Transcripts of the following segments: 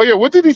Oh yeah, what did he?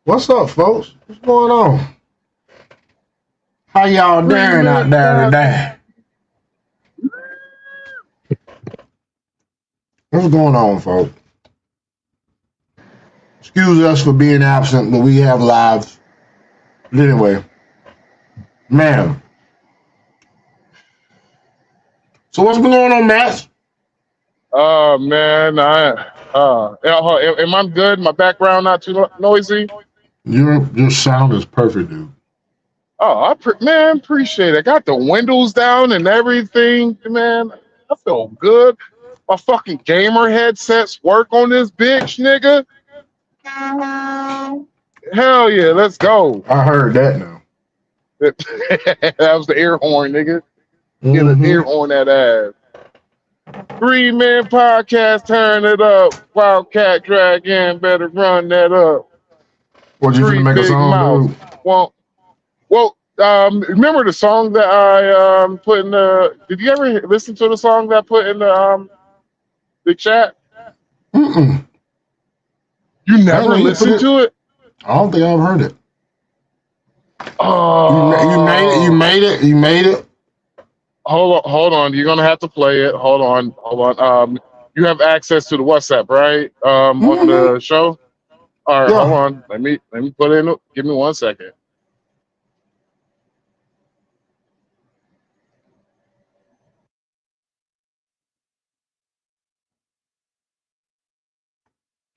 What's up, folks? What's going on? How y'all doing out there today? What's going on, folks? Excuse us for being absent, but we have lives. But anyway, man. So what's been going on, Matt? Oh man, am I good? My background not too noisy? Your sound is perfect, dude. Oh, man, appreciate it. I got the windows down and everything, man. I feel good. My fucking gamer headsets work on this bitch, nigga. Hell yeah, let's go. I heard that now. That was the air horn, nigga. Get an air horn that ass. 3-man podcast, turn it up. Wildcat Dragon, better run that up. What, you gonna make a song, dude? Well, remember the song that I put in the? Did you ever listen to the song that I put in the chat? Mm-mm. You never listened to it? I don't think I've heard it. Oh, you made it. Hold on. You're gonna have to play it. Hold on. You have access to the WhatsApp, right? On the show. All right, hold on. Let me put in. Give me 1 second.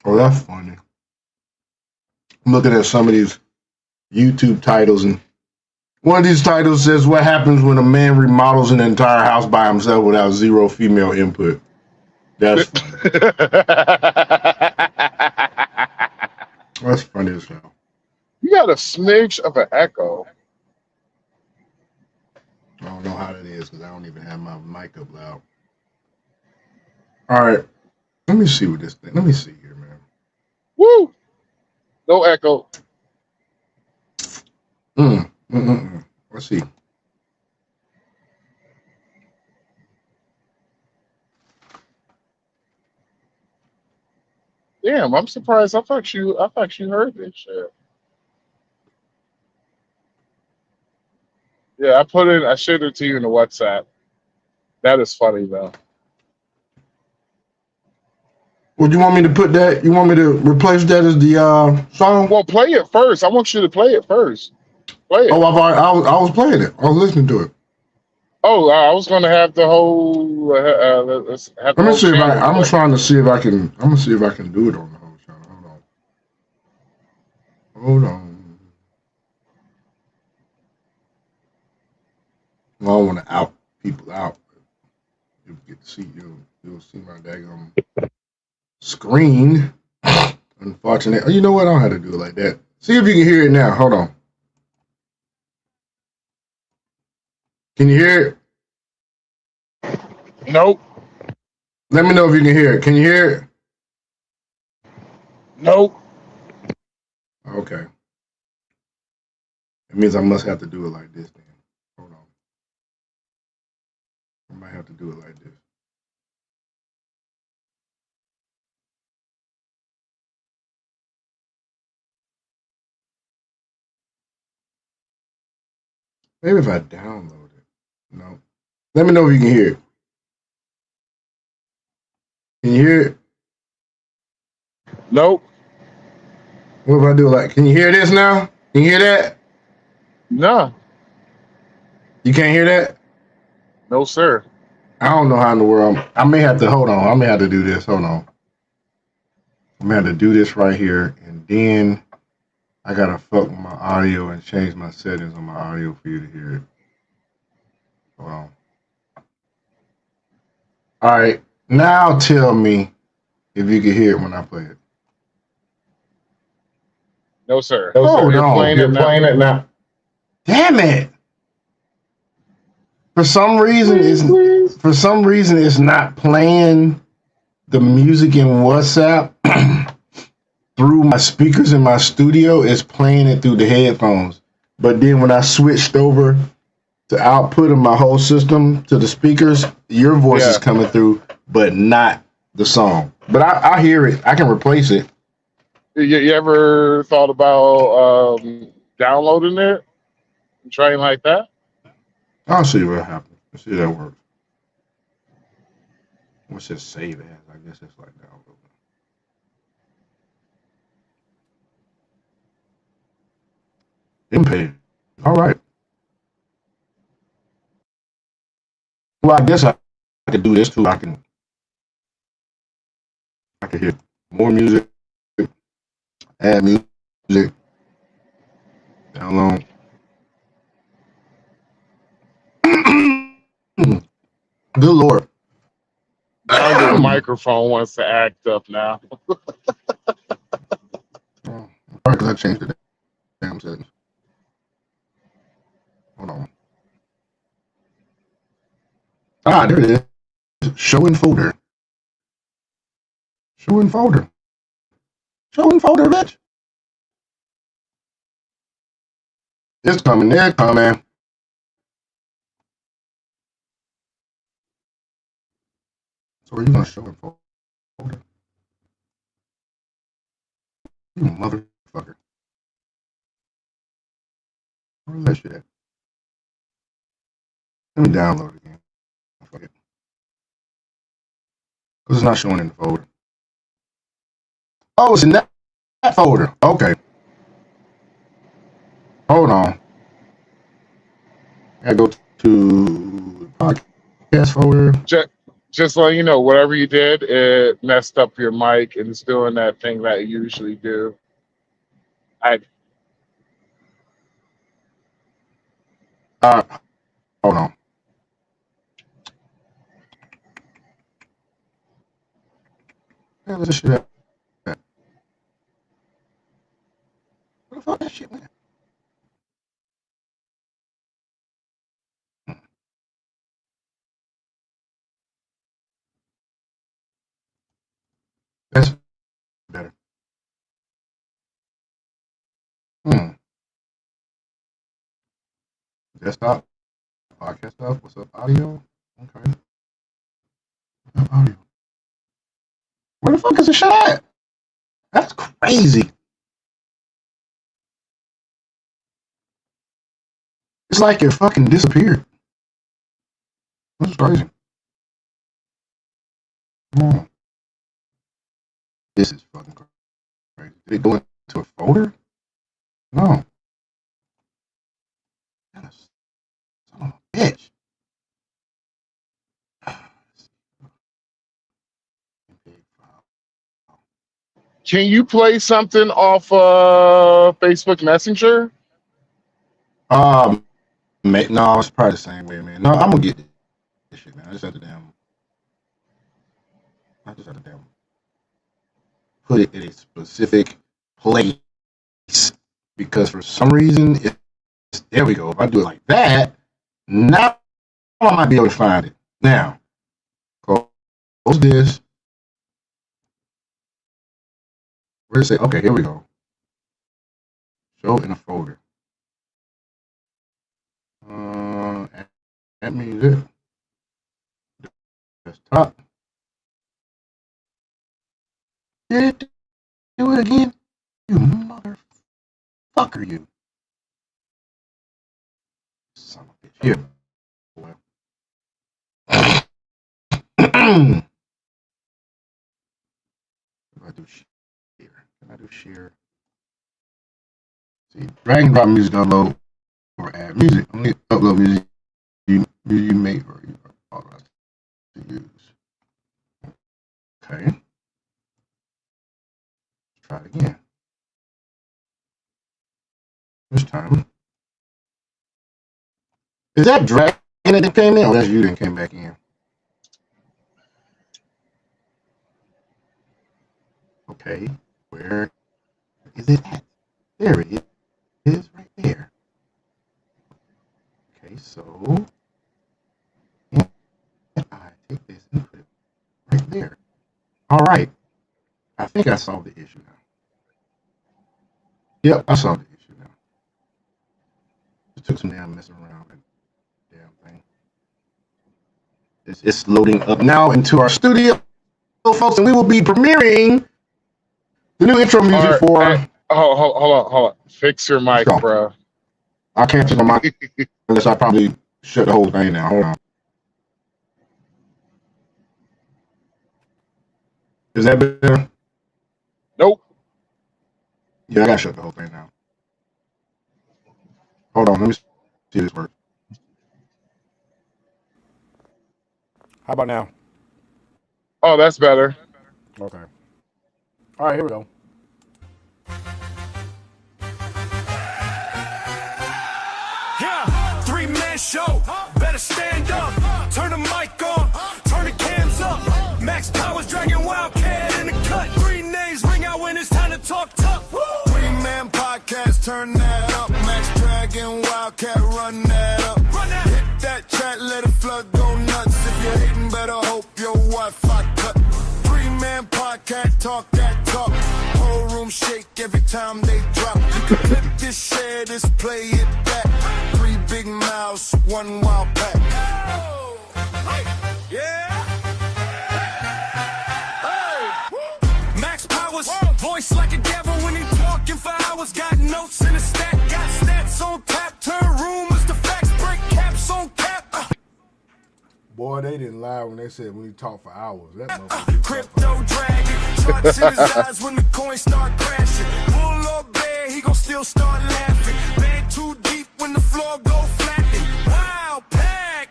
Oh, that's funny. I'm looking at some of these YouTube titles, and one of these titles says, "What happens when a man remodels an entire house by himself without zero female input?" That's that's funny as hell. You got a smidge of an echo. I don't know how that is because I don't even have my mic up loud. All right, let me see what this thing. Let me see here, man. Woo! No echo. Let's see. Damn, I'm surprised. I thought you heard this shit. Yeah, I shared it to you in the WhatsApp. That is funny though. Would you want me to put that? You want me to replace that as the song? Well, play it first. I want you to play it first. Play it. Oh, I was playing it. I was listening to it. Oh, I was gonna have the whole. Let's have. Let me see if I'm trying to see if I can. I'm gonna see if I can do it on the whole channel. Hold on. Well, I don't want to out people out. You'll get to see you'll see my daggone screen. Unfortunate. Oh, you know what? I don't have to do it like that. See if you can hear it now. Hold on. Can you hear it? Nope. Let me know if you can hear it. Can you hear it? Nope. Okay. It means I must have to do it like this then. Hold on. I might have to do it like this. Maybe if I download it. No. Let me know if you can hear it. Can you hear it? Nope. What if I do like, can you hear this now? Can you hear that? No. You can't hear that? No, sir. I don't know how in the world. I may have to, hold on. I may have to do this. Hold on. I'm going to have to do this right here. And then I gotta fuck with my audio and change my settings on my audio for you to hear it. Hold on. All right, now tell me if you can hear it when I play it. No, sir. No, sir. Hold You're on. playing it You're now. playing it now. Damn it! For some reason, it's not playing the music in WhatsApp through my speakers in my studio. It's playing it through the headphones. But then when I switched over to output of my whole system to the speakers, your voice is coming through, but not the song. But I hear it. I can replace it. You ever thought about downloading it and trying like that? I'll see what happens. Let's see if that works. What's this save as? I guess it's like download. Impaired. All right. Well, I guess I could do this too. I can hear more music, add music, download. Good Lord. Now your microphone wants to act up now. Probably because I changed the damn settings. Hold on. Ah, there it is. Show in folder. Show in folder. Show in folder, bitch. It's coming. It's coming. So are you gonna show in folder? You motherfucker. Where's that shit at? Let me download it again. Fuck it. Because it's not showing in the folder. Oh, it's in that folder. Okay. Hold on. I go to podcast folder. Just letting you know, whatever you did, it messed up your mic and it's doing that thing that it usually do. Uh, hold on. Where was this shit at? Where the fuck that shit went? That's better. Desktop, podcast stuff. What's up, audio? Okay. What's up, audio? Where the fuck is the shit at? That's crazy. It's like it fucking disappeared. That's crazy. Come on. This is fucking crazy. Did it go into a folder? No. Yes. Son of a bitch. Can you play something off Facebook Messenger? No, it's probably the same way, man. No, I'm gonna get this shit, man. I just have to put it in a specific place because for some reason it's there we go. If I do it like that, now I might be able to find it. Now, close this. Where does it say? Okay, here we go. Show in a folder. That means it. Desktop. Did it do it again? You motherfucker, you. Son of a bitch. Here. Can I do share? Can I do share? See, drag and drop music upload or add music. Only upload music you make or you are authorized to use. Okay. Let's try it again. this time. Is that Dragon that came in, or that's you that came back in? Okay, where is it at? There it is, right there. Okay, so I take this and put it right there. All right, I think I solved the issue now. Yep, I solved the issue now. It took some damn messing around with the damn thing. It's loading up now into our studio, folks, and we will be premiering the new intro music for. Hey, hold on. Fix your mic, bro. I can't fix my mic unless I probably shut the whole thing down. Hold on. Is that better? Nope. Yeah, I gotta shut the whole thing down. Hold on, let me see this work. How about now? Oh, that's better. Okay. All right, here we go. Yeah, 3-man show. Better stand up. Turn the mic on. Turn the cams up. Max Powers, Dragon Wildcat in the cut. 3 names ring out when it's time to talk tough. 3-man podcast, turn that up. Max Dragon Wildcat, run that up. Hit that chat, let it flood, go nuts. If you're hating, better hope your Wi-Fi cut. 3-man podcast, talk that talk. Whole room shake every time they drop. You can clip this, share this, play it back. 3 big mouths, 1 wild pack. Yeah. Hey. Max Powers, voice like a devil when he talking for hours. Got notes in a stack, got stats on tap. Turn rumors to facts, break caps on cap. Boy, they didn't lie when they said when you talk for hours. That Crypto dragon, charts in his eyes when the coins start crashing. Bull or bear, he gon' still start laughing. Man too deep when the floor go flattening. Wow, pack.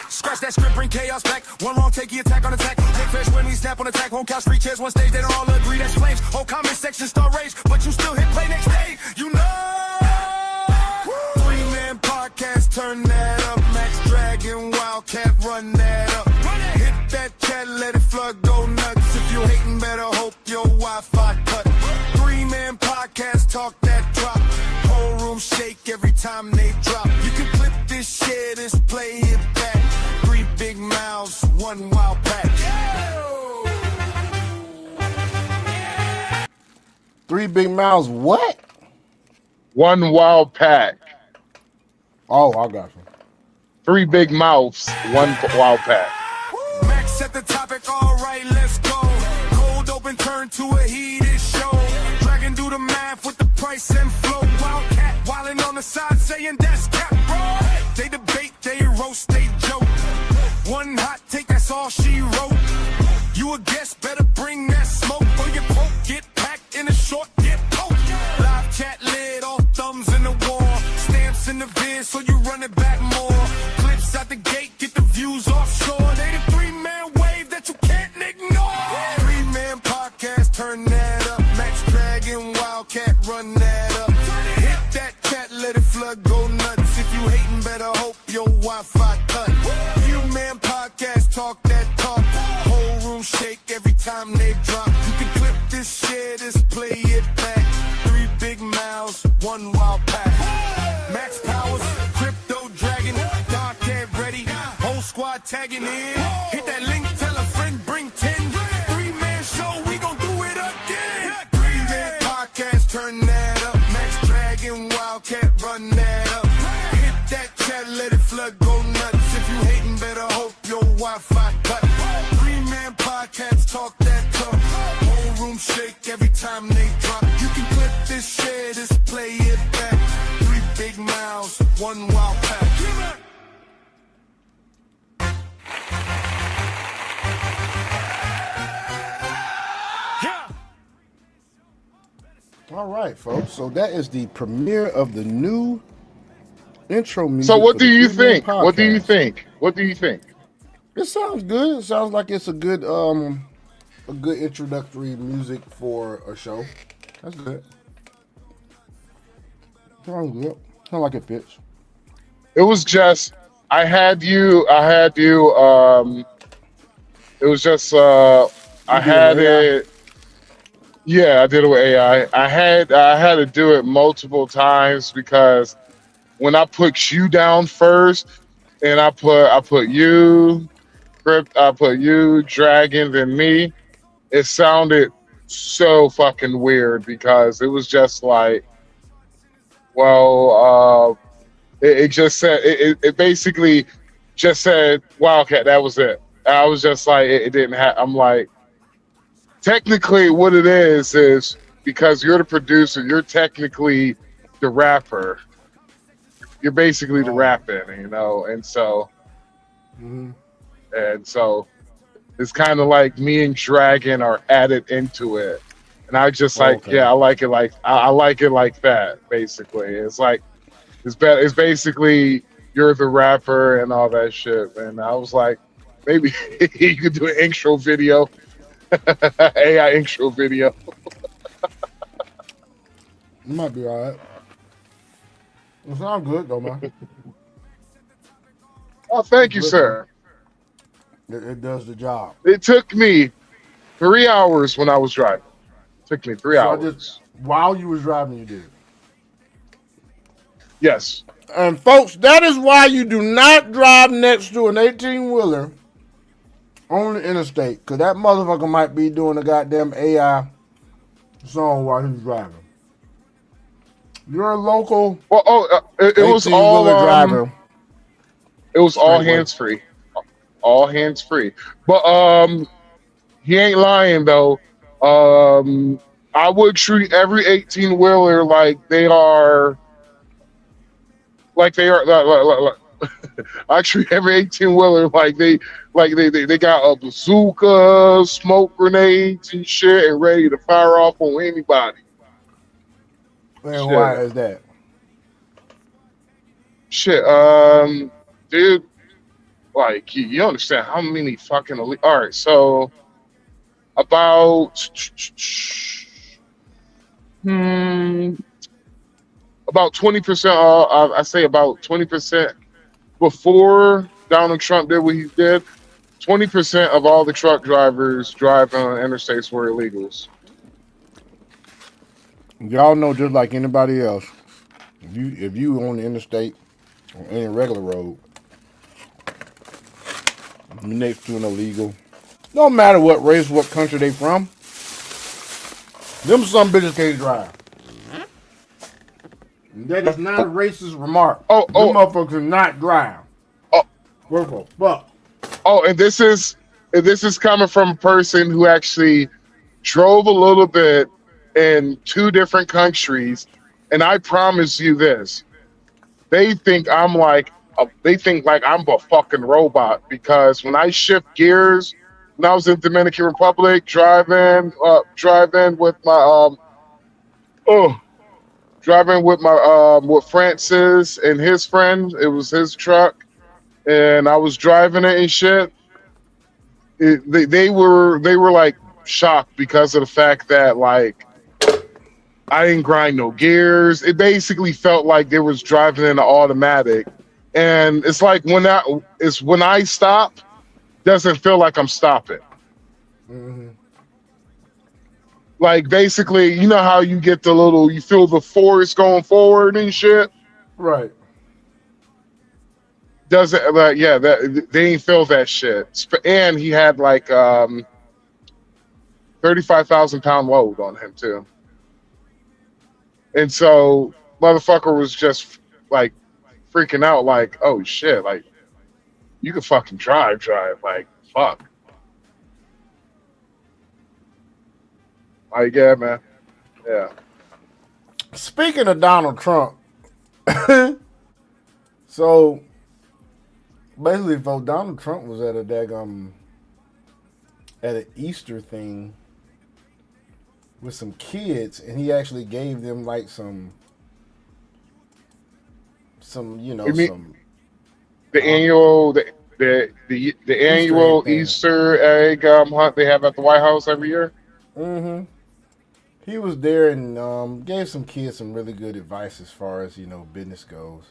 Scratch that script, bring chaos back. One wrong, take the attack on attack. Take fish when he snap on attack. Home couch, 3 chairs, 1 stage. They don't all agree, that's flames. Whole comment section start rage, but you still hit play next day. You know. 3-man podcast, turn that up. Max Dragon Wildcat, run that up. Hit that chat, let it flood, go nuts. If you hating, better hope your Wi-Fi cut. 3-man podcast, talk that drop. Whole room shake every time they drop. You can clip this shit, just play it back. 3 big mouths, 1 wild pack. 3 big mouths, what? 1 wild pack. Oh, I got you. 3 big mouths, 1 wild pack. Max set the topic, all right, let's go. Cold open turn to a heated show. Dragon do the math with the price and flow. Wildcat wildin' on the side saying that's cap, bro. They debate, they roast, they joke. 1 hot take, that's all she wrote. You a guest, better bring that smoke. Or your poke get packed in a short, get poked. Live chat lid, all thumbs in the wall. Stamps in the vid, so you run it back more. Clips out the gate, get the views offshore. They the 3-man wave that you can't ignore. 3-man podcast, turn that up. Max Dragon Wildcat, run that up. Hit that chat, let it flood, go nuts. If you hating, better hope your Wi-Fi cut. Few-man podcast, talk that talk. Whole room shake every time they drop. You can clip this shit, just play it back. 3 big mouths, 1 wild pack. Max Powers, Crypto Dragon, Dark Head ready, whole squad tagging in. Hit that link, tell a friend, bring 10. 3-man show, we gon' do it again. 3-man podcast, turn that up. Max Dragon Wildcat, run that up. Hit that chat, let it flood, go nuts. If you hating, better hope your Wi-Fi cut. 3-man podcast, talk that talk. Whole room shake every time they drop. You can clip this shit, just play it back. 3 big mouths, 1 wild pack. All right, folks. So that is the premiere of the new intro music. So what for do the you 3-Man think? What do you podcast. think? What do you think? It sounds good. It sounds like it's a good introductory music for a show. That's good. Sounds good. Sound like it fits. It was just I had you it was just I You did it with had AI? it yeah, I did it with AI. I had to do it multiple times because when I put you down first and I put you, Crypt, I put you, Dragon, then me, it sounded so fucking weird because it was just like, well, it just said it basically just said Wildcat. That was it. I was just like, it didn't have. I'm like, technically, what it is because you're the producer, you're technically the rapper. You're basically the Oh. rapping, Mm-hmm. and so it's kind of like me and Dragon are added into it. And I just Oh, like, okay. yeah, I like it like I like it like that. Basically, it's like it's better. It's basically you're the rapper and all that shit. And I was like, maybe you could do an intro video, AI intro video. It might be all right. It sounds good though, man. Oh, It's thank you, good, man. sir. It does the job. It took me 3 hours when I was driving. It took me three So I just hours. while you was driving, you did it. Yes. And folks, that is why you do not drive next to an 18 wheeler on the interstate, cause that motherfucker might be doing a goddamn AI song while he's driving. You're a local Well, it was 18 wheeler driver, all straight way. hands free. But he ain't lying though. I would treat every 18 wheeler like they are I treat every 18 wheeler they got a bazooka, smoke grenades and shit and ready to fire off on anybody. And why Shit. is that? Shit. Dude, like you understand how many fucking all right, so about hmm, about 20%, I say about 20% before Donald Trump did what he did, 20% of all the truck drivers driving on interstates were illegals. Y'all know just like anybody else, if you on the interstate on any regular road, next to an illegal, no matter what race, what country they from, them some bitches can't drive. That is not a racist remark. Oh, Them oh, motherfuckers cannot drive. oh, Work for fuck. oh, and this is coming from a person who actually drove a little bit in two different countries, and I promise you this: they think like I'm a fucking robot because when I shift gears, when I was in Dominican Republic driving with my oh driving with my with Francis and his friend, it was his truck, and I was driving it and shit. They were like shocked because of the fact that like I didn't grind no gears. It basically felt like they was driving in an automatic. And it's like when I stop, doesn't feel like I'm stopping. Mm-hmm. Like basically, you know how you get you feel the force going forward and shit. Right. Doesn't yeah, that they ain't feel that shit. And he had like 35,000 pound load on him too. And so motherfucker was just like freaking out, like, oh shit, like you can fucking drive, like fuck. Like yeah, man, yeah. Speaking of Donald Trump, so basically, folks, Donald Trump was at a daggum at an Easter thing with some kids, and he actually gave them like some You mean some the uh, annual the Easter egg annual thing. Easter egg hunt they have at the White House every year? Mm-hmm. he was there and gave some kids some really good advice as far as business goes.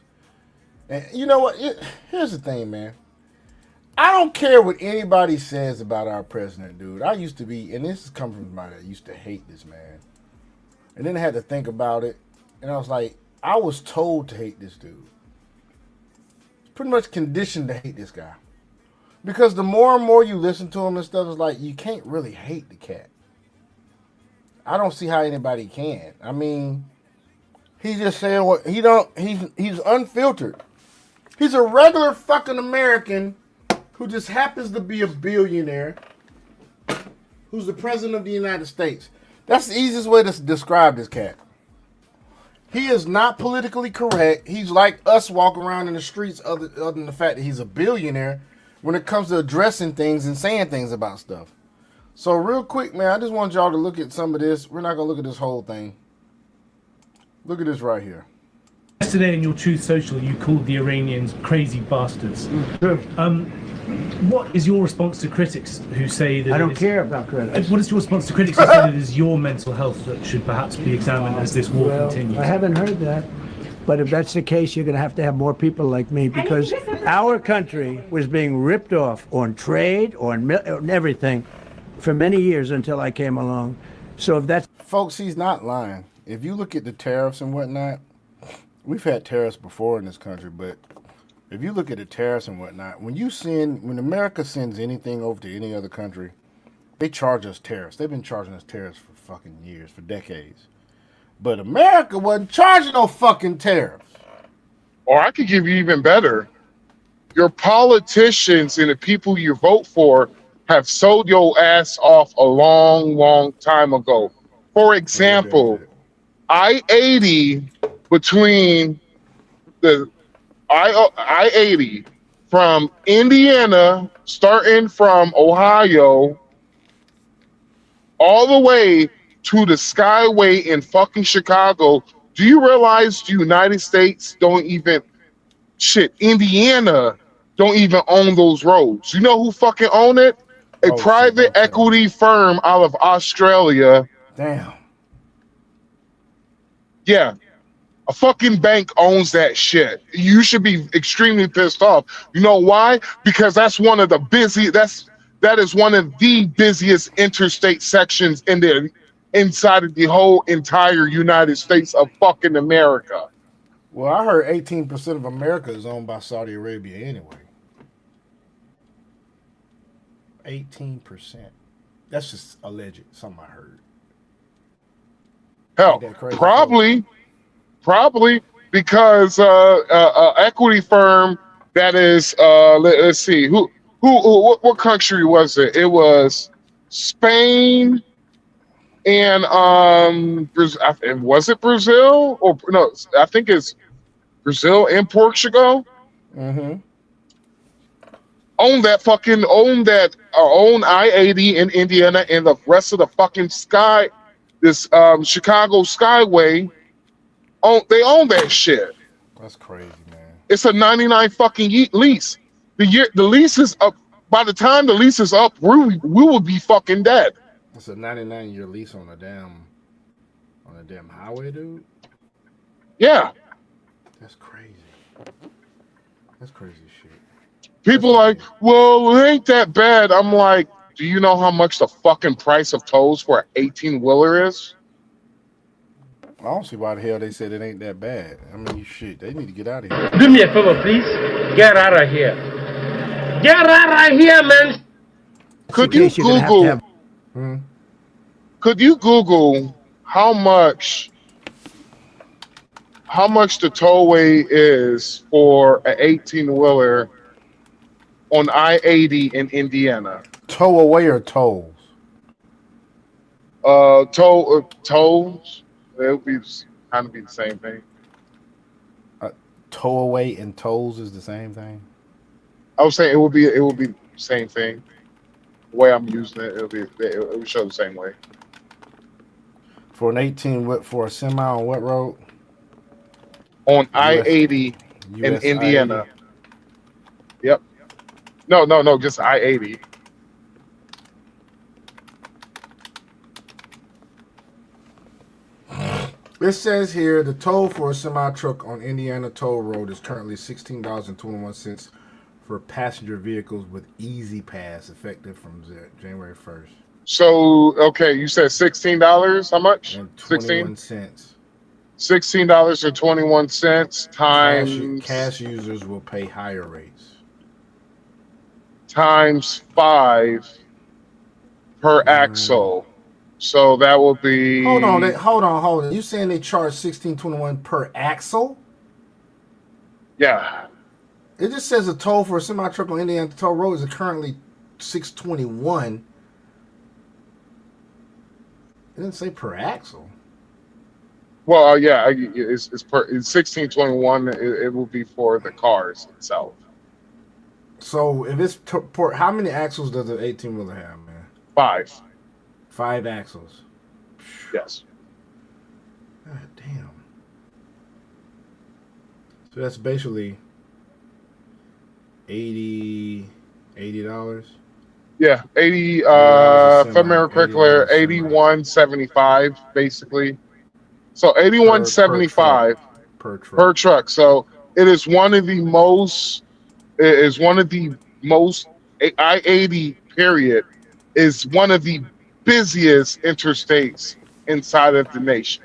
And you know what? Here's the thing, man. I don't care what anybody says about our president, dude. I used to be, and this is coming from somebody that used to hate this man, and then I had to think about it, and I was like, I was told to hate this dude. Pretty much conditioned to hate this guy. Because the more and more you listen to him and stuff, it's like you can't really hate the cat. I don't see how anybody can. I mean, he's just saying what he don't. He's unfiltered. He's a regular fucking American who just happens to be a billionaire, who's the president of the United States. That's the easiest way to describe this cat. He is not politically correct. He's like us walking around in the streets, other than the fact that he's a billionaire, when it comes to addressing things and saying things about stuff. So real quick, man, I just want y'all to look at some of this. We're not going to look at this whole thing. Look at this right here. Yesterday in your Truth Social, you called the Iranians crazy bastards. What is your response to critics who say that... I don't care about critics. What is your response to critics who say that it is your mental health that should perhaps be examined as this war continues? I haven't heard that. But if that's the case, you're going to have more people like me, because our country was being ripped off on trade, on everything for many years until I came along. So if that's... Folks, he's not lying. If you look at the tariffs and whatnot, we've had tariffs before in this country, but if you look at the tariffs and whatnot, when America sends anything over to any other country, they charge us tariffs. They've been charging us tariffs for fucking years, for decades. But America wasn't charging no fucking tariffs. Or I could give you even better. Your politicians and the people you vote for have sold your ass off a long, long time ago. For example, I-80 between the I-80 from Indiana, starting from Ohio, all the way to the Skyway in fucking Chicago. Do you realize the United States Indiana don't even own those roads? You know who fucking own it? A private equity firm out of Australia. Damn. Yeah. A fucking bank owns that shit. You should be extremely pissed off. You know why? Because that is one of the busiest interstate sections inside of the whole entire United States of fucking America. Well, I heard 18% of America is owned by Saudi Arabia anyway. 18%. That's just alleged. Something I heard. Hell, probably because equity firm that is let's see what country was it? It was Spain and was it Brazil or no? I think it's Brazil and Portugal. Mm-hmm. Own I-80 in Indiana and the rest of the fucking Chicago Skyway. They own that shit. That's crazy, man. It's a 99 fucking lease. The lease is up. By the time the lease is up, we will be fucking dead. It's a 99-year lease on a damn highway, dude. Yeah. That's crazy. That's crazy shit. People like, well, it ain't that bad. I'm like, do you know how much the fucking price of tolls for an 18-wheeler is? I don't see why the hell they said it ain't that bad. I mean, shit, they need to get out of here. Do me a favor, please. Get out of here. Get out of here, man. Could you Google how much the tollway is for an 18-wheeler on I-80 in Indiana? Tow away or tolls? Tolls. It would be kind of be the same thing. Tow away and tolls is the same thing. I would say it would be the same thing. The way I'm using it, it would show the same way. For an 18, for a semi on what road? On I-80 in Indiana. Yep. No, just I-80. It says here the toll for a semi truck on Indiana Toll Road is currently $16.21 for passenger vehicles with Easy Pass, effective from January 1st. So okay, you said $16. How much? And 16. 21 cents. $16.21 Cash users will pay higher rates. times 5 per axle. So that will be. Hold on. You saying they charge $16.21 per axle? Yeah. It just says a toll for a semi truck on Indiana Toll Road is currently $6.21. It didn't say per axle. Well, yeah, it's 16.21. It will be for the cars itself. So if it's how many axles does an 18-wheeler have, man? 5. 5 axles. Yes. God damn. So that's basically $80. Yeah, 80. If I remember correctly, $80 $81.75 basically. So $81.75 per truck. per truck. So it is one of the most. It is one of the most. I-80 period is one of the busiest interstates inside of the nation.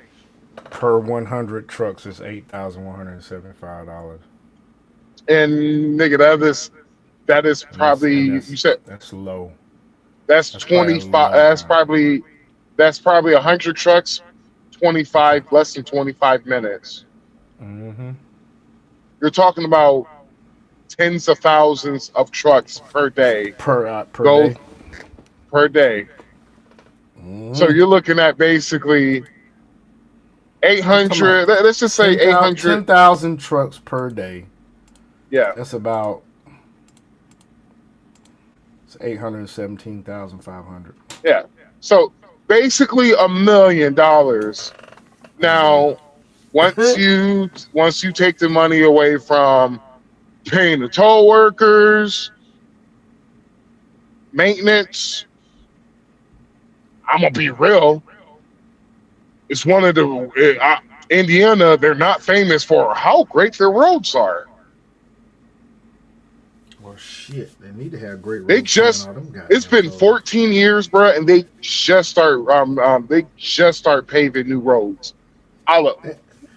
Per 100 trucks is $8,175. And nigga, that is probably you said that's low. that's 25. That's probably 100 trucks, 25 less than 25 minutes. Mm-hmm. You're talking about tens of thousands of trucks per day. Per day. Per day. Mm-hmm. So you're looking at basically 800. Let's just say 800. 10,000 trucks per day. Yeah. That's about. It's 817,500. Yeah. So basically $1 million. Now, once you take the money away from paying the toll workers, maintenance, I'm gonna be real. It's one of the Indiana. They're not famous for how great their roads are. Well, shit, they need to have great roads. They just. It's been 14 years, bro, and they just start. They just start paving new roads.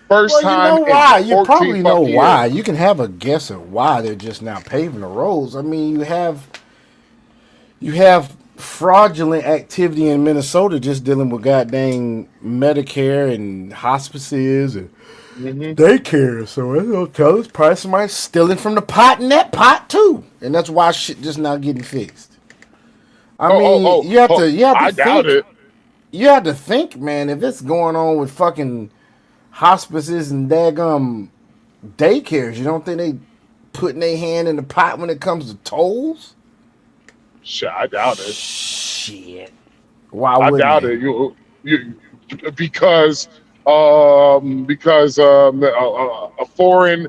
First time. You know why? You probably know years. why. You can have a guess at why they're just now paving the roads. I mean, you have fraudulent activity in Minnesota just dealing with goddamn Medicare and hospices and daycare. So it'll tell us probably somebody stealing from the pot in that pot too, and that's why shit just not getting fixed. I mean, you have to I think, doubt it. You have to think, man. If it's going on with fucking hospices and daggum daycares, you don't think they putting their hand in the pot when it comes to tolls? Shit, I doubt it. Shit. Why I wouldn't doubt they? it. Because a foreign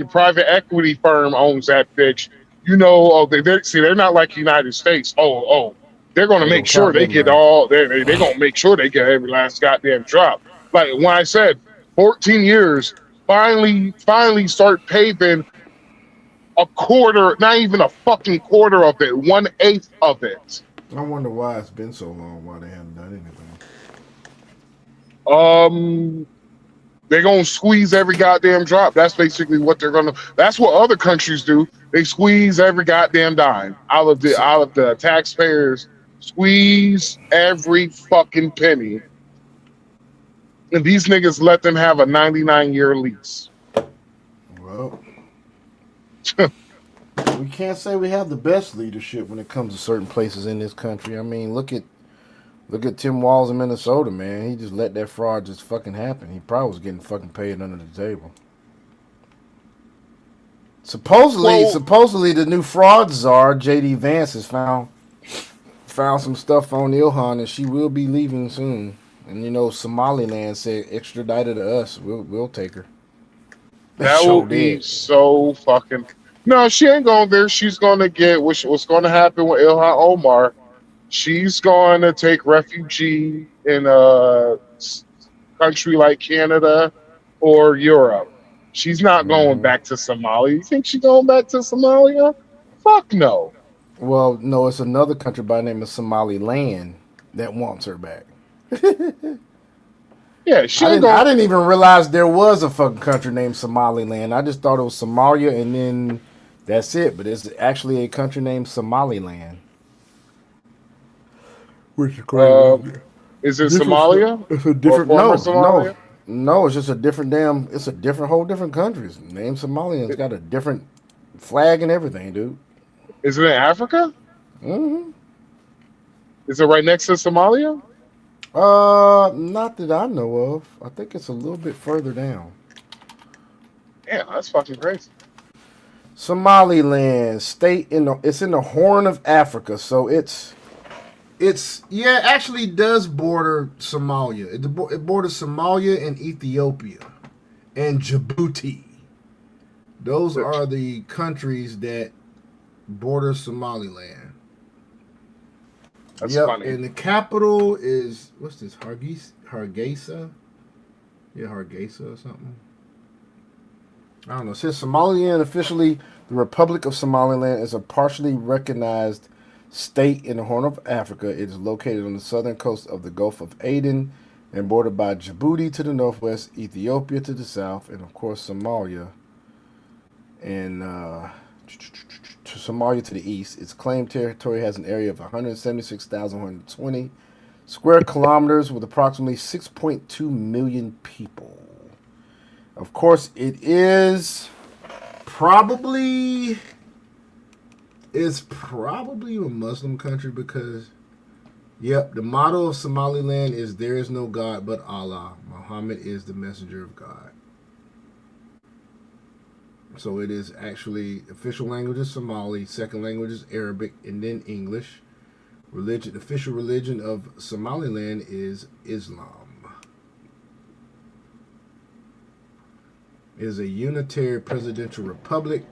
private equity firm owns that bitch. You know, they're not like United States. They're gonna make sure they get all. They're gonna make sure they get every last goddamn drop. Like when I said 14 years, finally start paving a quarter, not even a fucking quarter of it, 1/8 of it. I wonder why it's been so long. Why they haven't done anything? They're gonna squeeze every goddamn drop. That's basically what they're gonna. That's what other countries do. They squeeze every goddamn dime out of the taxpayers. Squeeze every fucking penny. And these niggas let them have a 99-year lease. Well, we can't say we have the best leadership when it comes to certain places in this country. I mean, look at Tim Walz in Minnesota, man. He just let that fraud just fucking happen. He probably was getting fucking paid under the table. Supposedly the new fraud czar, J.D. Vance, has found some stuff on Ilhan, and she will be leaving soon. And you know, Somaliland said extradite her to us. We'll take her. That will be so fucking. No, she ain't going there. She's going to get what's going to happen with Ilhan Omar. She's going to take refugee in country like Canada or Europe. She's not going Mm-hmm. back to Somalia. You think she's going back to Somalia? Fuck no. Well, no, it's another country by the name of Somaliland that wants her back. Yeah, she I ain't didn't. going. I didn't even realize there was a fucking country named Somaliland. I just thought it was Somalia, and then that's it. But it's actually a country named Somaliland, which is Uh, crazy. is it Different. Somalia It's a or different. former No, no, Somalia? no. It's just a different damn. It's a different whole different country. It's named Somalia. It's got a different flag and everything, dude. Is it in Africa? Hmm. Is it right next to Somalia? Not that I know of. I think it's a little bit further down. Yeah, that's fucking crazy. Somaliland, state in the. It's in the Horn of Africa, so it's yeah, it actually does border Somalia. It borders Somalia and Ethiopia and Djibouti. Those are the countries that border Somaliland. That's Yep, funny. and the capital is what's this? Hargeisa? Yeah, Hargeisa or something. I don't know. It says Somaliland officially, the Republic of Somaliland is a partially recognized state in the Horn of Africa. It is located on the southern coast of the Gulf of Aden and bordered by Djibouti to the northwest, Ethiopia to the south, and of course Somalia and to Somalia to the east. Its claimed territory has an area of 176,120 square kilometers with approximately 6.2 million people. Of course, it is probably a Muslim country because, yep, the motto of Somaliland is "There is no God but Allah. Muhammad is the messenger of God." So it is actually official language is Somali, second language is Arabic, and then English. Official religion of Somaliland is Islam. It is a unitary presidential republic.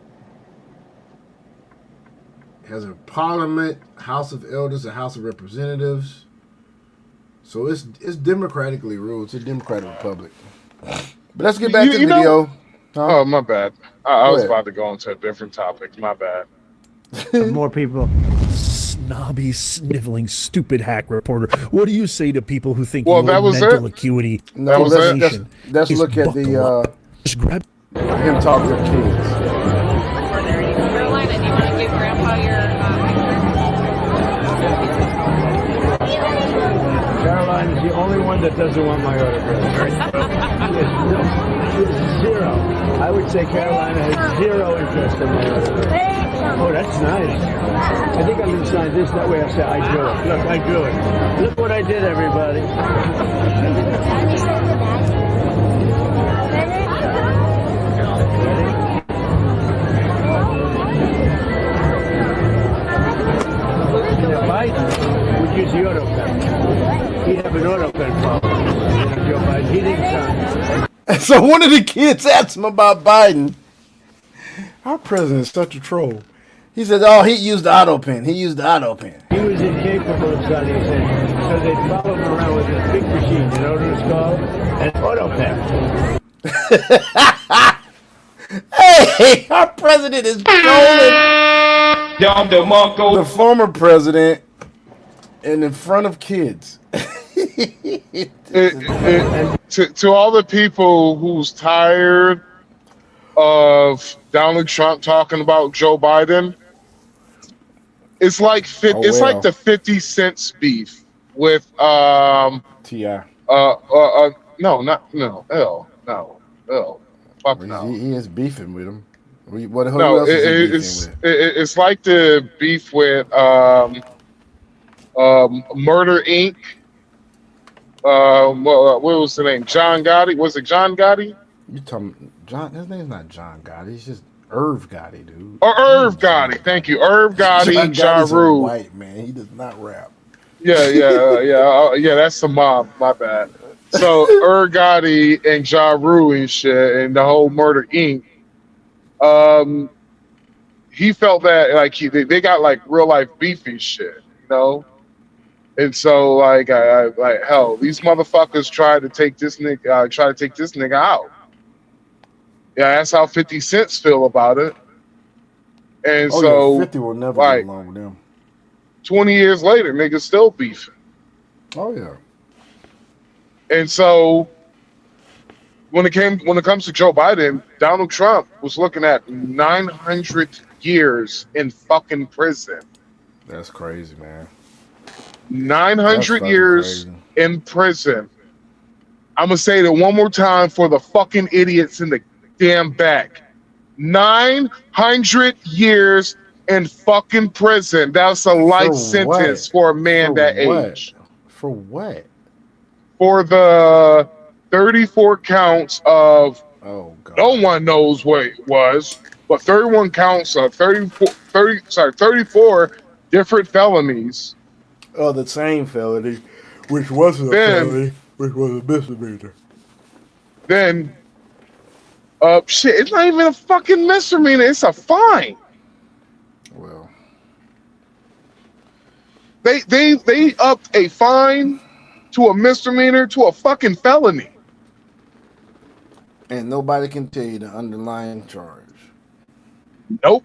Has a parliament, House of Elders, a House of Representatives. So it's democratically ruled. It's a democratic republic. But let's get back to the video. Huh? Oh, my bad. I Go was ahead. about to go into a different topic. My bad. More people. Snobby, sniveling, stupid hack reporter. What do you say to people who think Well, your that was mental it? acuity No, That was it? let's is look at buckle the up? Just grab him talking to kids. Carolina, do you want to give Grandpa your Caroline is the only one that doesn't want my autograph. She has zero. I would say Carolina has zero interest in my autograph. Oh, that's nice. I think I'm going to sign this. That way I say I drew it. Look, I drew it. Look what I did, everybody. Biden would use the auto pen. He'd have an auto pen problem. Joe Biden. He didn't sign. So one of the kids asked him about Biden. Our president is such a troll. He said, "Oh, he used the auto pen. He used the auto pen." He was incapable of signing it because they followed him around with this big machine. You know what it's called? An auto pen. Hey, our president is trolling the former president and in front of kids. To all the people who's tired of Donald Trump talking about Joe Biden, it's like it's like the 50 Cent beef with T.I. Fuck no. He is beefing with him. Who No, else is he beefing with? it's like the beef with Murder Inc. What was the name? John Gotti? Was it John Gotti? You talking John? His name's not John Gotti. He's just Irv Gotti, dude. Or Irv Gotti. Thank you, Irv Gotti. John Ja Gotti's a Rule. white man. He does not rap. Yeah. That's the mob. My bad. So Irv Gotti and Ja Rule and shit, and the whole Murder Inc. He felt that like they got like real life beefy shit, you know. And so, like hell, these motherfuckers try to take this nigga out. Yeah, that's how 50 Cents feel about it. And Oh yeah, so, 50 will never get like along with them. 20 years later, niggas still beefing. Oh yeah. And so, when it comes to Joe Biden, Donald Trump was looking at 900 years in fucking prison. That's crazy, man. That's 900 fucking years crazy. in prison. I'm gonna say that one more time for the fucking idiots in the damn back. 900 years in fucking prison. That's a For life what? sentence for a man For that what? age. For what? For the 34 counts of Oh god. no one knows what it was, but 31 counts of 34 different felonies. Oh, the same felony, which wasn't a Then, felony, which was a misdemeanor. then, shit, it's not even a fucking misdemeanor. It's a fine. Well, They upped a fine to a misdemeanor to a fucking felony. and nobody can tell you the underlying charge. Nope.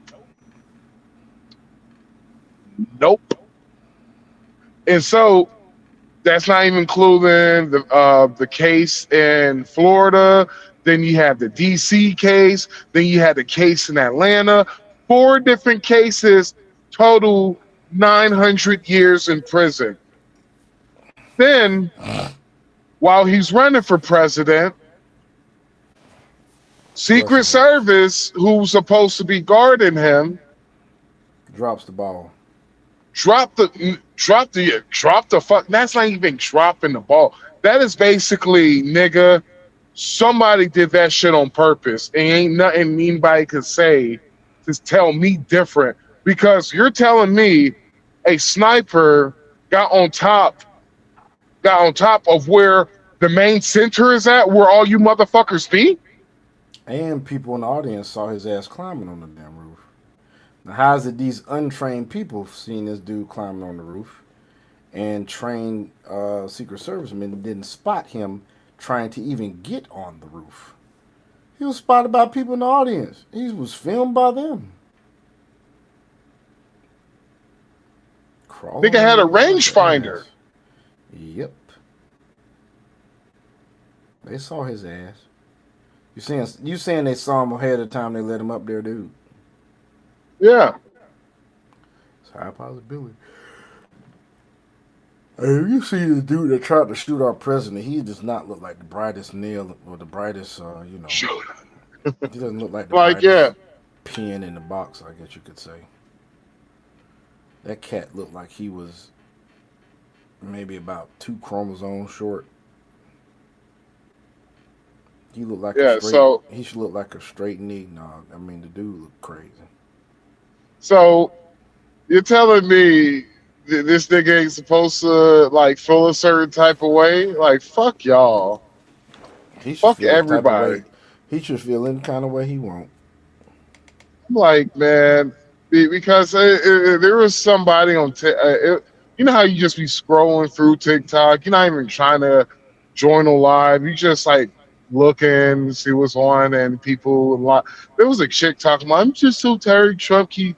Nope. And so that's not even including the case in Florida. Then you have the DC case. Then you had the case in Atlanta. 4 different cases, total 900 years in prison. Then, while he's running for president, Secret Service, who's supposed to be guarding him, Drops the ball. drop the fuck. That's not even dropping the ball. That is basically, nigga, somebody did that shit on purpose. And ain't nothing anybody could say to tell me different. Because you're telling me a sniper got on top of where the main center is at, where all you motherfuckers be? And people in the audience saw his ass climbing on the damn roof. Now, how is it these untrained people seen this dude climbing on the roof and trained Secret Servicemen didn't spot him trying to even get on the roof? He was spotted by people in the audience. He was filmed by them. Nigga had a rangefinder. Yep. They saw his ass. You saying they saw him ahead of time they let him up there, dude? Yeah. It's a high possibility. Hey, if you see the dude that tried to shoot our president, he does not look like the brightest nail or the brightest, Shoot. he doesn't look like the Like, brightest pin in the box, I guess you could say. That cat looked like he was maybe about 2 chromosomes short. He looked like he should look like a straight eggnog. I mean, the dude looked crazy. So you're telling me this nigga ain't supposed to like feel a certain type of way? Like, fuck y'all. Fuck everybody. He should feel any kind of way he want. I'm like, man, because there was somebody on you know how you just be scrolling through TikTok, you're not even trying to join a live, you just like looking to see what's on, and people there was a chick talking about, I'm just so tired Trump keep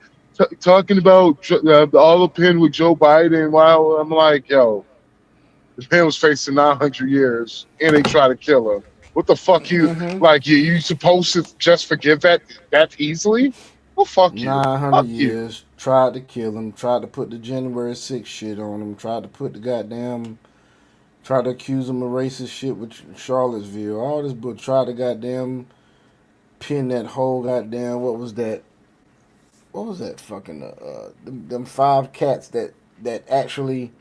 talking about all the pin with Joe Biden. While I'm like, yo, the man was facing 900 years and they try to kill him. What the fuck you supposed to just forgive that easily? Well, fuck you. 900 Fuck years, tried to kill him, tried to put the January 6th shit on him, tried to accuse him of racist shit with Charlottesville, all this, but tried to goddamn pin that whole goddamn, what was that fucking, them 5 cats that actually,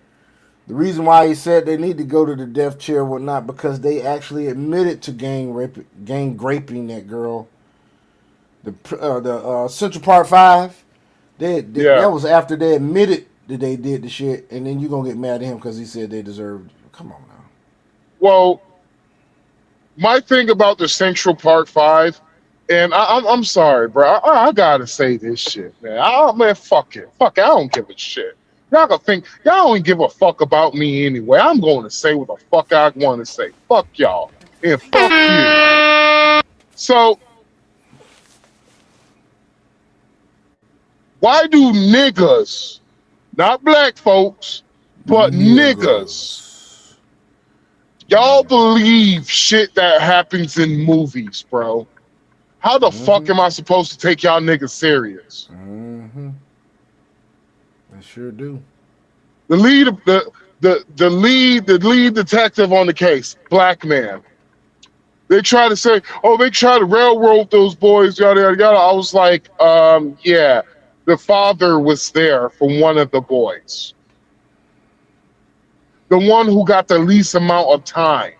the reason why he said they need to go to the death chair or whatnot, because they actually admitted to gang raping that girl. The Central Park 5, that was after they admitted that they did the shit, and then you gonna get mad at him because he said they deserved. Come on now. Well, my thing about the Central Park 5, and I'm sorry, bro. I gotta say this shit, man. Man, fuck it. Fuck it. I don't give a shit. Y'all gonna think y'all don't give a fuck about me anyway. I'm going to say what the fuck I want to say. Fuck y'all and fuck you. So why do niggas, not black folks, but niggas, y'all believe shit that happens in movies, bro? How the fuck am I supposed to take y'all niggas serious? I sure do. The lead detective on the case, black man. They try to say, oh, they try to railroad those boys, yada yada yada. I was like, yeah, the father was there for one of the boys. The one who got the least amount of time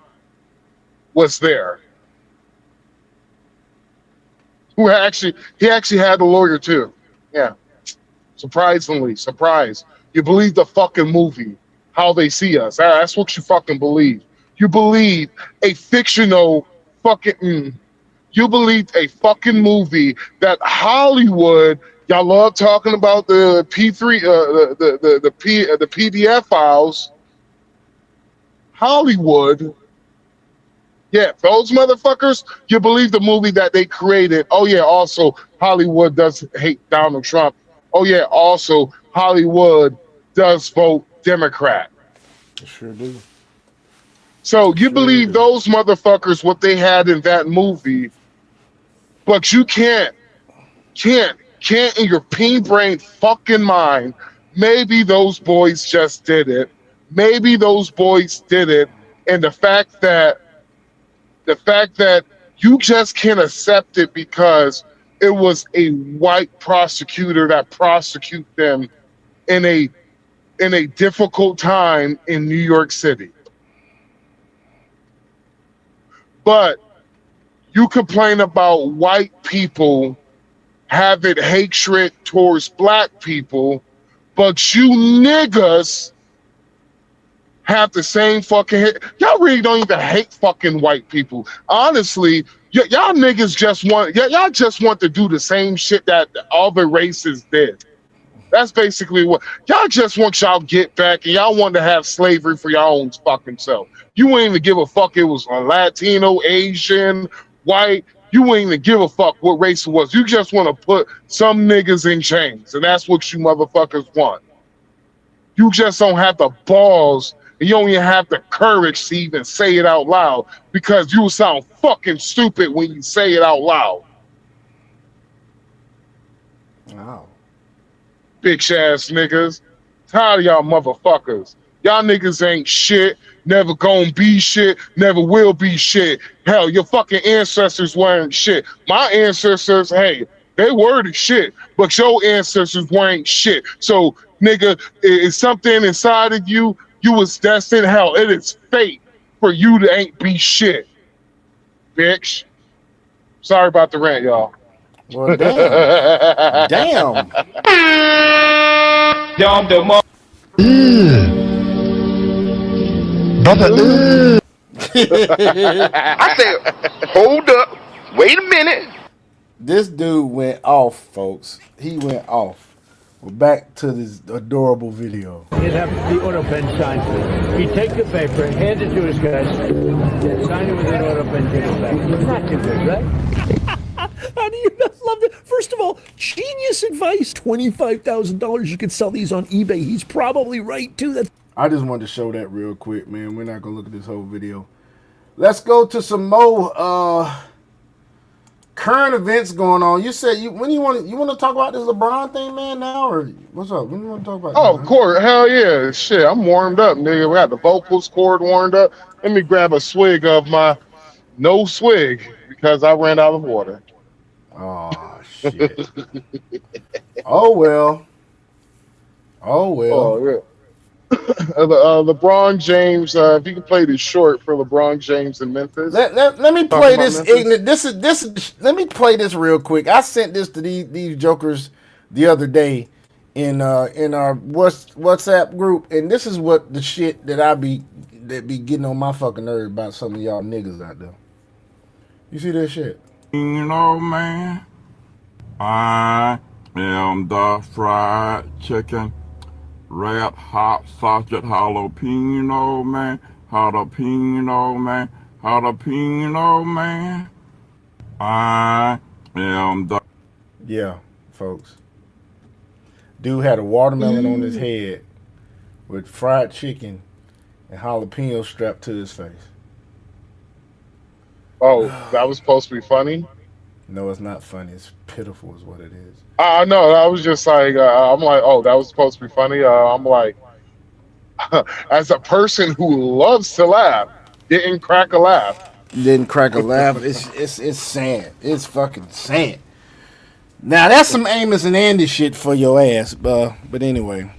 was there. He actually had a lawyer too. Yeah. Surprisingly, surprise. You believe the fucking movie, how they see us. That's what you fucking believe. You believe a fictional fucking. You believe a fucking movie that Hollywood. Y'all love talking about the P3, the PDF files. Hollywood. Yeah, those motherfuckers, you believe the movie that they created. Oh, yeah, also, Hollywood does hate Donald Trump. Oh, yeah, also, Hollywood does vote Democrat. I sure do. So you believe those motherfuckers, what they had in that movie, but you can't in your pea brain fucking mind, maybe those boys just did it. Maybe those boys did it. And the fact that you just can't accept it because it was a white prosecutor that prosecute them in a difficult time in New York City. But you complain about white people having hatred towards black people, but you niggas have the same fucking hate. Y'all really don't even hate fucking white people. Honestly, y'all niggas y'all just want to do the same shit that other races did. That's basically what y'all just want. Y'all get back and y'all want to have slavery for your own fucking self. You ain't even give a fuck it was a Latino, Asian, white. You ain't even give a fuck what race it was. You just want to put some niggas in chains, and that's what you motherfuckers want. You just don't have the balls. And you don't even have the courage to even say it out loud because you sound fucking stupid when you say it out loud. Wow. Bitch ass niggas. Tired of y'all motherfuckers. Y'all niggas ain't shit, never gonna be shit, never will be shit. Hell, your fucking ancestors weren't shit. My ancestors, hey, they were the shit, but your ancestors weren't shit. So, nigga, it's something inside of you. You was destined. Hell, it is fate for you to ain't be shit, bitch. Sorry about the rant, y'all. Well, damn. Damn. Brother, I said, hold up, wait a minute. This dude went off, folks. He went off. We're back to this adorable video. He'd have the auto pen signed for it. He'd take the paper, hand it to his guy, sign it with an auto pen, take it back. It's not too good, right? How do you not love it? First of all, genius advice. $25,000. You could sell these on eBay. He's probably right, too. That's I just wanted to show that real quick, man. We're not going to look at this whole video. Let's go to some more current events going on. You said you want to talk about this LeBron thing, man, now, or what's up? When you want to talk about Oh, of course. Hell yeah. Shit, I'm warmed up, nigga. We got the vocals cord warmed up. Let me grab a swig of my no swig because I ran out of water. Oh, shit. Oh, well. Oh, yeah. LeBron James, if you can play this short for LeBron James in Memphis. Let me play this ignorant. Let me play this real quick. I sent this to these jokers the other day in our WhatsApp group, and this is what the shit that be getting on my fucking nerve about some of y'all niggas out there. You see this shit? You know, man, I am the fried chicken. Rap hot sausage jalapeno man, jalapeno man, jalapeno man. I am the. Yeah, folks. Dude had a watermelon on his head with fried chicken and jalapeno strapped to his face. Oh, that was supposed to be funny. No, it's not funny. It's pitiful, is what it is. No, I was just like, I'm like, oh, that was supposed to be funny. I'm like, as a person who loves to laugh, didn't crack a laugh. Didn't crack a laugh. It's sad. It's fucking sad. Now that's some Amos and Andy shit for your ass. But anyway,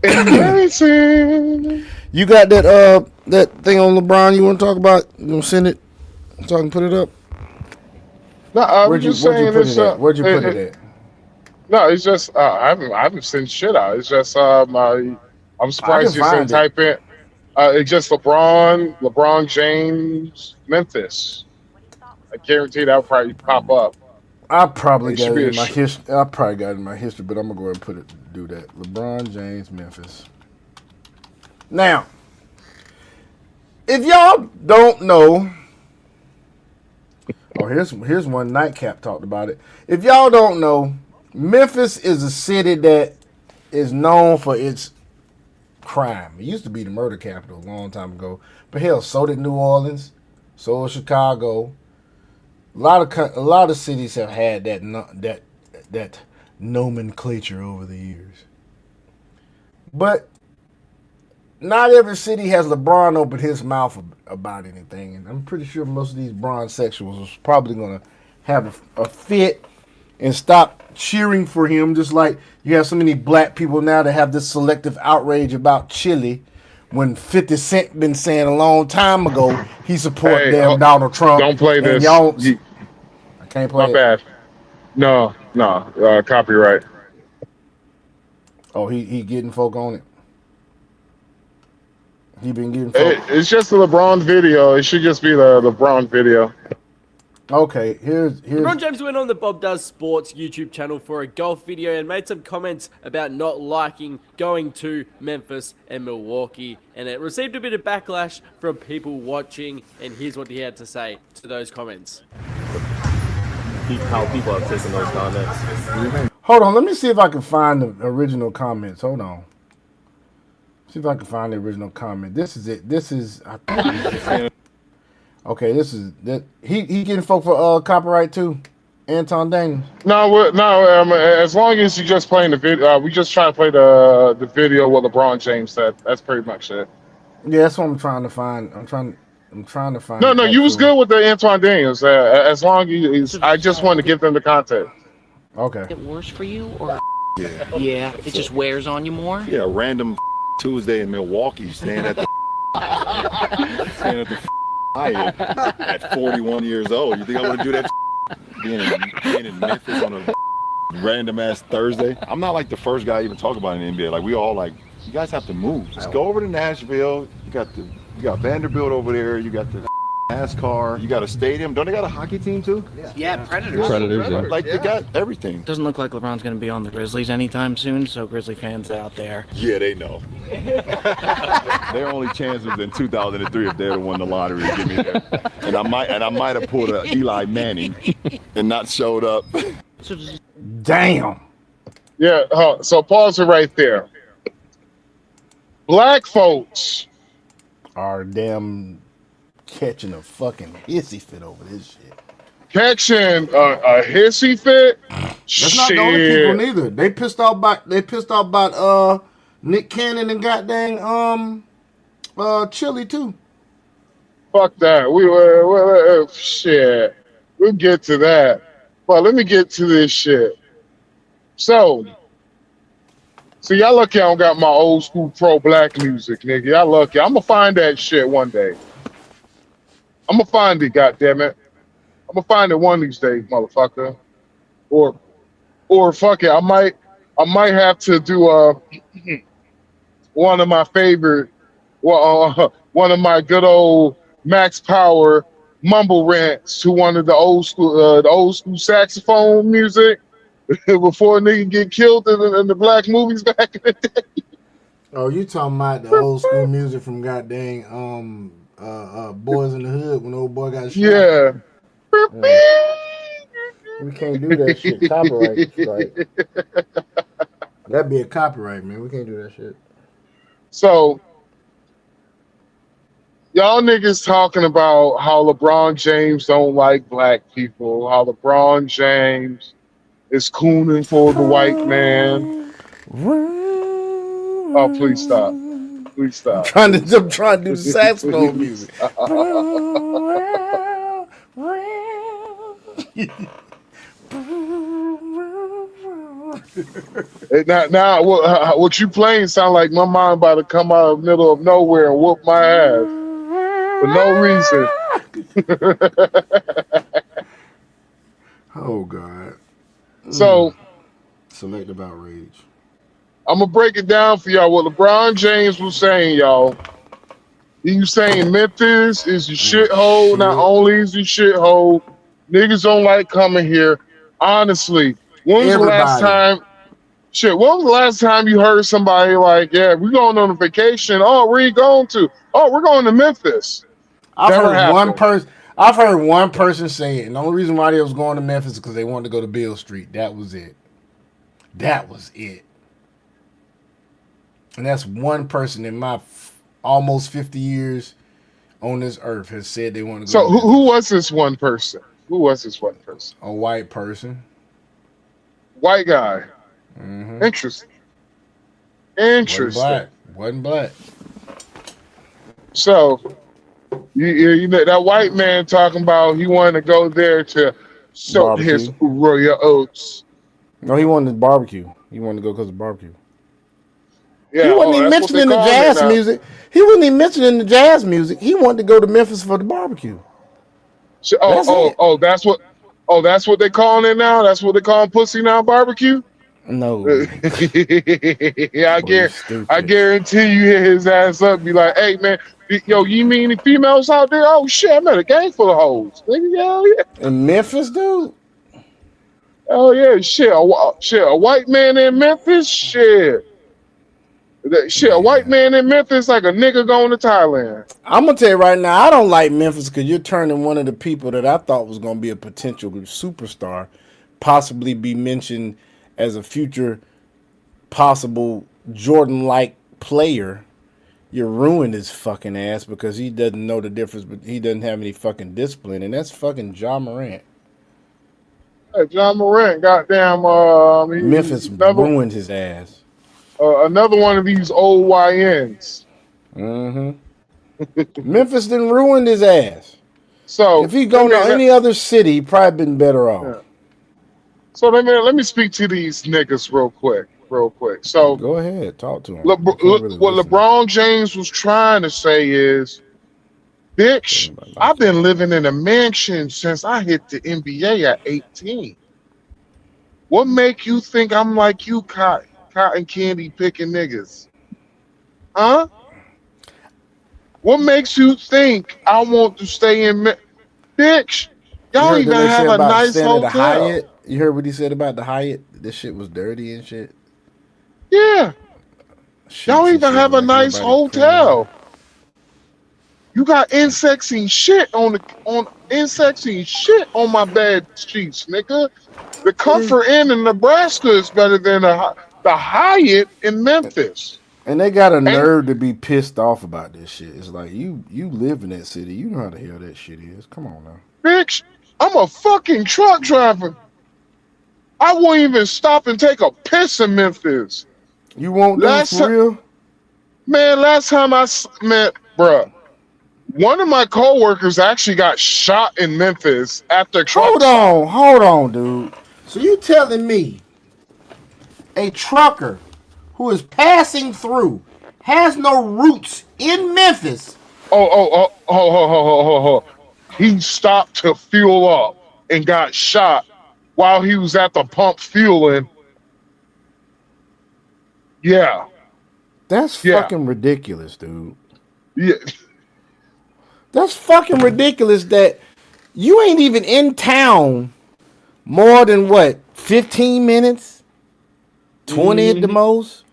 Embarrassing. you got that thing on LeBron you want to talk about? You want to send it so I can put it up? No, I'm just saying put it's. it at? Where'd you put it at? No, it's just I haven't sent shit out. It's just I'm surprised you didn't type in. It's just LeBron James, Memphis. I guarantee that'll probably pop up. I probably got it in my history. I probably got it in my history, but I'm gonna go ahead and do that. LeBron James, Memphis. Now, if y'all don't know, here's one Nightcap talked about it. If y'all don't know, Memphis is a city that is known for its crime. It used to be the murder capital a long time ago, but hell, so did New Orleans, so did Chicago. A lot of cities have had that nomenclature over the years, but not every city has LeBron open his mouth about anything, and I'm pretty sure most of these Bron sexuals was probably gonna have a fit and stop cheering for him. Just like you have so many black people now that have this selective outrage about Chile, when 50 Cent been saying a long time ago he support Donald Trump. Don't play this. Y'all, I can't play. Not bad. No, copyright. Oh, he getting folk on it. He been getting. It's just a LeBron video. It should just be the LeBron video. Okay, here's. LeBron James went on the Bob Does Sports YouTube channel for a golf video and made some comments about not liking going to Memphis and Milwaukee, and it received a bit of backlash from people watching. And here's what he had to say to those comments. How people have taken those comments. Hold on, let me see if I can find the original comments. Hold on. See if I can find the original comment. This is it. This is. Okay, this is that. He getting folk for copyright too. Anton Daniels. No. As long as you just playing the video, we just try to play the video what LeBron James said. That's pretty much it. Yeah, that's what I'm trying to find. I'm trying to find. No, you was good with the Antoine Daniels. As long as I just want to give them the content. Okay. It worse for you, or yeah, it just wears on you more. Yeah, random Tuesday in Milwaukee, staying at the Hyatt at 41 years old. You think I want to do that? Being in Memphis on a random ass Thursday. I'm not like the first guy to even talk about it in the NBA. Like we all like, you guys have to move. Just go over to Nashville. You got Vanderbilt over there. You got the NASCAR. You got a stadium. Don't they got a hockey team too? Yeah, Predators. Yeah. Like they got everything. Doesn't look like LeBron's going to be on the Grizzlies anytime soon, so Grizzly fans out there. Yeah, they know. Their only chance was in 2003 if they'd have won the lottery to get me there. And I might have pulled a Eli Manning and not showed up. Damn. Yeah. So pause it right there. Black folks are damn catching a fucking hissy fit over this shit. Catching a hissy fit? That's not the only people neither. They pissed off about Nick Cannon and goddamn Chili too. Fuck that. We were shit. We'll get to that. But let me get to this shit. So y'all lucky I don't got my old school pro black music, nigga. Y'all lucky. I'm gonna find that shit one day. I'm gonna find it, goddammit. I'm gonna find it one of these days, motherfucker. Or fuck it, I might have to do one of my favorite, one of my good old Max Power mumble rants to one of the old school saxophone music. before a nigga get killed in the black movies back in the day. Oh, you talking about the old school music from goddamn Boys in the Hood when the old boy got shot? Yeah. We can't do that shit. Copyright strike. That'd be a copyright, man. We can't do that shit. So y'all niggas talking about how LeBron James don't like black people, how LeBron James is cooning for the white man. Oh, please stop. Please stop. I'm trying to do the saxophone music. Now what you playing sound like my mom about to come out of the middle of nowhere and whoop my ass for no reason. Oh God. So selective outrage. I'm gonna break it down for y'all. What LeBron James was saying, y'all. He was saying Memphis is a shithole. Not only is a shithole, niggas don't like coming here. Honestly, when was the last time? Shit, when was the last time you heard somebody like, yeah, we're going on a vacation? Oh, where you going to? Oh, we're going to Memphis. I've heard one person say it. And the only reason why they was going to Memphis is because they wanted to go to Beale Street. That was it. That was it. And that's one person in my almost 50 years on this earth has said they want to go. So who was this one person? Who was this one person? A white person. White guy. Mm-hmm. Interesting. Wasn't black. So you know that white man talking about he wanted to go there to soak his royal oats. No, he wanted to barbecue. He wanted to go because of barbecue. Yeah, he wasn't even mentioning the jazz music. He wasn't even mentioning the jazz music. He wanted to go to Memphis for the barbecue. So, that's what they calling it now. That's what they call pussy now, barbecue. No. Yeah, I guarantee you hit his ass up and be like, hey man, yo, you mean any females out there? Oh shit, I met a gang full of hoes. Hell yeah. In Memphis, dude? Oh yeah, shit. A white man in Memphis? Shit. A white man in Memphis like a nigga going to Thailand. I'm gonna tell you right now, I don't like Memphis because you're turning one of the people that I thought was gonna be a potential superstar, possibly be mentioned as a future possible Jordan-like player. You ruined his fucking ass because he doesn't know the difference, but he doesn't have any fucking discipline, and that's fucking Ja Morant. Hey, Ja Morant, goddamn, Memphis ruined his ass. Another one of these old YNs. Mm-hmm. Memphis didn't ruin his ass. So if he go to any other city, he probably been better off. Yeah. So let me speak to these niggas real quick. So go ahead, talk to him. What LeBron James was trying to say is, bitch, I've been living in a mansion since I hit the NBA at 18. What make you think I'm like you, cotton candy picking niggas? Huh? What makes you think I want to stay in bitch? Y'all even have a nice hotel. You heard what he said about the Hyatt? This shit was dirty and shit. Yeah. Y'all even have a nice hotel. You got insects and shit on my bed sheets, nigga. The Comfort Inn in Nebraska is better than the Hyatt in Memphis. And they got a nerve to be pissed off about this shit. It's like you live in that city. You know how the hell that shit is. Come on now. Bitch, I'm a fucking truck driver. I won't even stop and take a piss in Memphis. You won't do it for real? Man, last time I met, bruh, one of my coworkers actually got shot in Memphis after Hold on, dude. So you telling me a trucker who is passing through has no roots in Memphis? Oh. He stopped to fuel up and got shot while he was at the pump fueling. Yeah. That's fucking ridiculous, dude. Yeah. That's fucking ridiculous that you ain't even in town more than what, 15 minutes, 20 at the most.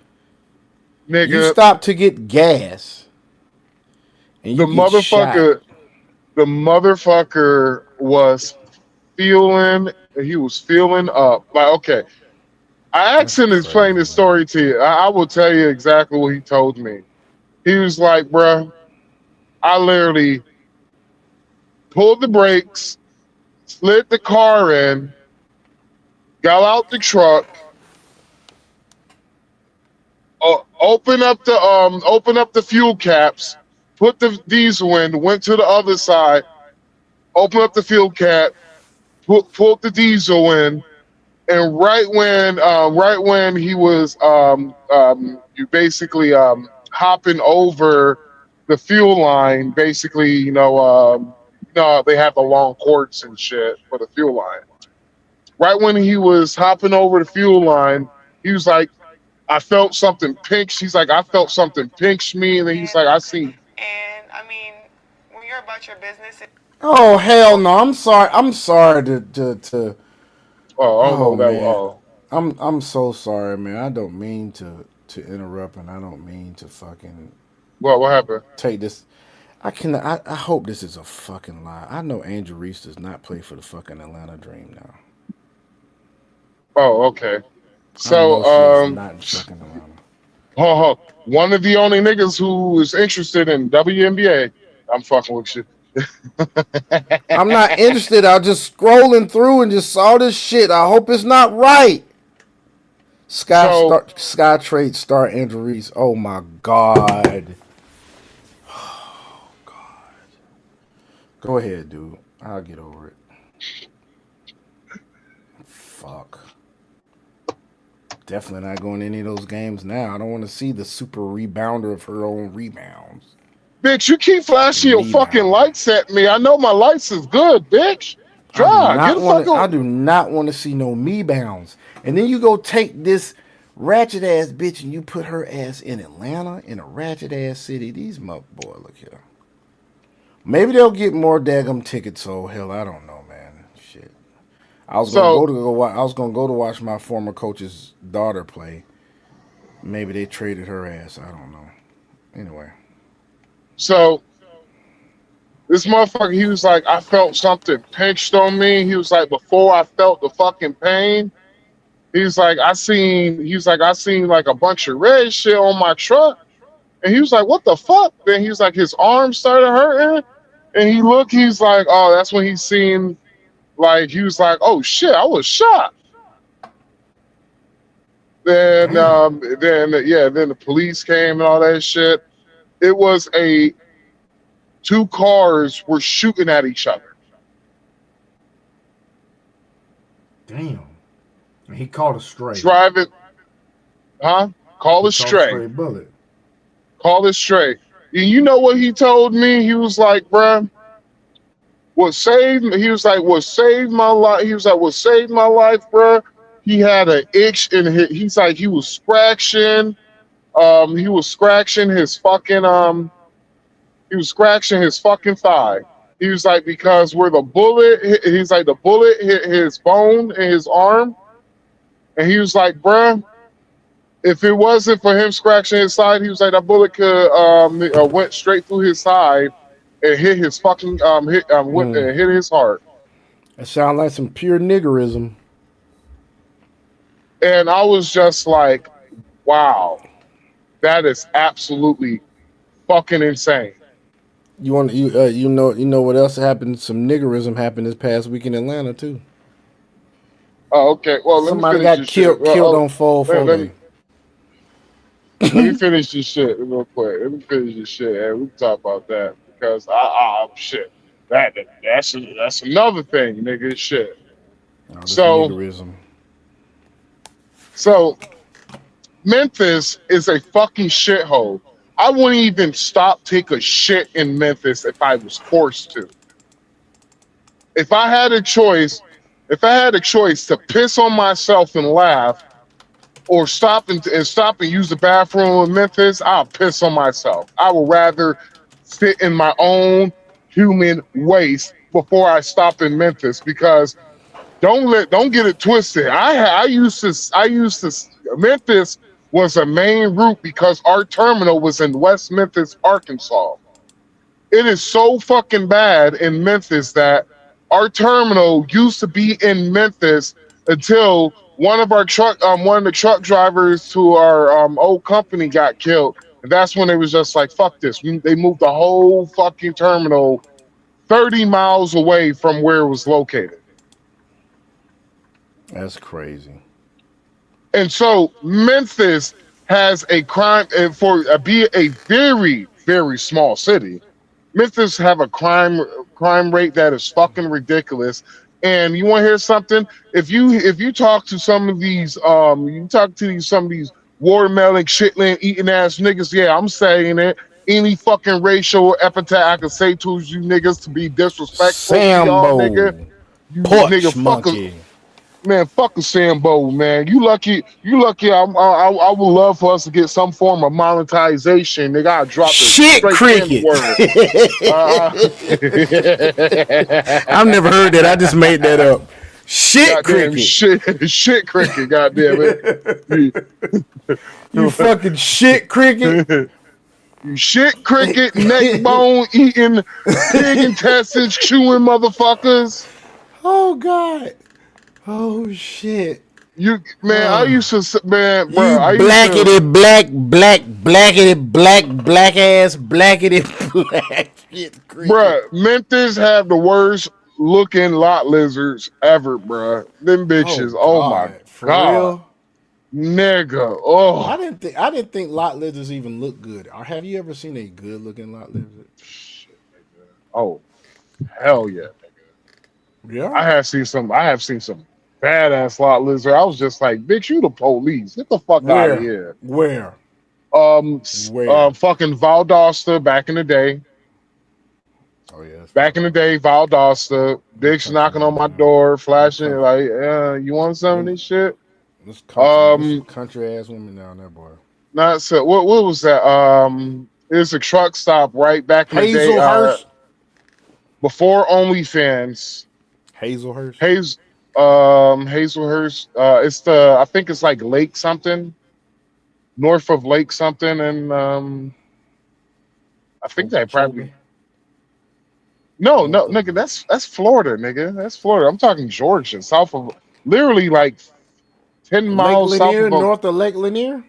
Nigga, you stop to get gas, and you get shot. The motherfucker was feeling. He was feeling up. Like, okay, I asked him to explain this story to you. I will tell you exactly what he told me. He was like, bruh, I literally pulled the brakes, slid the car in, got out the truck, opened up the fuel caps, put the diesel in, went to the other side, opened up the fuel cap, pulled the diesel in, and right when he was you basically hopping over the fuel line, basically, they have the long cords and shit for the fuel line. Right when he was hopping over the fuel line, he was like, I felt something pinch. He's like, I felt something pinch me, and then he's like, I seen. And I mean, when you're about your business. Oh hell no! I'm sorry. To. Oh, I don't know that. Man. Oh, I'm so sorry, man. I don't mean to interrupt, and I don't mean to fucking. What happened? Take this. I hope this is a fucking lie. I know Angel Reese does not play for the fucking Atlanta Dream now. Oh, okay. So, not fucking Atlanta. One of the only niggas who is interested in WNBA. I'm fucking with you. I'm not interested. I was just scrolling through and just saw this shit. I hope it's not right. Sky Trade star Andrew Reese. Oh my god. Oh god. Go ahead, dude. I'll get over it. Fuck. Definitely not going to any of those games now. I don't want to see the super rebounder of her own rebounds. Bitch, you keep flashing your fucking lights at me. I know my lights is good, bitch. I do not want to see no me bounds. And then you go take this ratchet ass bitch and you put her ass in Atlanta, in a ratchet ass city. These boy, look here. Maybe they'll get more daggum tickets. So hell, I don't know, man. Shit. I was gonna go to watch my former coach's daughter play. Maybe they traded her ass. I don't know. Anyway. So this motherfucker, he was like, I felt something pinched on me. He was like, before I felt the fucking pain, he's like, I seen like a bunch of red shit on my truck. And he was like, what the fuck? Then he was like, his arm started hurting. And he's like, oh, that's when he seen, like, he was like, oh shit, I was shot. Then then the police came and all that shit. It was two cars were shooting at each other. Damn. He called a stray. Driving. Huh? Call a stray. Bullet. Call it stray. And you know what he told me? He was like, bruh, what saved my life? He was like, what saved my life, bruh? He had an itch in his, he's like, he was scratching his fucking thigh. He was like, because where the bullet hit, he's like, the bullet hit his bone in his arm. And he was like, bruh, if it wasn't for him scratching his side, he was like, that bullet could went straight through his side and hit his fucking hit his heart. That sounds like some pure niggerism. And I was just like, wow, that is absolutely fucking insane. You know what else happened? Some niggerism happened this past week in Atlanta too. Oh, okay. Well, somebody got killed on 440. Let me finish this shit real quick. Let me finish this shit, and we can talk about that because shit. That's another thing, nigga. Shit. No, niggerism. So Memphis is a fucking shithole. I wouldn't even take a shit in Memphis if I was forced to. If I had a choice to piss on myself and laugh, or stop and use the bathroom in Memphis, I'll piss on myself. I would rather sit in my own human waste before I stop in Memphis, because Don't get it twisted. I used to Memphis was a main route because our terminal was in West Memphis, Arkansas. It is so fucking bad in Memphis that our terminal used to be in Memphis until one of the truck drivers to our old company got killed, and that's when it was just like fuck this. They moved the whole fucking terminal 30 miles away from where it was located. That's crazy. And so Memphis has a crime be a very, very small city. Memphis have a crime rate that is fucking ridiculous. And you want to hear something? If you talk to some of these some of these watermelon shitland eating ass niggas, yeah, I'm saying it. Any fucking racial epithet I could say to you niggas to be disrespectful to y'all, nigga. You nigga monkey. Man, fuck a Sambo, man. You lucky. I would love for us to get some form of monetization. They gotta drop the shit cricket. I've never heard that. I just made that up. Shit goddamn cricket. Shit cricket. Goddamn it. You fucking shit cricket. You shit cricket, neck bone eating, pig intestines chewing motherfuckers. Oh God. Oh shit! I used to man, bro. You blackity black ass blackity black shit cricket. Bro, Memphis have the worst looking lot lizards ever, bro. Them bitches. Oh my God. Nigga. Oh. I didn't think lot lizards even look good. Or have you ever seen a good looking lot lizard? Shit, nigga. Oh, hell yeah, nigga. Yeah. I have seen some badass lot lizard. I was just like, bitch, you the police. Get the fuck out of here. Where? Fucking Valdosta back in the day. Oh yeah. Back in the day, Valdosta, bitch knocking on my door, flashing like, you want some of this shit? This country ass woman down there, boy. Not so. What was that? It's a truck stop right back in the day. Hazelhurst. Before OnlyFans. Hazelhurst. Hazelhurst. I think it's like Lake something, north of Lake something, and I think they probably. No, nigga, that's Florida, nigga. That's Florida. I'm talking Georgia, south of, literally like 10 miles Lake south Lanier, of north of Lake Lanier.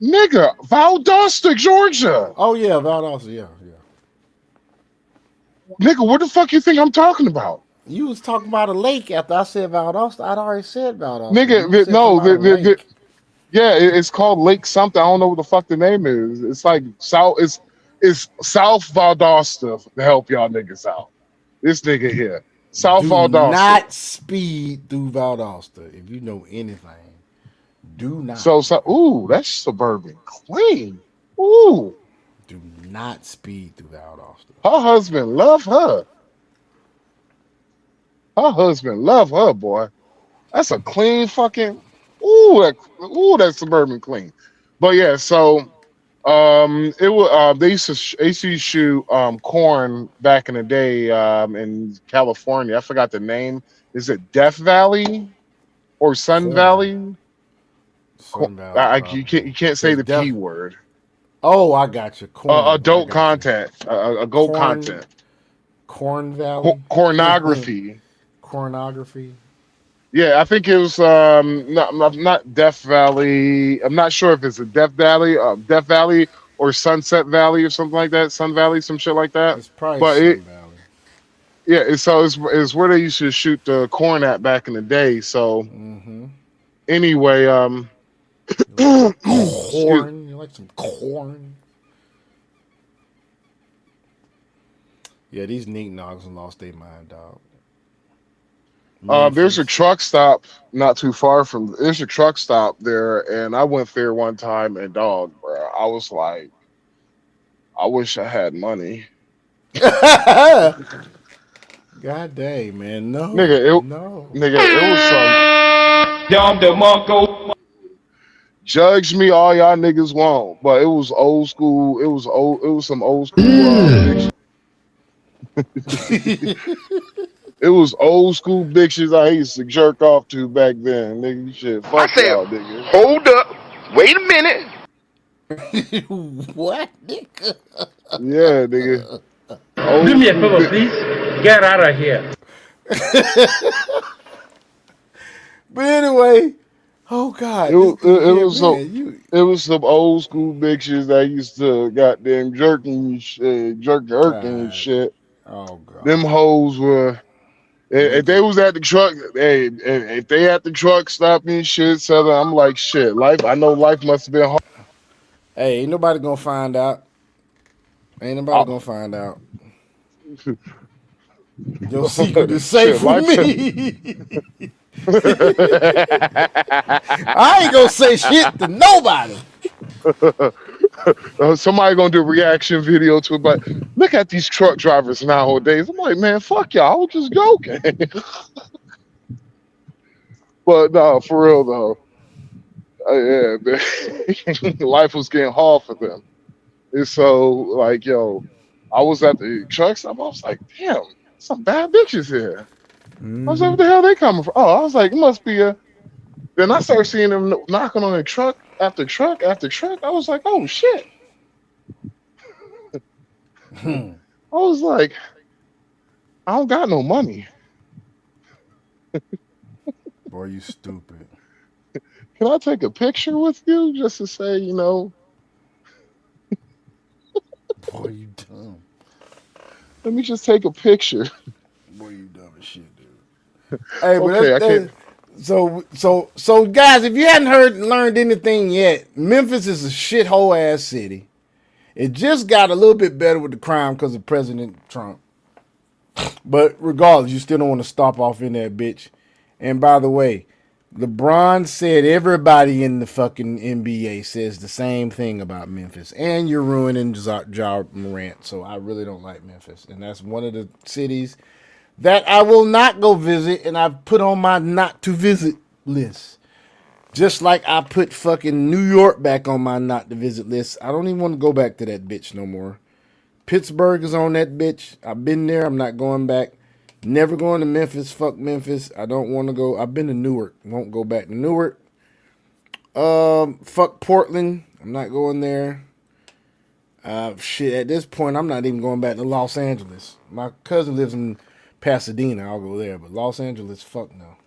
Nigga, Valdosta, Georgia. Oh yeah, Valdosta. Yeah. Nigga, what the fuck you think I'm talking about? You was talking about a lake after I said Valdosta. I'd already said Valdosta. Nigga, it's called Lake something. I don't know what the fuck the name is. It's like South. It's South Valdosta to help y'all niggas out. This nigga here, South Valdosta. Do not speed through Valdosta if you know anything. Do not. So ooh, that's suburban clean. Ooh. Do not speed through Valdosta. Her husband love her. Her husband love her, boy. That's a clean fucking. That's suburban clean. But yeah, so it was they used to shoot corn back in the day in California. I forgot the name. Is it Death Valley or Sun Valley? Sun Valley. You can't say the P word. Oh, I got you. Adult content. Adult content. Corn Valley. Pornography. Pornography. Yeah, I think it was not Death Valley. I'm not sure if it's a Death Valley or Sunset Valley or something like that. Sun Valley, some shit like that. It's probably Sun Valley. Yeah, so it's where they used to shoot the corn at back in the day. So anyway, corn. You like some corn? Yeah, these neat nogs lost their mind, dog. There's a truck stop not too far from. There's a truck stop there, and I went there one time, and dog, bro, I was like, I wish I had money. God dang, man, no, nigga, it was some. Judge me all y'all niggas want, but it was old school. It was some old school. It It was old school bitches I used to jerk off to back then. Nigga, shit. I Fuck said, y'all, nigga. hold up, wait a minute. What, nigga? Yeah, nigga. Do Old me a school favor, bitch. please. Get out of here. But anyway, oh God, It, this wa- dude it here, was some. man, you. It was some old school bitches that used to goddamn jerking shit, jerking and God, shit. oh Them God, hoes were. they If they just. was at the truck, hey, if they at the truck stopping shit, selling, I'm like shit. Life, I know life must have been hard. Hey, ain't nobody gonna find out. Ain't nobody gonna find out. Your secret is safe Shit, with life. me. I ain't gonna say shit to nobody. Somebody gonna do a reaction video to it, but look at these truck drivers nowadays. I'm like, man, fuck y'all. I was just joking. But no, for real though, yeah, man. Life was getting hard for them. And so, like, yo, I was at the truck stop. I was like, damn, some bad bitches here. I was like, Mm-hmm. where the hell they coming from? Oh, I was like, it must be a. Then I started seeing them knocking on the truck after truck after truck. I was like, oh shit. I was like, I don't got no money. Boy, you stupid. Can I take a picture with you just to say, you know, Boy, you dumb. let me just take a picture. Boy, you dumb as shit, dude. Hey, but Okay, I can't. so guys, if you hadn't learned anything yet, Memphis is a shithole ass city. It just got a little bit better with the crime because of President Trump. But regardless, you still don't want to stop off in that bitch. And by the way, LeBron said everybody in the fucking NBA says the same thing about Memphis. And you're ruining Ja Morant. So I really don't like Memphis. And that's one of the cities that I will not go visit. And I've put on my not to visit list. Just like I put fucking New York back on my not to visit list. I don't even want to go back to that bitch no more. Pittsburgh is on that bitch. I've been there. I'm not going back. Never going to Memphis. Fuck Memphis. I don't want to go. I've been to Newark. Won't go back to Newark. Fuck Portland. I'm not going there. Shit. At this point, I'm not even going back to Los Angeles. My cousin lives in Pasadena. I'll go there. But Los Angeles, fuck no.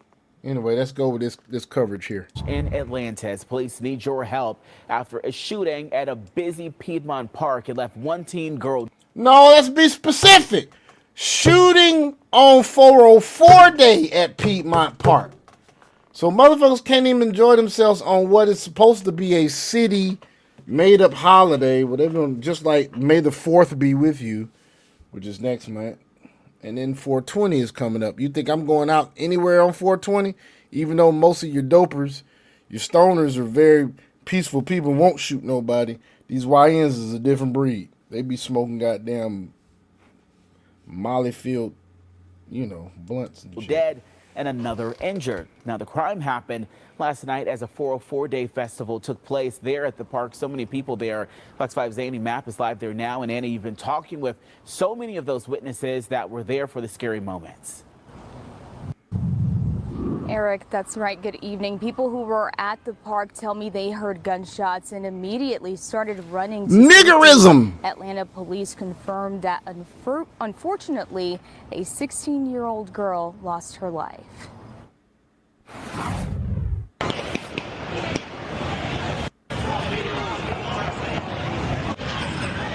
Anyway, let's go with this coverage here. In Atlanta, as police need your help after a shooting at a busy Piedmont park. It left one teen girl. No, let's be specific. Shooting on 404 day at Piedmont Park. So motherfuckers can't even enjoy themselves on what is supposed to be a city made up holiday, whatever, just like May the 4th be with you, which is next month. And then 420 is coming up. You think I'm going out anywhere on 420? Even though most of your dopers, your stoners are very peaceful people, won't shoot nobody. These YNs is a different breed. They be smoking goddamn Molly Field, blunts and shit. Dead and another injured. Now, the crime happened last night as a 404-day festival took place there at the park. So many people there. Fox 5's Annie Mapp is live there now. And Annie, you've been talking with so many of those witnesses that were there for the scary moments. Eric, that's right. Good evening. People who were at the park tell me they heard gunshots and immediately started running to Niggerism! safety. Atlanta police confirmed that unfortunately, a 16-year-old girl lost her life.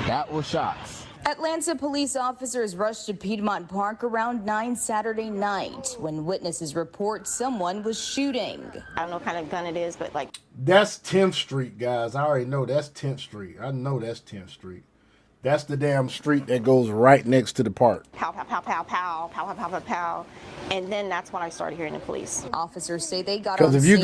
That was shots. Atlanta police officers rushed to Piedmont Park around 9 Saturday night when witnesses report someone was shooting. I don't know what kind of gun it is, but like... That's 10th Street, guys. I already know that's 10th Street. I know that's 10th Street. That's the damn street that goes right next to the park. Pow, pow, pow, pow, pow, pow, pow, pow, pow, pow. And then that's when I started hearing the police. Officers say they got Because if you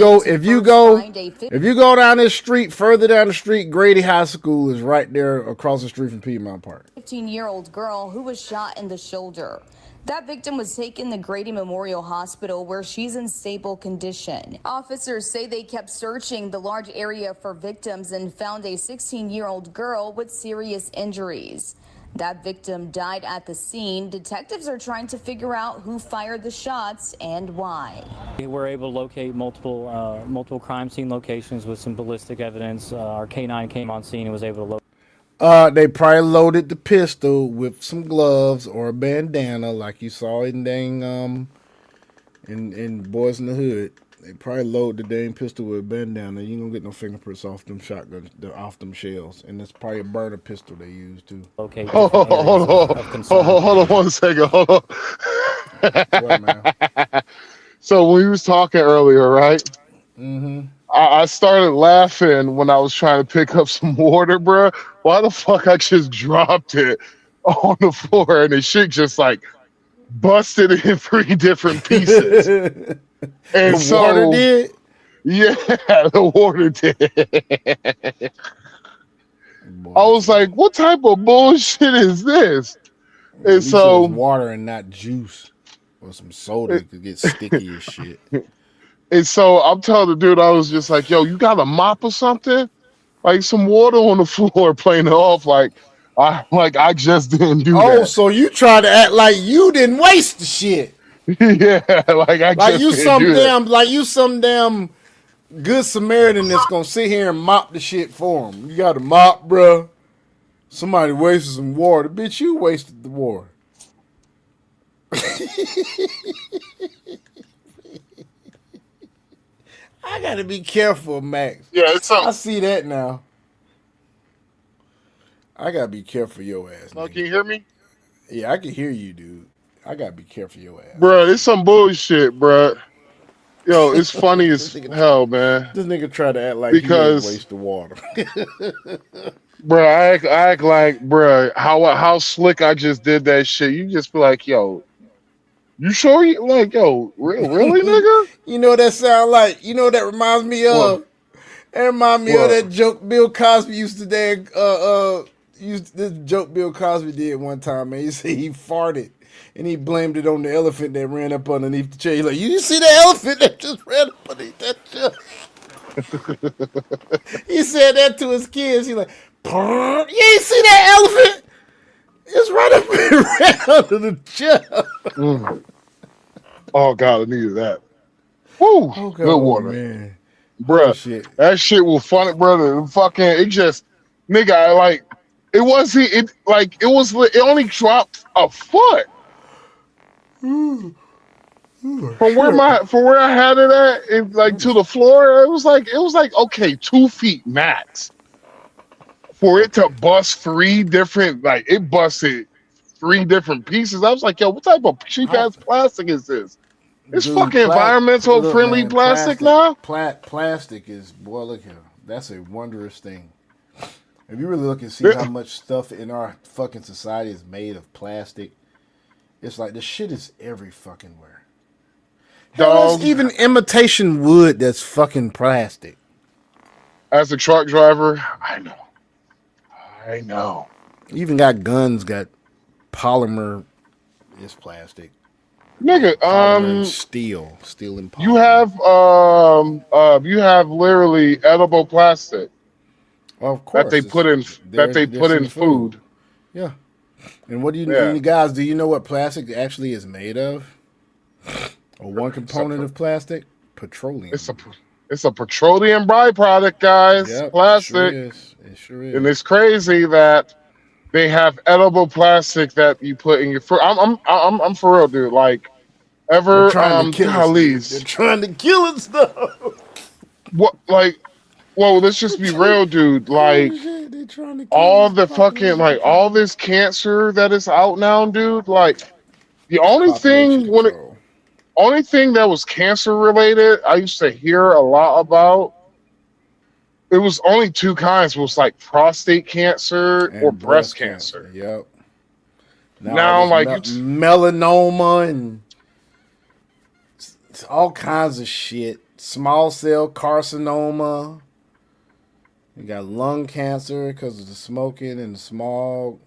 go down this street, further down the street, Grady High School is right there across the street from Piedmont Park. 15-year-old girl who was shot in the shoulder. That victim was taken to Grady Memorial Hospital where she's in stable condition. Officers say they kept searching the large area for victims and found a 16-year-old girl with serious injuries. That victim died at the scene. Detectives are trying to figure out who fired the shots and why. We were able to locate multiple crime scene locations with some ballistic evidence. Our K9 came on scene and was able to locate. They probably loaded the pistol with some gloves or a bandana, like you saw in in Boys in the Hood. They probably load the dang pistol with a bandana. You ain't gonna get no fingerprints off them shotguns, off them shells. And it's probably a burner pistol they used too. Okay. Hold on 1 second. Hold on. What, man? So when we was talking earlier, right? Mm-hmm. I started laughing when I was trying to pick up some water, bro. Why the fuck I just dropped it on the floor and the shit just like busted in 3 different pieces. And The so, water did? Yeah, the water did. I was like, what type of bullshit is this? At And least it so was water and not juice or some soda. It could get sticky as shit. And so I'm telling the dude, I was just like, yo, you got a mop or something? Like some water on the floor, playing it off like I just didn't do Oh, that. so you trying to act like you didn't waste the shit. Yeah, like I Like just you didn't some do damn, like you some damn good Samaritan that's gonna sit here and mop the shit for him. You got to mop, bro. Somebody wasted some water. Bitch, you wasted the water. I gotta be careful, Max. Yeah, it's something. I see that now. I gotta be careful your ass. No, can you hear me? Yeah, I can hear you, dude. I gotta be careful your ass. Bro, it's some bullshit, bro. Yo, it's funny as hell, man. This nigga try to act like Because he didn't waste the water. bro, I act like, bro, how slick I just did that shit. You just be like, yo, you sure you like, yo, really, nigga? You know what that sound like? You know what that reminds me of? What? It reminds me What? of that joke Bill Cosby used to this joke Bill Cosby did one time, man. He said he farted and he blamed it on the elephant that ran up underneath the chair. He's like, you see that elephant that just ran up underneath that chair? He said that to his kids. He's like, you ain't see that elephant? It's right up and ran under the chair. Oh god, I needed that. Woo, good water, man. Bruh. Shit. That shit was funny, brother. Fucking, it just, nigga, it only dropped a foot from where I had it at, to the floor. It was like okay, 2 feet max. For it to bust 3 different, it busted 3 different pieces. I was like, yo, what type of cheap ass plastic is this? It's Dude, fucking environmental friendly plastic now. Plastic is, boy, look here. That's a wondrous thing. If you really look and see how much stuff in our fucking society is made of plastic, it's like the shit is every fucking where. Hell, there's even imitation wood that's fucking plastic. As a truck driver, I know. Even got guns, got polymer. It's plastic. Nigga, steel and polymer. You have literally edible plastic. Well, of course, that they put in food. Yeah. And what do you guys? Do you know what plastic actually is made of? Or one component of plastic? Petroleum. It's a petroleum byproduct, guys. Yep, Plastic. It sure is. And it's crazy that they have edible plastic that you put in your food. I'm for real, dude. Like, They're trying to kill us. They're trying to kill us, though. What, like, well, let's just be real, dude. Like, all the fucking, all this cancer that is out now, dude. Like, the only thing that was cancer related, I used to hear a lot about. It was only 2 kinds. It was like prostate cancer or breast cancer. Yep. Now melanoma and all kinds of shit. Small cell carcinoma. You got lung cancer because of the smoking and the smog.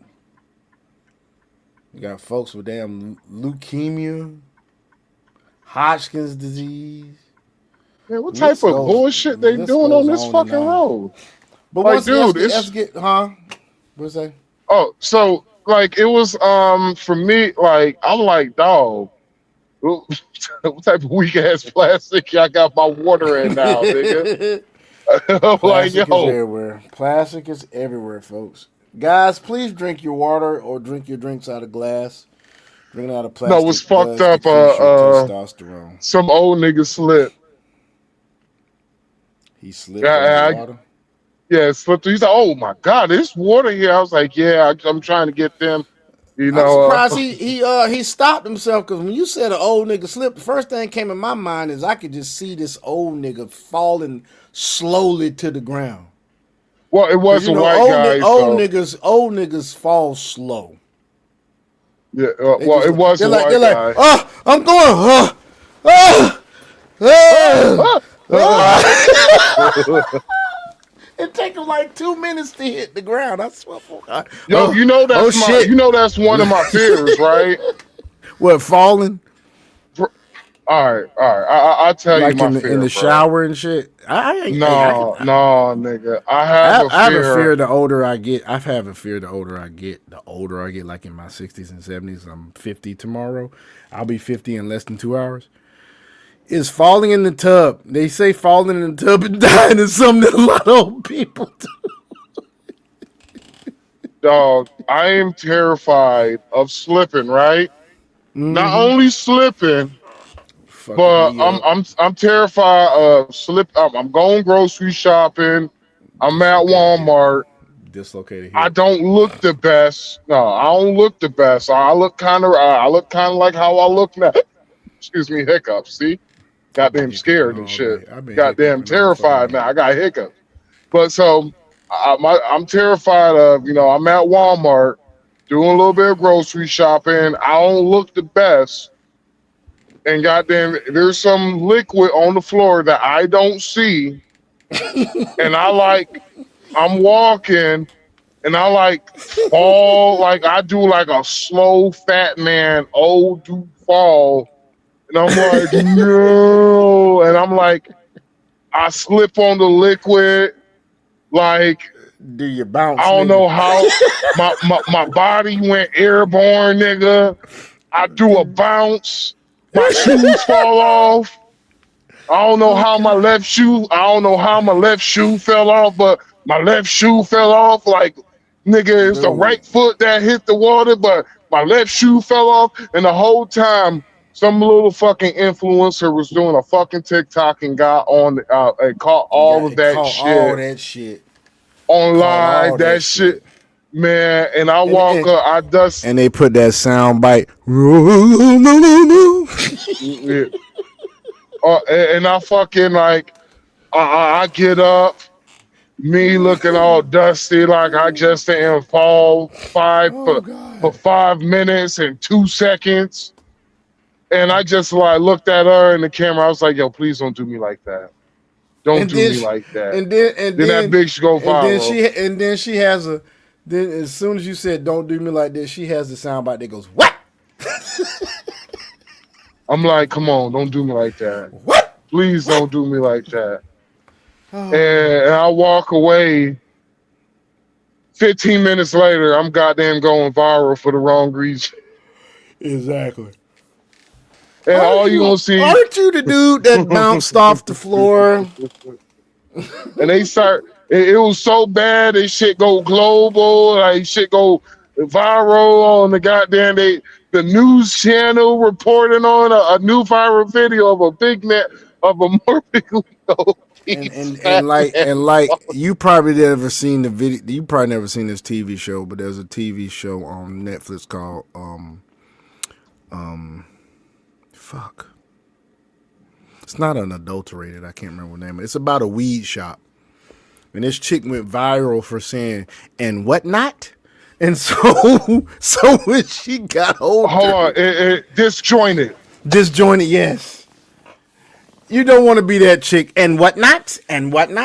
You got folks with damn leukemia, Hodgkin's disease. Man, what type of bullshit they doing on this fucking road? But like, once dude, let's get, huh? What's that? Oh, so like it was for me, like I'm like, dog, what type of weak ass plastic y'all got my water in now, nigga? I'm like, Plastic is yo, everywhere. Plastic is everywhere, folks. Guys, please drink your water or drink your drinks out of glass. Drinking out of no, what's plastic fucked does up, decrease your testosterone. some old nigga slipped. He slipped on the water. Yeah, slipped. He's like, oh my god, there's water here. I was like, yeah, I'm trying to get them, I'm surprised he stopped himself, because when you said an old nigga slipped, the first thing came in my mind is I could just see this old nigga falling slowly to the ground. Well, it was a white guy, old so niggas fall slow. yeah. Well, it was a white they're guy. like, oh, I'm going, It take him like 2 minutes to hit the ground. I swear for God. Yo, you know that's one of my fears, right? What, falling? All right. I'll tell Like you my in fear, the bro. shower and shit. No, nigga. I have a fear the older I get. I have a fear the older I get. The older I get, like in my 60s and 70s. I'm 50 tomorrow. I'll be 50 in less than 2 hours. Is falling in the tub. They say falling in the tub and dying is something that a lot of old people do. Dog, I am terrified of slipping, right? Not only slipping, but I'm terrified of slip. I'm going grocery shopping. I'm at Walmart. Dislocated hip. I don't look the best. No, I don't look the best. I look kind of like how I look now. Excuse me, hiccups. See, goddamn scared and shit. Goddamn terrified now. I got hiccups. But so I'm terrified of. I'm at Walmart doing a little bit of grocery shopping. I don't look the best. And goddamn, there's some liquid on the floor that I don't see. And I'm walking and I fall, I do a slow fat man, old dude fall. And I'm like, no. And I'm like, I slip on the liquid. Do you bounce? I don't know how my body went airborne, nigga. I do a bounce. My shoes fall off. I don't know how my left shoe fell off, but my left shoe fell off. Nigga, it's the right foot that hit the water, but my left shoe fell off. And the whole time, some little fucking influencer was doing a fucking TikTok and got on and caught all of that shit on live. That shit. Man, and I walk up, I dust. And they put that sound bite. And I fucking I get up, me looking all dusty, like I just didn't fall for 5 minutes and 2 seconds. And I just looked at her in the camera. I was like, yo, please don't do me like that. Don't do me like that. And then that bitch go viral. And then she has then as soon as you said don't do me like this, she has the sound bite that goes, what? I'm like, come on, don't do me like that. What? Please don't do me like that. And I walk away. 15 minutes later, I'm goddamn going viral for the wrong reason. Exactly. And all you gonna see, aren't you the dude that bounced off the floor? And they start. It was so bad. This shit go global. Shit go viral on the goddamn. The news channel reporting on a new viral video of a big net of a morbidly obese. And you probably never seen the video. You probably never seen this TV show, but there's a TV show on Netflix called fuck. It's not unadulterated. I can't remember the name. It's about a weed shop, and this chick went viral for saying and whatnot. And so when she got older, hold on, disjointed, yes. You don't want to be that chick and whatnot.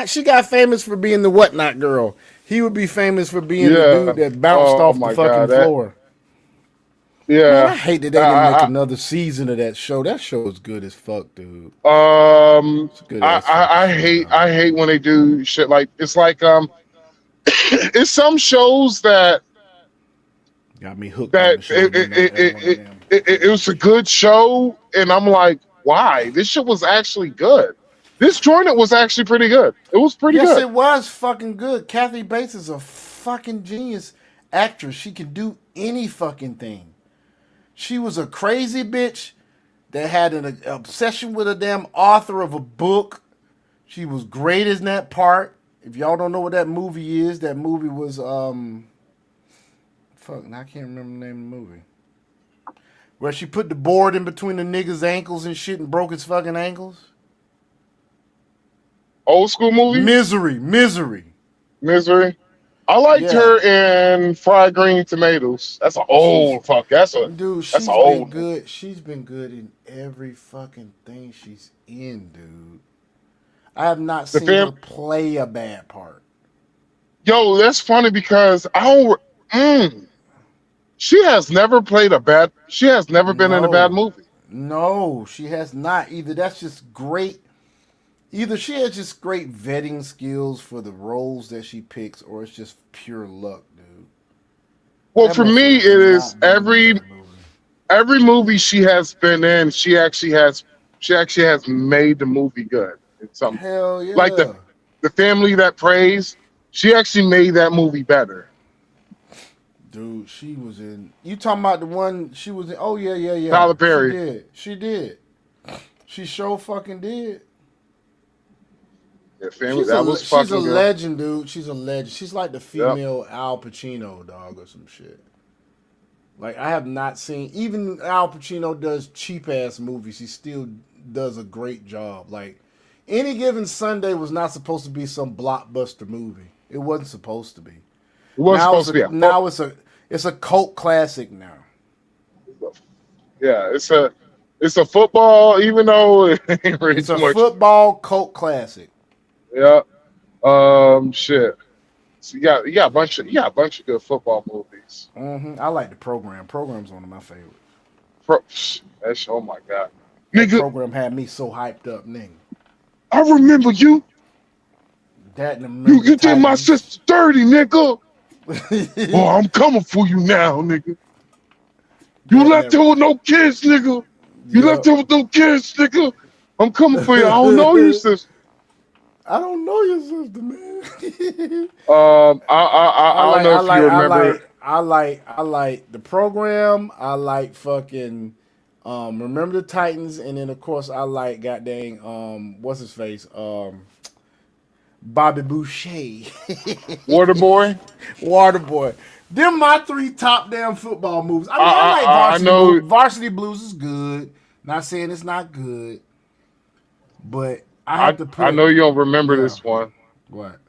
She got famous for being the whatnot girl. He would be famous for being the dude that bounced off the fucking floor. Yeah, man, I hate that they didn't make another season of that show. That show is good as fuck, dude. I hate when they do shit it's some shows that Got me hooked on that the show. Then every one of them. it was a good show, and I'm like, why? This shit was actually good. This Joint was actually pretty good. It was pretty Yes, good. it was fucking good. Kathy Bates is a fucking genius actress. She can do any fucking thing. She was a crazy bitch that had an obsession with a damn author of a book. She was great in that part. If y'all don't know what that movie is, that movie was fuck, I can't remember the name of the movie. Where she put the board in between the nigga's ankles and shit and broke his fucking ankles. Old school movie? Misery. I liked her in Fried Green Tomatoes. That's an old fuck. That's Dude, an she's been old good. She's been good in every fucking thing she's in, dude. I have not seen her play a bad part. Yo, that's funny because I don't. She has never played a bad. She has never been in a bad movie. No, she has not. Either that's just great. Either she has just great vetting skills for the roles that she picks, or it's just pure luck, dude. Well, for me, it is every movie she has been in. She actually has made the movie good. It's something Hell yeah. like the Family That Prays. She actually made that movie better. Dude, she was in. You talking about the one she was in? Oh yeah. Tyler Perry. She did. She sure fucking did. Yeah, Family. That was fucking She's a good. legend, dude. She's a legend. She's like the female Al Pacino, dog, or some shit. Like, I have not seen. Even Al Pacino does cheap ass movies. He still does a great job. Like, Any Given Sunday was not supposed to be some blockbuster movie. It wasn't supposed to be. It wasn't supposed to be. Now it's a cult classic now. Yeah, it's a football, even though it ain't really It's a too much. football cult classic. Yeah. Shit. So you got a bunch of good football movies. I like the Program. Program's one of my favorites. That's, oh my god, That nigga. Program had me so hyped up, nigga. I remember you. That and You did my sister dirty, nigga. Oh, I'm coming for you now, nigga. You left her with no kids, nigga. You left her with no kids, nigga. I'm coming for you. I don't know you, sister. I don't know your sister, man. I don't know if you remember. I like the Program. I like fucking Remember the Titans, and then of course I like goddamn what's his face Bobby Boucher. Waterboy. Them my three top damn football movies. I mean, I like Varsity Blues. Varsity Blues is good. Not saying it's not good, but I have to put. I know you don't remember this one. What?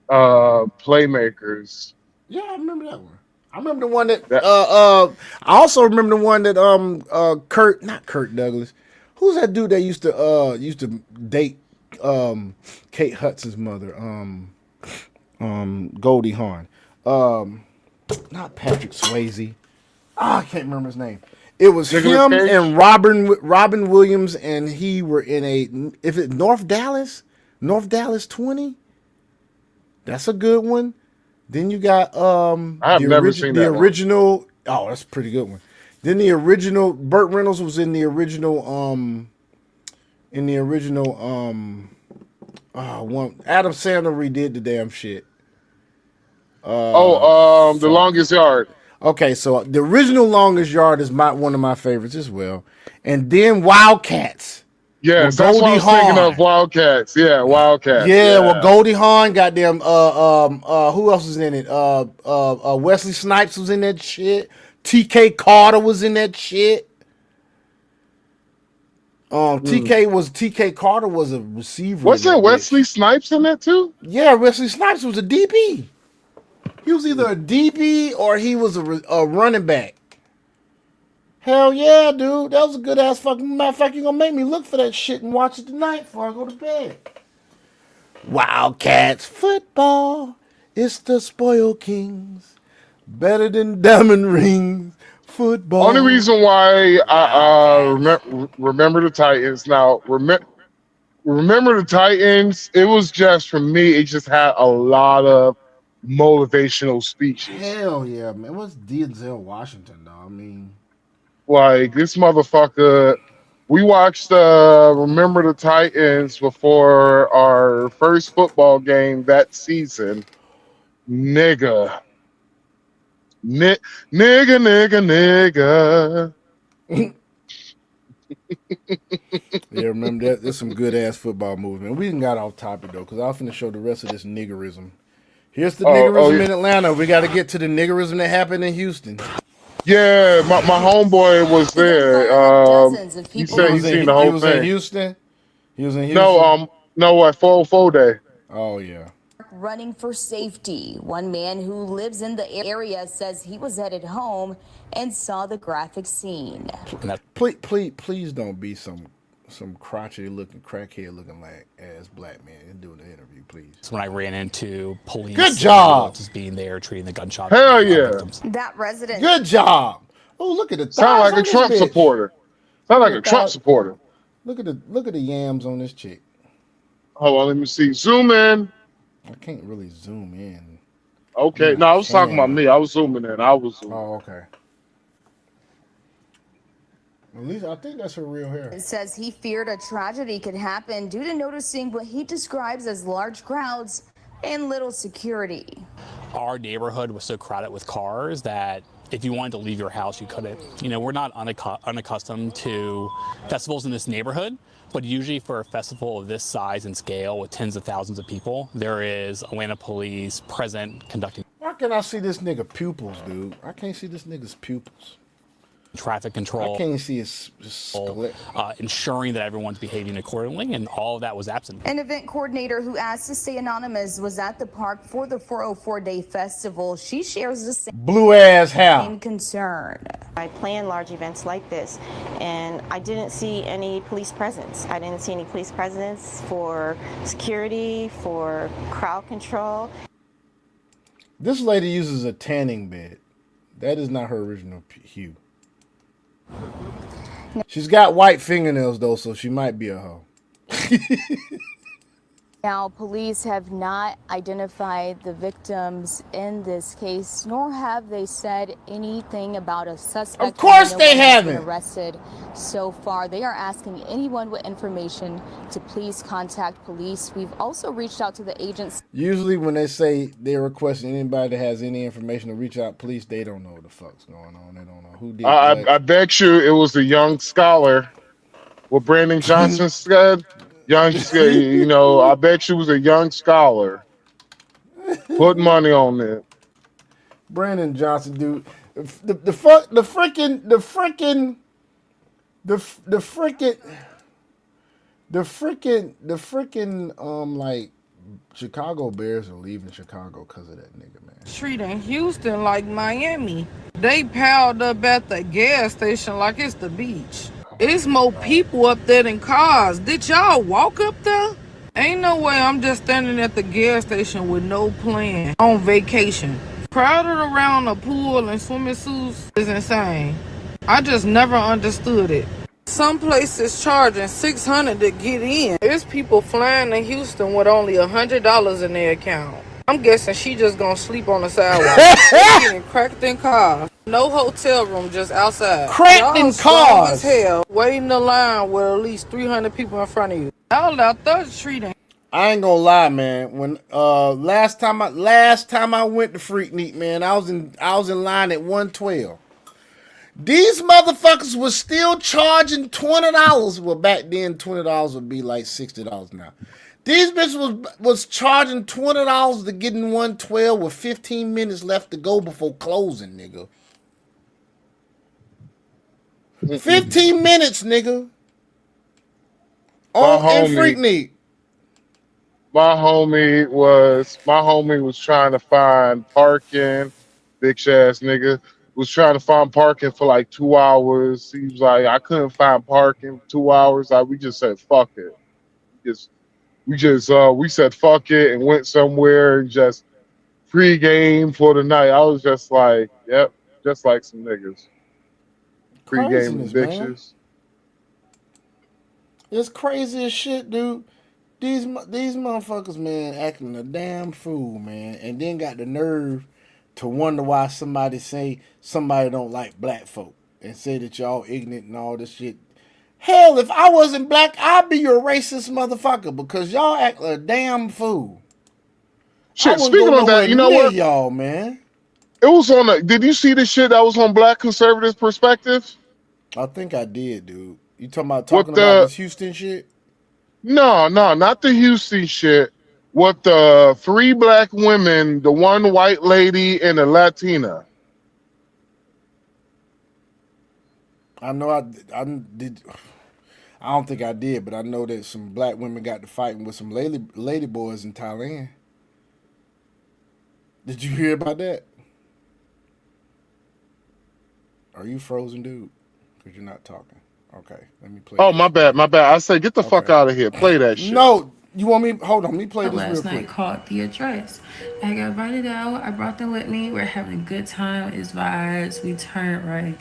Playmakers. Yeah, I remember that one. I remember the one that I also remember the one that not Kurt Douglas. Who's that dude that used to date Kate Hudson's mother? Goldie Hawn. Not Patrick Swayze. I can't remember his name. It was him and Robin Williams, and he were in North Dallas 20. That's a good one. Then you got I've never seen the that original. One. Oh, that's a pretty good one. Then the original Burt Reynolds was in the original one. Adam Sandler redid the damn shit. The Longest Yard. Okay, so the original Longest Yard is one of my favorites as well. And then Wildcats. Yes, that's what I was thinking of. Wildcats. Yeah, Wildcats. Yeah, well, Goldie Hawn, goddamn. Who else was in it? Wesley Snipes was in that shit. T.K. Carter was in that shit. T.K. Carter was a receiver. Wasn't Wesley Snipes in that too? Yeah, Wesley Snipes was a DB. He was either a DB or he was a running back. Hell yeah, dude. That was a good ass fucking. Matter of fact, you're gonna make me look for that shit and watch it tonight before I go to bed. Wildcats football. It's the spoiled kings. Better than diamond rings. Football. Only reason why I remember the Titans. Now, remember the Titans. It was just for me. It just had a lot of motivational speeches. Hell yeah, man. What's Denzel Washington, though? I mean, Like this motherfucker. We watched Remember the Titans before our first football game that season. Nigga. Nigga. yeah, remember that? There's some good ass football movement. We didn't got off topic though, because I'm finna show the rest of this niggerism. Here's the niggerism Yeah. in Atlanta. We got to get to the niggerism that happened in Houston. Yeah, my homeboy was there. He said he seen the whole He was in thing. Houston. He was in Houston. No, at 404 Day. Oh yeah. Running for safety. One man who lives in the area says he was headed home and saw the graphic scene. Please don't be some crotchety looking crackhead looking like ass black man and doing the interview, please. That's when I ran into police. Good job. Just being there, treating the gunshot. Hell yeah. Victims. That resident. Good job. Oh, look at the Sound thighs like a on this Trump bitch. supporter. Sound like a Trump supporter. Look at the yams on this chick. Hold on, let me see. Zoom in. I can't really zoom in. Okay, no, I was talking about me. I was zooming in. Oh, okay. At least I think that's her real hair. It says he feared a tragedy could happen due to noticing what he describes as large crowds and little security. Our neighborhood was so crowded with cars that if you wanted to leave your house, you couldn't. You know, we're not unaccustomed to festivals in this neighborhood, but usually for a festival of this size and scale with tens of thousands of people, there is Atlanta police present conducting. Why can't I see this nigga pupils, dude? I can't see this nigga's pupils. Traffic control. I can't see his split. Ensuring that everyone's behaving accordingly, and all of that was absent. An event coordinator who asked to stay anonymous was at the park for the 404 Day Festival. She shares the same blue ass how concern. I plan large events like this, and I didn't see any police presence. I didn't see any police presence for security, for crowd control. This lady uses a tanning bed. That is not her original hue. She's got white fingernails though, so she might be a hoe. Now, police have not identified the victims in this case, nor have they said anything about a suspect. Of course No they one has haven't. been arrested so far. They are asking anyone with information to please contact police. We've also reached out to the agents. Usually when they say they're requesting anybody that has any information to reach out police, they don't know what the fuck's going on. They don't know who did what. I bet you it was a young scholar. What Brandon Johnson said. You know, I bet you was a young scholar. Put money on it. Brandon Johnson, dude. The freaking like Chicago Bears are leaving Chicago because of that nigga, man. Treating Houston like Miami. They piled up at the gas station like it's the beach. It's more people up there than cars. Did y'all walk up there? Ain't no way I'm just standing at the gas station with no plan on vacation. Crowded around a pool and swimming suits is insane. I just never understood it. Some places charging $600 to get in. There's people flying to Houston with only $100 in their account. I'm guessing she just gonna sleep on the sidewalk. Getting cracked in cars. No hotel room, just outside. Cracked in strong as cars. hell, waiting in line with at least 300 people in front of you. Y'all out there treating. I ain't gonna lie, man. When last time I went to Freaknik, man, I was in line at 112. These motherfuckers was still charging $20. Well, back then $20 would be like $60 now. These bitches was charging $20 to get in 112 with 15 minutes left to go before closing, nigga. 15 minutes, nigga. On in Freaknik. My homie was trying to find parking. Bitch ass nigga was trying to find parking for like 2 hours. He was like, I couldn't find parking for 2 hours. Like, we just said fuck it. We said fuck it and went somewhere and just pre-game for the night. I was just like, yep, just like some niggas. Pre-game bitches. Man. It's crazy as shit, dude. These motherfuckers, man, acting a damn fool, man, and then got the nerve to wonder why somebody say somebody don't like black folk and say that y'all ignorant and all this shit. Hell, if I wasn't black, I'd be your racist motherfucker because y'all act like a damn fool. I Shit, wouldn't go speaking on nowhere that, you know near what? y'all, man. It was on did you see the shit that was on Black Conservative Perspective? I think I did, dude. You With talking about the this Houston shit? No, not the Houston shit. With the 3 black women, the 1 white lady, and a Latina. I know I did. I don't think I did, but I know that some black women got to fighting with some lady boys in Thailand. Did you hear about that? Are you frozen, dude? Because you're not talking. Okay, let me play Oh, this. my bad. I say, get the fuck Okay. out of here. Play that shit. No, you want me? Hold on, let me play this real Last quick. night called The Address. I got invited out. I brought them with me. We're having a good time. It's vibes. We turn right.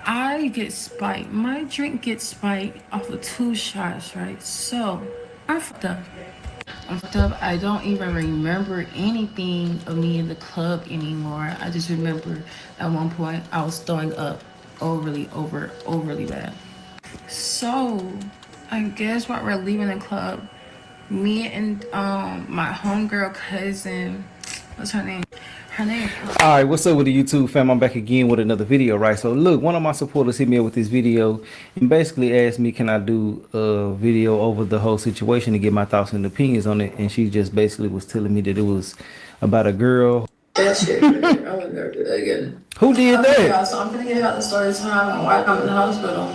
I get spiked. My drink gets spiked off of 2 shots, right? So I fucked up. I don't even remember anything of me in the club anymore. I just remember at one point I was throwing up overly bad. So I guess while we're leaving the club, me and my homegirl cousin, what's her name? Her name. Alright, what's up with the YouTube fam? I'm back again with another video, right? So look, one of my supporters hit me up with this video and basically asked me, can I do a video over the whole situation to get my thoughts and opinions on it? And she just basically was telling me that it was about a girl. That shit, I'm gonna never do that again. Who did that? So I'm gonna get about the story time and why I'm in the hospital.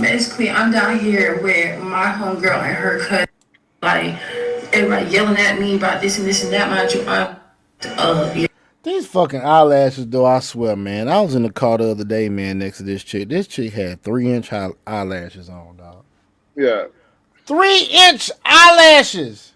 Basically, I'm down here with my homegirl and her cousin, like everybody yelling at me about this and this and that. Mind you, These fucking eyelashes, though, I swear, man. I was in the car the other day, man, next to this chick. This chick had 3-inch eyelashes on, dog. Yeah. 3-inch eyelashes.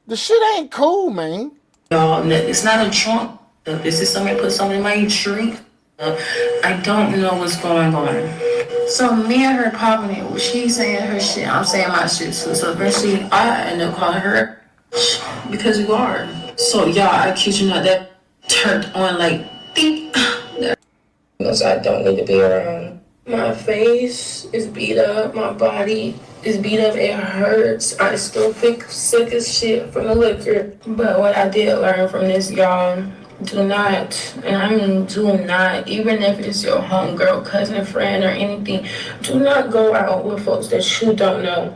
The shit ain't cool, man. y'all, it's not a trunk. This is somebody put something in my drink. I don't know what's going on. So me and her popping it. She's saying her shit. I'm saying my shit too. So eventually I end up calling her because you are. So y'all, I kid you not, that turned on like think. Because I don't need to be around. My face is beat up. My body is beat up. It hurts. I still feel sick as shit from the liquor. But what I did learn from this, y'all, do not, and I mean do not, even if it's your homegirl, cousin, friend, or anything, do not go out with folks that you don't know.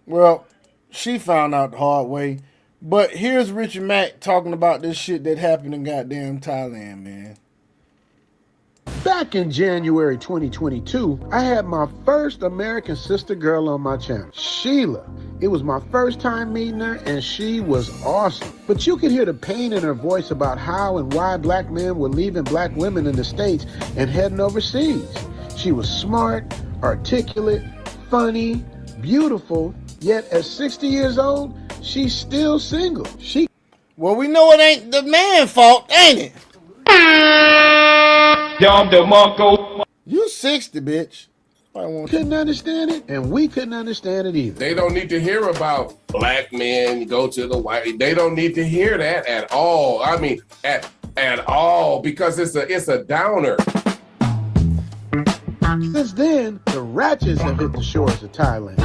Well, she found out the hard way. But here's Richard Mack talking about this shit that happened in goddamn Thailand, man. Back in January 2022, I had my first American sister girl on my channel, Sheila. It was my first time meeting her, and she was awesome. But you could hear the pain in her voice about how and why black men were leaving black women in the States and heading overseas. She was smart, articulate, funny, beautiful, yet at 60 years old, she's still single. Well, we know it ain't the man's fault, ain't it? You 60, bitch. Couldn't understand it, and we couldn't understand it either. They don't need to hear about black men go to the white. They don't need to hear that at all. I mean, at all, because it's a downer. Since then, the ratchets have hit the shores of Thailand.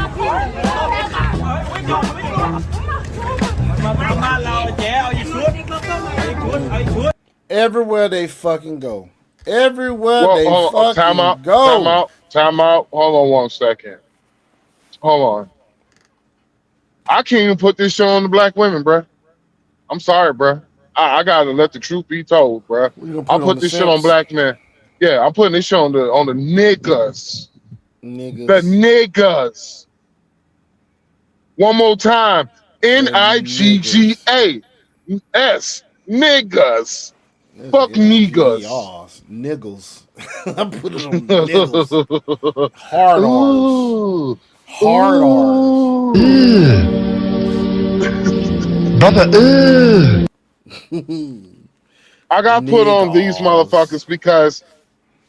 Everywhere they fucking go. Everywhere they fucking go. Time out. Hold on 1 second. Hold on. I can't even put this show on the black women, bruh. I'm sorry, bruh. I gotta let the truth be told, bruh. I'll put this shit on black men. Yeah, I'm putting this shit on the niggas. The niggas. One more time. Niggas. Niggas. Fuck niggas. Niggles. I put it on niggles. Hard R's. Hard R's. I got put on these motherfuckers because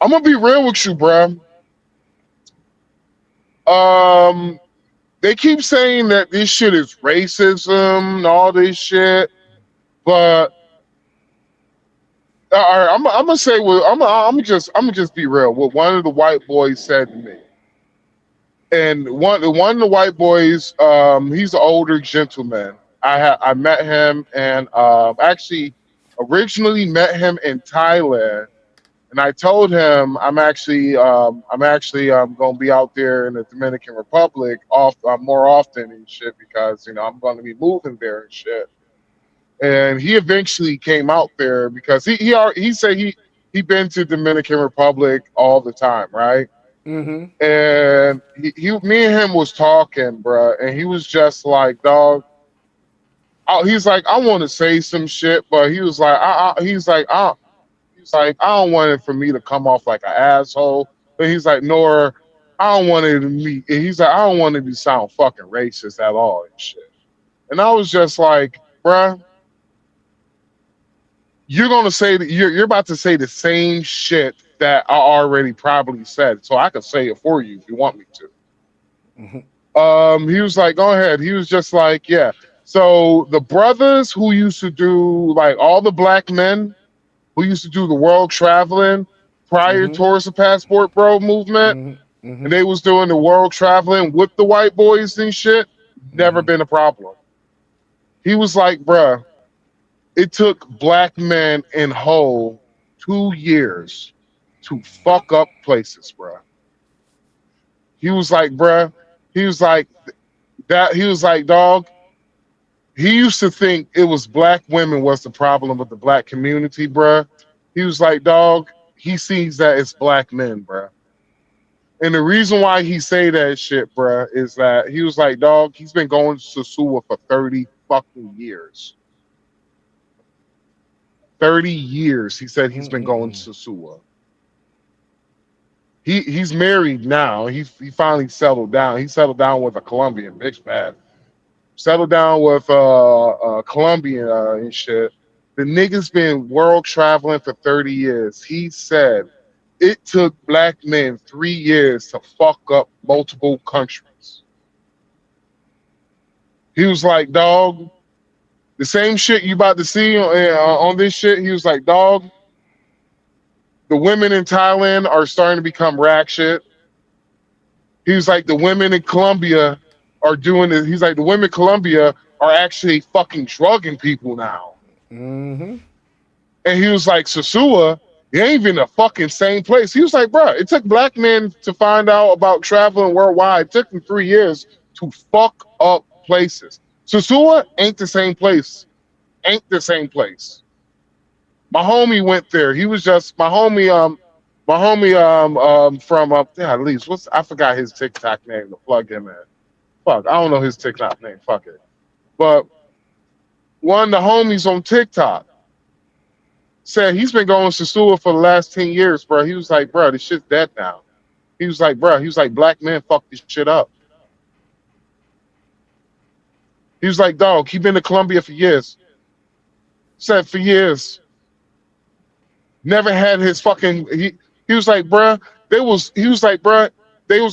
I'm gonna be real with you, bruh. they keep saying that this shit is racism and all this shit, but all right, I'm gonna say what I'm gonna just be real. What one of the white boys said to me, and one of the white boys, he's an older gentleman. I met him and actually originally met him in Thailand, and I told him I'm gonna be out there in the Dominican Republic more often and shit because I'm gonna be moving there and shit. And he eventually came out there because he said he been to Dominican Republic all the time, right? Mm-hmm. And me and him was talking, bruh, and he was just like, dog. He's like, I want to say some shit, but he was like, he's like, I don't want it for me to come off like an asshole. But he's like, nor I don't want it to me. He's like, I don't want it to sound fucking racist at all and shit. And I was just like, bruh, you're gonna say that you're about to say the same shit that I already probably said, so I can say it for you if you want me to. He was like, go ahead. He was just like, yeah. So the brothers who used to do like all the black men who used to do the world traveling prior towards the passport bro movement, and they was doing the world traveling with the white boys and shit, never been a problem. He was like, bruh, it took black men in whole 2 years to fuck up places, bruh. He was like, bruh, he was like, dog, he used to think it was black women was the problem with the black community, bruh. He was like, dog, he sees that it's black men, bruh. And the reason why he say that shit, bruh, is that he was like, dog, he's been going to SUA for 30 fucking years. 30 years, he said he's been going to SUA. He's married now. He finally settled down. He settled down with a Colombian, bitch bad. Settled down with Colombian and shit. The nigga's been world traveling for 30 years. He said it took black men 3 years to fuck up multiple countries. He was like, dog, the same shit you about to see on this shit. He was like, dog, the women in Thailand are starting to become rack shit. He was like, the women in Colombia are doing it. He's like, the women in Colombia are actually fucking drugging people now. Mm-hmm. And he was like, Sosua, it ain't even the fucking same place. He was like, bro, it took black men to find out about traveling worldwide. It took them 3 years to fuck up places. Sosua ain't the same place. Ain't the same place. My homie went there. He was just my homie from at least I forgot his TikTok name to plug him in. Fuck, I don't know his TikTok name. Fuck it. But one of the homies on TikTok said he's been going to SUA for the last 10 years, bro. He was like, bro, this shit's dead now. He was like, bro, black men fuck this shit up. He was like, dog, he been to Colombia for years. Said for years. Never had his fucking he was like, bruh, they was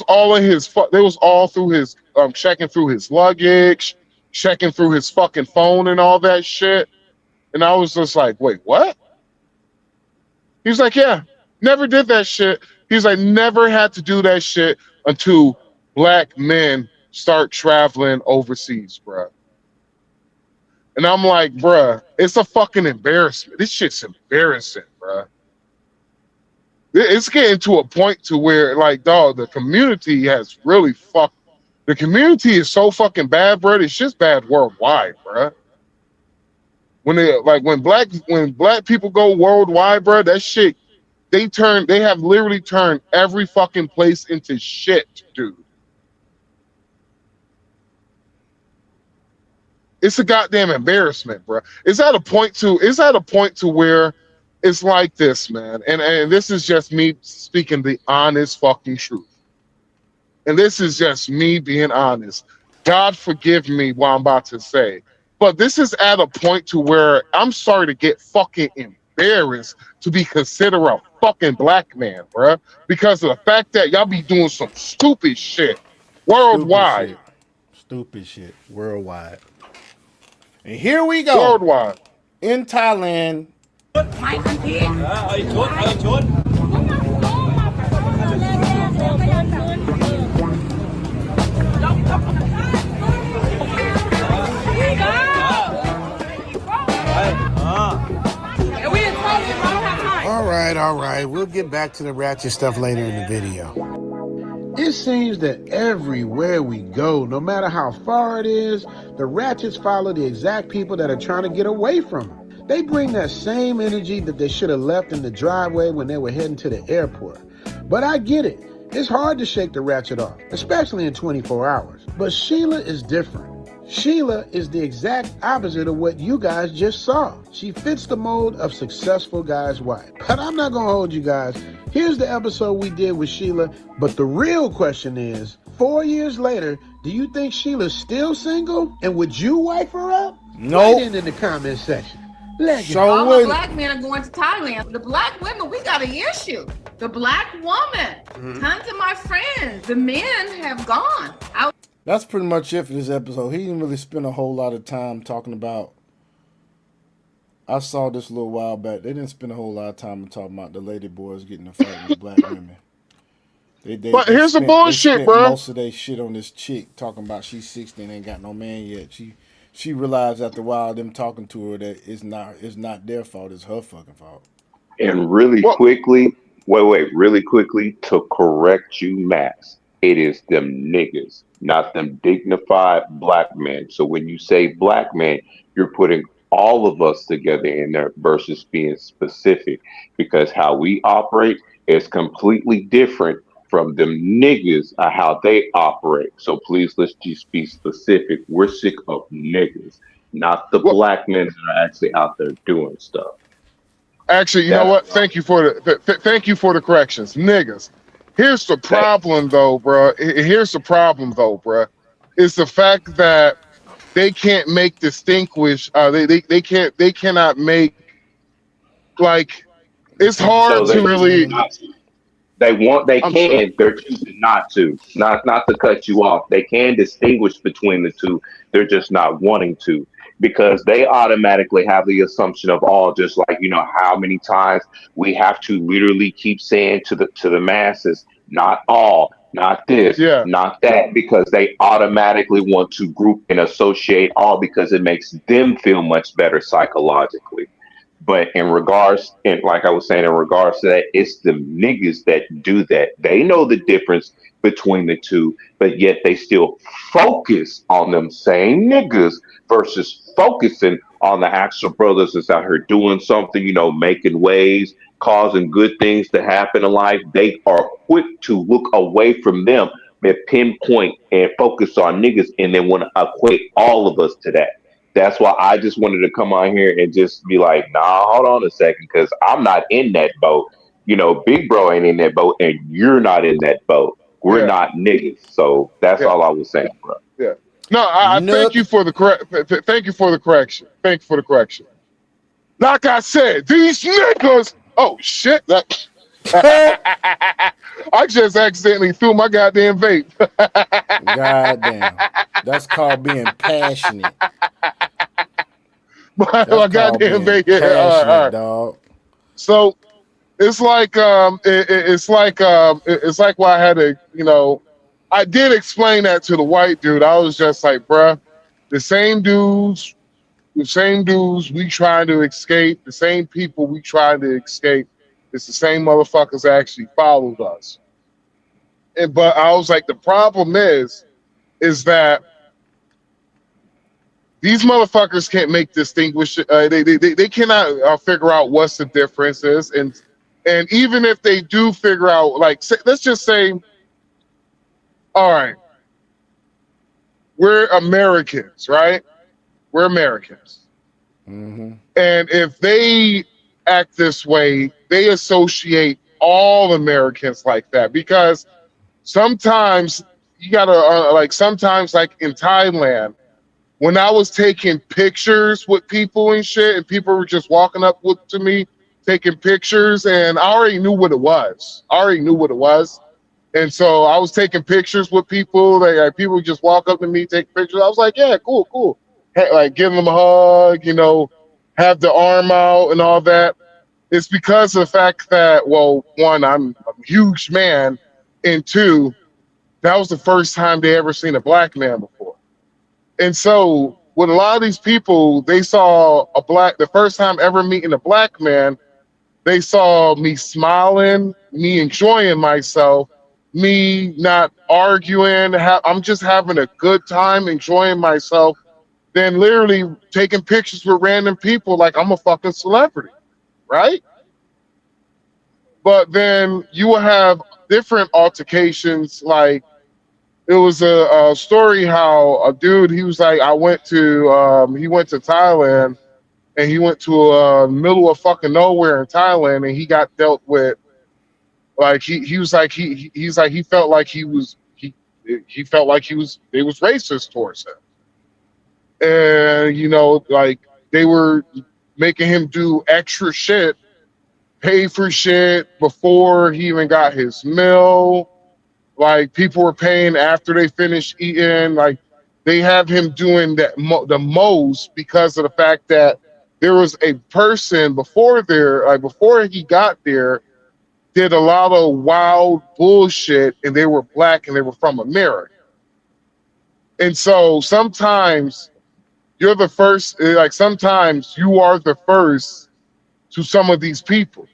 all in his they was all through his checking through his luggage, checking through his fucking phone and all that shit. And I was just like, wait, what? He was like, yeah, never did that shit. He's like, never had to do that shit until black men start traveling overseas, bruh. And I'm like, bruh, it's a fucking embarrassment. This shit's embarrassing, bruh. It's getting to a point to where, like, dog, the community has really fucked. The community is so fucking bad, bruh. It's just bad worldwide, bruh. When black people go worldwide, bruh, that shit, they have literally turned every fucking place into shit, dude. It's a goddamn embarrassment, bro. It's at a point to where it's like this, man. And this is just me speaking the honest fucking truth. And this is just me being honest. God forgive me what I'm about to say. But this is at a point to where I'm sorry to get fucking embarrassed to be considered a fucking black man, bro. Because of the fact that y'all be doing some stupid shit worldwide. Stupid shit. Worldwide. And here we go. Worldwide. In Thailand. All right. We'll get back to the ratchet stuff later in the video. It seems that everywhere we go, no matter how far it is, the ratchets follow the exact people that are trying to get away from them. They bring that same energy that they should have left in the driveway when they were heading to the airport. But I get it. It's hard to shake the ratchet off, especially in 24 hours. But Sheila is different. Sheila is the exact opposite of what you guys just saw. She fits the mold of successful guy's wife. But I'm not gonna hold you guys. Here's the episode we did with Sheila, but the real question is, 4 years later, do you think Sheila's still single? And would you wife her up? Nope. Write in the comment section. All the black men are going to Thailand. The black women, we got an issue. The black woman, tons of my friends, the men have gone out. That's pretty much it for this episode. He didn't really spend a whole lot of time talking about. I saw this a little while back. They didn't spend a whole lot of time talking about the lady boys getting a fight with black women. But here's the bullshit, bro. Most of their shit on this chick talking about she's 60 and ain't got no man yet. She realized after a while them talking to her that it's not their fault. It's her fucking fault. And really quickly to correct you, Max. It is them niggas, not them dignified black men. So when you say black man, you're putting all of us together in there versus being specific, because how we operate is completely different from them niggas how they operate. So please, let's just be specific. We're sick of niggas, not the black men that are actually out there doing stuff. Actually, you know what? Thank you for the corrections, niggas. Here's the problem, though, bro. Here's the problem, though, bro. Is the fact that they can't make distinguish. They cannot make, like, it's hard to really. They can. They're choosing not to. Not to cut you off. They can distinguish between the two. They're just not wanting to, because they automatically have the assumption of all. Just like, you know, how many times we have to literally keep saying to the masses, not all, not this, not that, because they automatically want to group and associate all, because it makes them feel much better psychologically. But in regards, and like I was saying, in regards to that, it's the niggas that do that. They know the difference between the two, but yet they still focus on them same niggas versus focusing on the actual brothers that's out here doing something, you know, making waves, causing good things to happen in life. They are quick to look away from them and pinpoint and focus on niggas, and then want to equate all of us to that. That's why I just wanted to come on here and just be like, nah, hold on a second, because I'm not in that boat. You know, Big Bro ain't in that boat, and you're not in that boat. We're not niggas. So that's all I was saying, bro. Yeah. No, I thank you for the thank you for the correction. Thank you for the correction. Like I said, these niggas. Oh shit! I just accidentally threw my goddamn vape. Goddamn. That's called being passionate. My goddamn vape. Yeah, all right. Dog. So it's like it's like why I had to, you know, I did explain that to the white dude. I was just like, bruh, the same dudes we trying to escape, the same people we trying to escape, it's the same motherfuckers that actually followed us. But I was like, the problem is that these motherfuckers can't make distinguish. They cannot figure out what's the difference is, and even if they do figure out, like, let's just say, all right, we're Americans, right? We're Americans, and if they act this way, they associate all Americans like that, because sometimes you gotta sometimes, like in Thailand, when I was taking pictures with people and shit, and people were just walking up to me taking pictures, and I already knew what it was. And so I was taking pictures with people. Like people would just walk up to me, take pictures. I was like, yeah, cool, cool. Like give them a hug, you know, have the arm out and all that. It's because of the fact that, well, one, I'm a huge man, and two, that was the first time they ever seen a black man before. And so with a lot of these people, they saw the first time ever meeting a black man, they saw me smiling, me enjoying myself, me not arguing. I'm just having a good time, enjoying myself, then literally taking pictures with random people like I'm a fucking celebrity, right? But then you will have different altercations. Like it was a story how a dude, he was like, he went to Thailand, and he went to middle of fucking nowhere in Thailand, and he got dealt with. Like he was like he's like he felt like he felt like they was racist towards him, and you know, like they were making him do extra shit, pay for shit before he even got his meal. Like people were paying after they finished eating. Like they have him doing the most because of the fact that there was a person before he got there, did a lot of wild bullshit, and they were black and they were from America. And so sometimes you're the first, like sometimes you are the first to some of these people.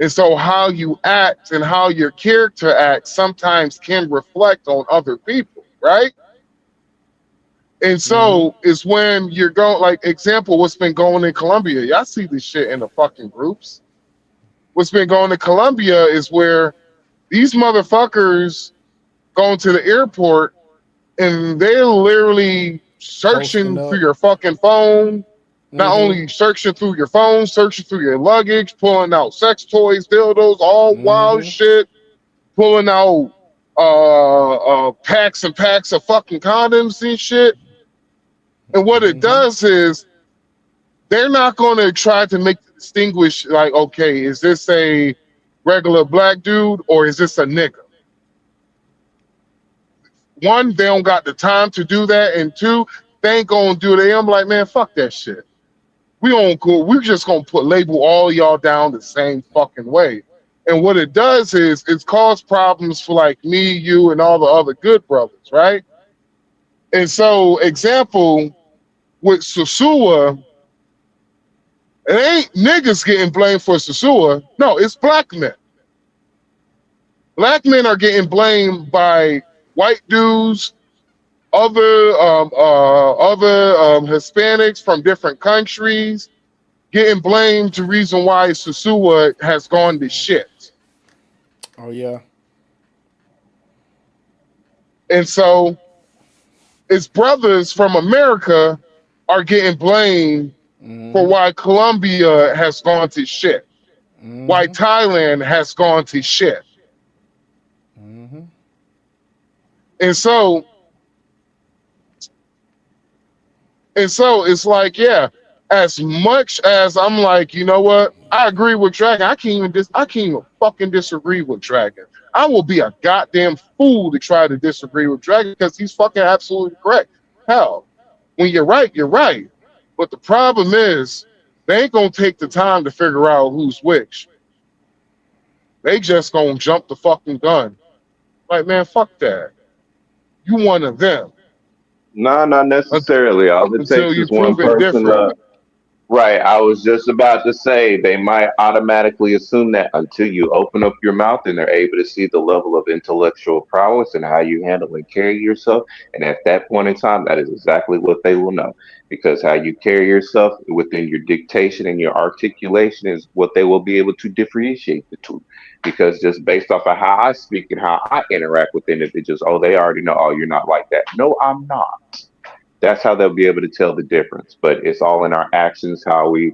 And so how you act and how your character acts sometimes can reflect on other people, right? And so it's when you're going, like example, what's been going in Colombia. Y'all see this shit in the fucking groups. What's been going in Colombia is where these motherfuckers going to the airport and they're literally searching through your fucking phone. Not only searching through your phone, searching through your luggage, pulling out sex toys, dildos, all wild shit, pulling out packs and packs of fucking condoms and shit. And what it does is they're not going to try to make the distinguish like, okay, is this a regular black dude or is this a nigga? One, they don't got the time to do that, and two, they ain't gonna do that. I'm like, man, fuck that shit. We're just gonna label all y'all down the same fucking way. And what it does is it's caused problems for like me, you, and all the other good brothers, right? And so, example, with Susua, it ain't niggas getting blamed for Susua. No, it's black men. Black men are getting blamed by white dudes, other Hispanics from different countries, getting blamed the reason why Susua has gone to shit. Oh yeah. And so his brothers from America are getting blamed for why Colombia has gone to shit. Why Thailand has gone to shit. And so it's like, yeah, as much as I'm like, you know what, I agree with Dragon. I can't even fucking disagree with Dragon. I will be a goddamn fool to try to disagree with Dragon because he's fucking absolutely correct. Hell, when you're right, you're right. But the problem is they ain't gonna take the time to figure out who's which. They just gonna jump the fucking gun. Like, man, fuck that. You one of them. No, not necessarily. All it Until takes you is one prove it person different. to. Right. I was just about to say they might automatically assume that until you open up your mouth and they're able to see the level of intellectual prowess and how you handle and carry yourself. And at that point in time, that is exactly what they will know. Because how you carry yourself within your dictation and your articulation is what they will be able to differentiate the two. Because just based off of how I speak and how I interact with individuals, oh, they already know, oh, you're not like that. No, I'm not. That's how they'll be able to tell the difference. But it's all in our actions, how we,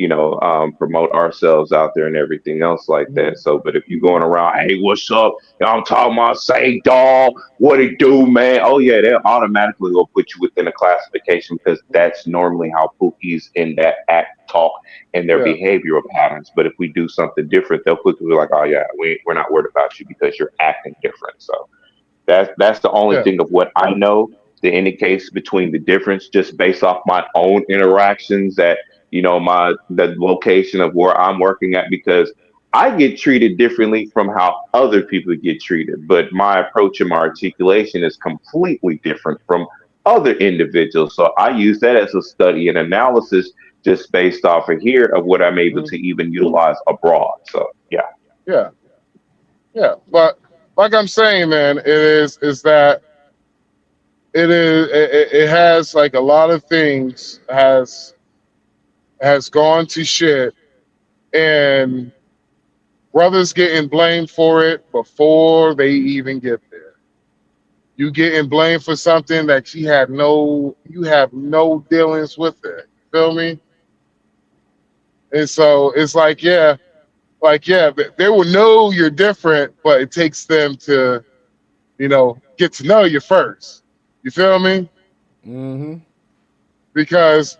promote ourselves out there and everything else like that. So, but if you're going around, hey, what's up? I'm talking about say dog, what it do, man? Oh yeah, they'll automatically go put you within a classification because that's normally how Pookie's in that act talk and their Yeah, behavioral patterns. But if we do something different, they'll quickly be like, oh yeah, we're not worried about you because you're acting different. So that's the only yeah, thing of what I know that indicates between the difference, just based off my own interactions at the location of where I'm working at, because I get treated differently from how other people get treated, but my approach and my articulation is completely different from other individuals. So I use that as a study and analysis just based off of here of what I'm able to even utilize abroad. So yeah. yeah, yeah. But like I'm saying, man, is that it has like a lot of things has gone to shit, and brothers getting blamed for it before they even get there. You getting blamed for something that you have no dealings with it. Feel me? And so it's like yeah, they will know you're different, but it takes them to, get to know you first. You feel me? Mm-hmm. Because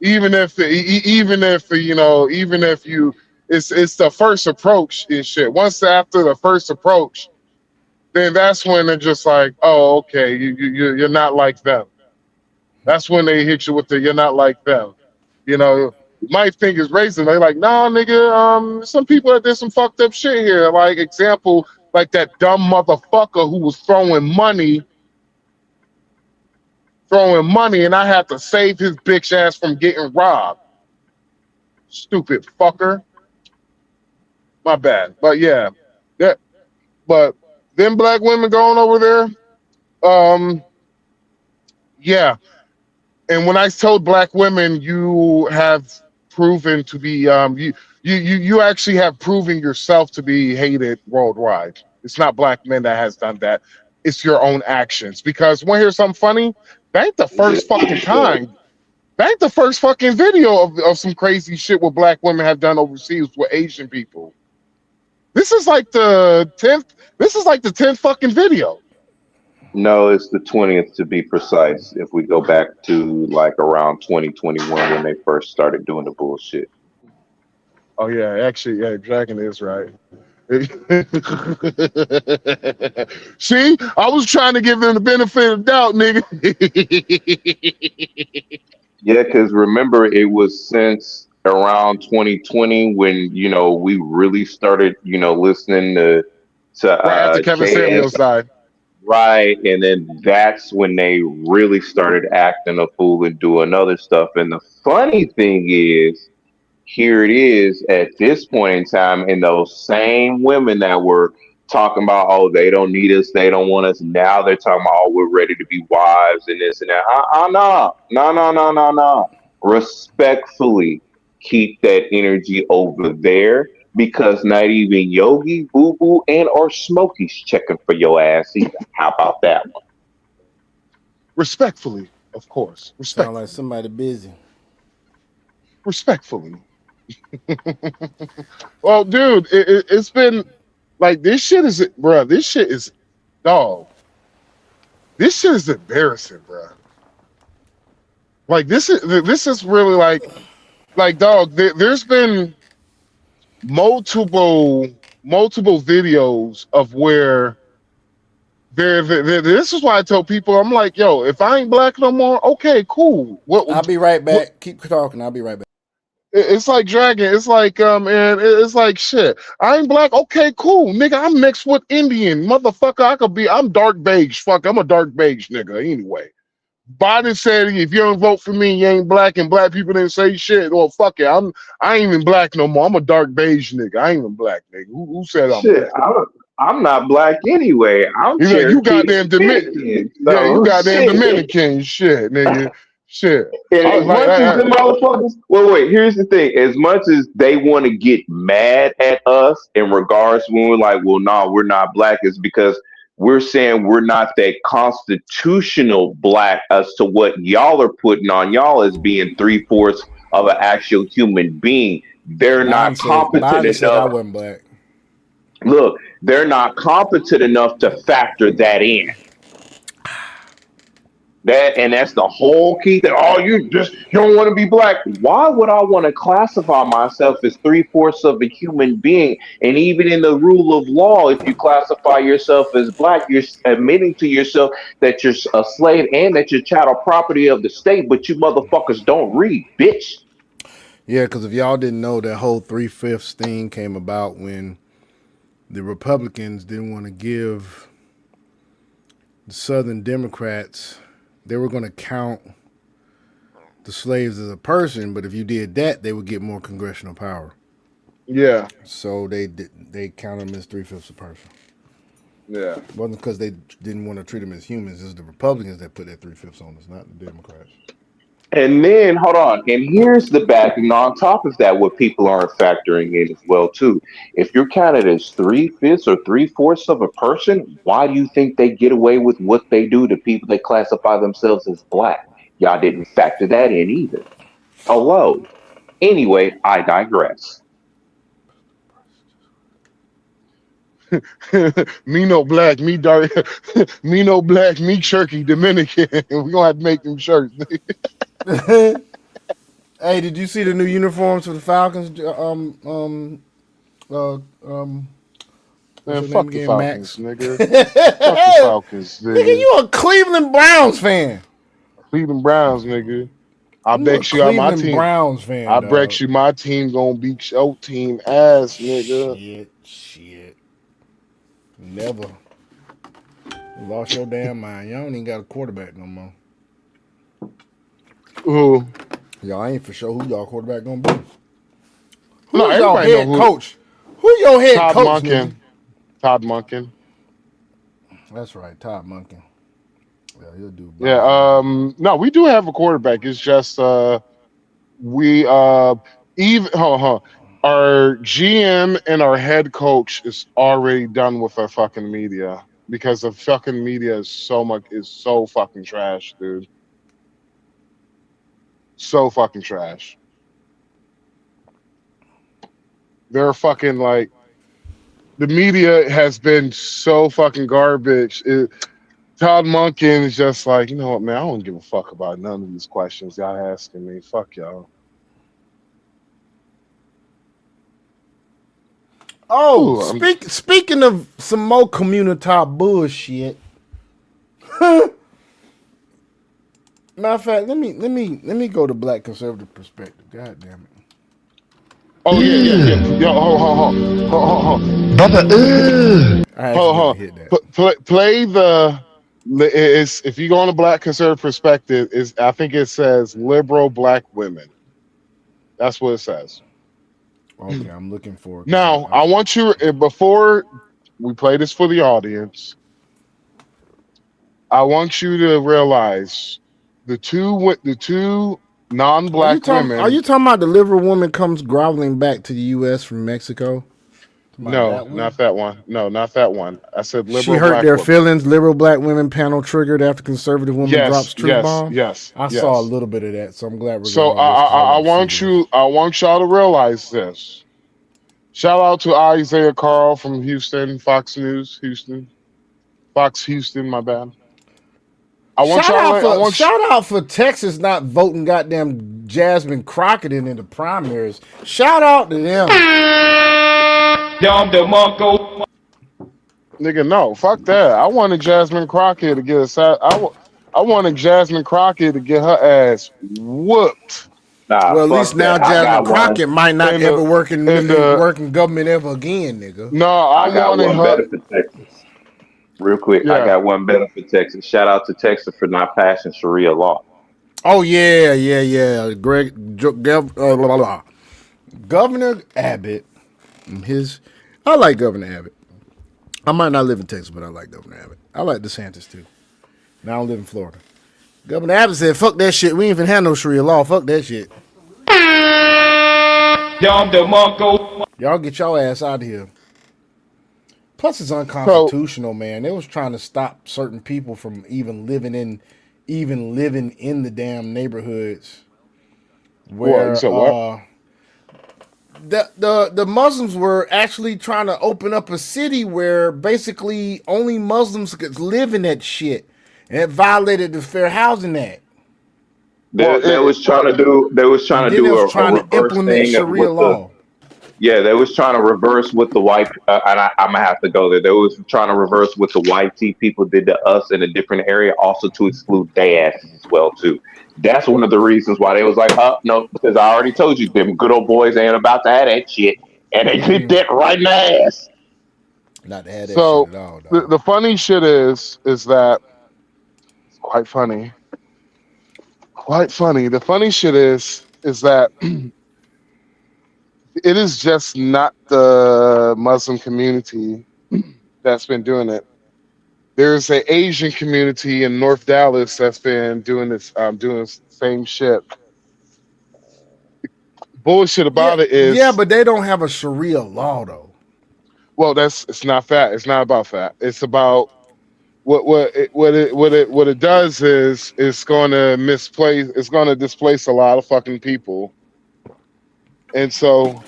even if you, it's the first approach and shit. Once after the first approach, then that's when they're just like, oh, okay, you're not like them. That's when they hit you with the you're not like them. You might think it's racist. They're like, nah, nigga, some people that did some fucked up shit here. Like example, like that dumb motherfucker who was throwing money, and I had to save his bitch ass from getting robbed. Stupid fucker. My bad. But yeah. That but them black women going over there, yeah. And when I told black women, you have proven to be you actually have proven yourself to be hated worldwide. It's not black men that has done that. It's your own actions. Because want to hear something funny? That ain't the first fucking time. That ain't the first fucking video of some crazy shit what black women have done overseas with Asian people. This is like the 10th. This is like the 10th fucking video. No, it's the 20th to be precise. If we go back to like around 2021 when they first started doing the bullshit. Oh yeah, actually, yeah, Dragon is right. See, I was trying to give them the benefit of the doubt, nigga. Yeah, because remember, it was since around 2020 when we really started listening to Right after Kevin KS. Samuels died. Right, and then that's when they really started acting a fool and doing other stuff. And the funny thing is, here it is at this point in time, and those same women that were talking about, oh, they don't need us, they don't want us. Now they're talking about, oh, we're ready to be wives and this and that. No. Respectfully, keep that energy over there because not even Yogi, Boo Boo, and or Smokey's checking for your ass either. How about that one? Respectfully, of course. Sound like somebody busy. Respectfully. Well, dude, it's been like this shit is, bro. This shit is, dog. This shit is embarrassing, bro. Like this is really like dog. There's been multiple videos of where this is why I tell people, I'm like, yo, if I ain't black no more, okay, cool. I'll be right back. Keep talking. I'll be right back. It's like Dragon. It's like and it's like shit. I ain't black. Okay, cool, nigga. I'm mixed with Indian, motherfucker. I'm dark beige. Fuck, I'm a dark beige nigga. Anyway, Biden said if you don't vote for me, you ain't black, and black people didn't say shit. Well, fuck it. I ain't even black no more. I'm a dark beige nigga. I ain't even black nigga. Who said I'm Shit, black? I'm not black anyway. I'm You like, you Cherokee goddamn Dominican. yeah, you So goddamn shit. Dominican shit, nigga. Shit. And as much as the motherfuckers, wait, here's the thing. As much as they want to get mad at us in regards when we're like, well, no, we're not black, is because we're saying we're not that constitutional black as to what y'all are putting on y'all as being 3/4 of an actual human being. They're not competent Biden said I enough. wasn't black. Look, they're not competent enough to factor that in. That's the whole key thing. Oh, you don't want to be black. Why would I want to classify myself as three-fourths of a human being? And even in the rule of law, if you classify yourself as black, you're admitting to yourself that you're a slave and that you're chattel property of the state, but you motherfuckers don't read, bitch. Yeah, because if y'all didn't know, that whole 3/5 thing came about when the Republicans didn't want to give the Southern Democrats, they were going to count the slaves as a person, but if you did that, they would get more congressional power. Yeah. So they counted them as 3/5 a person. Yeah. It wasn't because they didn't want to treat them as humans. It's the Republicans that put that 3/5 on us, not the Democrats. And then hold on, and here's the bad thing on top of that, what people aren't factoring in as well too. If you're counted as 3/5 or 3/4 of a person, why do you think they get away with what they do to people that classify themselves as black? Y'all didn't factor that in either. Hello. Anyway, I digress. Me no black, me dark, me no black, me turkey, Dominican. We gonna have to make them shirts. Hey, did you see the new uniforms for the Falcons? Man, What's your fuck name the again, Falcons, Max? nigga. Fuck the Falcons, Nigga, nigga. you a Cleveland Browns fan. Cleveland Browns, nigga. I You a bet you on my Cleveland team. Browns fan, I dog. bet you my team gonna beat your team ass, nigga. Shit. Never. You lost your damn mind. Y'all don't even got a quarterback no more. Who? Y'all ain't for sure who y'all quarterback gonna be. Who's No, your everybody head know who. coach? Who your head Todd coach, Monken. nigga? Todd Monken. That's right, Todd Monken. Yeah, he'll do. Yeah. No, we do have a quarterback. It's just we even our GM and our head coach is already done with our fucking media because the fucking media is so fucking trash, dude. So fucking trash. They're fucking like the media has been so fucking garbage. Todd Monken is just like, you know what, man, I don't give a fuck about none of these questions y'all asking me. Fuck y'all. Oh, Ooh, speaking of some more community bullshit. Matter of fact, let me go to Black Conservative Perspective. God damn it. Oh yeah. Yo, hold. Bubba, I Hold. accidentally hit that. Play it's if you go on a Black Conservative Perspective, is I think it says liberal black women. That's what it says. Okay, I'm looking for it. Now, I want you before we play this for the audience. I want you to realize the two non-black women. Are you talking about the liberal woman comes groveling back to the U.S. from Mexico? No, not that one. No, not that one. I said liberal She hurt black their women. feelings. Liberal black women panel triggered after conservative woman drops truth bomb. Yes. I saw a little bit of that, so I'm glad we're So going on this. I want y'all to realize this. Shout out to Isaiah Carl from Houston, Fox News, Houston, Fox Houston. My bad. Shout out for Texas not voting goddamn Jasmine Crockett in the primaries. Shout out to them. Nigga, no, fuck that. I wanted Jasmine Crockett to get I wanted Jasmine Crockett to get her ass whooped. Nah, Well, at least now Jasmine Crockett might not ever work in government ever again, nigga. No, I got wanted one her. better for Texas. Real quick, I got one better for Texas. Shout out to Texas for not passing Sharia law. Oh yeah. Governor Abbott, I like Governor Abbott. I might not live in Texas, but I like Governor Abbott. I like DeSantis too. Now I don't live in Florida. Governor Abbott said, "Fuck that shit. We ain't even have no Sharia law. Fuck that shit. Y'all get your ass out of here." Plus, it's unconstitutional, man. They was trying to stop certain people from even living in the damn neighborhoods. What you where said? What? the Muslims were actually trying to open up a city where basically only Muslims could live in that shit, and it violated the Fair Housing Act. Well, They was trying to do. They was And trying to then it do was a trying to reverse implement thing Sharia with the. law. Yeah, they was trying to reverse what the white. And I'm gonna have to go there. They was trying to reverse what the white tea people did to us in a different area, also to exclude their asses as well too. That's one of the reasons why they was like, "Huh, no," because I already told you, them good old boys ain't about to have that shit, and they did that right in the ass. Not to have that shit So at all, dog. the funny shit is that it's quite funny. Quite funny. The funny shit is that it is just not the Muslim community that's been doing it. There's an Asian community in North Dallas that's been doing this same shit. Bullshit Yeah, about it yeah, is, but they don't have a Sharia law though. well, it's not that. It's not about that. It's about what it does is it's going to misplace. It's going to displace a lot of fucking people, and so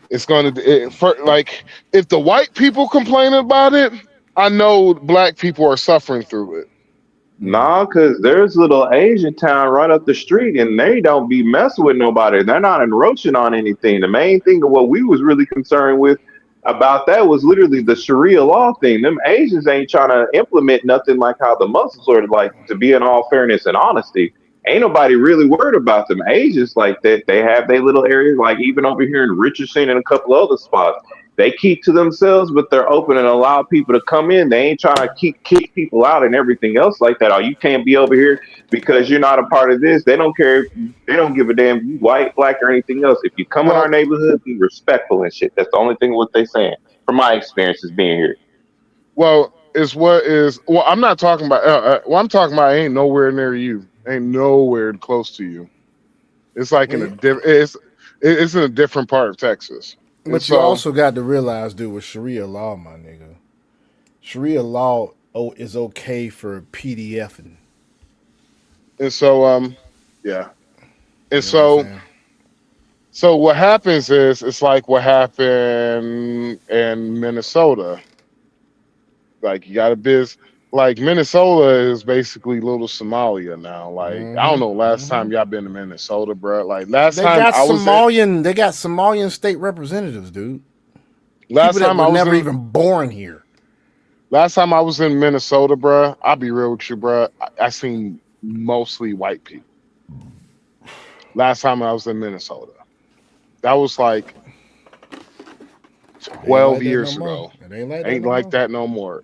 it's going to like if the white people complain about it, I know black people are suffering through it. Nah, cause there's little Asian town right up the street, and they don't be messing with nobody. They're not encroaching on anything. The main thing of what we was really concerned with about that was literally the Sharia law thing. Them Asians ain't trying to implement nothing like how the Muslims are. Like, to be in all fairness and honesty, ain't nobody really worried about them Asians like that. They have their little areas, like even over here in Richardson and a couple other spots. They keep to themselves, but they're open and allow people to come in. They ain't trying to kick people out and everything else like that. Oh, you can't be over here because you're not a part of this. They don't care. They don't give a damn if you white, black, or anything else. If you come in our Well, neighborhood, be respectful and shit. That's the only thing what they saying. From my experiences being here. well, is what is well. I'm not talking about. What I'm talking about ain't nowhere near you. Ain't nowhere close to you. It's like in a it's in a different part of Texas, and But you so also got to realize, dude, with Sharia law, my nigga, Sharia law is okay for PDFing. and so yeah, and You know what I'm so saying? so what happens is it's like what happened in Minnesota. Like you got a biz. Like Minnesota is basically little Somalia now. Like I don't know. Last time y'all been to Minnesota, bro. Like last They time got I was there. Somalian. They got Somalian state representatives, dude. Last People that time were I was never in. even born here. Last time I was in Minnesota, bro. I'll be real with you, bro. I seen mostly white people. Last time I was in Minnesota, that was like It ain't like 12 that no years more. ago. It ain't like that Ain't no like more. that no more.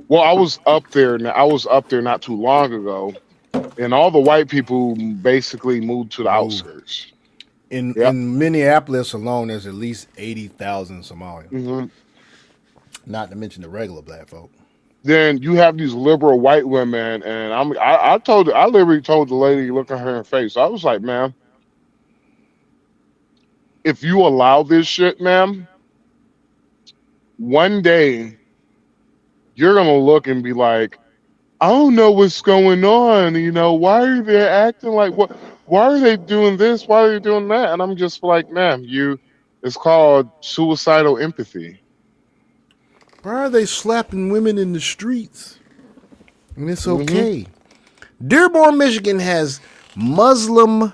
Well, I was up there. I was up there not too long ago, and all the white people basically moved to the Move. outskirts. In Yep. Minneapolis alone, there's at least 80,000 Somalians. Hmm. Not to mention the regular black folk. Then you have these liberal white women, and I literally told the lady, look at her in the face. I was like, ma'am, if you allow this shit, ma'am, one day you're gonna look and be like, I don't know what's going on. You know, why are they acting like what? Why are they doing this? Why are they doing that? And I'm just like, ma'am, it's called suicidal empathy. Why are they slapping women in the streets? And it's Hmm. okay. Dearborn, Michigan has Muslim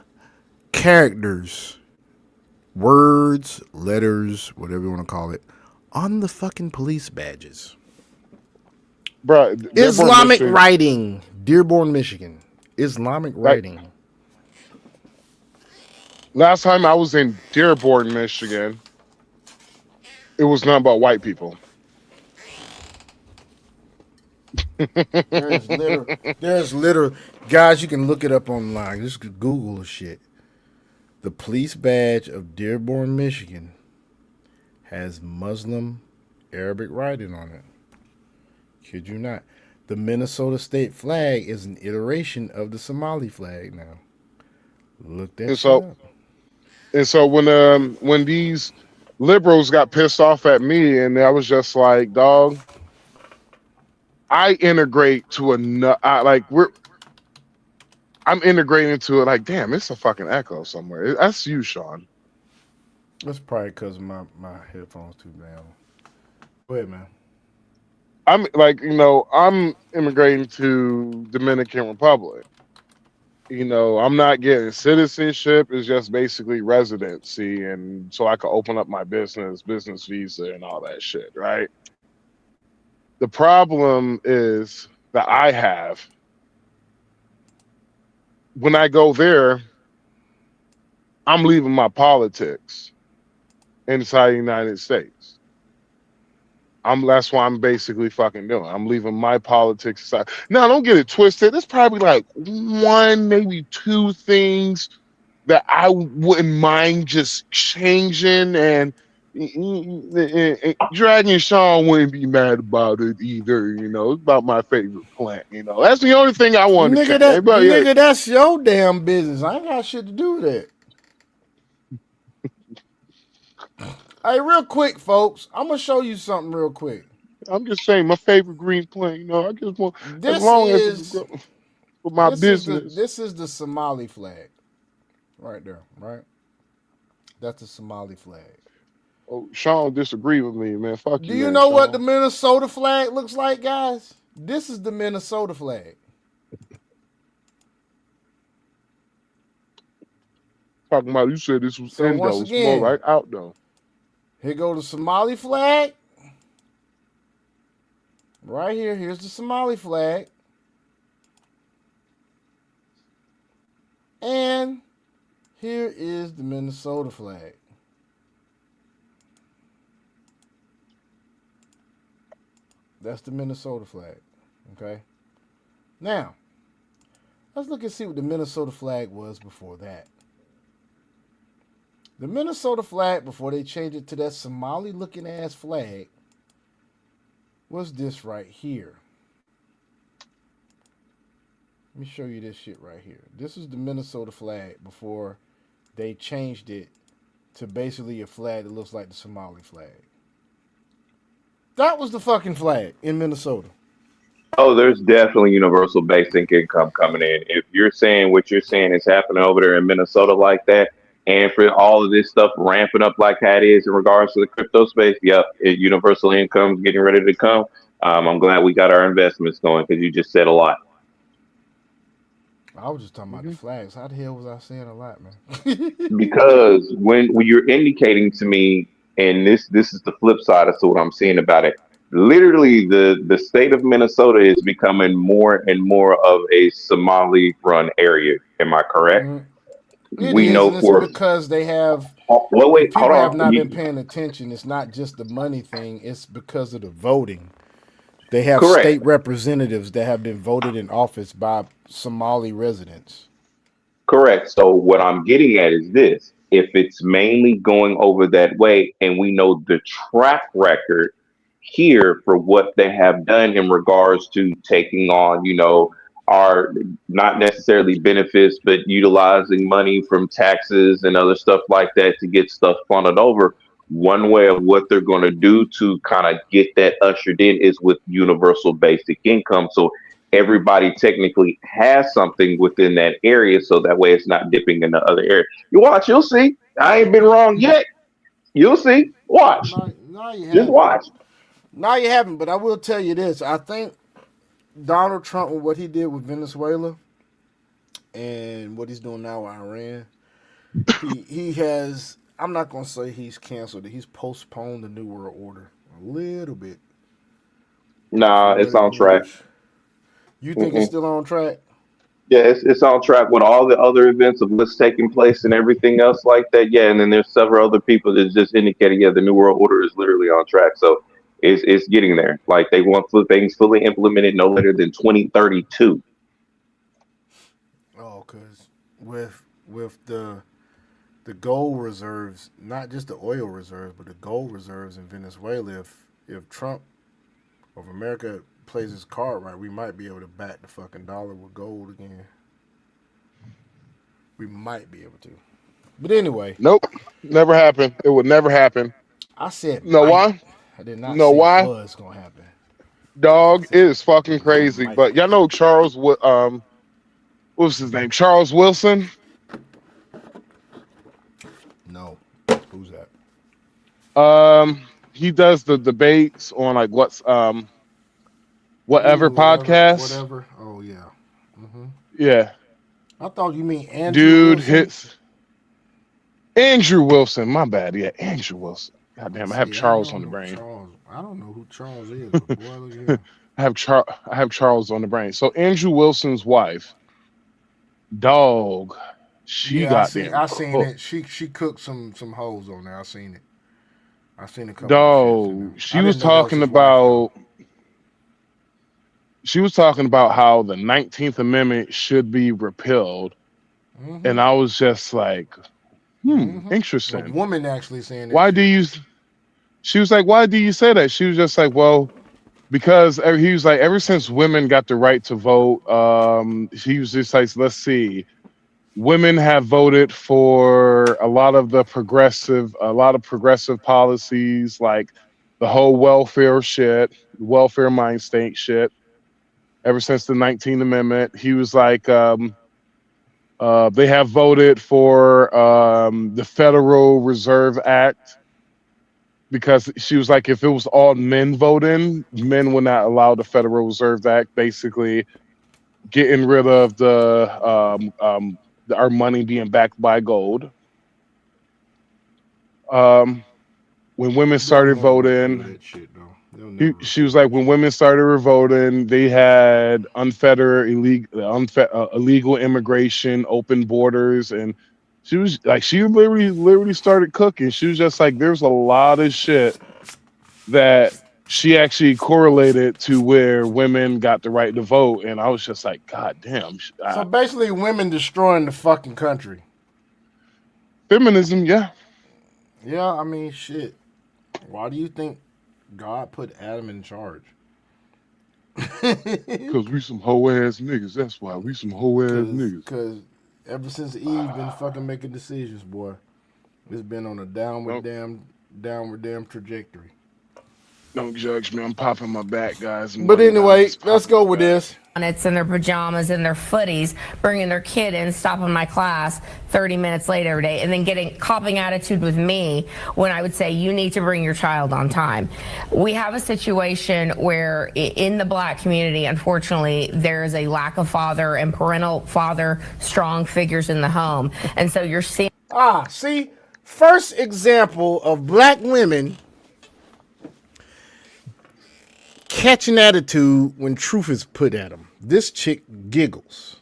characters, words, letters, whatever you want to call it, on the fucking police badges. Bro, Islamic writing. Dearborn, Michigan. Islamic like writing. last time I was in Dearborn, Michigan, it was not about white people. There's literal, guys, you can look it up online. Just Google shit. The police badge of Dearborn, Michigan has Muslim Arabic writing on it. Kid you not. The Minnesota state flag is an iteration of the Somali flag now. Look that and shit so up. and so when these liberals got pissed off at me, and I was just like, dog, I integrate to like I'm integrating into it like, damn, it's a fucking echo somewhere. That's you, Sean. That's probably because my headphones too down. Go ahead, man. I'm like, I'm immigrating to Dominican Republic. I'm not getting citizenship. It's just basically residency, and so I can open up my business visa, and all that shit, right? The problem is that I have when I go there, I'm leaving my politics inside the United States. That's what I'm basically fucking doing. I'm leaving my politics aside. Now, don't get it twisted. There's probably like one, maybe two things that I wouldn't mind just changing, and Dragon Sean wouldn't be mad about it either. It's about my favorite plant. That's the only thing I want to change. Nigga, that's your damn business. I ain't got shit to do with it. Hey, real quick, folks, I'm gonna show you something real quick. I'm just saying, my favorite green plant. I just want, as This long as is it's for my business. This is the Somali flag, right there, right. That's the Somali flag. Oh, Sean disagree with me, man. Fuck you. Do you know what the Minnesota flag looks like, guys? This is the Minnesota flag. Talking about, you said this was So Indo. once It's again, more right out though. Here go the Somali flag. Right here, here's the Somali flag. And here is the Minnesota flag. That's the Minnesota flag. Okay. Now, let's look and see what the Minnesota flag was before that. The Minnesota flag, before they changed it to that Somali looking ass flag, was this right here. Let me show you this shit right here. This is the Minnesota flag before they changed it to basically a flag that looks like the Somali flag. That was the fucking flag in Minnesota. Oh, there's definitely universal basic income coming in. If you're saying what you're saying is happening over there in Minnesota like that, and for all of this stuff ramping up like that is in regards to the crypto space, yep, universal income's getting ready to come. I'm glad we got our investments going because you just said a lot. I was just talking about the flags. How the hell was I saying a lot, man? Because when you're indicating to me, and this is the flip side as to what I'm seeing about it. Literally, the state of Minnesota is becoming more and more of a Somali-run area. Am I correct? It We is, know and it's for because they have. wait, people hold have on. not been paying attention. It's not just the money thing. It's because of the voting. They have Correct. state representatives that have been voted in office by Somali residents. Correct. So what I'm getting at is this: if it's mainly going over that way, and we know the track record here for what they have done in regards to taking on, our not necessarily benefits, but utilizing money from taxes and other stuff like that to get stuff funded over. One way of what they're going to do to kind of get that ushered in is with universal basic income. So everybody technically has something within that area. So that way it's not dipping in the other area. You watch, you'll see. I ain't been wrong yet. You'll see. Watch. No, you Just haven't. watch. No, you haven't. But I will tell you this. I think Donald Trump, with what he did with Venezuela and what he's doing now with Iran, he has. I'm not gonna say he's canceled it. He's postponed the New World Order a little bit. Nah, it's on track. You think it's still on track? Yeah, it's on track with all the other events of what's taking place and everything else like that. Yeah, and then there's several other people that just indicated, yeah, the New World Order is literally on track. So it's getting there. Like they want things fully implemented no later than 2032. Oh, because with the gold reserves, not just the oil reserves, but the gold reserves in Venezuela, if Trump of America plays his card right, we might be able to back the fucking dollar with gold again. We might be able to. But anyway. Nope. Never happened. It would never happen. I said know might. why? I did not know say why? it was gonna happen. Dog, it is fucking crazy. But y'all know Charles what was his name? Charles Wilson. No. Who's that? He does the debates on like whatever Ooh, podcast. whatever. Oh yeah. Yeah. I thought you mean Andrew Dude Wilson. hits Andrew Wilson. My bad. Yeah, Andrew Wilson. God damn, I have See, Charles don't on the know brain. Charles. I don't know who Charles is, but boy, look at him. I have Charles on the brain. So Andrew Wilson's wife, dog, she Yeah, got damn I seen cooked. it. She cooked some hoes on there. I seen it. I seen a couple of shits in there. Dog, she I was didn't know that was talking his wife, though. about how the 19th Amendment should be repealed. And I was just like, A interesting. woman actually saying that. Why do you? She was like, why do you say that? She was just like, well, because he was like, ever since women got the right to vote, he was just like, let's see, women have voted for a lot of progressive policies, like the whole welfare mind state shit. Ever since the 19th Amendment, he was like, they have voted for the Federal Reserve Act, because she was like, if it was all men voting, men would not allow the Federal Reserve Act, basically getting rid of our money being backed by gold. When women started voting, she was like, when women started voting, they had illegal immigration, open borders, and she was like, she literally started cooking. She was just like, there's a lot of shit that she actually correlated to where women got the right to vote, and I was just like, God damn. So basically, women destroying the fucking country. Feminism, yeah. Yeah, I mean, shit. Why do you think God put Adam in charge? Because we some hoe ass niggas. That's why we some hoe ass niggas. Because ever since Eve been fucking making decisions, boy, it's been on a downward damn trajectory. Don't judge me. I'm popping my back, guys. But anyway, let's go with this. It's in their pajamas and their footies, bringing their kid in, stopping my class 30 minutes late every day, and then getting copping attitude with me when I would say, you need to bring your child on time. We have a situation where in the black community, unfortunately, there is a lack of father and parental father strong figures in the home. And so you're seeing... See, first example of black women catching attitude when truth is put at them. This chick giggles.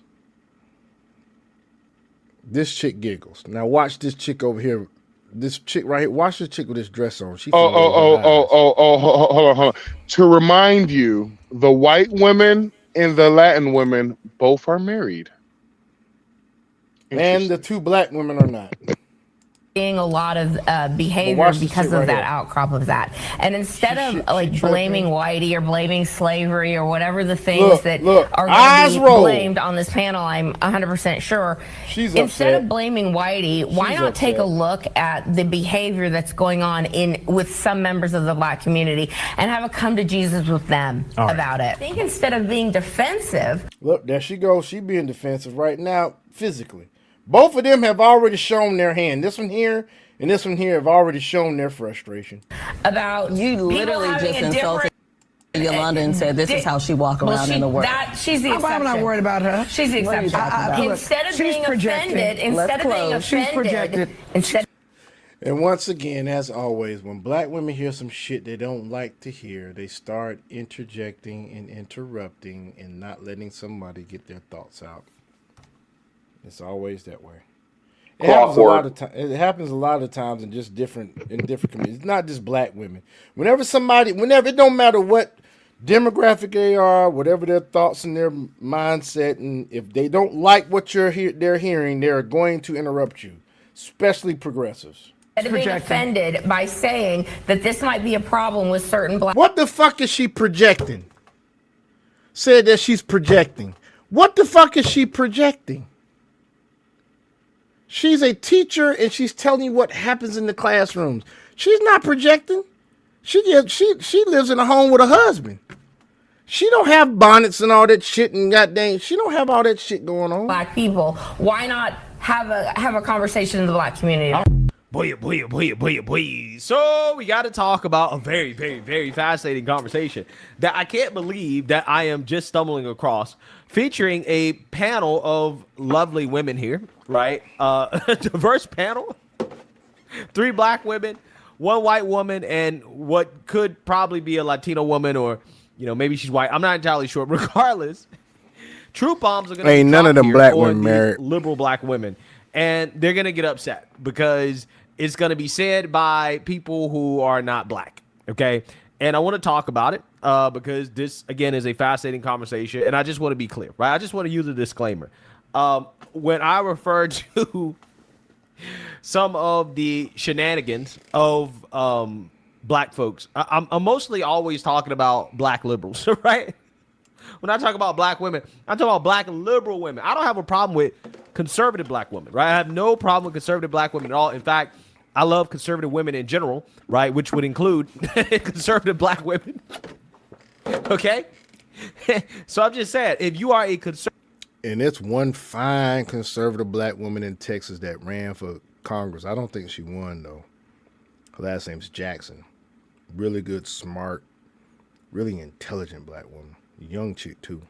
Now watch this chick over here. This chick right here. Watch this chick with this dress on. She hold on. To remind you, the white women and the Latin women both are married. And the two black women are not. Seeing a lot of behavior because of that outcrop of that. And instead of blaming whitey or blaming slavery or whatever the things that are going to be blamed on this panel, I'm 100% sure. Instead of blaming whitey, why not take a look at the behavior that's going on with some members of the black community and have a come to Jesus with them about it? I think instead of being defensive. Look, there she goes. She being defensive right now, physically. Both of them have already shown their hand. This one here and this one here have already shown their frustration. About you literally just insulted Yolanda and said this is how she walk around in the world. She's the exception. I'm not worried about her. She's the exception. Instead of being offended, And once again, as always, when black women hear some shit they don't like to hear, they start interjecting and interrupting and not letting somebody get their thoughts out. It's always that way. It happens a lot of times in different communities. It's not just black women. Whenever it don't matter what demographic they are, whatever their thoughts and their mindset, and if they don't like what they're hearing, they're going to interrupt you, especially progressives. Instead of being offended by saying that this might be a problem with certain black... What the fuck is she projecting? Said that she's projecting. What the fuck is she projecting? She's a teacher and she's telling you what happens in the classrooms. She's not projecting. She lives in a home with a husband. She don't have bonnets and all that shit and goddamn. She don't have all that shit going on. Black people. Why not have a conversation in the black community? Boy. So we got to talk about a very, very, very fascinating conversation that I can't believe that I am just stumbling across, featuring a panel of lovely women here, right? A diverse panel, 3 black women, 1 white woman, and what could probably be a Latino woman, or maybe she's white. I'm not entirely sure. Regardless, truth bombs are going to Ain't none of them black women married. Liberal black women, and they're going to get upset because it's going to be said by people who are not black, okay? And I want to talk about it because this, again, is a fascinating conversation, and I just want to be clear, right? I just want to use a disclaimer. When I refer to some of the shenanigans of black folks, I'm mostly always talking about black liberals, right? When I talk about black women, I'm talking about black liberal women. I don't have a problem with conservative black women, right? I have no problem with conservative black women at all. In fact, I love conservative women in general, right? Which would include conservative black women. Okay? So I'm just saying, if you are a conservative... And it's one fine conservative black woman in Texas that ran for Congress. I don't think she won, though. Her last name's Jackson. Really good, smart, really intelligent black woman. Young chick, too.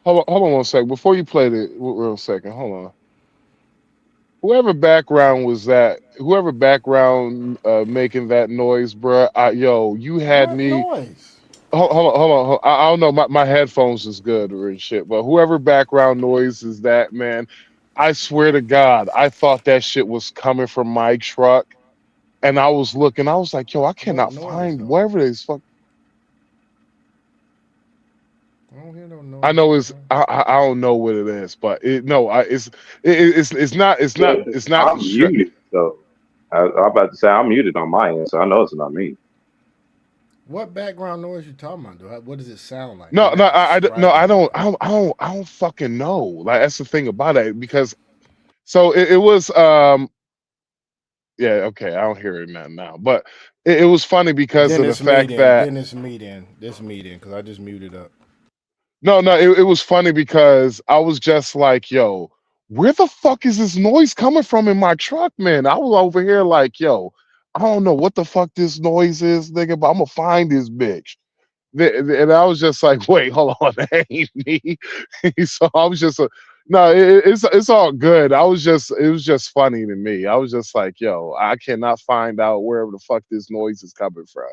Hold on 1 second. Before you play the real second, hold on. Whoever background was that, whoever background making that noise, bruh, you had What me. noise? Hold on. I don't know. My headphones is good or shit, but whoever background noise is that, man, I swear to God, I thought that shit was coming from my truck, and I was looking. I was like, yo, I cannot find wherever it is. Fuck. I don't hear no noise. I know it's. I don't know what it is, but it's not. I'm muted, so I'm about to say I'm muted on my end, so I know it's not me. What background noise you talking about? What does it sound like? No, I don't fucking know. Like, that's the thing about it, because so it was yeah, okay, I don't hear it now, but it was funny because of the fact that this meeting, because I just muted up. no, it was funny because I was just like, yo, where the fuck is this noise coming from in my truck, man? I was over here like, yo, I don't know what the fuck this noise is, nigga, but I'm gonna find this bitch. And I was just like, wait, hold on, that ain't me. So I was just, no, it's all good. It was just funny to me. I was just like, yo, I cannot find out wherever the fuck this noise is coming from.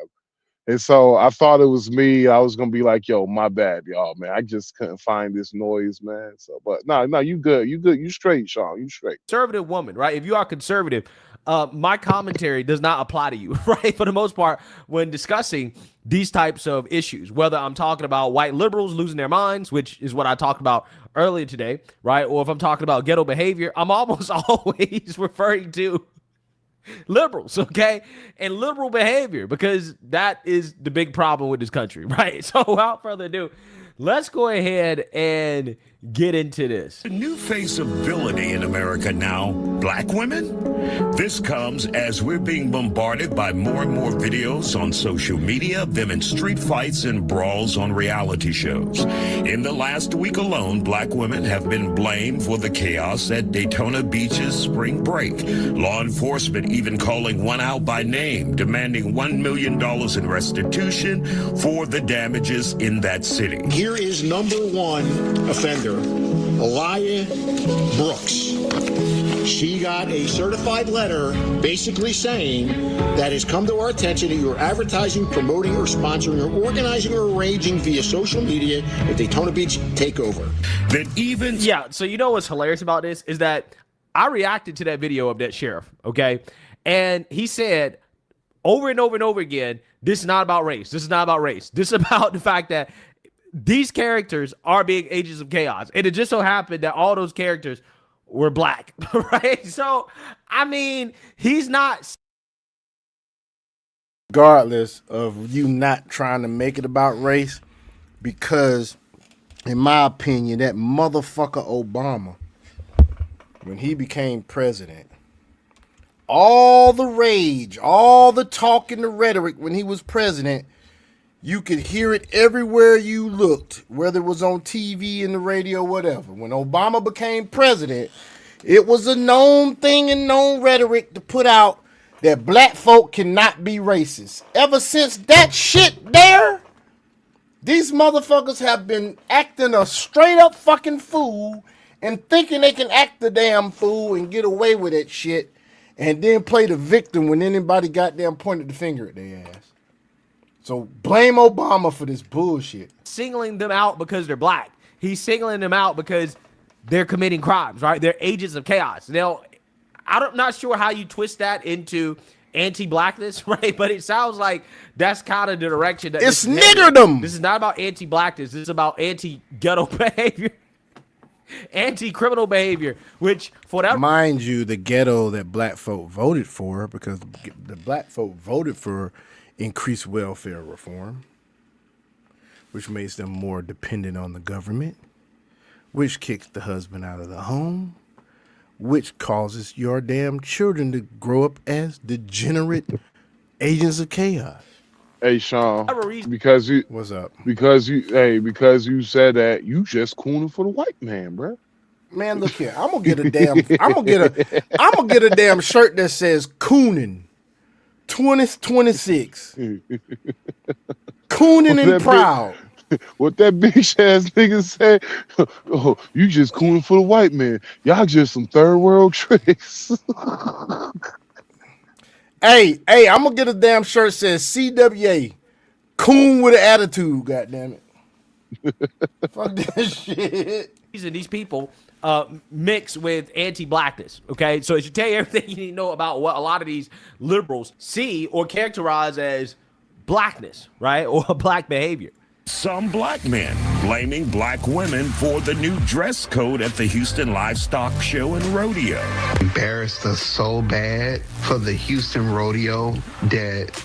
And so I thought it was me. I was gonna be like, yo, my bad, y'all, man. I just couldn't find this noise, man. So, but no, you good. You straight, Sean. You straight. Conservative woman, right? If you are conservative, my commentary does not apply to you, right? For the most part, when discussing these types of issues, whether I'm talking about white liberals losing their minds, which is what I talked about earlier today, right? Or if I'm talking about ghetto behavior, I'm almost always referring to liberals, okay? And liberal behavior, because that is the big problem with this country, right? So without further ado, let's go ahead and get into this. A new face of villainy in America now, black women? This comes as we're being bombarded by more and more videos on social media of them in street fights and brawls on reality shows. In the last week alone, black women have been blamed for the chaos at Daytona Beach's spring break. Law enforcement even calling one out by name, demanding $1 million in restitution for the damages in that city. Here is number 1 offender, Elia Brooks. She got a certified letter basically saying that has come to our attention that you're advertising, promoting, or sponsoring, or organizing, or arranging via social media a Daytona Beach takeover. That even... Yeah, so you know what's hilarious about this is that I reacted to that video of that sheriff, okay? And he said over and over and over again, this is not about race. This is not about race. This is about the fact that these characters are being agents of chaos. And it just so happened that all those characters were black, right? So, I mean, he's not... Regardless of you not trying to make it about race, because, in my opinion, that motherfucker Obama, when he became president, all the rage, all the talk and the rhetoric when he was president, You could hear it everywhere you looked, whether it was on TV, in the radio, whatever. When Obama became president, it was a known thing and known rhetoric to put out that black folk cannot be racist. Ever since that shit there, these motherfuckers have been acting a straight up fucking fool and thinking they can act the damn fool and get away with that shit and then play the victim when anybody goddamn pointed the finger at their ass. So blame Obama for this bullshit. Singling them out because they're black. He's singling them out because they're committing crimes, right? They're agents of chaos. Now, I'm not sure how you twist that into anti-blackness, right? But it sounds like that's kind of the direction that it's niggerdom. This is not about anti-blackness. This is about anti-ghetto behavior, anti-criminal behavior, which for that. Mind you, the ghetto that black folk voted for, because the black folk voted for increased welfare reform, which makes them more dependent on the government, which kicks the husband out of the home, which causes your damn children to grow up as degenerate agents of chaos. Hey Sean, because you what's up? Because you said that, you just cooning for the white man, bro. Man, look here. I'm gonna get a damn shirt that says Coonin 2026. Coonin and proud. What that bitch ass nigga said, oh, you just cooning for the white man. Y'all just some third world tricks. Hey, I'm gonna get a damn shirt that says CWA. Coon with an attitude, goddammit. Fuck that shit. These people mix with anti-blackness, okay? So it should tell you everything you need to know about what a lot of these liberals see or characterize as blackness, right? Or black behavior. Some black men blaming black women for the new dress code at the Houston Livestock Show and Rodeo. Embarrassed us so bad for the Houston Rodeo that...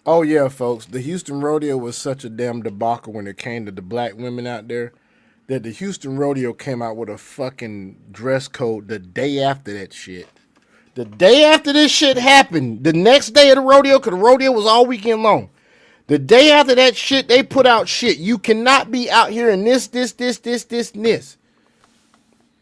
Oh yeah, folks, the Houston Rodeo was such a damn debacle when it came to the black women out there that the Houston Rodeo came out with a fucking dress code the day after that shit. The day after this shit happened, the next day of the rodeo, because the rodeo was all weekend long. The day after that shit, they put out shit. You cannot be out here in this.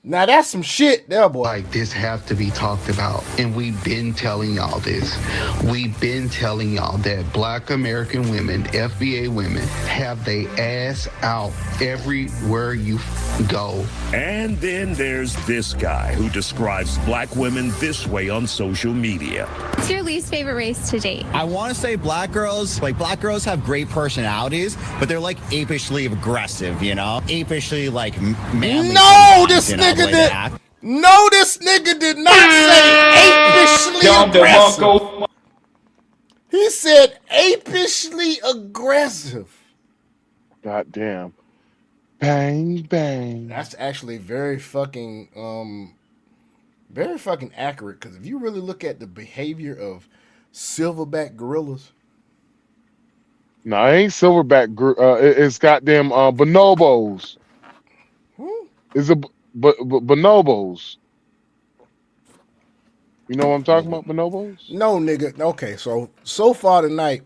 Now that's some shit there, boy. Like, this have to be talked about. And we've been telling y'all this. We've been telling y'all that black American women, FBA women, have they ass out everywhere you go. And then there's this guy who describes black women this way on social media. What's your least favorite race to date? I want to say black girls. Like, black girls have great personalities, but they're like apishly aggressive, you know? Apishly, like, manly. No, this nigga did. No, this nigga did not say apishly aggressive. He said apishly aggressive. God damn. Bang, bang. That's actually very fucking accurate, because if you really look at the behavior of silverback gorillas. No, it ain't silverback. It's goddamn bonobos. It's a bonobos. You know what I'm talking about, bonobos? No, nigga. Okay, so far tonight,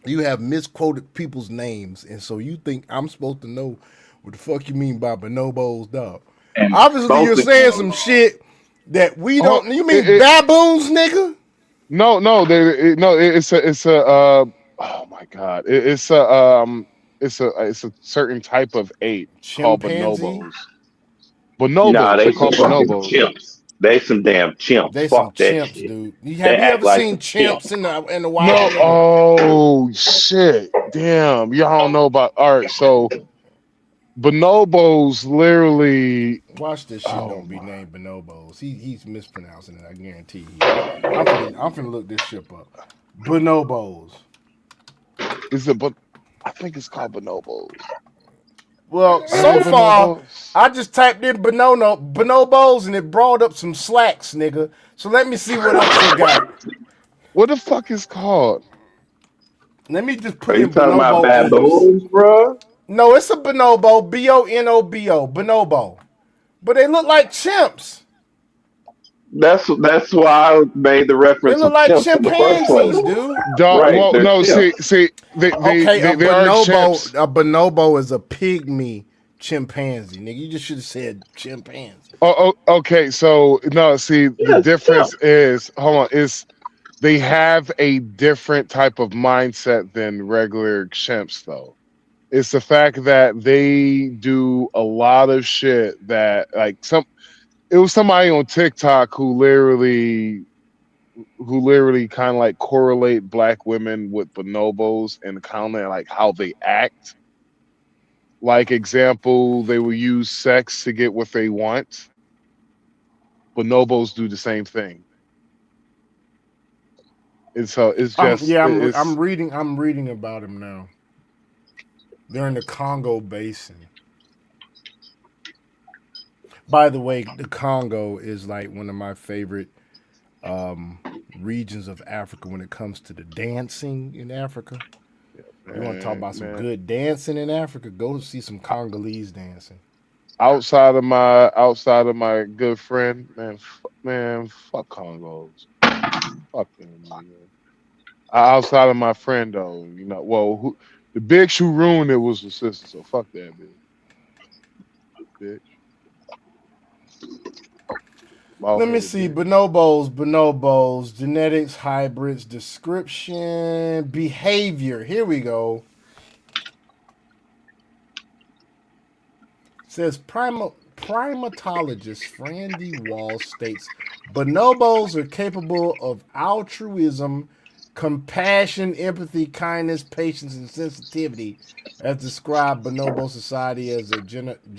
you have misquoted people's names, and so you think I'm supposed to know what the fuck you mean by bonobos, dog. And obviously, you're saying some shit that we don't. You mean baboons, nigga? No, it's a. Oh my god, it's a certain type of ape called bonobos. Bonobos. Nah, they called bonobos. Chimps. They some damn chimps. They Fuck some that chimps, shit. dude. Have you ever seen chimps in the wild? No. Oh shit! Damn, y'all don't know about art. So bonobos literally. Watch this shit. Don't be named bonobos. He's mispronouncing it. I guarantee you. I'm finna look this shit up. Bonobos. Is it? But I think it's called bonobos. Well, so far, I just typed in bonobos and it brought up some slacks, nigga. So let me see what else they got. What the fuck is called? Let me just put in bonobo. Are you talking about baboons, bro? No, it's a bonobo. B-O-N-O-B-O. Bonobo. But they look like chimps. That's why I made the They reference look of like chimps in the first place. chimpanzees, dude. Dog, Right, well, they're no, chimps. see, Okay, they are chimps. a bonobo is a pygmy chimpanzee. Nigga, you just should have said chimpanzee. Okay. So no, see, the Yes, difference is, hold on, is they have a different type of mindset than regular chimps, though. It's the fact that they do a lot of shit that, like, it was somebody on TikTok who literally kind of like correlate black women with bonobos and kind of like how they act. Like, example, they will use sex to get what they want. Bonobos do the same thing. And so it's just I'm it's reading about them now. They're in the Congo Basin. By the way, the Congo is like one of my favorite regions of Africa when it comes to the dancing in Africa. You want to talk about some good dancing in Africa? Go see some Congolese dancing. outside of my good friend, man, fuck Congos. Fuck them, nigga. Outside of my friend though, the bitch who ruined it was the sister, so fuck that bitch. Let me see. Bonobos, genetics, hybrids, description, behavior. Here we go. It says primatologist Frandy Wall states bonobos are capable of altruism, compassion, empathy, kindness, patience, and sensitivity, as described bonobo society as a genocracy.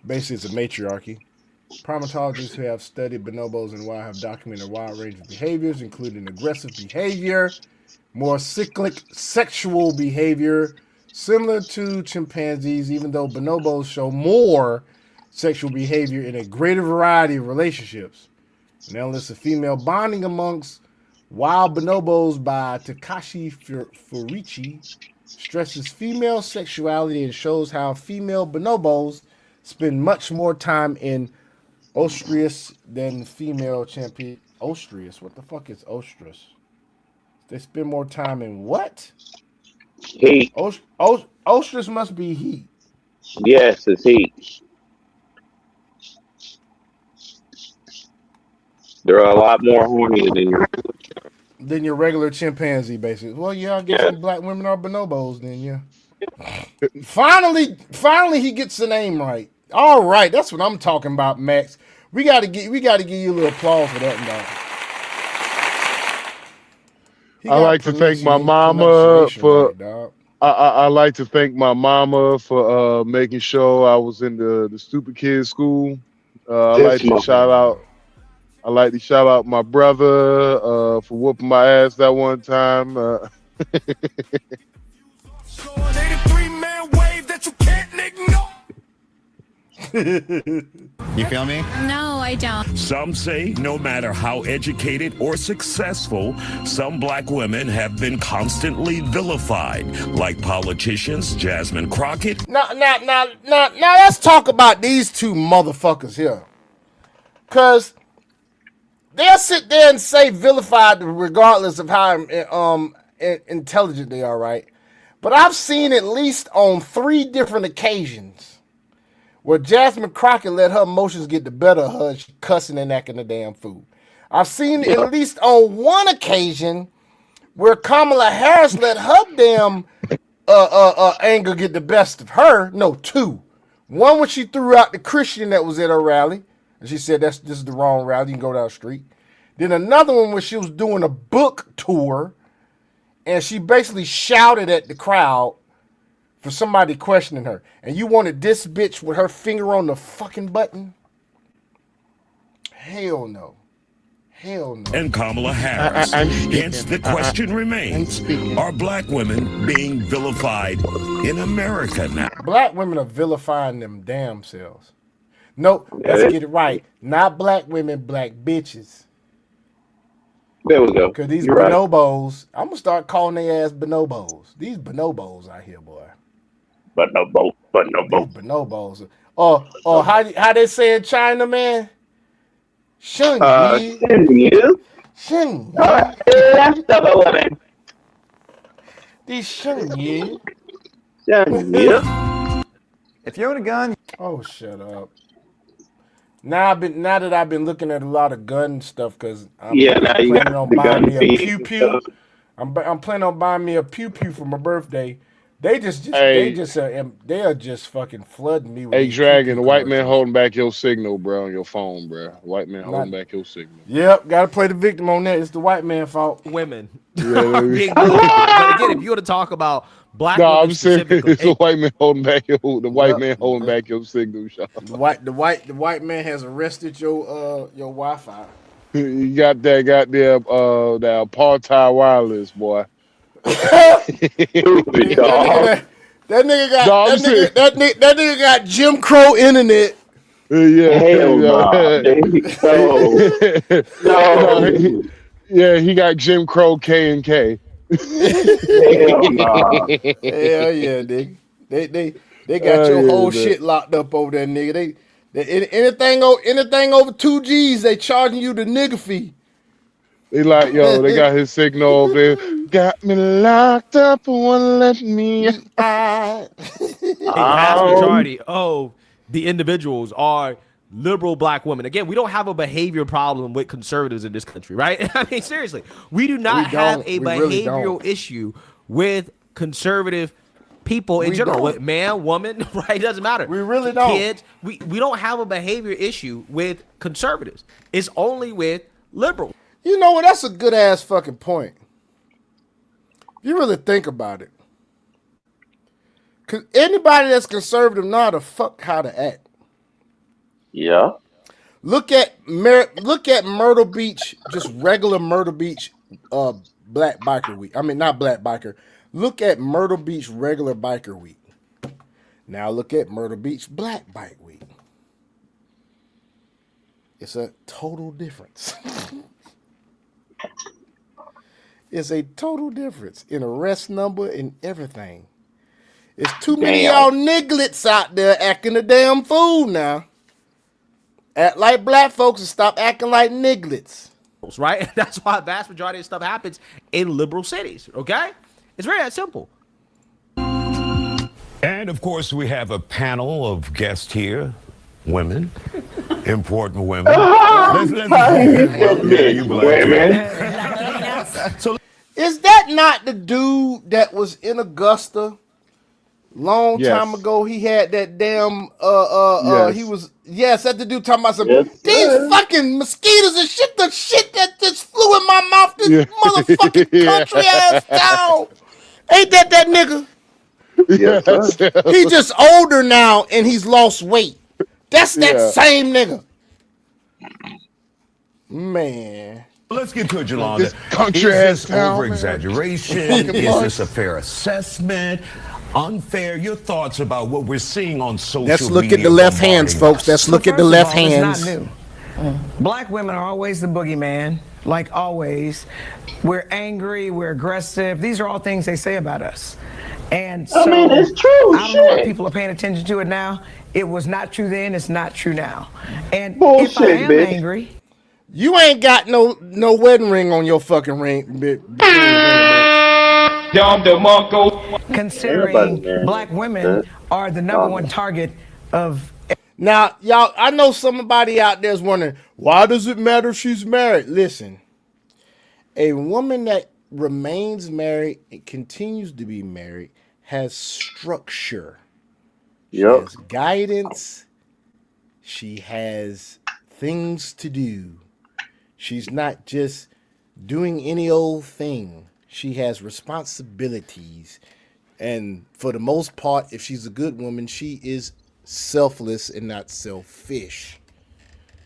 Basically, it's a matriarchy. Primatologists who have studied bonobos and wild have documented a wide range of behaviors, including aggressive behavior, more cyclic sexual behavior, similar to chimpanzees, even though bonobos show more sexual behavior in a greater variety of relationships. An analyst of female bonding amongst wild bonobos by Takashi Furichi stresses female sexuality and shows how female bonobos spend much more time in oestrus than female champion. Oestrus? What the fuck is oestrus? They spend more time in what? Heat. Oestrus must be heat. Yes, it's heat. They're a lot more horny Than your regular chimpanzee, basically. Well, yeah, I guess some black women are bonobos then, yeah. Finally he gets the name right. All right, that's what I'm talking about, Max. We gotta give you a little applause for that, dog. I like to thank my mama for I like to thank my mama for making sure I was in the stupid kids school. I like to shout out my brother for whooping my ass that one time. You feel me? No, I don't. Some say no matter how educated or successful, some black women have been constantly vilified, like politicians Jasmine Crockett. Now, let's talk about these two motherfuckers here. Because they'll sit there and say vilified regardless of how intelligent they are, right? But I've seen at least on 3 different occasions where Jasmine Crockett let her emotions get the better of her, she cussing and acting a damn fool. I've seen at least on 1 occasion where Kamala Harris let her damn anger get the best of her. No, 2. One when she threw out the Christian that was at her rally, and she said this is the wrong rally, you can go down the street. Then another one when she was doing a book tour, and she basically shouted at the crowd for somebody questioning her. And you wanted this bitch with her finger on the fucking button? Hell no. Hell no. And Kamala Harris. Hence, the question remains, are black women being vilified in America now? Black women are vilifying them damn selves. No, let's get it right. Not black women, black bitches. There we go. Because these You're bonobos, I'm going to start calling their ass bonobos. These bonobos out here, boy. Bonobo. These bonobos. Or how they say in China, man? Shun Yi. Shun Yi. These Shun Yi. If you own a gun. Oh, shut up. Now that I've been looking at a lot of gun stuff because I'm planning on buying me a pew pew. I'm planning on buying me a pew pew for my birthday. They are just fucking flooding me with Hey, these Dragon, the pew-pew white man commercials. holding back your signal, bro, on your phone, bro. White man holding back your signal. Yep, gotta play the victim on that. It's the white man fault. Women. Yeah, Being bullied. But again, if you were to talk about black no, women I'm saying specifically, it's the white man holding back Yep. your signal, Sean. The white man has arrested your Wi-Fi. You got that goddamn that apartheid wireless, boy. Stupid dog. That nigga got No, I'm that nigga got Jim Crow internet. Yeah, Hell no. No. Yeah, he got Jim Crow K&K. Hell no. Hell yeah, nigga. They got your whole shit locked up over there, nigga. They anything over 2 G's, they charging you the nigga fee. They like, yo, they got his signal over there. Got me locked up, won't let me out. a vast majority of the individuals are liberal black women. Again, we don't have a behavior problem with conservatives in this country, right? I mean, seriously, we do not have a behavioral issue with conservative people in general. Man, woman, right? It doesn't matter. We really don't. Kids, we don't have a behavior issue with conservatives. It's only with liberals. You know what? That's a good ass fucking point. You really think about it. Cause anybody that's conservative know how to fuck how to act. Yeah. Look at Myrtle Beach, just regular Myrtle Beach Black Biker Week. I mean, not Black Biker. Look at Myrtle Beach regular Biker Week. Now look at Myrtle Beach Black Bike Week. It's a total difference. It's a total difference in arrest number and everything. It's too many of y'all nigglets out there acting a damn fool now. Act like black folks and stop acting like nigglets. Right? That's why a vast majority of stuff happens in liberal cities. Okay? It's very that simple. And of course, we have a panel of guests here, women, important women. So, is that not the dude that was in Augusta long time ago? He had that damn that's the dude talking about these fucking mosquitoes and shit, the shit that just flew in my mouth, this motherfucking country ass town. Ain't that nigga? Yes, He's just older now and he's lost weight. That's that same nigga. Man. Let's get to it, Yolanda. Country Is this town, over-exaggeration? Is this a fair assessment? Unfair? Your thoughts about what we're seeing on social media? Let's look at the left hands, folks. Let's look at the left hands. It's not new. Black women are always the boogeyman, like always. We're angry, we're aggressive. These are all things they say about us. And so, I mean, it's true. I don't know if people are paying attention to it now. It was not true then, it's not true now. And Bullshit, if I am bitch. angry, you ain't got no wedding ring on your fucking ring, bitch. considering black women are the number one target of. Now, y'all, I know somebody out there is wondering, why does it matter if she's married? Listen, a woman that remains married and continues to be married has structure. She has guidance. She has things to do. She's not just doing any old thing. She has responsibilities. And for the most part, if she's a good woman, she is selfless and not selfish.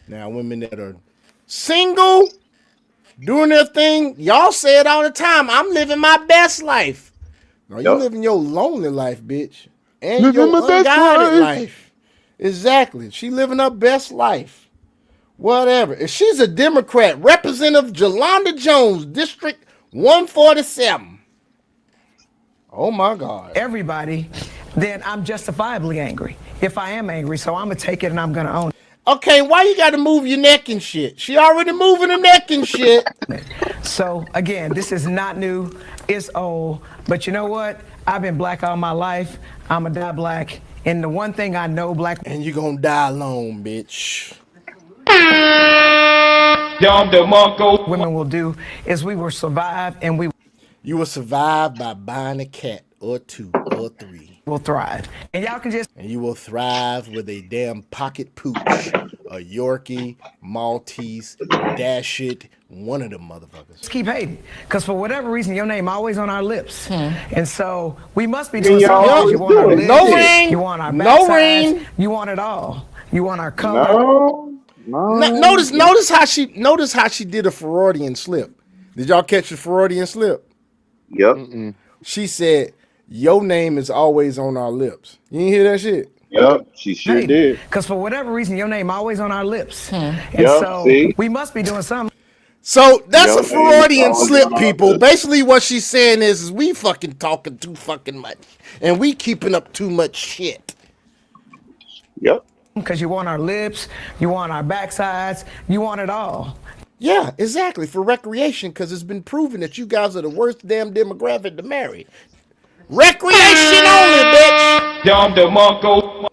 Now, women that are single, doing their thing, y'all say it all the time. I'm living my best life. No, you living your lonely life, bitch. And Living your my best unguided life. life. Exactly. She living her best life. Whatever. If she's a Democrat, Representative Jolanda Jones, District 147. Oh my God. Everybody, then I'm justifiably angry. if I am angry. So I'm gonna take it and I'm gonna own it. Okay, why you got to move your neck and shit? She already moving her neck and shit. So again, this is not new. It's old. But you know what? I've been black all my life. I'ma die black. And the one thing I know, black and you gonna die alone, bitch. Women will do is we will survive and we. You will survive by buying a cat or two or three. Will thrive. And y'all can just. And you will thrive with a damn pocket pooch, a Yorkie, Maltese, Dashit, one of them motherfuckers. Just keep hating. Because for whatever reason, your name always on our lips. And so we must be doing something. You want our lips, no ring. You want our no backsides, ring. You want it all. You want our color. Notice how she did a Freudian slip. Did y'all catch the Freudian slip? Yep. She said, "Your name is always on our lips." You didn't hear that shit? Yep, she sure did. Because for whatever reason, your name always on our lips. And Yep, so see? we must be doing something. So that's Yep, a Freudian and slip, all people. this. Basically, what she's saying is we fucking talking too fucking much, and we keeping up too much shit. Yep. Because you want our lips, you want our backsides, you want it all. Yeah, exactly, for recreation, because it's been proven that you guys are the worst damn demographic to marry. Recreation only, bitch.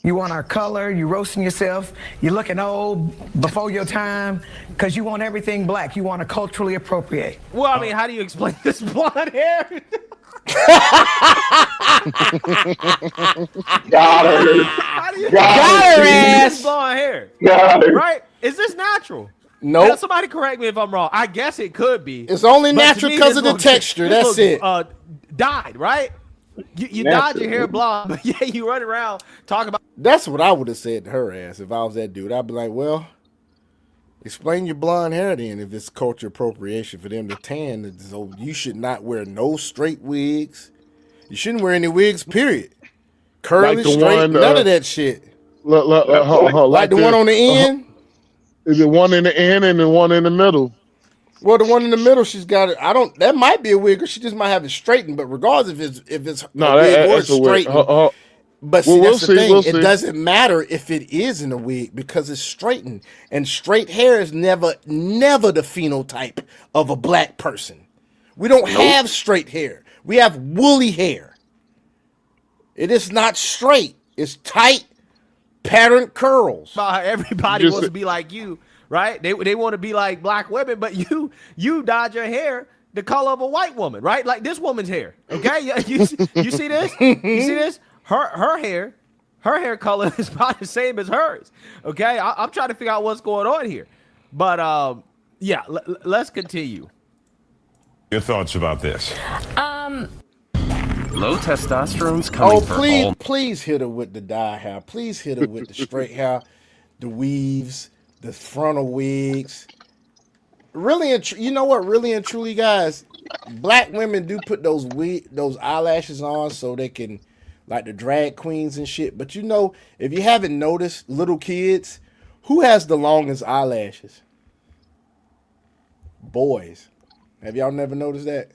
You want our color, you roasting yourself, you looking old before your time, because you want everything black. You want to culturally appropriate. Well, I mean, how do you explain this blonde hair? Got her. How do you Got her this blonde hair? Got her. Right? Is this natural? Nope. Now, somebody correct me if I'm wrong. I guess it could be. It's only But to natural me, because this of the looks- texture. this That's looks, it. Dyed, right? You dyed Natural. your hair blonde, but yeah, you run around talking about. That's what I would have said to her ass if I was that dude. I'd be like, well, explain your blonde hair then if it's culture appropriation for them to tan. So you should not wear no straight wigs. You shouldn't wear any wigs, period. Curly, Like the straight, one, none of that shit. Like the one on the end? Is it one in the end and the one in the middle? Well, the one in the middle, she's got it. That might be a wig, or she just might have it straightened. But regardless if it's No, a wig or that's a wig. straightened, but see, Well, we'll that's the see, thing. we'll It see. doesn't matter if it is in a wig because it's straightened, and straight hair is never the phenotype of a black person. We don't have straight hair. We have woolly hair. It is not straight. It's tight, patterned curls. Everybody wants to be like you, right? They want to be like black women, but you dyed your hair the color of a white woman, right? Like this woman's hair. Okay, you see this? You see this? Her hair color is about the same as hers. Okay, I'm trying to figure out what's going on here, but yeah, let's continue. Your thoughts about this? Low testosterone's coming for all. Please hit her with the dye hair. Please hit her with the straight hair, the weaves, the frontal wigs. Really, you know what? Really and truly, guys, black women do put those eyelashes on so they can, like the drag queens and shit. But you know, if you haven't noticed, little kids, who has the longest eyelashes? Boys. Have y'all never noticed that?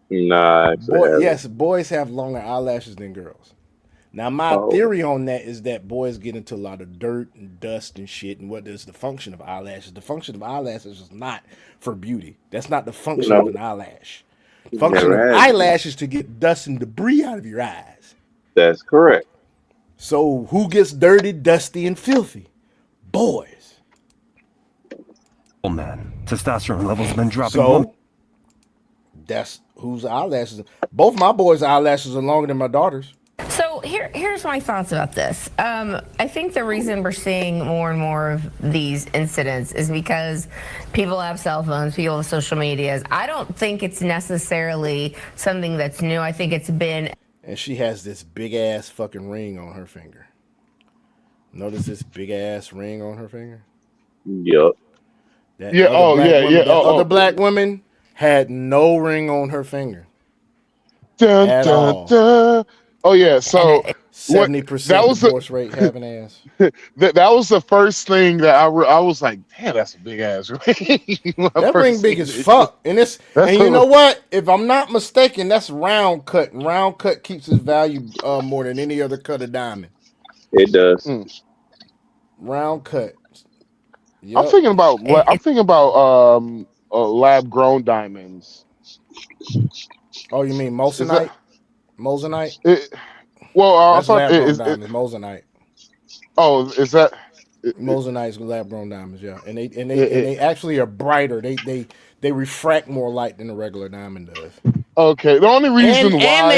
Nah. Yes, boys have longer eyelashes than girls. Now, my theory on that is that boys get into a lot of dirt and dust and shit. And what is the function of eyelashes? The function of eyelashes is not for beauty. That's not the function of an eyelash. The function of eyelashes is to get dust and debris out of your eyes. That's correct. So who gets dirty, dusty, and filthy? Boys. Oh man, testosterone levels been dropping. So that's whose eyelashes. Both my boys' eyelashes are longer than my daughter's. So here's my thoughts about this. I think the reason we're seeing more and more of these incidents is because people have cell phones, people have social medias. I don't think it's necessarily something that's new. I think it's been. And she has this big ass fucking ring on her finger. Notice this big ass ring on her finger? Yep. Other black women had no ring on her finger. Dun, dun, dun. Oh yeah, so What 70% divorce rate, having ass. that was the first thing that I was like, damn, that's a big ass ring. When I That ring first big seen as this shit. fuck. And you know what? If I'm not mistaken, that's round cut. And round cut keeps its value more than any other cut of diamond. It does. Round cut. I'm Yep. thinking about lab grown diamonds. Oh, you mean Is that moissanite? Moissanite? it? Well, I That's thought lab grown is it. diamonds. Moissanite. Oh, is that? Moissanite's lab grown diamonds, yeah. And It, they actually are brighter. They refract more light than a regular diamond does. okay, the only reason And why.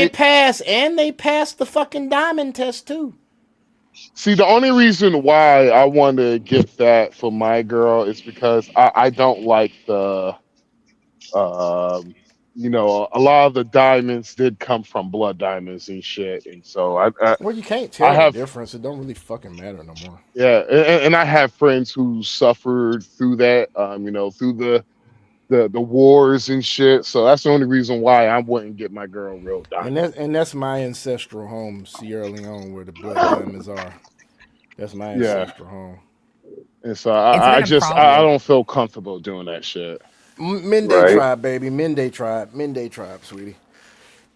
they pass the fucking diamond test too. See, the only reason why I want to get that for my girl is because I don't like the, a lot of the diamonds did come from blood diamonds and shit, and so Well, you can't I tell the have difference. It don't really fucking matter no more. yeah, and I have friends who suffered through that, through the wars and shit. So that's the only reason why I wouldn't get my girl real diamonds. And that's my ancestral home, Sierra Leone, where the blood diamonds are. That's my Yeah, ancestral home. and so It's I been a just I problem. don't feel comfortable doing that shit. Mende Right. tribe, baby. Mende tribe, sweetie.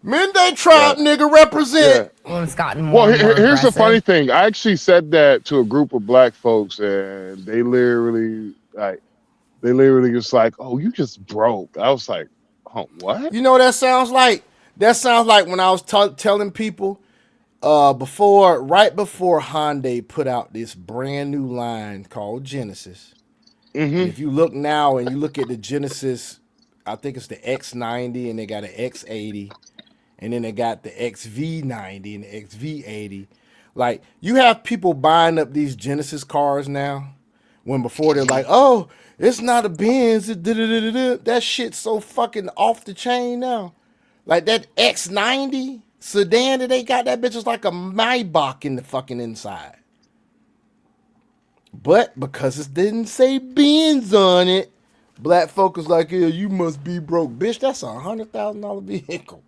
Mende Yeah, tribe, nigga, represent. yeah. Well, it's gotten Well, more and more here's the funny aggressive. thing. I actually said that to a group of black folks, and they literally just like, "Oh, you just broke." I was like, "Oh, what?" You know what that sounds like? That sounds like when I was telling people right before Hyundai put out this brand new line called Genesis. And Mm-hmm. if you look now and you look at the Genesis, I think it's the X90 and they got an X80 and then they got the XV90 and the XV80. Like you have people buying up these Genesis cars now when before they're like, "Oh, it's not a Benz." That shit's so fucking off the chain now. Like that X90 sedan that they got, that bitch is like a Maybach in the fucking inside. But because it didn't say Benz on it, black folk is like, "Yeah, you must be broke, bitch. That's $100,000 vehicle."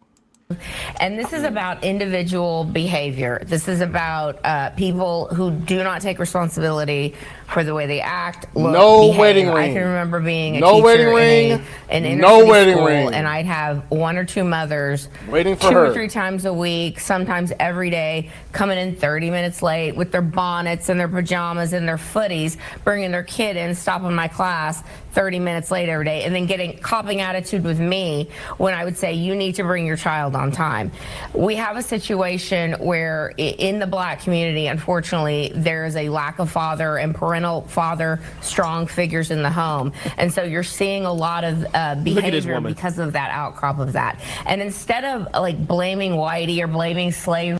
And this is about individual behavior. This is about people who do not take responsibility for the way they act, look, No behave. wedding I ring. can remember being a No teacher wedding in ring. an inner No city wedding school, ring. and I'd have one or two mothers Waiting for 2 her. or 3 times a week, sometimes every day, coming in 30 minutes late with their bonnets and their pajamas and their footies, bringing their kid in, stopping my class 30 minutes late every day, and then copping attitude with me when I would say, "You need to bring your child on time." We have a situation where in the black community, unfortunately, there is a lack of father and parental father strong figures in the home. And so you're seeing a lot of behavior woman. because of that outcrop of that. And instead of like blaming Whitey or blaming slavery,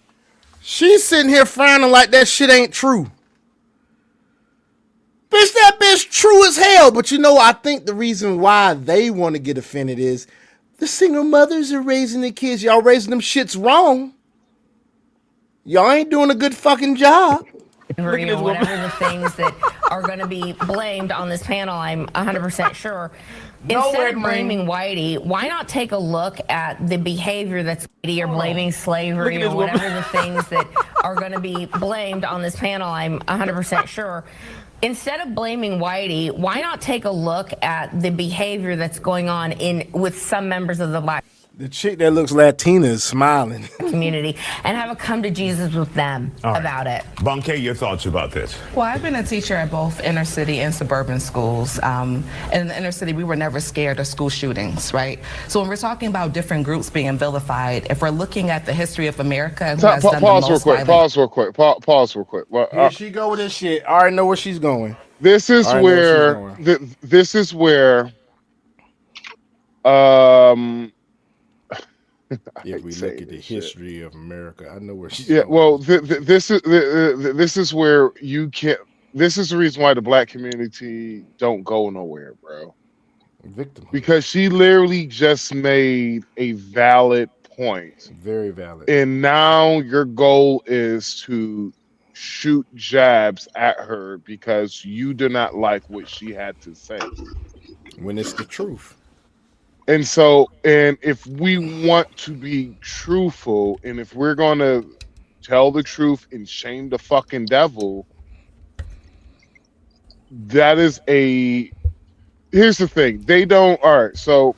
She's sitting here frowning like that shit ain't true. Bitch, that bitch true as hell. But you know, I think the reason why they want to get offended is the single mothers are raising the kids. Y'all raising them shits wrong. Y'all ain't doing a good fucking job. or whatever the things that are going to be blamed on this panel, I'm 100% sure. Instead of blaming Whitey, why not take a look at the behavior that's Whitey or blaming slavery or whatever the things that are going to be blamed on this panel, I'm 100% sure. Instead of blaming Whitey, why not take a look at the behavior that's going on with some members of the black The chick that looks Latina is smiling. community and have a come to Jesus with them about it? Bunke, your thoughts about this? Well, I've been a teacher at both inner city and suburban schools. In the inner city, we were never scared of school shootings, right? So when we're talking about different groups being vilified, if we're looking at the history of America and who has done the Pause real most quick. Pause real quick. Pause real quick. Well, Here she go with this shit. I already know where she's going. this is I already know where where she's going. this is where um If we look at the history of America, I know where she's yeah, going. well, this is where you can't. This is the reason why the black community don't go nowhere, bro. Victim. Because she literally just made a valid point, Very valid. and now your goal is to shoot jabs at her because you do not like what she had to say. When it's the truth. And so, and if we want to be truthful, and if we're going to tell the truth and shame the fucking devil, that is a. Here's the thing. They don't. All right. So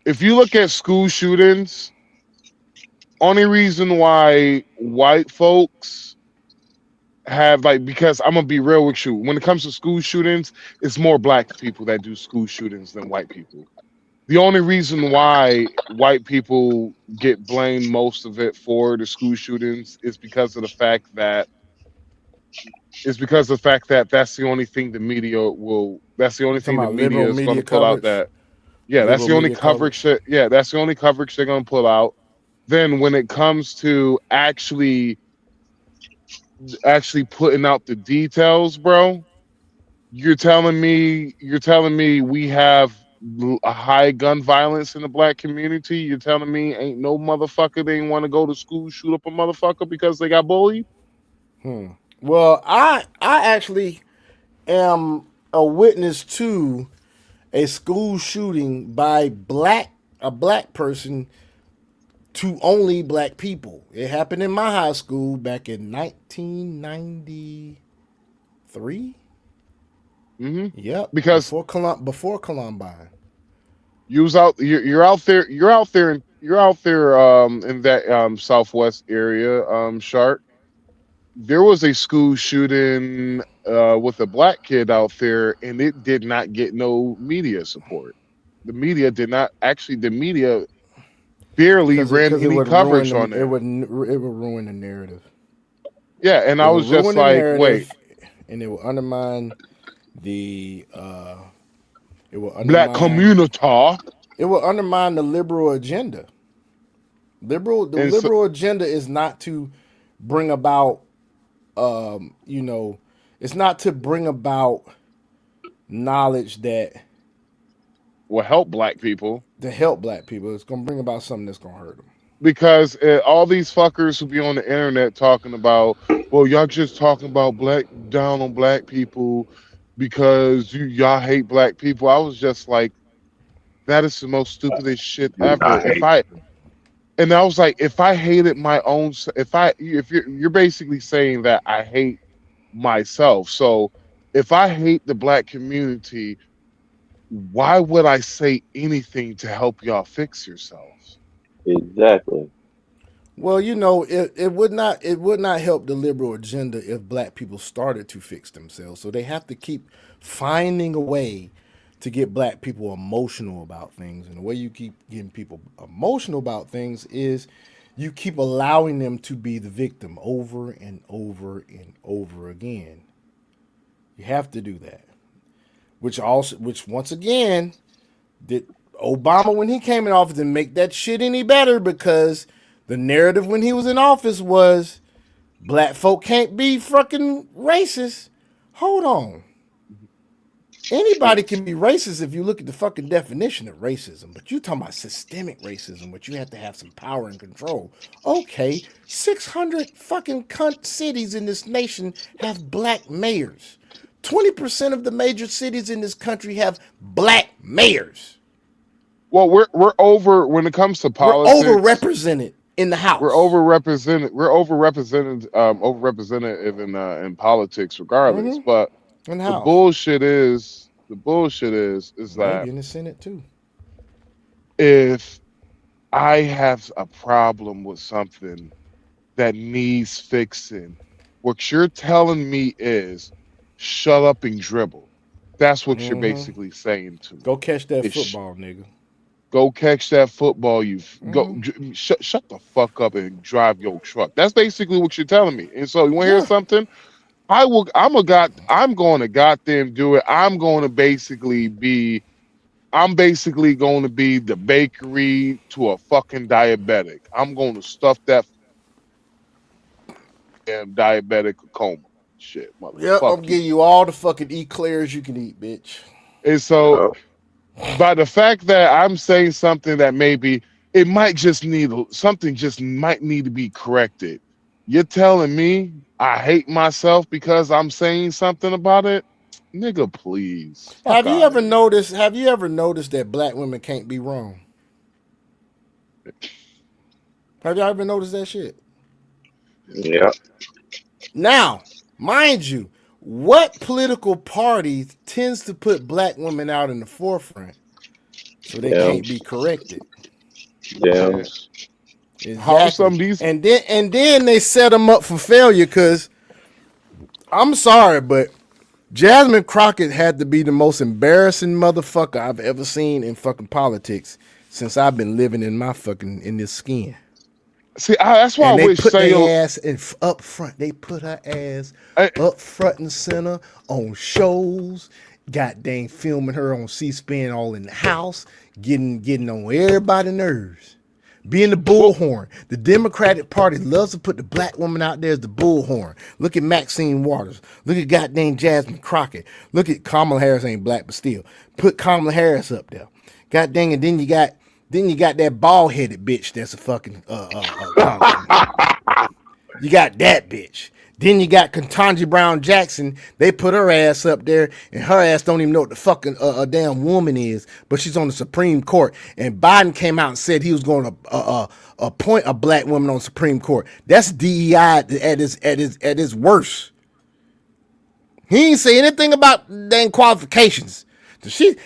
if you look at school shootings, only reason why white folks have, like, because I'm gonna be real with you, when it comes to school shootings, it's more black people that do school shootings than white people. The only reason why white people get blamed most of it for the school shootings is because of the fact that that's the only thing the media will. That's the only You talking thing the about media liberal is going media to pull out. coverage? That yeah, that's Liberal the only media coverage. coverage. Yeah, that's the only coverage they're going to pull out. Then when it comes to actually putting out the details, bro, you're telling me we have a high gun violence in the black community. You're telling me ain't no motherfucker they want to go to school shoot up a motherfucker because they got bullied? Well, I actually am a witness to a school shooting by a black person to only black people. It happened in my high school back in 1993. Yep, Because before Columbine. You're out there. In that southwest area, Shark. There was a school shooting with a black kid out there, and it did not get no media support. The media did not actually. The media barely ran Because it any would ruin coverage on it it. would ruin the narrative. Yeah, and It I would was just ruin the like, wait, narrative, and it will undermine the black community. it will undermine the liberal agenda. The And so, liberal agenda is not to bring about it's not to bring about knowledge that will help black people. to help black people. It's gonna bring about something that's gonna hurt them. Because all these fuckers who be on the internet talking about, well, y'all just talking about down on black people because y'all hate black people. I was just like, that is the most stupidest shit ever. And I was like, if I hated my own, if you're basically saying that I hate myself. So if I hate the black community, why would I say anything to help y'all fix yourselves? Exactly. Well, it would not help the liberal agenda if black people started to fix themselves. So they have to keep finding a way to get black people emotional about things. And the way you keep getting people emotional about things is you keep allowing them to be the victim over and over and over again. You have to do that. Which once again did Obama, when he came in office, didn't make that shit any better, because the narrative when he was in office was black folk can't be fucking racist. Hold on. Anybody can be racist if you look at the fucking definition of racism, but you talking about systemic racism, which you have to have some power and control. Okay, 600 fucking cunt cities in this nation have black mayors. 20% of the major cities in this country have black mayors. Well, we're over when it comes to We're politics. overrepresented in the House. We're overrepresented. Overrepresented in politics, regardless. But in the the House. bullshit is that Maybe in the Senate too. if I have a problem with something that needs fixing, what you're telling me is shut up and dribble. That's what you're basically saying to me. Go catch that football, nigga. Go catch that football. Shut the fuck up and drive your truck. That's basically what you're telling me. And so you want to hear something? I'm going to goddamn do it. I'm basically going to be the bakery to a fucking diabetic. I'm going to stuff that damn diabetic coma. Shit, motherfucker. Yep, I'm giving you all the fucking eclairs you can eat, bitch. And so, by the fact that I'm saying something that maybe it might just need might need to be corrected. You're telling me I hate myself because I'm saying something about it? Nigga, please. Have you ever noticed that black women can't be wrong? Have y'all ever noticed that shit? Yeah. Now, mind you, what political party tends to put black women out in the forefront so they Yeah. can't be corrected? Yeah. How some Exactly. of these And then they set them up for failure because I'm sorry, but Jasmine Crockett had to be the most embarrassing motherfucker I've ever seen in fucking politics since I've been living in my fucking in this skin. see, that's why I And they wish put Sayo. their ass up front. They put her ass up front and center on shows. God dang, filming her on C-SPAN all in the house, getting on everybody's nerves. Being the bullhorn. The Democratic Party loves to put the black woman out there as the bullhorn. Look at Maxine Waters. Look at goddamn Jasmine Crockett. Look at Kamala Harris, ain't black, but still. Put Kamala Harris up there. God dang, and then you got that bald headed bitch that's a fucking congressman. You got that bitch. Then you got Ketanji Brown Jackson. They put her ass up there, and her ass don't even know what the fucking a damn woman is. But she's on the Supreme Court, and Biden came out and said he was going to appoint a black woman on Supreme Court. That's DEI at its worst. He ain't say anything about dang qualifications.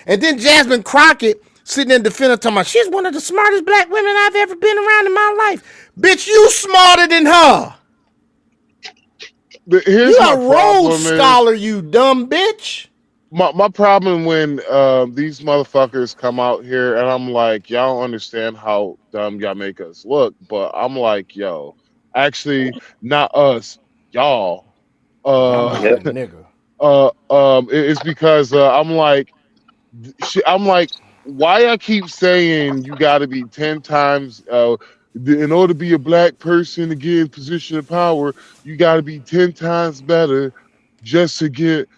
And then Jasmine Crockett sitting there defending, talking about she's one of the smartest black women I've ever been around in my life. Bitch, you smarter than her. Here's You my a Rhodes problem Scholar, you dumb bitch. My problem when these motherfuckers come out here and I'm like, y'all don't understand how dumb y'all make us look, but I'm like, yo, actually, not us, y'all. I'm Uh, not a nigga. it's because I'm like, why I keep saying you got to be 10 times, in order to be a black person to get in position of power, you got to be 10 times better just to get,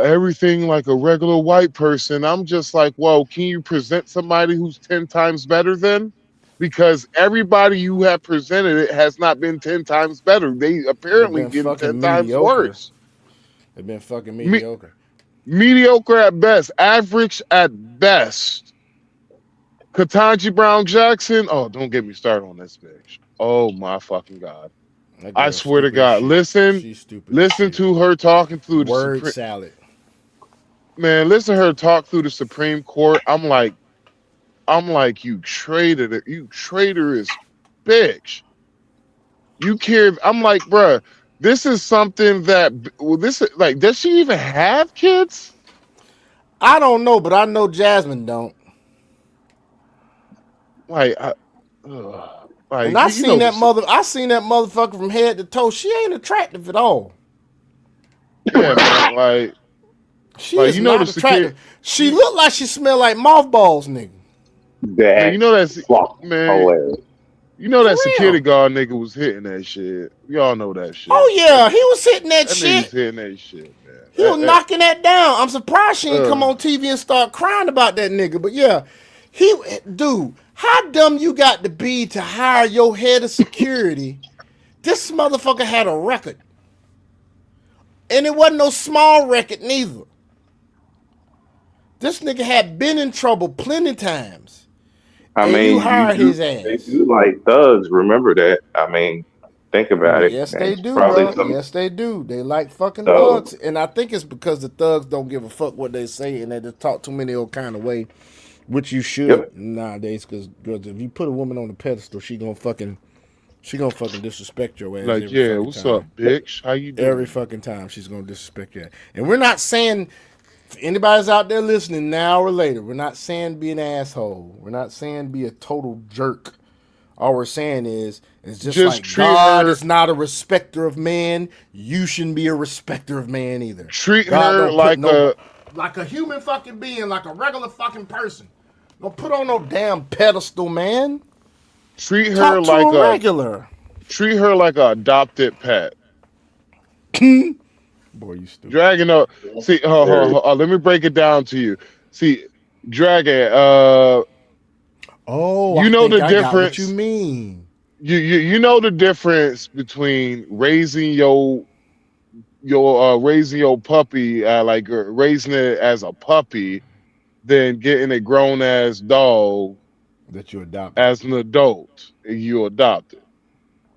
everything like a regular white person. I'm just like, whoa, can you present somebody who's 10 times better then? Because everybody you have presented it has not been 10 times better. They They've apparently been getting 10 fucking times mediocre. worse. They've been fucking Me- mediocre. Mediocre at best, average at best. Ketanji Brown Jackson. Oh, don't get me started on this bitch. Oh my fucking god! That I girl swear to stupid as God. shit. Listen, She's stupid as listen shit. to her talking through the Word Supreme. salad. Man, listen to her talk through the Supreme Court. I'm like, you traitor, you traitorous bitch. You care? I'm like, bruh, this is something that. Well, this is like, does she even have kids? I don't know, but I know Jasmine don't. Like, And like I you seen know that this. motherfucker from head to toe. She ain't attractive at all. Yeah, man. She Like is you know not the security. attractive. She look like she smell like mothballs, nigga. Man, you know that's man. hilarious. You know For that security real. guard nigga was hitting that shit. We all know that Oh shit. yeah, he was hitting that That nigga's shit. hitting that shit, man. He was knocking that down. I'm surprised she didn't come Uh, on TV and start crying about that nigga. But yeah, dude, how dumb you got to be to hire your head of security? This motherfucker had a record. And it wasn't no small record neither. This nigga had been in trouble plenty times. I And you mean, hired his they ass. do like thugs. Remember that. I mean, think about it. Yes, they It's do, probably bro. some. Yes, they do. They like fucking So thugs. And I think it's because the thugs don't give a fuck what they say and they just talk too many old kind of way, which you should yep. nowadays. Because if you put a woman on a pedestal, she gonna fucking disrespect your ass like, every yeah, fucking what's up, time. bitch? How you Every doing? fucking time she's gonna disrespect you. And we're not saying, if anybody's out there listening now or later, we're not saying be an asshole. We're not saying be a total jerk. All we're saying is, it's just Just like God is not a respecter of man. You shouldn't be a respecter of man either. treat God her don't put like no, a like a human fucking being, like a regular fucking person. Don't put on no damn pedestal, man. treat her Talk to like a a regular. treat her like a adopted pet. Boy, you stupid. Dragon up. See, let me break it down to you. See, Dragon, Oh, you I know think the I got what you difference. mean. You know the difference between raising raising your puppy, raising it as a puppy, than getting a grown ass dog that you adopted. as an adult. You adopted.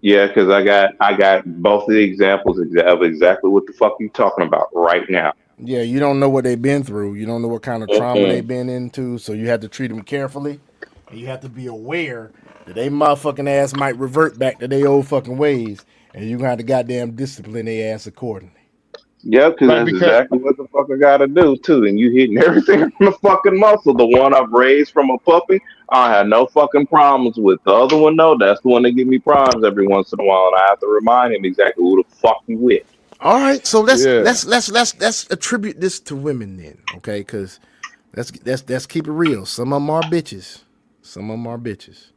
Yeah, because I got both of the examples of exactly what the fuck you talking about right now. Yeah, you don't know what they've been through. You don't know what kind of trauma they've Mm-mm. been into, so you have to treat them carefully. And you have to be aware that they motherfucking ass might revert back to their old fucking ways, and you're gonna have to goddamn discipline their ass accordingly. Yeah, because Like that's because exactly what the fuck I gotta do too. And you hitting everything from the fucking muscle. The one I've raised from a puppy, I have no fucking problems with. The other one, though, that's the one that give me problems every once in a while, and I have to remind him exactly who the fuck he with. All right, so let's yeah. let's let's let's let's attribute this to women then, okay? Because let's keep it real. Some of them are bitches. Some of them are bitches.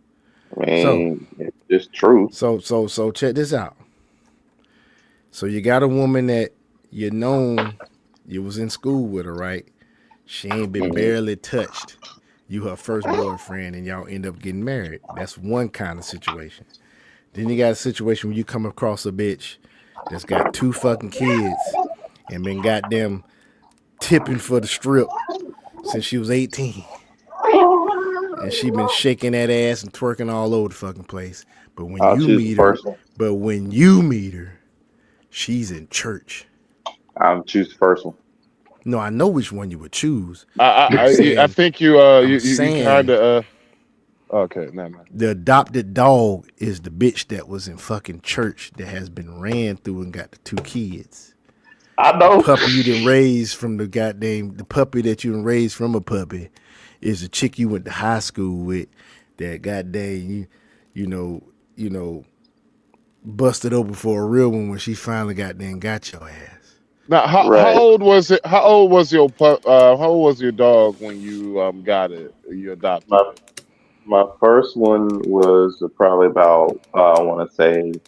I So mean, it's just true. so check this out. So you got a woman that you known you was in school with her, right? She ain't been Mhm. barely touched. You her first boyfriend, and y'all end up getting married. That's one kind of situation. Then you got a situation where you come across a bitch that's got 2 fucking kids and been goddamn tipping for the strip since she was 18. And she been shaking that ass and twerking all over the fucking place. But when I'll you choose the meet her, first one. she's in church. I'll choose the first one. No, I know which one you would choose. I I'm I saying, think you I'm you saying kind of okay, never mind. the adopted dog is the bitch that was in fucking church that has been ran through and got the 2 kids. I The know. puppy you didn't raise from the puppy that you didn't raise from a puppy is the chick you went to high school with that goddamn you know, busted open for a real one when she finally got your ass. Now, how Right. old was it? How old was your how old was your dog when you got it? You adopted My it. my first one was probably about I want to say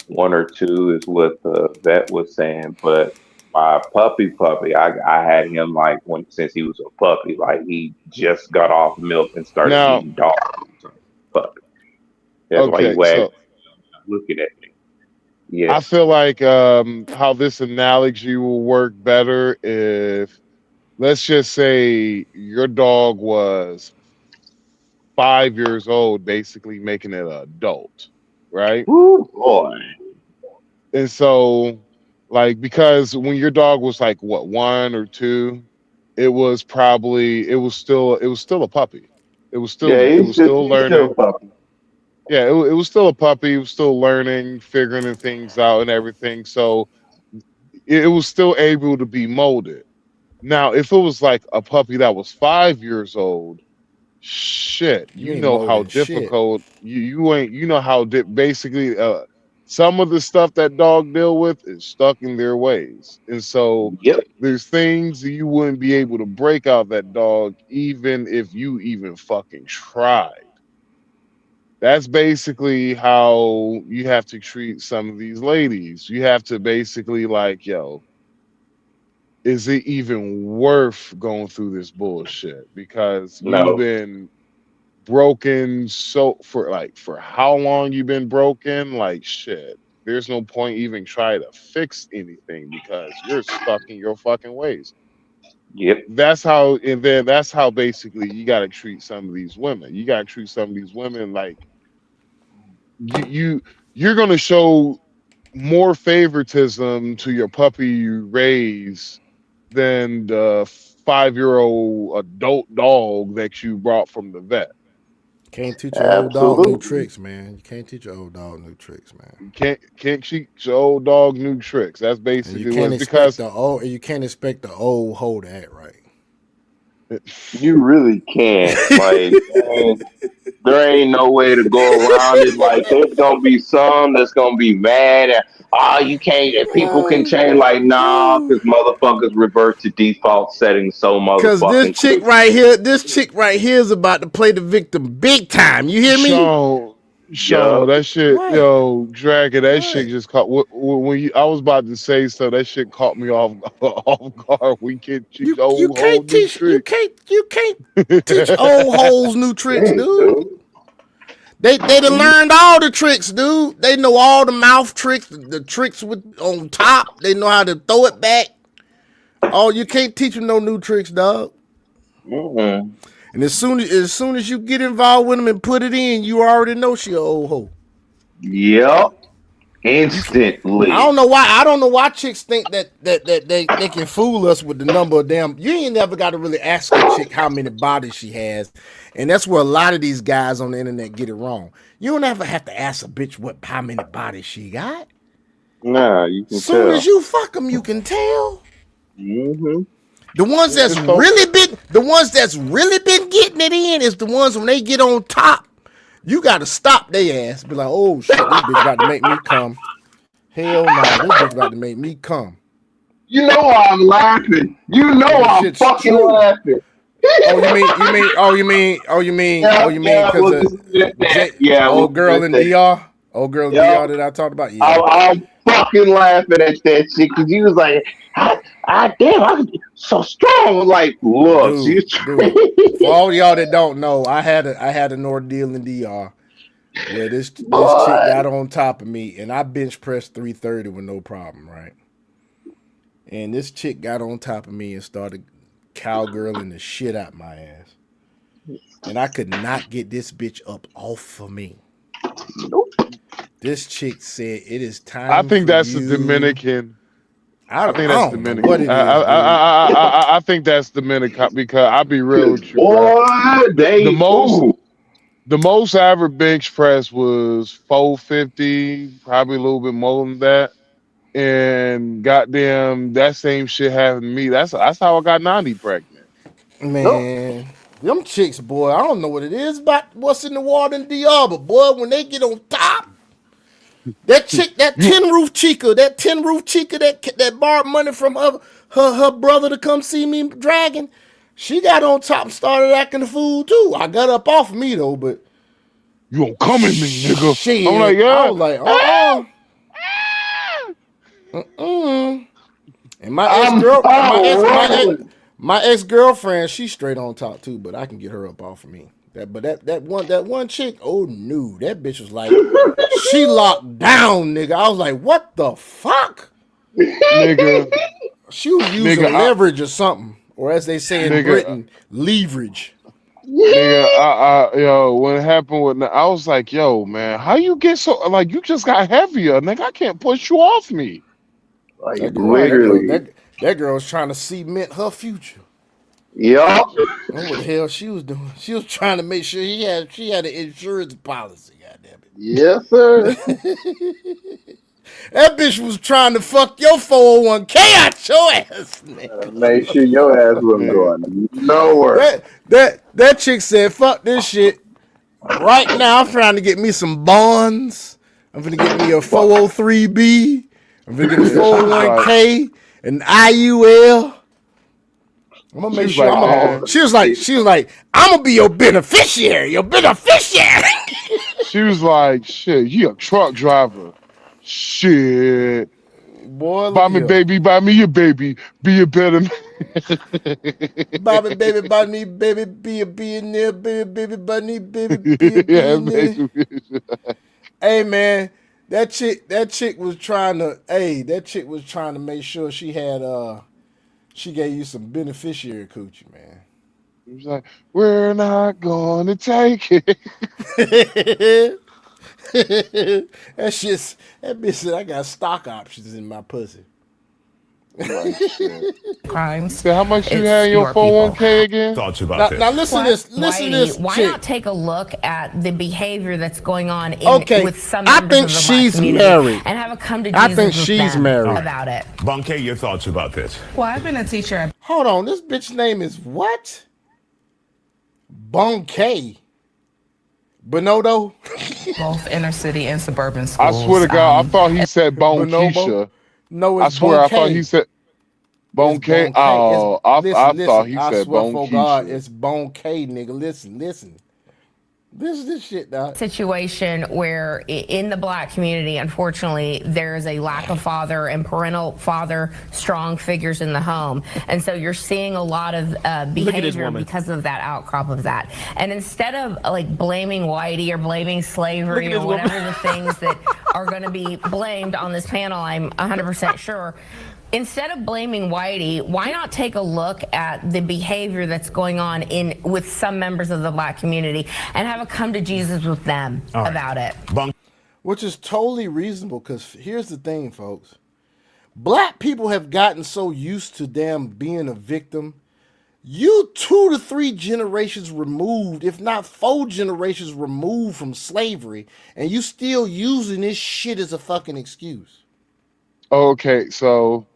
1 or 2 is what the vet was saying, but my puppy, I had him like when since he was a puppy, like he just got off milk and started Now, eating dog food. Puppy. That's why he okay, wagged so looking at me. Yeah. I feel like how this analogy will work better if, let's just say, your dog was 5 years old, basically making it an adult, right? Woo boy. And so, like, because when your dog was like what, 1 or 2, it was still a puppy. Yeah, It was still he's still a learning. puppy. Yeah, it was still a puppy. It was still learning, figuring things out and everything. So it was still able to be molded. Now, if it was like a puppy that was 5 years old, shit, You you ain't know how molding shit. difficult you ain't. You know how basically some of the stuff that dog deal with is stuck in their ways, and so Yep. there's things that you wouldn't be able to break out that dog, even if you even fucking tried. That's basically how you have to treat some of these ladies. You have to basically like, yo, is it even worth going through this bullshit? Because you've No. been broken so for how long you've been broken, like shit. There's no point even trying to fix anything because you're stuck in your fucking ways. Yep. That's how basically you gotta treat some of these women. You gotta treat some of these women like you're gonna show more favoritism to your puppy you raise than the 5-year-old adult dog that you brought from the vet. Can't teach your old dog new Absolutely. tricks, man. You can't teach your old dog new tricks, man. You can't teach your old dog new tricks. That's And you basically what can't it's expect because the old hoe to act right. You really can't. Like, man, there ain't no way to go around it. Like, there's gonna be some that's gonna be mad at, oh, you can't, and people can change. Like, nah, because motherfuckers revert to default settings so Cause motherfucking quick. this chick right here is about to play the victim big time. You hear me? Sean, Yup. that shit, Right. yo, Dragon, that shit Right. just caught. When I was about to say so, that shit caught me off off guard. We can teach You old whole can't new teach you tricks. can't teach old hoes new tricks, Hey, dude. dude. They done When you learned all the tricks, dude. They know all the mouth tricks, the tricks with on top. They know how to throw it back. Oh, you can't teach them no new tricks, dog. mm-mm. And as soon as you get involved with them and put it in, you already know she a old hoe. Yep. Instantly. I don't know why chicks think that they can fool us with the number of damn. You ain't never got to really ask a chick how many bodies she has, and that's where a lot of these guys on the internet get it wrong. You don't ever have to ask a bitch how many bodies she got. Nah, you can Soon tell. as you fuck them, you can tell. Mm-hmm. The ones that's really been getting it in is the ones when they get on top. You got to stop their ass. Be like, oh shit, this bitch about to make me come. Hell no, this bitch about to make me come. You know why I'm laughing. You know I'm fucking laughing. Oh, you mean because old girl in DR? Old girl in DR that I talked about? Yeah. I'm fucking laughing at that shit because you was like, damn, I'm so strong. Like, look, dude. For all y'all that don't know, I had an ordeal in DR where this chick got on top of me, and I bench pressed 330 with no problem, right? And this chick got on top of me and started cowgirling the shit out my ass, and I could not get this bitch up off of me. This chick said, "It is time." I think that's the Dominican. I think that's Dominican. What it is, I think that's Dominican because I'll be real with you, bro. The most I ever bench press was 450, probably a little bit more than that. And goddamn, that same shit happened to me. That's how I got Nandi pregnant. Man, them chicks, boy, I don't know what it is about what's in the water in DR, but boy, when they get on top, that chick, that tin roof chica, that borrowed money from her brother to come see me dragging, she got on top and started acting the fool too. I got up off of me though, but you don't come at me, nigga. Shit, I'm like, yeah. I was like, And my ex-girlfriend, she's straight on top too, but I can get her up off of me. That one chick, oh no, that bitch was like, she locked down, nigga. I was like, what the fuck, nigga? She was using leverage or something, or as they say in Britain, leverage. Nigga, yo, when it happened with, I was like, yo, man, how you get so, like, you just got heavier, nigga. I can't push you off me. Like, literally. That girl was trying to cement her future. Yup. What the hell she was doing? She was trying to make sure she had an insurance policy, goddamn it. Yes, sir. That bitch was trying to fuck your 401k out your ass, nigga. Make sure your ass wasn't going nowhere. That chick said, fuck this shit. Right now, I'm trying to get me some bonds. I'm gonna get me a 403b. I'm gonna get a 401k, an IUL. I'm gonna make sure. She was like, I'm gonna be your beneficiary. She was like, shit, you a truck driver. Shit. Boy, buy me your baby. Be a better man. Buy me, baby, be a billionaire, baby, be a billionaire. Hey, man, that chick was trying to make sure she had, she gave you some beneficiary coochie, man. He was like, we're not gonna take it. that bitch said I got stock options in my pussy. Crimes. So how much you had in your 401k again? Thoughts about this? Now listen to this. Why chick. not take a look at the behavior that's going on with some I members think of the she's Black community married. and have a come to Jesus I think with she's them married about it. Bunke, your thoughts about this? Well, I've been a teacher. Hold on, this bitch name is what? Bunke. Bonodo? Both inner city and suburban schools. I swear to God, I thought he said Bone Keisha. No, it's I swear, Bonke. I thought he said Bone K. Oh, I thought he said Bone for Keisha. God, it's Bone K, nigga. Listen. This is this shit, dog. Situation where in the Black community, unfortunately, there is a lack of father and parental father strong figures in the home, and so you're seeing a lot of behavior because of that outcrop of that. And instead of like blaming Whitey or blaming slavery or whatever the things that are going to be blamed on this panel, I'm 100% sure. instead of blaming Whitey, why not take a look at the behavior that's going on with some members of the black community and have a come to Jesus with them about it? Which is totally reasonable, because here's the thing, folks. Black people have gotten so used to them being a victim. You 2 to 3 generations removed, if not 4 generations removed from slavery, and you still using this shit as a fucking excuse. Okay, so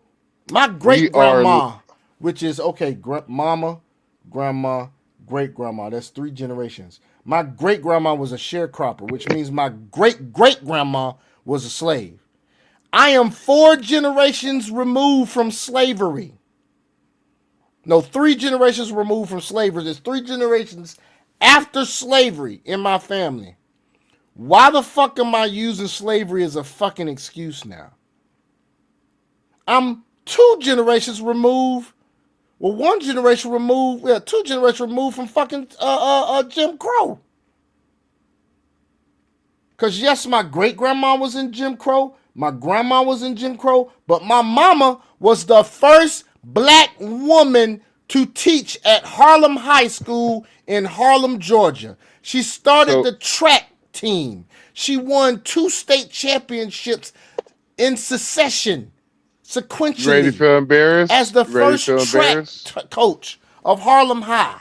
my great grandma, which is mama, grandma, great grandma. That's 3 generations. My great grandma was a sharecropper, which means my great great grandma was a slave. I am 4 generations removed from slavery. No, 3 generations removed from slavery. There's 3 generations after slavery in my family. Why the fuck am I using slavery as a fucking excuse now? I'm 2 generations removed. Well, 1 generation removed. 2 generations removed from fucking Jim Crow. Because yes, my great grandma was in Jim Crow. My grandma was in Jim Crow. But my mama was the first black woman to teach at Harlem High School in Harlem, Georgia. She started the track team. She won 2 state championships in succession, sequentially. You ready to feel embarrassed? As the first track coach of Harlem High.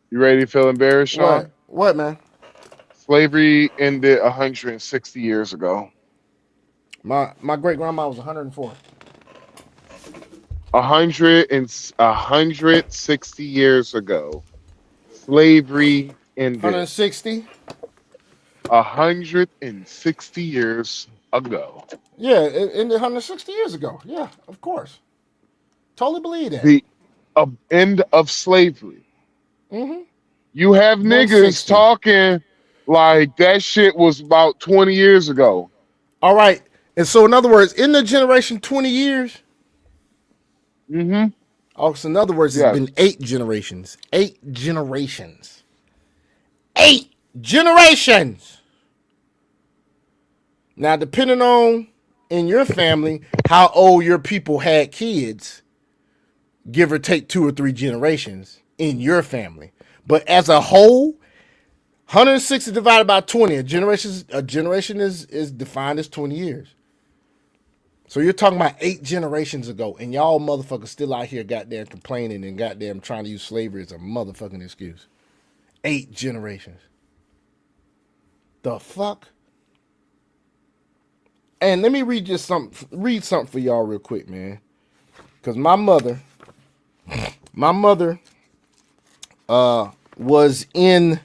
You ready to feel embarrassed, Sean? What, man? Slavery ended 160 years ago. My great grandma was 104. 160 years ago, slavery ended. 160. 160 years ago. Yeah, it ended 160 years ago. Yeah, of course. Totally believe that. The end of slavery. Mm-hmm. You have niggas talking like that shit was about 20 years ago. All right. And so, in other words, in the generation 20 years. Mm-hmm. Oh, so in other words, it's been 8 generations. 8 generations. 8 generations. Now, depending on in your family how old your people had kids, give or take 2 or 3 generations in your family. But as a whole, 160 divided by 20, a generation is defined as 20 years. So you're talking about 8 generations ago, and y'all motherfuckers still out here goddamn complaining and goddamn trying to use slavery as a motherfucking excuse. 8 generations. The fuck? And let me read something for y'all real quick, man. Because my mother was in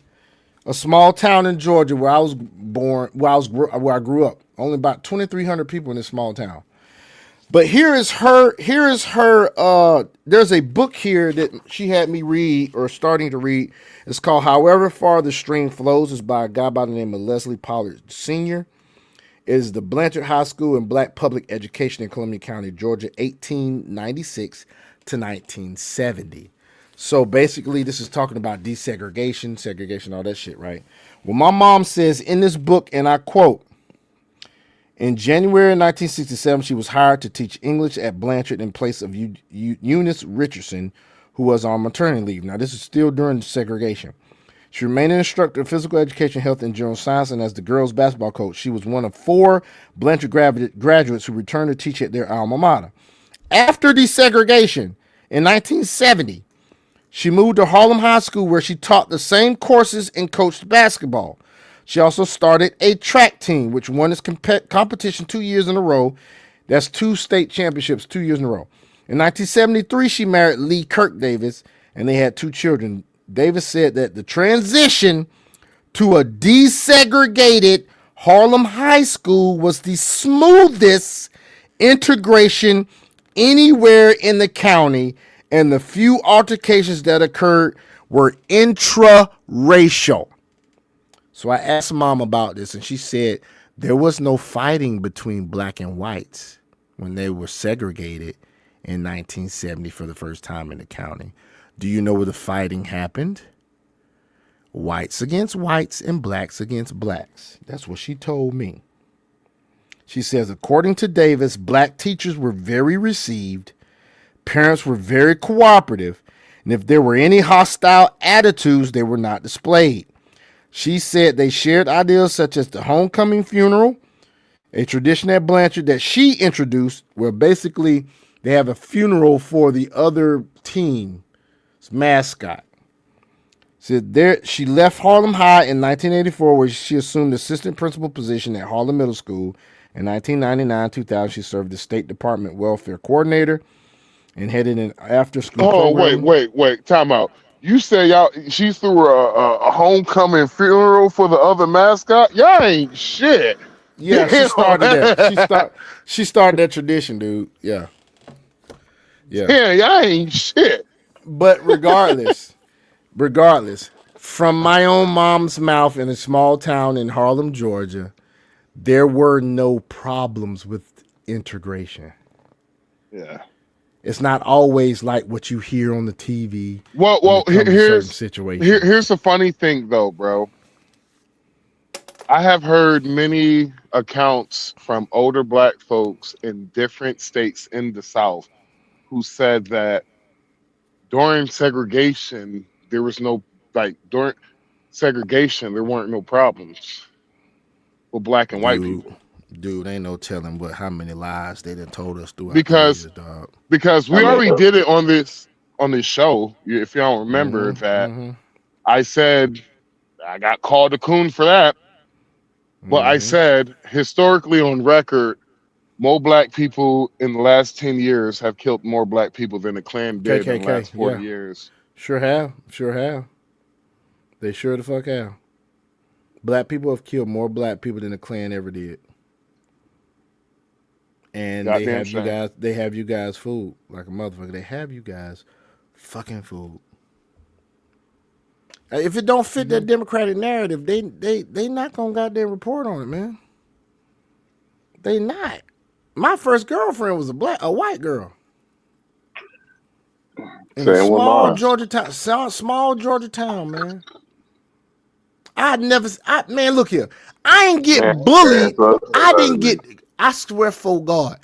a small town in Georgia where I was born, where I grew up. Only about 2,300 people in this small town. But here is her, there's a book here that she had me read, or starting to read. It's called However Far the Stream Flows. It's by a guy by the name of Leslie Pollard Sr. It is the Blanchard High School and Black Public Education in Columbia County, Georgia, 1896 to 1970. So basically, this is talking about desegregation, segregation, all that shit, right? Well, my mom says in this book, and I quote, in January 1967, she was hired to teach English at Blanchard in place of Eunice Richardson, who was on maternity leave. Now, this is still during segregation. She remained an instructor of physical education, health, and general science, and as the girls' basketball coach, she was one of 4 Blanchard graduates who returned to teach at their alma mater. After desegregation in 1970, she moved to Harlem High School, where she taught the same courses and coached basketball. She also started a track team, which won its competition 2 years in a row. That's 2 state championships 2 years in a row. In 1973, she married Lee Kirk Davis, and they had 2 children. Davis said that the transition to a desegregated Harlem High School was the smoothest integration anywhere in the county, and the few altercations that occurred were intra-racial. So I asked Mom about this, and she said there was no fighting between black and whites when they were segregated in 1970 for the first time in the county. Do you know where the fighting happened? Whites against whites and blacks against blacks. That's what she told me. She says, according to Davis, black teachers were very received, parents were very cooperative, and if there were any hostile attitudes, they were not displayed. She said they shared ideas such as the homecoming funeral, a tradition at Blanchard that she introduced, where basically they have a funeral for the other team's mascot. Said there, she left Harlem High in 1984, where she assumed assistant principal position at Harlem Middle School. In 1999-2000, she served as State Department welfare coordinator and headed an after-school program. Wait, time out. You say she threw a homecoming funeral for the other mascot? Y'all ain't shit. Yeah, she started that. She started that tradition, dude. Yeah. Yeah, y'all ain't shit. But regardless, from my own mom's mouth in a small town in Harlem, Georgia, there were no problems with integration. Yeah. It's not always like what you hear on the TV. Well, here's situations. Here's the funny thing, though, bro. I have heard many accounts from older black folks in different states in the South who said that during segregation, there weren't no problems with black and white people. Dude, ain't no telling how many lies they done told us throughout Because the years, dog. Because we already did it on this show. If y'all remember that, I said I got called a coon for that. But I said historically on record, more black people in the last 10 years have killed more black people than the Klan did in the last 40 years. Sure have. They sure the fuck have. Black people have killed more black people than the Klan ever did. And they have you guys fooled like a motherfucker. They have you guys fucking fooled. If it don't fit that Democratic narrative, they not gonna goddamn report on it, man. They not. My first girlfriend was a white girl. In a small Georgia town, man. Man, look here. I ain't get bullied. I swear for God,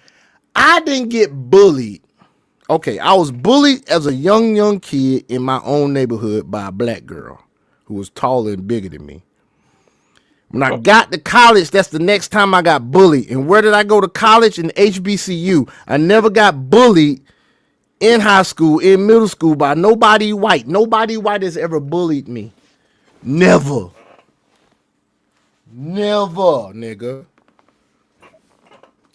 I didn't get bullied. Okay, I was bullied as a young kid in my own neighborhood by a black girl who was taller and bigger than me. When I got to college, that's the next time I got bullied. And where did I go to college? In HBCU. I never got bullied in high school, in middle school by nobody white. Nobody white has ever bullied me. Never, nigga.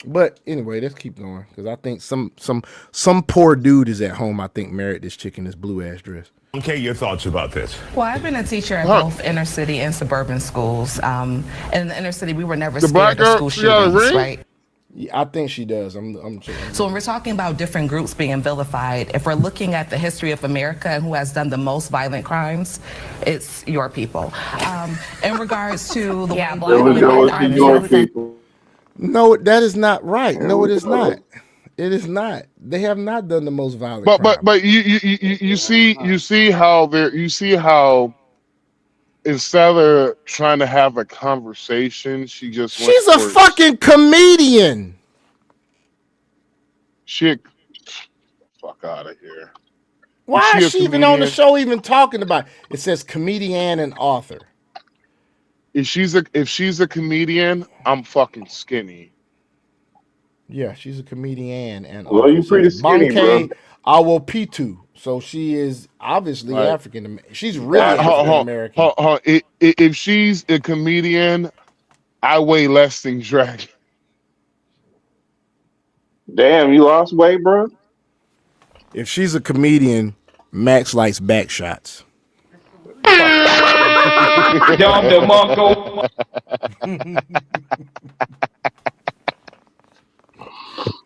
But anyway, let's keep going because I think some poor dude is at home. I think married this chick in this blue ass dress. Okay, your thoughts about this? Well, I've been a teacher at both inner city and suburban schools. And in the inner city, we were never scared of school shootings, right? Yeah, I think she does. So when we're talking about different groups being vilified, if we're looking at the history of America and who has done the most violent crimes, it's your people. In regards to the your people. No, that is not right. No, it is not. It is not. They have not done the most violent. But you see how instead of trying to have a conversation, she's a fucking comedian. Fuck out of here. Why is she even on the show even talking about it? It says comedian and author. If she's a comedian, I'm fucking skinny. Yeah, she's a comedian and well, you pretty skinny, bro. Awopitu. So she is obviously African. She's really African American. If she's a comedian, I weigh less than Dragon. Damn, you lost weight, bro? If she's a comedian, Max likes back shots.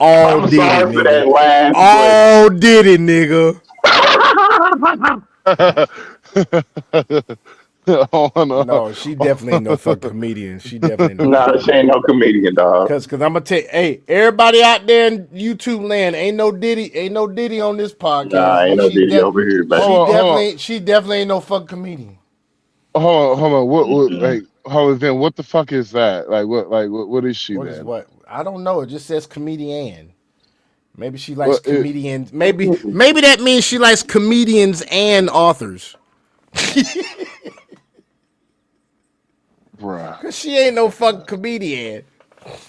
All did it, nigga. No, she definitely ain't no fucking comedian. She definitely she ain't no comedian, dog. Cause I'm gonna tell you, hey, everybody out there in YouTube land, ain't no Diddy on this podcast. Nah, ain't no Diddy over here, baby. She definitely ain't no fucking comedian. Hold on. What the fuck is that? What is she? What is what? I don't know. It just says comedian. Maybe she likes Well, comedians. Maybe that means she likes comedians and authors. Bruh, Cause she ain't no fucking comedian.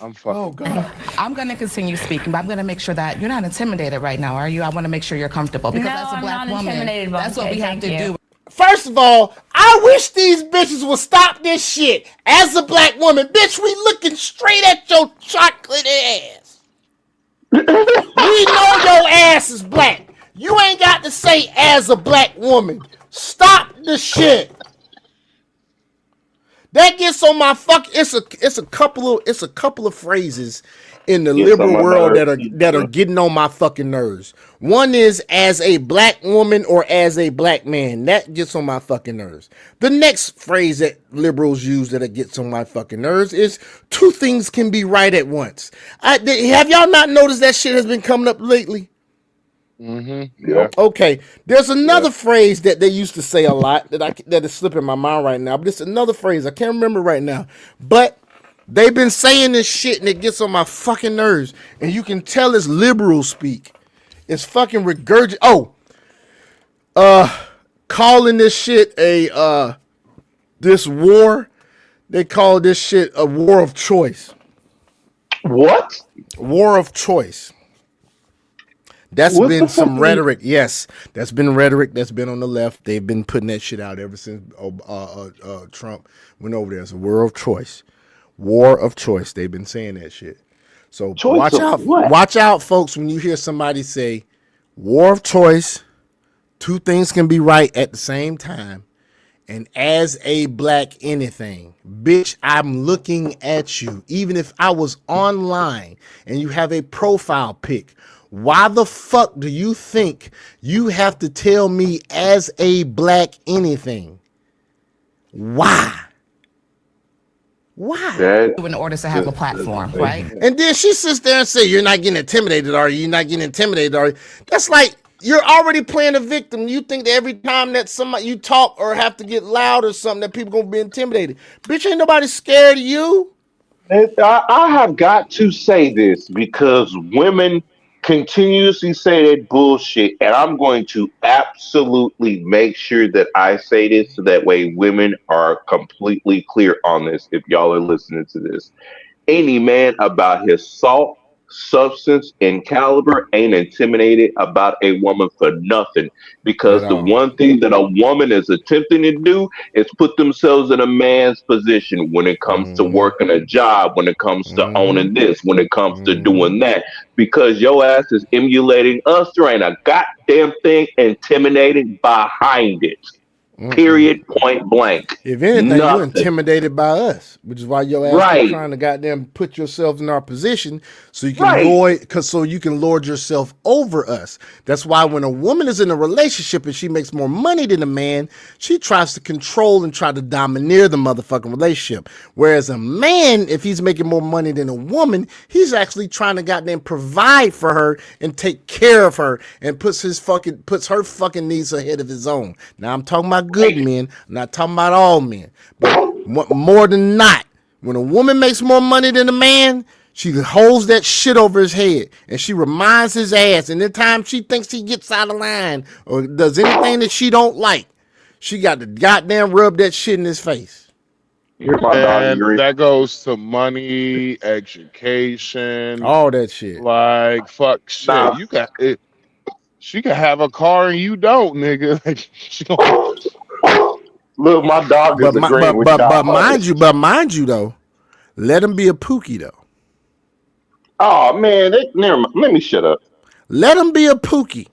I'm fucking. Oh God. I'm going to continue speaking, but I'm going to make sure that you're not intimidated right now, are you? I want to make sure you're comfortable because No, as a I'm black not woman, intimidated, that's what Bonte, we have thank to you. do. First of all, I wish these bitches would stop this shit. As a black woman, bitch, we looking straight at your chocolate ass. We know your ass is black. You ain't got to say as a black woman. Stop the shit. That gets on my fuck. It's a couple of phrases in the Yes, on liberal my world nerves. that are getting on my fucking nerves. One is as a black woman or as a black man. That gets on my fucking nerves. The next phrase that liberals use that gets on my fucking nerves is two things can be right at once. Have y'all not noticed that shit has been coming up lately? Mm-hmm. Yeah. Okay, there's another phrase that they used to say a lot that is slipping my mind right now. But it's another phrase I can't remember right now. But they've been saying this shit and it gets on my fucking nerves. And you can tell it's liberal speak. It's fucking regurgit. Calling this shit this war. They call this shit a war of choice. What? War of choice. That's What been the fuck some are rhetoric. Yes, that's been rhetoric that's been on the left. They've been putting that shit out ever since Trump went over there. It's a war of choice. War of choice. They've been saying that shit. So Choice watch of out. what? Watch out, folks, when you hear somebody say war of choice, two things can be right at the same time. And as a black anything, bitch, I'm looking at you. Even if I was online and you have a profile pic, why the fuck do you think you have to tell me as a black anything? Why? In order to have a platform, right? And then she sits there and say, you're not getting intimidated, are you? You're not getting intimidated, are you? That's like, you're already playing a victim. You think that every time that somebody you talk or have to get loud or something that people gonna be intimidated. Bitch, ain't nobody scared of you. I have got to say this because women continuously say that bullshit, and I'm going to absolutely make sure that I say this so that way women are completely clear on this if y'all are listening to this. Any man about his salt, substance, and caliber ain't intimidated about a woman for nothing. At Because the all. one thing that a woman is attempting to do is put themselves in a man's position when it comes to working a job, when it comes to owning this, when it comes to doing that. Because your ass is emulating us, there ain't a goddamn thing intimidating behind it. Period, point blank. If anything, you're Nothing. intimidated by us, which is why your ass keep Right. trying to goddamn put yourself in our position so you can Right. so you can lord yourself over us. That's why when a woman is in a relationship and she makes more money than a man, she tries to control and try to domineer the motherfucking relationship. Whereas a man, if he's making more money than a woman, he's actually trying to goddamn provide for her and take care of her and puts her fucking needs ahead of his own. Now I'm talking about good men. I'm not talking about all men, but more than not, when a woman makes more money than a man, she holds that shit over his head and she reminds his ass. And the time she thinks he gets out of line or does anything that she don't like, she got to goddamn rub that shit in his face. And that goes to money, education, all that shit. Like fuck shit. Nah. You got it. She can have a car and you don't, nigga. Like, she gonna... Look, my dog is agreeing with y'all. Mind you though, let him be a pookie though. Oh man, never mind. Let me shut up. Let him be a pookie.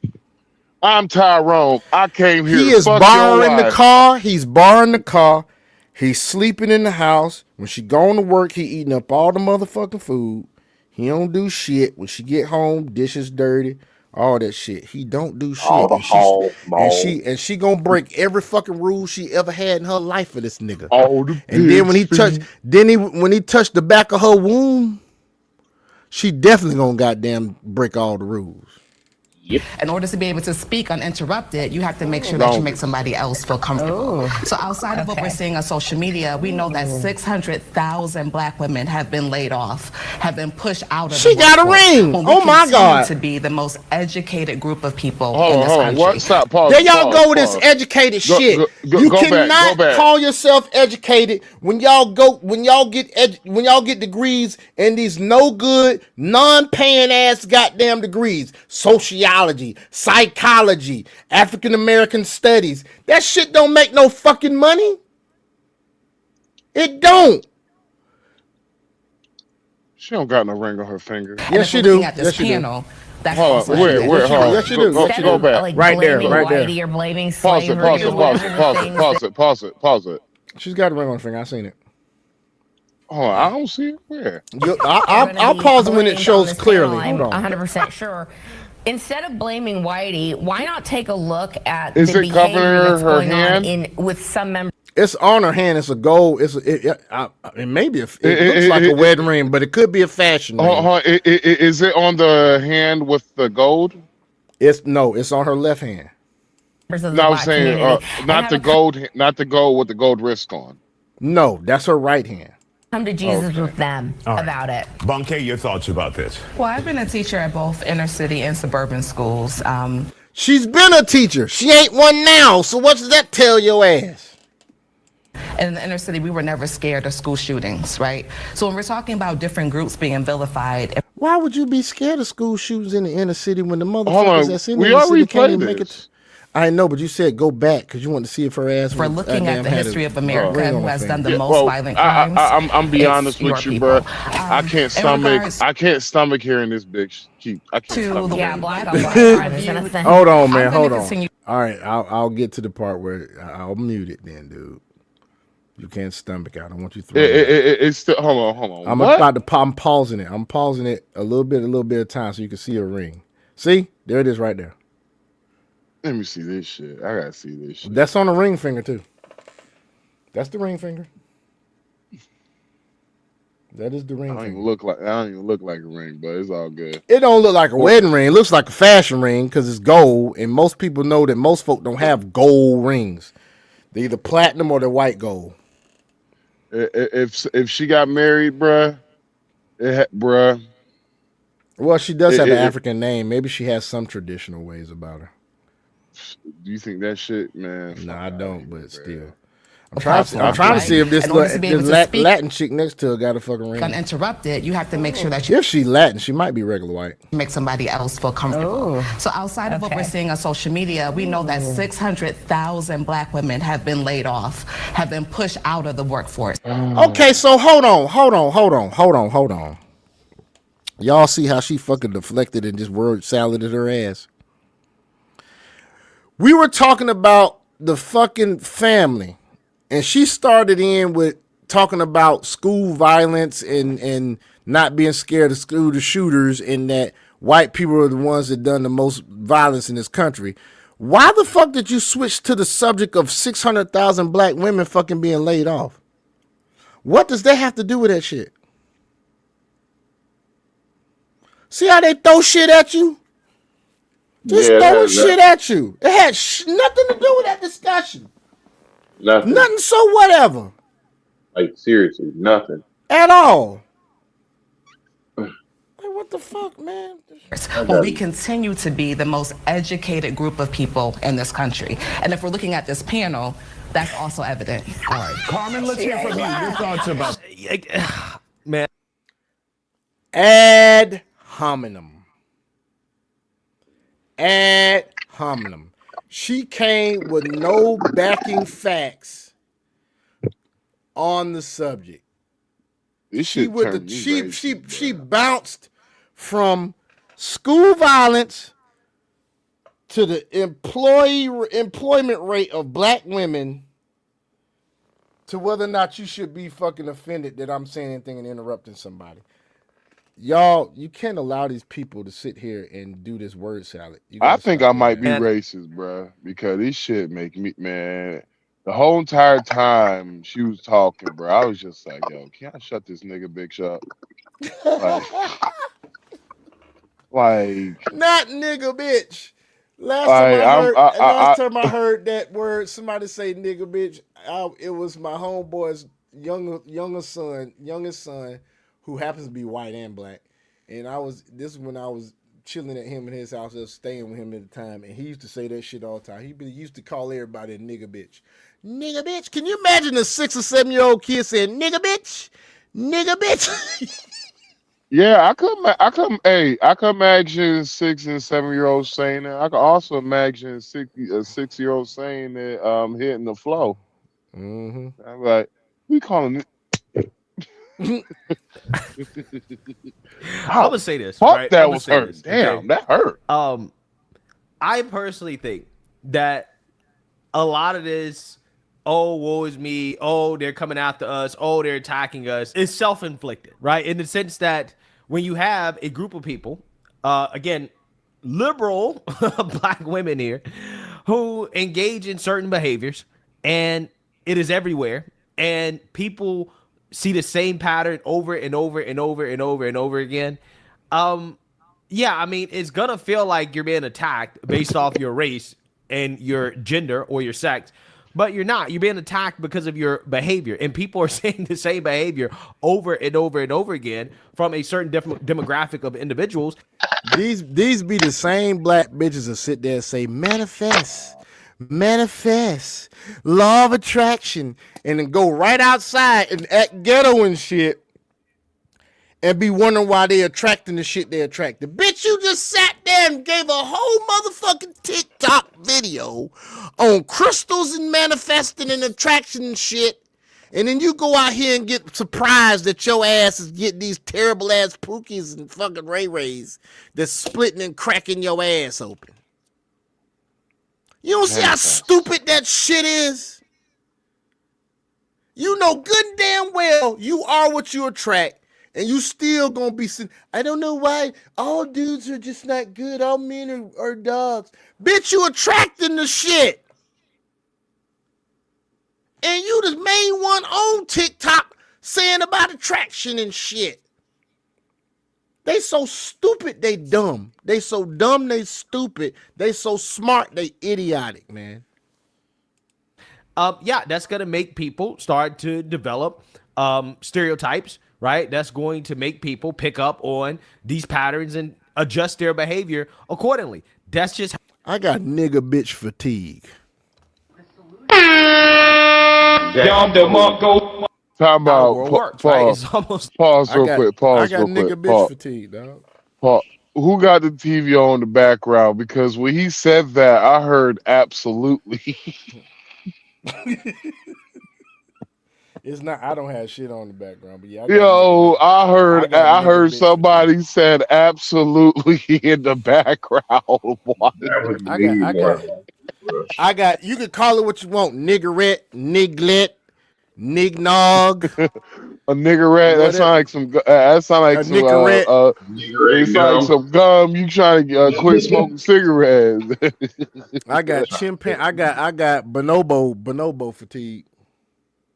I'm Tyrone. I came here. He to is fuck borrowing your the wife. car. He's borrowing the car. He's sleeping in the house. When she going to work, he eating up all the motherfucking food. He don't do shit. When she get home, dishes dirty, all that shit. He don't do shit. All the And she gonna break every fucking rule she ever had in her life for this nigga. All the And then when he touched the back of her womb, she definitely gonna goddamn break all the rules. In order to be able to speak uninterrupted, you have to make sure that you make somebody else feel comfortable. So outside of what we're seeing on social media, we know that 600,000 Black women have been laid off, have been pushed out of She the got a workforce, ring. when we Oh my continue God. to be the most educated group of people Hold in on, this hold on. country. What? Stop. Pause. There y'all Pause. go with Pause. this educated Go, shit. go, You go back. cannot Go back. call yourself educated when y'all get degrees in these no good, non-paying ass goddamn degrees. Sociology, psychology, African American studies. That shit don't make no fucking money. It don't. She don't got no ring on her finger. Yes, she do. Yes, you do. That's Hold also on. Where? evident. Where? Hold on. Yes, you do. Yes, you Go do. back. Like Right there, blaming right there. whitey or blaming Pause it. slavery Pause or it. Pause whatever it. the Pause it. things Pause it. Pause it. Pause it. She's got a ring on her finger. I seen it. Hold on. I don't see it. Where? I'll pause it when it shows clearly. I'm Hold on. 100% sure. Instead of blaming whitey, why not take a look at Is the it covering behavior that's her going hand? on with some members? It's on her hand. It's a gold. It maybe it looks like a wedding ring, but it could be a fashion ring. Is it on the hand with the gold? It's on her left hand. Of the No, I was Black saying community. not the gold, not the gold with the gold wrist on. No, that's her right hand. Come to Jesus with them about it. Bunke, your thoughts about this? Well, I've been a teacher at both inner city and suburban schools. She's been a teacher. She ain't one now. So what does that tell your ass? In the inner city, we were never scared of school shootings, right? So when we're talking about different groups being vilified, Why would you be scared of school shootings in the inner city when the Hold motherfuckers on. that's in We the inner already city can't even played make it? this. I know, but you said go back because you want to see if her ass. if we're looking at the history of America ring and on who her has finger. done the most violent crimes, I'm be it's honest your with you, people. bro. I can't in stomach. regards I can't stomach hearing this bitch keep. I can't to stomach the hearing way Black this on bitch. black crime isn't a thing. Hold on, man. I'm gonna Hold on. continue- All right, I'll get to the part where I'll mute it then, dude. You can't stomach it. I don't want you throwing it. It's still. Hold on. I'm What? about to. I'm pausing it. I'm pausing it a little bit of time so you can see a ring. See, there it is right there. Let me see this shit. I gotta see this shit. That's on the ring finger too. That's the ring finger. That is the ring I don't finger. even look like a ring, but it's all good. It don't look like a wedding ring. It looks like a fashion ring because it's gold, and most people know that most folk don't have gold rings. They're either platinum or they're white gold. If she got married, bruh, bruh. Well, she does have an African name. Maybe she has some traditional ways about her. Do you think that shit, man? No, I don't. But still, I'm Platform, trying to right? see if this In order to be able to speak Latin chick next to her got a fucking ring. uninterrupted, you have to make sure that you If she Latin, she might be regular white. make somebody else feel comfortable. So outside of what we're seeing on social media, we know that 600,000 Black women have been laid off, have been pushed out of the workforce. Okay, so hold on. Y'all see how she fucking deflected and just word saladed her ass. We were talking about the fucking family, and she started in with talking about school violence and not being scared of school shooters, and that white people are the ones that done the most violence in this country. Why the fuck did you switch to the subject of 600,000 black women fucking being laid off? What does that have to do with that shit? See how they throw shit at you? Just throwing shit at you. It had nothing to do with that discussion. Nothing so whatever. Like, seriously, nothing. At all. Like, what the fuck, man? When we continue to be the most educated group of people in this country. And if we're looking at this panel, that's also evident. All right, Carmen, let's hear from you. Your thoughts about man. Ad hominem. Ad hominem. She came with no backing facts on the subject. She bounced from school violence to the employment rate of black women to whether or not you should be fucking offended that I'm saying anything and interrupting somebody. Y'all, you can't allow these people to sit here and do this word salad. I think I might be racist, bro, because this shit make me, man. The whole entire time she was talking, bro, I was just like, yo, can I shut this nigga bitch up? Like, Not nigga, bitch. Last like time I heard that word, somebody say nigga, bitch. It was my homeboy's youngest son, who happens to be white and black. And this is when I was chilling at him in his house, I was staying with him at the time, and he used to say that shit all the time. He used to call everybody a nigga, bitch. Nigga, bitch. Can you imagine a 6 or 7-year-old kid saying nigga, bitch? Nigga, bitch. yeah, I could imagine 6 and 7-year-olds saying that. I could also imagine a 6-year-old saying that hitting the flow. Mm-hmm. I'm like, we calling it. I'm gonna say this, Fuck, right? that I'm gonna was say hurt. this. Okay? Damn, that hurt. I personally think that a lot of this, oh, woe is me, oh, they're coming after us, oh, they're attacking us, is self-inflicted, right? In the sense that when you have a group of people, again, liberal black women here, who engage in certain behaviors, and it is everywhere, and people see the same pattern over and over and over and over and over again. Yeah, I mean, it's gonna feel like you're being attacked based off your race and your gender or your sex, but you're not. You're being attacked because of your behavior, and people are saying the same behavior over and over and over again from a certain demographic of individuals. These be the same black bitches that sit there and say manifest, law of attraction, and then go right outside and act ghetto and shit, and be wondering why they attracting the shit they attracted. Bitch, you just sat there and gave a whole motherfucking TikTok video on crystals and manifesting and attraction and shit. And then you go out here and get surprised that your ass is getting these terrible ass pookies and fucking ray-rays that's splitting and cracking your ass open. You don't see how stupid that shit is? You know good and damn well you are what you attract. And you still gonna be sitting. I don't know why all dudes are just not good. All men are dogs. Bitch, you attracting the shit. And you the main one on TikTok saying about attraction and shit. They so stupid, they dumb. They so dumb, they stupid. They so smart, they idiotic, man. Yeah, that's gonna make people start to develop stereotypes, right? That's going to make people pick up on these patterns and adjust their behavior accordingly. That's just I got nigga bitch fatigue. Talking how the about world works, right? It's almost pause real quick. Pause I got real nigga quick. bitch fatigue, dog. Pause. Who got the TV on in the background? Because when he said that, I heard absolutely. It's not. I don't have shit on the background, but yeah. I heard somebody said absolutely in the background. I got. You can call it what you want. Niggerette, niglet, nignog. A niggerette. That sounds like some. That sounds like some. It sounds like some gum. You trying to quit smoking cigarettes? I got chimpanzee. I got bonobo fatigue.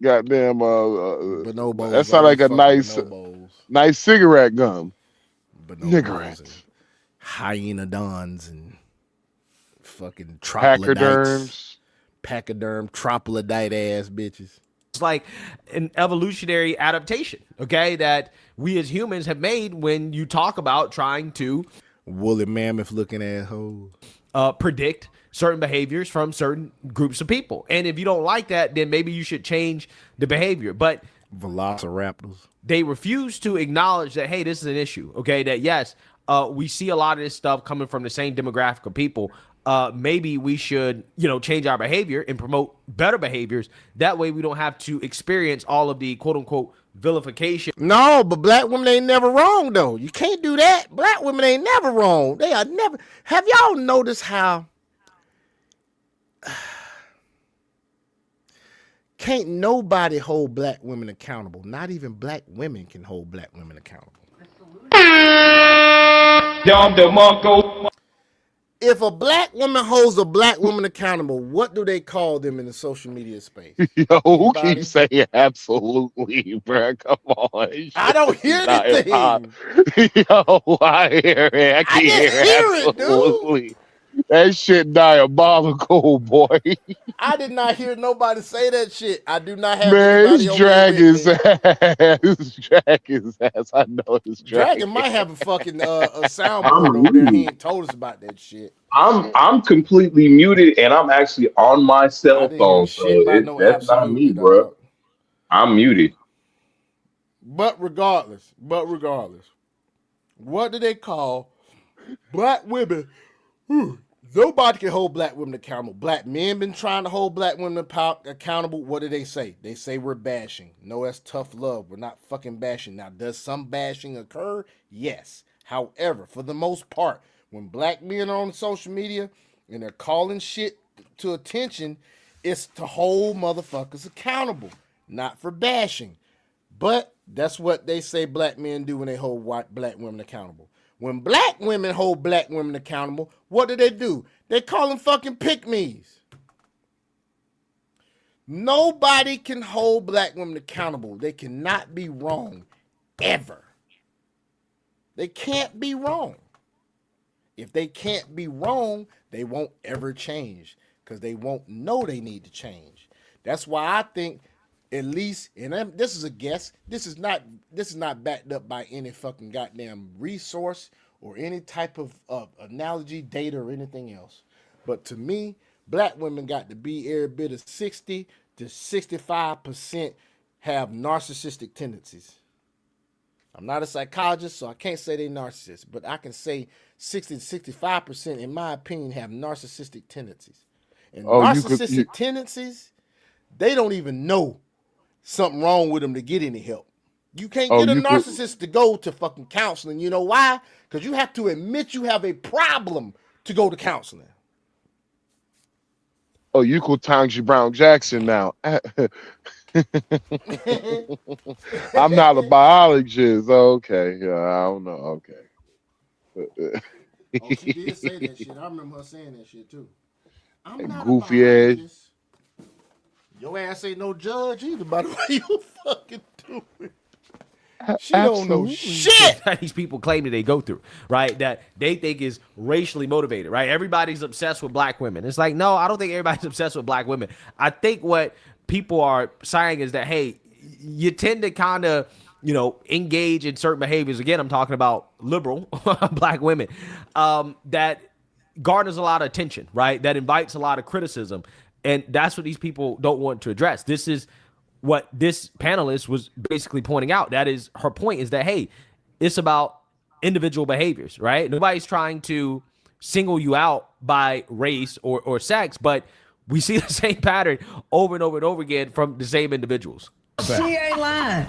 Goddamn. Bonobos. That sounds like a nice cigarette gum. Bonobos, hyena dons, and fucking troplodites. Pachyderm, troplodite ass bitches. It's like an evolutionary adaptation, okay, that we as humans have made when you talk about trying to woolly mammoth looking assholes predict certain behaviors from certain groups of people. And if you don't like that, then maybe you should change the behavior. But velociraptors, they refuse to acknowledge that, hey, this is an issue, okay, that yes, we see a lot of this stuff coming from the same demographic of people. Maybe we should, change our behavior and promote better behaviors. That way we don't have to experience all of the quote unquote vilification. No, but black women ain't never wrong though. You can't do that. Black women ain't never wrong. They are never. Have y'all noticed how can't nobody hold black women accountable? Not even black women can hold black women accountable. If a black woman holds a black woman accountable, what do they call them in the social media space? Yo, who Anybody? keeps saying absolutely, bro? Come on. This I shit don't is hear diabolical. anything. Yo, I hear it. I I can didn't hear hear it, dude. absolutely. That shit diabolical, boy. I did not hear nobody say that shit. I do not have Man, anybody it's over here drag with his me. ass. It's drag his ass. I know it's Dragon drag. might have a fucking a soundboard I'm over there. He muted. ain't told us about that shit. I'm completely muted, and I'm actually on my I cell didn't hear phone, so shit about no that's not absolutely, me, bro. dog. I'm muted. But regardless, what do they call black women? Nobody can hold black women accountable. Black men been trying to hold black women accountable. What do they say? They say we're bashing. No, that's tough love. We're not fucking bashing. Now, does some bashing occur? Yes. However, for the most part, when black men are on social media and they're calling shit to attention, it's to hold motherfuckers accountable, not for bashing. But that's what they say black men do when they hold black women accountable. When black women hold black women accountable, what do? They call them fucking pick-me's. Nobody can hold black women accountable. They cannot be wrong, ever. They can't be wrong. If they can't be wrong, they won't ever change because they won't know they need to change. That's why I think, at least, and this is a guess. This is not backed up by any fucking goddamn resource or any type of analogy, data, or anything else. But to me, black women got to be every bit of 60 to 65% have narcissistic tendencies. I'm not a psychologist, so I can't say they narcissists, but I can say 60 to 65%, in my opinion, have narcissistic tendencies. And narcissistic tendencies, they don't even know something wrong with them to get any help. You can't get a narcissist to go to fucking counseling. You know why? Because you have to admit you have a problem to go to counseling. Oh, you could Tangji Brown Jackson now. I'm not a biologist. Okay. Yeah, I don't know. Okay. Oh, she did say that shit. I remember her saying that shit too. I'm not a Goofy ass. biologist. Your ass ain't no judge either, by the way you fucking do it. She don't know shit that these people claim that they go through, right? That they think is racially motivated, right? Everybody's obsessed with black women. It's like, no, I don't think everybody's obsessed with black women. I think what people are saying is that, hey, you tend to kind of, engage in certain behaviors. Again, I'm talking about liberal black women, that garners a lot of attention, right? That invites a lot of criticism. And that's what these people don't want to address. This is what this panelist was basically pointing out. That is her point, is that, hey, it's about individual behaviors, right? Nobody's trying to single you out by race or sex, but we see the same pattern over and over and over again from the same individuals. She ain't lying.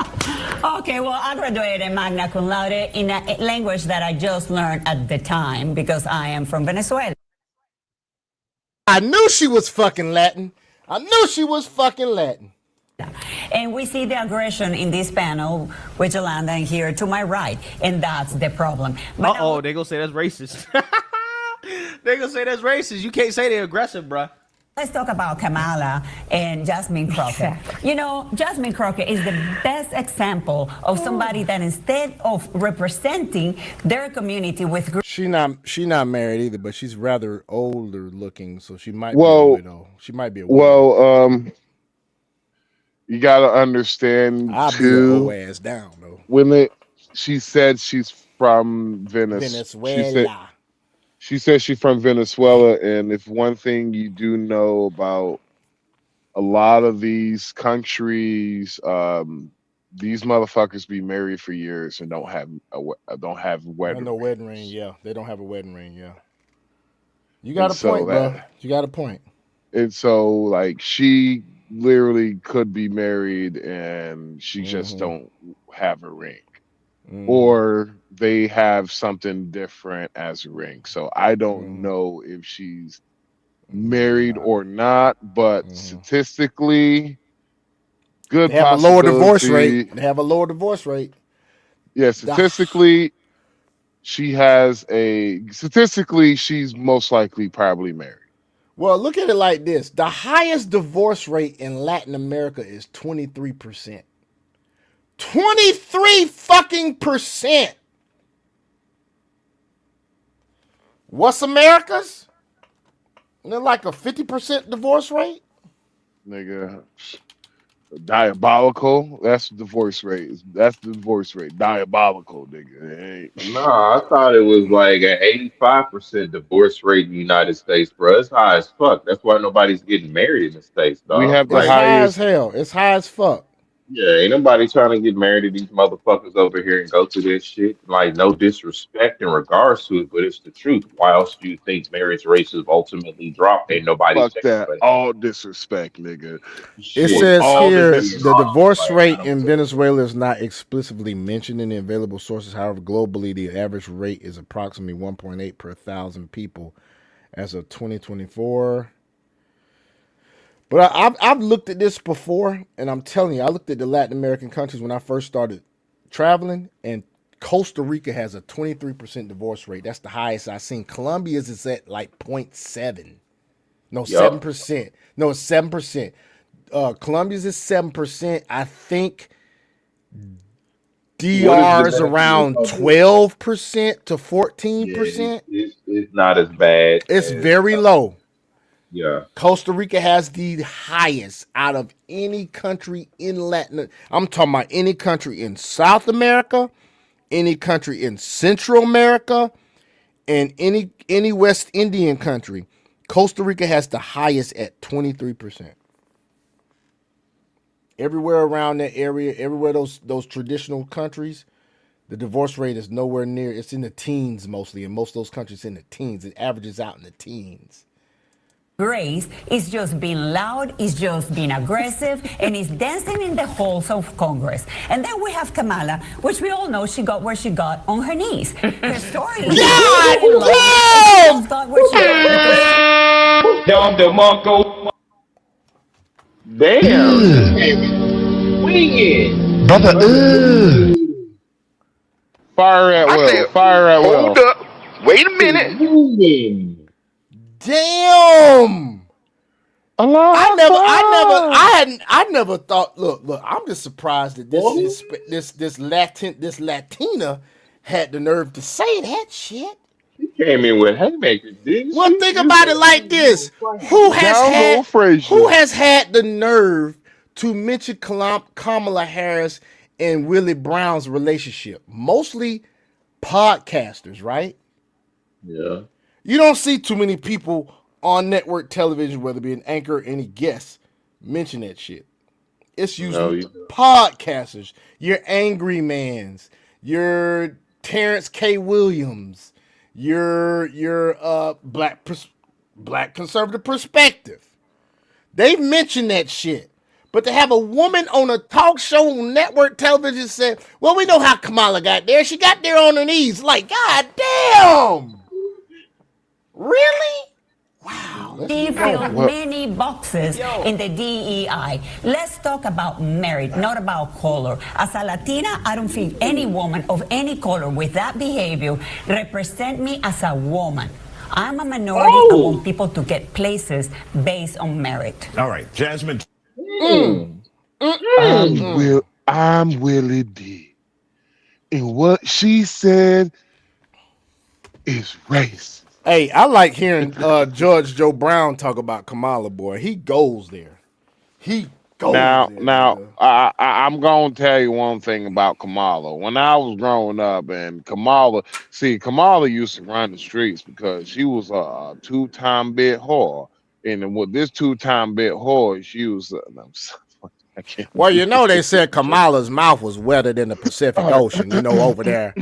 Okay, well, I graduated magna cum laude in a language that I just learned at the time because I am from Venezuela. I knew she was fucking Latin. And we see the aggression in this panel with Yolanda and here to my right, and that's the problem. They're going to say that's racist. They're going to say that's racist. You can't say they're aggressive, bruh. Let's talk about Kamala and Jasmine Crockett. Jasmine Crockett is the best example of somebody that instead of representing their community with she not married either, but she's rather older looking, so she might be a widow. She might be a widow. You gotta understand I'll too. be her ass down though. She said she's from Venezuela. She says she's from Venezuela, and if one thing you do know about a lot of these countries, these motherfuckers be married for years and don't have wedding. No wedding ring. Yeah, they don't have a wedding ring. Yeah, you got a point, bro. You got a point. And so, like, she literally could be married, and she just don't have a ring. Or they have something different as a ring. So I don't know if she's married or not, but statistically, they have a lower divorce rate. Yeah, statistically, she has statistically, she's most likely probably married. Well, look at it like this: the highest divorce rate in Latin America is 23%. 23 fucking percent. What's America's? They're like a 50% divorce rate. Nigga, diabolical. That's the divorce rate. That's the divorce rate. Diabolical, nigga. It ain't. No, I thought it was like an 85% divorce rate in the United States, bro. It's high as fuck. That's why nobody's getting married in the States, We dog. have the It's Like, high as highest. hell. It's high as fuck. yeah, ain't nobody trying to get married to these motherfuckers over here and go through this shit. Like, no disrespect in regards to it, but it's the truth. Why else do you think marriage rates have ultimately dropped? Ain't nobody Fuck checking that. for that All disrespect, nigga. It With shit. says all the here Being the disrespect. honest divorce right rate now, in too. Venezuela is not explicitly mentioned in the available sources. However, globally, the average rate is approximately 1.8 per thousand people as of 2024. But I've looked at this before, and I'm telling you, I looked at the Latin American countries when I first started traveling, and Costa Rica has a 23% divorce rate. That's the highest I've seen. Colombia's is at like 0.7. No, Yup. 7%. No, it's 7%. Colombia's is 7%. I think What is the DR's Dominican around Republic? 12% to Yeah, 14%. it's not as bad It's as, very low. yeah. Costa Rica has the highest out of any country in Latin. I'm talking about any country in South America, any country in Central America, and any West Indian country. Costa Rica has the highest at 23%. Everywhere around that area, everywhere those traditional countries, the divorce rate is nowhere near. It's in the teens mostly. In most of those countries, in the teens. It averages out in the teens. Grace is just being loud, is just being aggressive, and is dancing in the halls of Congress. And then we have Kamala, which we all know she got where she got on her knees. Her story is God she damn! almost got where she got because Damn, she came in swinging. Brother, Brother, Fire at I will. said, Fire at hold will. up. Wait a minute. Swinging. Damn! Allah Akbar. I never thought. Look. I'm just surprised that this Latina had the nerve to say that shit. She came in with haymakers, didn't Well, she? think You about said it she like was this: playing. Download who Frazier. has had the nerve to mention Kamala Harris and Willie Brown's relationship? Mostly podcasters, right? Yeah. You don't see too many people on network television, whether it be an anchor or any guest, mention that shit. It's No, usually you don't. podcasters, your Angry Mans, your Terrence K. Williams, your black conservative perspective. They mention that shit. But to have a woman on a talk show on network television say, well, we know how Kamala got there. She got there on her knees. Like, God damn. Really? Wow. Let's she keep filled going. Well, many boxes in the DEI. Let's talk about merit, not about color. As a Latina, I don't feel any woman of any color with that behavior represent me as a woman. I'm a minority. I want people to get places based on merit. All right, Jasmine. I'm Willie D. And what she said is racist. Hey, I like hearing Judge Joe Brown talk about Kamala, boy. He goes there. He goes Now, there, now, nigga. I'm gonna tell you one thing about Kamala. When I was growing up, and Kamala used to run the streets because she was a two-time bit whore, and with this two-time bit whore, she was. I can't. Well, you know they said Kamala's mouth was wetter than the Pacific Ocean, over there.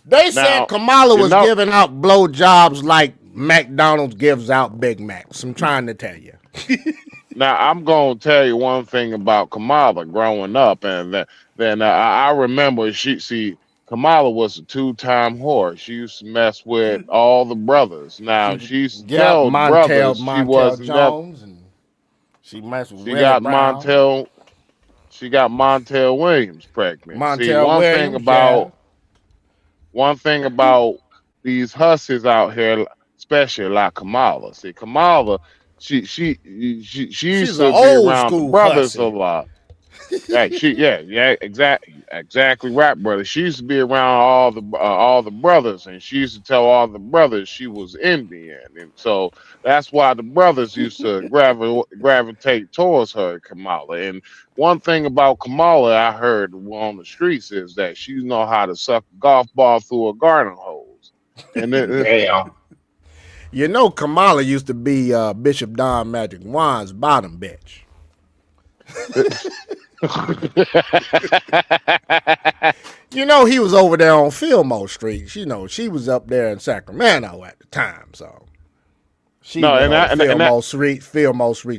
They said Now, Kamala you was know. giving out blowjobs like McDonald's gives out Big Macs. I'm trying to tell you. Now I'm gonna tell you one thing about Kamala growing up, and then I remember Kamala was a two-time whore. She used to mess with all the brothers. Now she used to Yep, tell brothers she Montel wasn't that. Jones, and she messed with She Willie got Brown. Montel. She got Montel Williams pregnant. See, Montel one thing Williams, about yeah. one thing about these hussies out here, especially like Kamala. See, Kamala, she used She's an to be old around the school brothers a hussy. lot. Right, exactly right, brother. She used to be around all the brothers, and she used to tell all the brothers she was Indian, and so that's why the brothers used to gravitate towards her, Kamala. And one thing about Kamala, I heard on the streets, is that she know how to suck a golf ball through a garden hose, and Damn. You know, Kamala used to be Bishop Don Magic Wand's bottom bitch. You know, he was over there on Fillmore Street. You know, she was up there in Sacramento at the time, so she no, went and over that, Fillmore Street to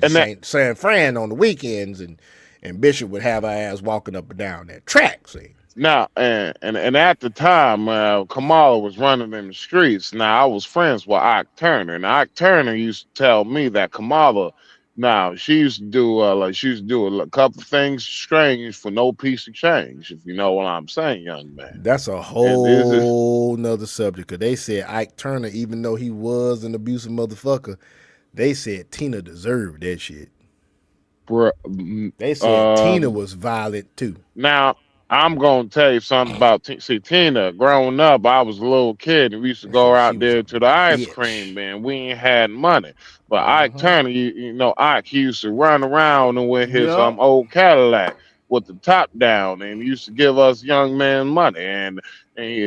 and that, San Fran on the weekends, and Bishop would have her ass walking up and down that track. See, Now, and at the time, Kamala was running in the streets. Now, I was friends with Ike Turner, and Ike Turner used to tell me that Kamala, now she used to do a couple things strange for no piece of change, if you know what I'm saying, young man. that's a And this is, whole nother subject. Cause they said Ike Turner, even though he was an abusive motherfucker, they said Tina deserved that shit. They said Tina was violent too. Now, I'm gonna tell you something about Tina. Growing up, I was a little kid, and we used to They go said she out was there a to the ice bitch. cream man. We ain't had money, but Ike Turner, you know, Ike, he used to run around and with his Yep. old Cadillac with the top down, and he used to give us young men money.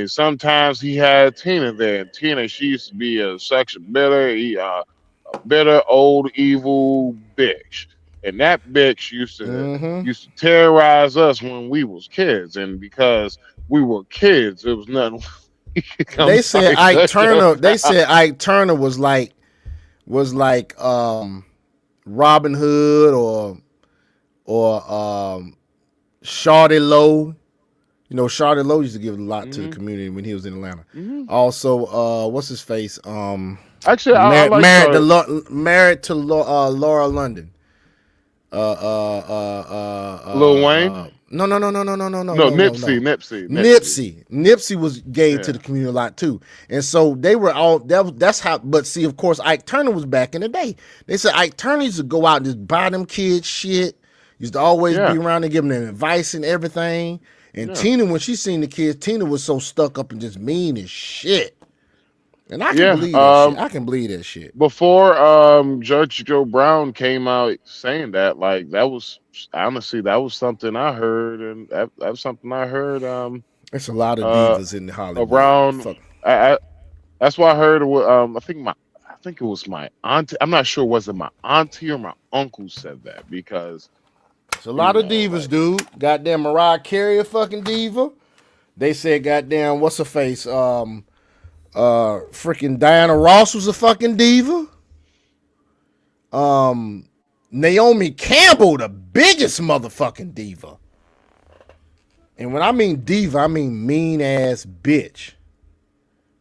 Sometimes he had Tina there, and Tina, she used to be a sexual bitter old evil bitch, and that bitch used to terrorize us when we was kids, and because we were kids, it was nothing we could come They said start Ike touching Turner. They about. said Ike Turner was like Robin Hood or Shawty Lowe. You know, Shawty Lowe used to give a lot to the community when he was in Atlanta. Also, what's his face? Actually, I like Charlotte. Married to Laura London. Lil Wayne. No. No, Nipsey was gay to Yeah, the community a lot too, and so they were all that's how. But see, of course, Ike Turner was back in the day. They said Ike Turner used to go out and just buy them kids shit. Used to always be yeah, around and giving them advice and everything. And yeah, Tina, when she seen the kids, Tina was so stuck up and just mean as shit. And I can yeah. believe that shit. I can believe that shit. Before Judge Joe Brown came out saying that, like that was honestly that was something I heard, and that was something I heard There's a lot of uh divas in Hollywood. around. Fuck. I That's why I heard it. I think it was my auntie. I'm not sure was it my auntie or my uncle said that because It's a lot of divas, like dude. Goddamn Mariah Carey a fucking diva. They said goddamn what's her face? Freaking Diana Ross was a fucking diva. Naomi Campbell, the biggest motherfucking diva. And when I mean diva, I mean mean ass bitch.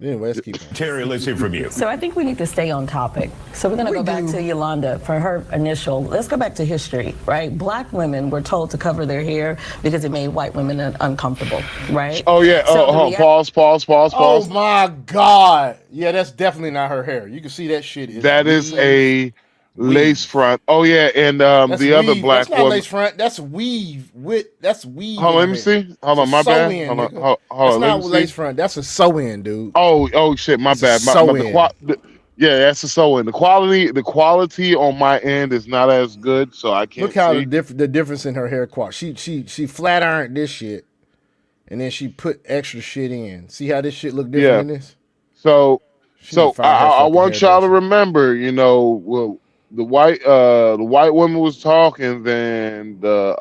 Anyway, let's keep going. Terry, let's hear from you. So I think we need to stay on topic. So we're going to go back to Yolanda for her initial. Let's go back to history, right? Black women were told to cover their hair because it made white women uncomfortable, right? oh yeah, pause. Oh my God. Yeah, that's definitely not her hair. You can see that shit is That is a lace weave. front. Oh yeah, and That's the other weave. That's black not woman. lace front. That's weave. That's weave. Hold on, let in me her hair. see. Hold It's on, a my sew bad. in, Hold on, nigga. hold That's on. Let not me lace see. front. That's a sew in, dude. Oh shit, my That's a bad. sew But in. yeah, that's a sew in. The quality on my end is not as good, so I Look can't how see. the difference in her hair quality. She flat ironed this shit, and then she put extra shit in. See how this shit look different Yeah. in this? So She need to fire her I fucking want y'all to hairdresser. remember, well, the white woman was talking, then the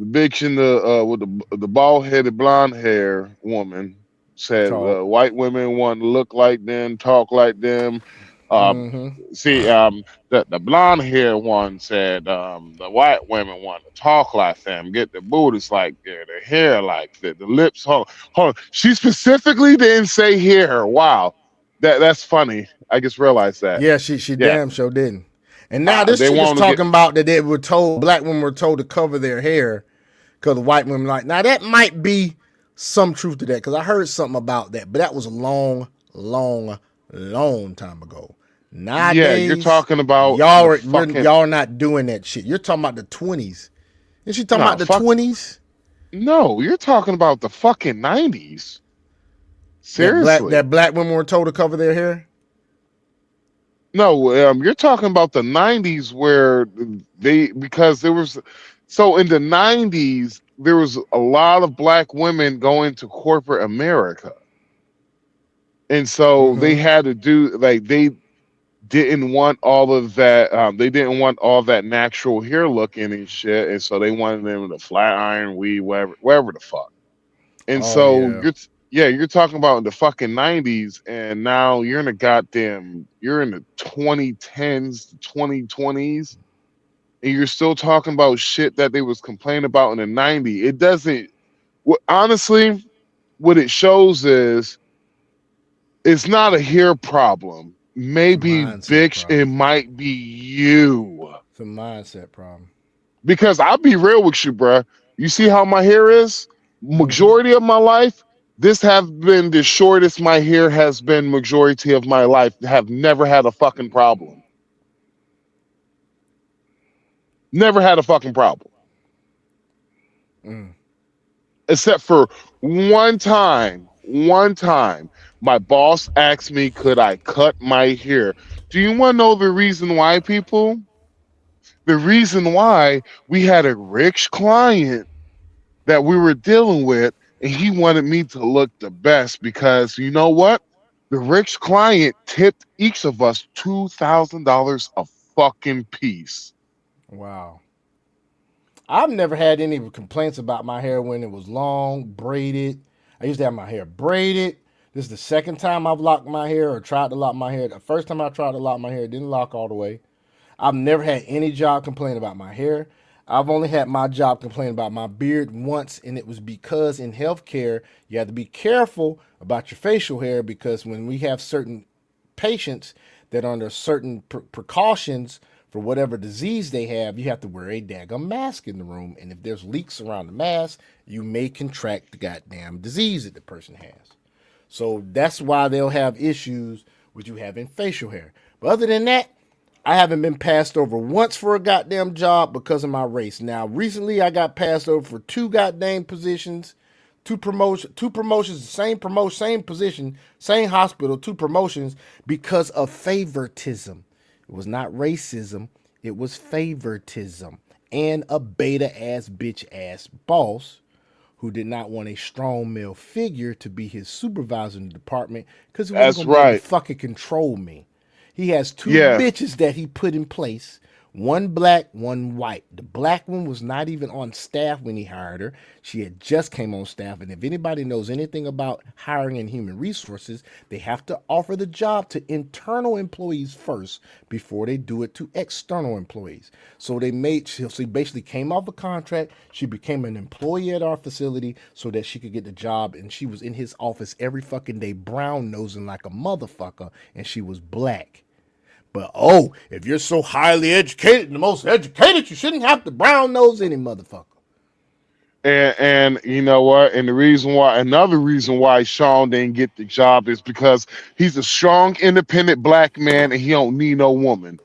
bitch in the with the bald headed blonde hair woman said Talk. white women want to look like them, talk like them. Um, Mm-hmm. see, the blonde hair one said the white women want to talk like them, get the booties like their hair like the lips. Hold on. She specifically didn't say hair. Wow, that's funny. I just realized that. Yeah, she Yeah, damn sure didn't. And now this they chick is want to get. talking about that they were told black women were told to cover their hair because the white women like now that might be some truth to that because I heard something about that, but that was a long time ago. Yeah, you're Nowadays, talking about y'all the are fucking y'all not doing that shit. You're talking about the 20s. Is she talking no about the fuck. 20s? No, you're talking about the fucking 90s. Seriously. That black women were told to cover their hair. No, you're talking about the 90s where because there was so in the 90s there was a lot of black women going to corporate America. And so they Mm-hmm. had to do like they didn't want all of that they didn't want all that natural hair looking and shit, and so they wanted them to flat iron, weave, whatever the fuck. And Oh so yeah. you're talking about the fucking 90s, and now you're in the 2010s, 2020s, and you're still talking about shit that they was complaining about in the 90s. It doesn't honestly, what it shows is it's not a hair problem. It's a Maybe mindset bitch, it problem. might be you. It's a mindset problem. Because I'll be real with you, bruh. You see how my hair is? Mm-hmm. Majority of my life, this have been the shortest my hair has been majority of my life. Have never had a fucking problem. Never had a fucking problem. Mm. Except for one time, my boss asked me, could I cut my hair? Do you want to know the reason why, people? The reason why, we had a rich client that we were dealing with, and he wanted me to look the best because you know what? The rich client tipped each of us $2,000 a fucking piece. Wow. I've never had any complaints about my hair when it was long, braided. I used to have my hair braided. This is the second time I've locked my hair or tried to lock my hair. The first time I tried to lock my hair, it didn't lock all the way. I've never had any job complain about my hair. I've only had my job complain about my beard once, and it was because in healthcare, you have to be careful about your facial hair because when we have certain patients that are under certain precautions for whatever disease they have, you have to wear a daggum mask in the room. And if there's leaks around the mask, you may contract the goddamn disease that the person has. So that's why they'll have issues with you having facial hair. But other than that, I haven't been passed over once for a goddamn job because of my race. Now, recently I got passed over for two goddamn positions, two promotions, same position, same hospital, two promotions because of favoritism. It was not racism, it was favoritism. And a beta ass bitch ass boss who did not want a strong male figure to be his supervisor in the department because he wasn't That's going to be able to right. fucking control me. He has two Yeah. bitches that he put in place, one black, one white. The black one was not even on staff when he hired her. She had just came on staff. And if anybody knows anything about hiring and human resources, they have to offer the job to internal employees first before they do it to external employees. So she basically came off a contract. She became an employee at our facility so that she could get the job. And she was in his office every fucking day, brown nosing like a motherfucker. And she was black. But if you're so highly educated, the most educated, you shouldn't have to brown nose any motherfucker. And you know what? And another reason why Sean didn't get the job is because he's a strong, independent black man and he don't need no woman.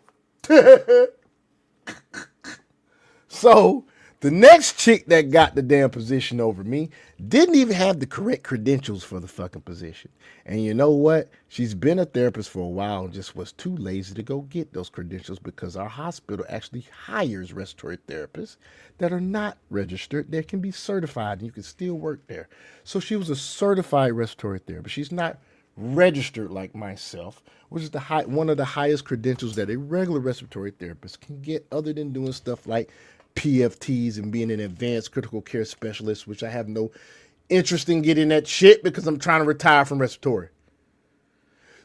So the next chick that got the damn position over me didn't even have the correct credentials for the fucking position. And you know what? She's been a therapist for a while and just was too lazy to go get those credentials because our hospital actually hires respiratory therapists that are not registered. They can be certified and you can still work there. So she was a certified respiratory therapist. She's not registered like myself, which is one of the highest credentials that a regular respiratory therapist can get other than doing stuff like PFTs and being an advanced critical care specialist, which I have no interest in getting that shit because I'm trying to retire from respiratory.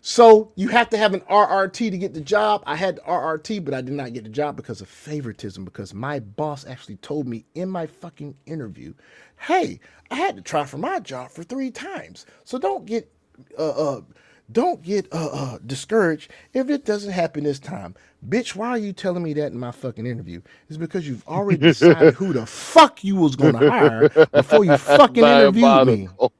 So you have to have an RRT to get the job. I had the RRT, but I did not get the job because of favoritism, because my boss actually told me in my fucking interview, hey, I had to try for my job for 3 times. So don't get don't get discouraged if it doesn't happen this time. Bitch, why are you telling me that in my fucking interview? It's because you've already decided who the fuck you was going to hire before you That's fucking interviewed me. diabolical.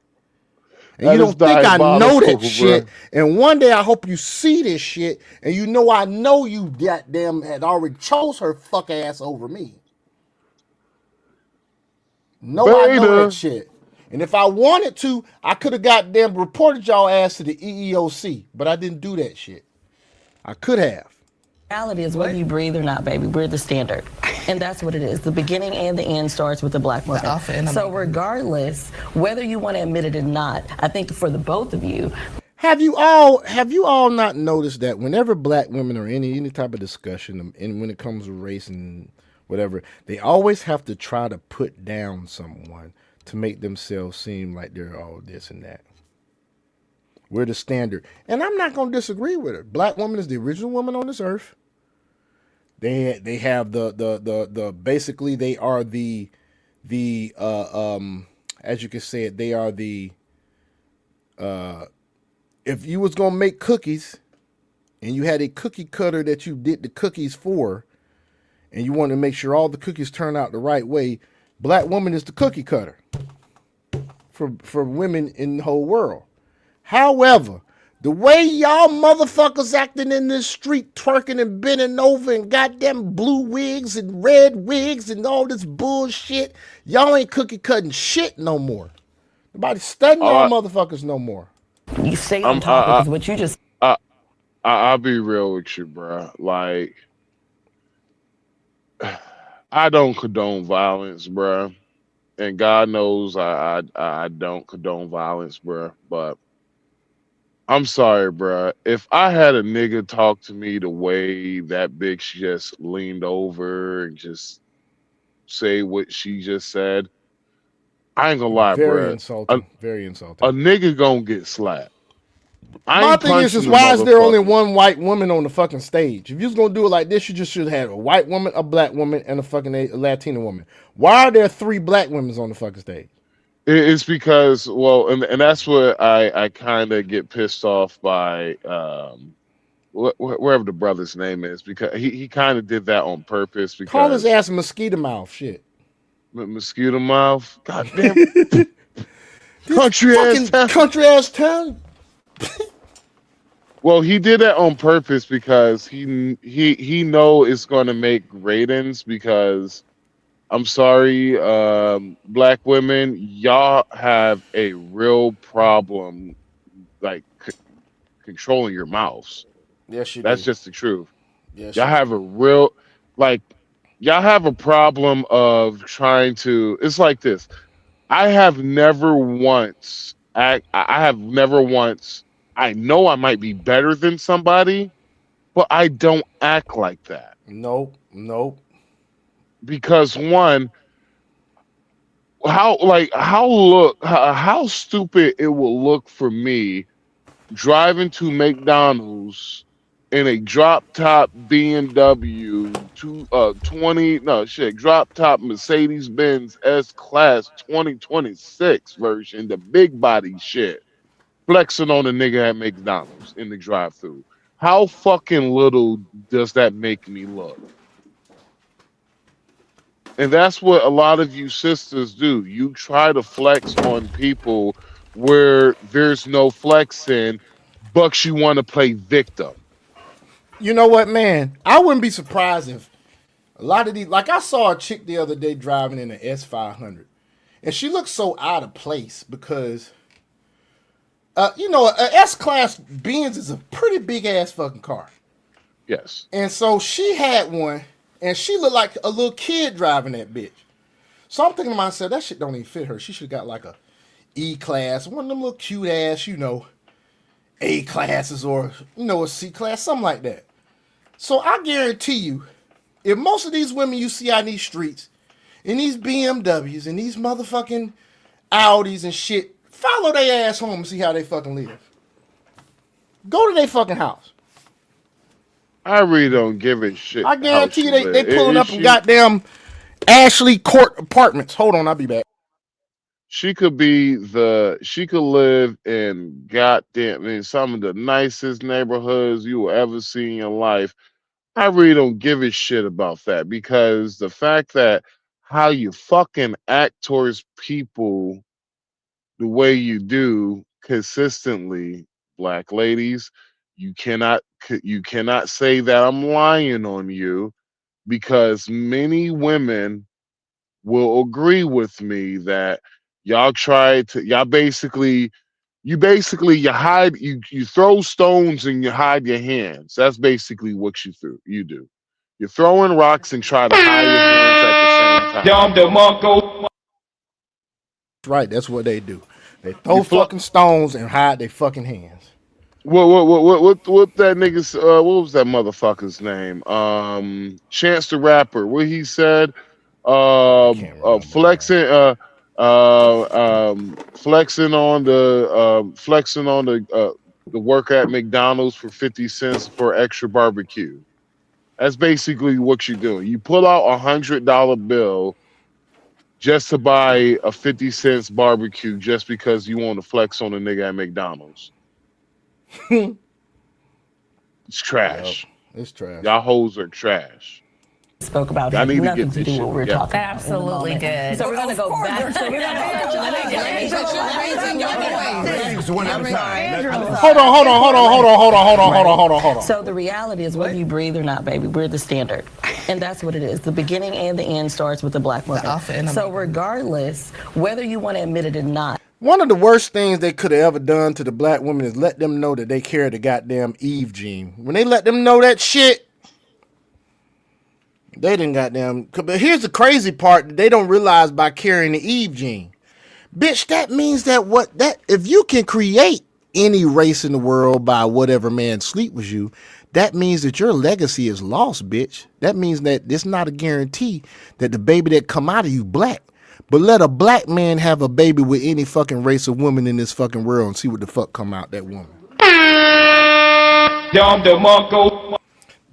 And you That is don't think I know that diabolical, shit. bro. And one day I hope you see this shit and you know I know you goddamn had already chose her fuck ass over me. No, I know that Beta. shit. And if I wanted to, I could have goddamn reported y'all ass to the EEOC, but I didn't do that shit. I could have. Reality is whether you breathe or not, baby, we're the standard. And that's what it is. The beginning and the end starts with the black woman. So regardless, whether you want to admit it or not, I think for the both of you, Have you all not noticed that whenever black women are in any type of discussion, and when it comes to race and whatever, they always have to try to put down someone to make themselves seem like they're all this and that. We're the standard. And I'm not going to disagree with her. Black woman is the original woman on this earth. They have the basically they are the as you can say it, they are the if you was gonna make cookies and you had a cookie cutter that you did the cookies for, and you want to make sure all the cookies turn out the right way, black woman is the cookie cutter for women in the whole world. However, the way y'all motherfuckers acting in this street, twerking and bending over and goddamn blue wigs and red wigs and all this bullshit, y'all ain't cookie cutting shit no more. Nobody studying y'all motherfuckers no more. you stay on topic because what you just I'll be real with you, bro. Like, I don't condone violence, bro. And God knows I don't condone violence, bro. But I'm sorry, bro. If I had a nigga talk to me the way that bitch just leaned over and just say what she just said, I ain't gonna lie, Very bro. insulting. Very insulting. A nigga gonna get slapped. I My ain't thing is punching the why is there only motherfucker. one white woman on the fucking stage? If you was gonna do it like this, you just should have had a white woman, a black woman, and a fucking Latina woman. Why are there 3 black women on the fucking stage? It's because, well, and that's what I kind of get pissed off by wherever the brother's name is, because he kind of did that on purpose Call his because ass mosquito mouth. Shit. mosquito mouth, goddamn country ass town. Country ass town. Well, he did that on purpose because he know it's going to make ratings. Because I'm sorry, black women, y'all have a real problem, like controlling your mouths. Yes, you That's do. just the truth. Yes, Y'all you have do. a real, like, y'all have a problem of trying to. It's like this. I have never once I have never once. I know I might be better than somebody, but I don't act like that Nope. Nope. because one, how stupid it will look for me driving to McDonald's in a drop top BMW 20 no shit drop top Mercedes Benz S Class 2026 version, the big body shit, flexing on a nigga at McDonald's in the drive through. How fucking little does that make me look? And that's what a lot of you sisters do. You try to flex on people where there's no flexing, but you want to play victim. You know what, man? I wouldn't be surprised if a lot of these, like I saw a chick the other day driving in an S500, and she looked so out of place because, you know, an S-Class Benz is a pretty big ass fucking car. Yes. And so she had one, and she looked like a little kid driving that bitch. So I'm thinking to myself, that shit don't even fit her. She should have got like a E-Class, one of them little cute ass, you know, A-classes or, you know, a C-Class, something like that. So I guarantee you, if most of these women you see out in these streets, in these BMWs and these motherfucking Audis and shit, follow their ass home and see how they fucking live. Go to their fucking house. I really don't give a shit. I guarantee you they pulling Is up in goddamn Ashley Court Apartments. Hold on, I'll be back. She could live in goddamn in some of the nicest neighborhoods you will ever see in your life. I really don't give a shit about that because the fact that how you fucking act towards people the way you do consistently, black ladies, you cannot say that I'm lying on you because many women will agree with me that you throw stones and you hide your hands. That's basically what you do. You're throwing rocks and try to hide your hands at the same time. Right, that's what they do. They You throw fl- fucking stones and hide their fucking hands. what that nigga's what was that motherfucker's name? Chance the Rapper. What he said, flexing flexing on the worker at McDonald's for 50 cents for extra barbecue. That's basically what you're doing. You pull out $100 bill just to buy a 50 cents barbecue just because you want to flex on a nigga at McDonald's. It's trash. Yep, it's trash. Y'all hoes are trash. Spoke about Y'all had need to nothing get to this do shit what we're together. talking about. Absolutely did. So we're gonna go back. So we're Hold on. So the reality is, whether you breathe or not, baby, we're the standard, and that's what it is. The beginning and the end starts with the black woman. So regardless, whether you want to admit it or not. One of the worst things they could have ever done to the black women is let them know that they carry the goddamn Eve gene. When they let them know that shit, they didn't goddamn. But here's the crazy part: they don't realize by carrying the Eve gene, bitch. That means that if you can create any race in the world by whatever man sleep with you, that means that your legacy is lost, bitch. That means that it's not a guarantee that the baby that come out of you black. But let a black man have a baby with any fucking race of woman in this fucking world and see what the fuck come out that woman.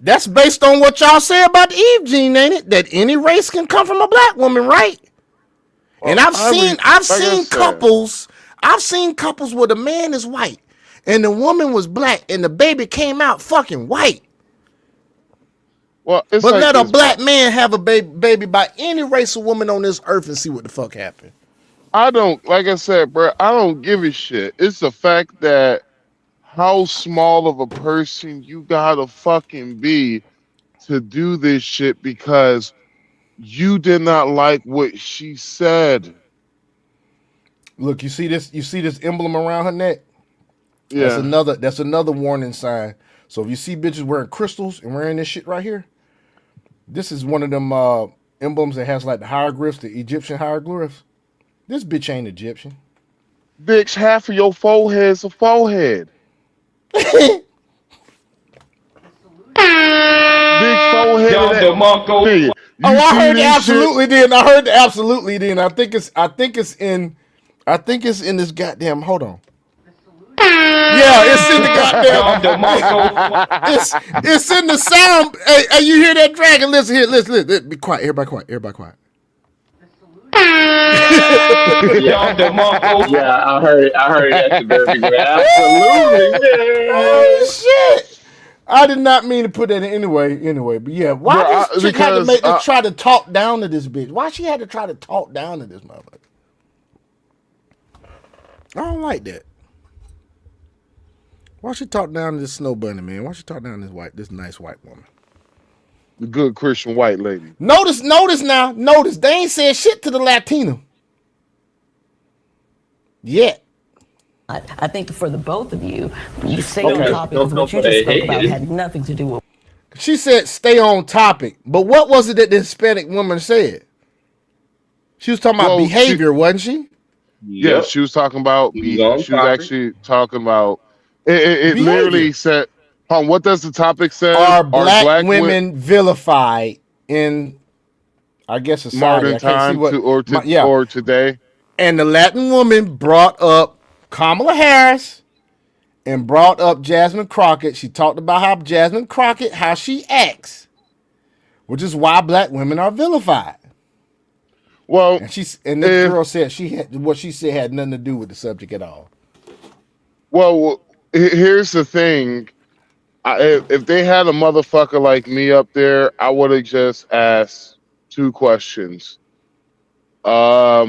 That's based on what y'all say about the Eve gene, ain't it? That any race can come from a black woman, right? Well, and I've seen couples where the man is white and the woman was black and the baby came out fucking white. Well, but like let a black man have a baby by any race of woman on this earth and see what the fuck happened. Like I said, bro, I don't give a shit. It's the fact that how small of a person you gotta fucking be to do this shit because you did not like what she said. Look, you see this emblem around her neck? Yeah. That's another warning sign. So if you see bitches wearing crystals and wearing this shit right here, this is one of them emblems that has like the hieroglyphs, the Egyptian hieroglyphs. This bitch ain't Egyptian. Bitch, half of your forehead's a forehead. Big forehead. I heard the absolutely then. I heard the absolutely then. I think it's in this goddamn. Hold on. Yeah, it's in the goddamn. it's in the sound. Hey, you hear that dragon? Listen here. Listen. Be quiet. Everybody quiet. Yeah, I heard it at the very beginning. Absolutely. Oh shit! I did not mean to put that in anyway. But yeah, why this chick had to try to talk down to this bitch? Why she had to try to talk down to this motherfucker? I don't like that. Why she talk down to this snow bunny, man? Why she talk down to this nice white woman? The good Christian white lady. Notice now. They ain't said shit to the Latina. Yet. I think for the both of you, you stay on topic of what you just spoke about had nothing to do with. She said stay on topic. But what was it that the Hispanic woman said? She was talking about behavior, wasn't she? Yeah, she was talking about she was actually talking about it literally said what does the topic say? Are black women vilified in I guess society modern time or today? And the Latin woman brought up Kamala Harris and brought up Jasmine Crockett. She talked about how Jasmine Crockett, how she acts, which is why black women are vilified. Well, and this girl said what she said had nothing to do with the subject at all. Well, here's the thing. If they had a motherfucker like me up there, I would have just asked 2 questions. A,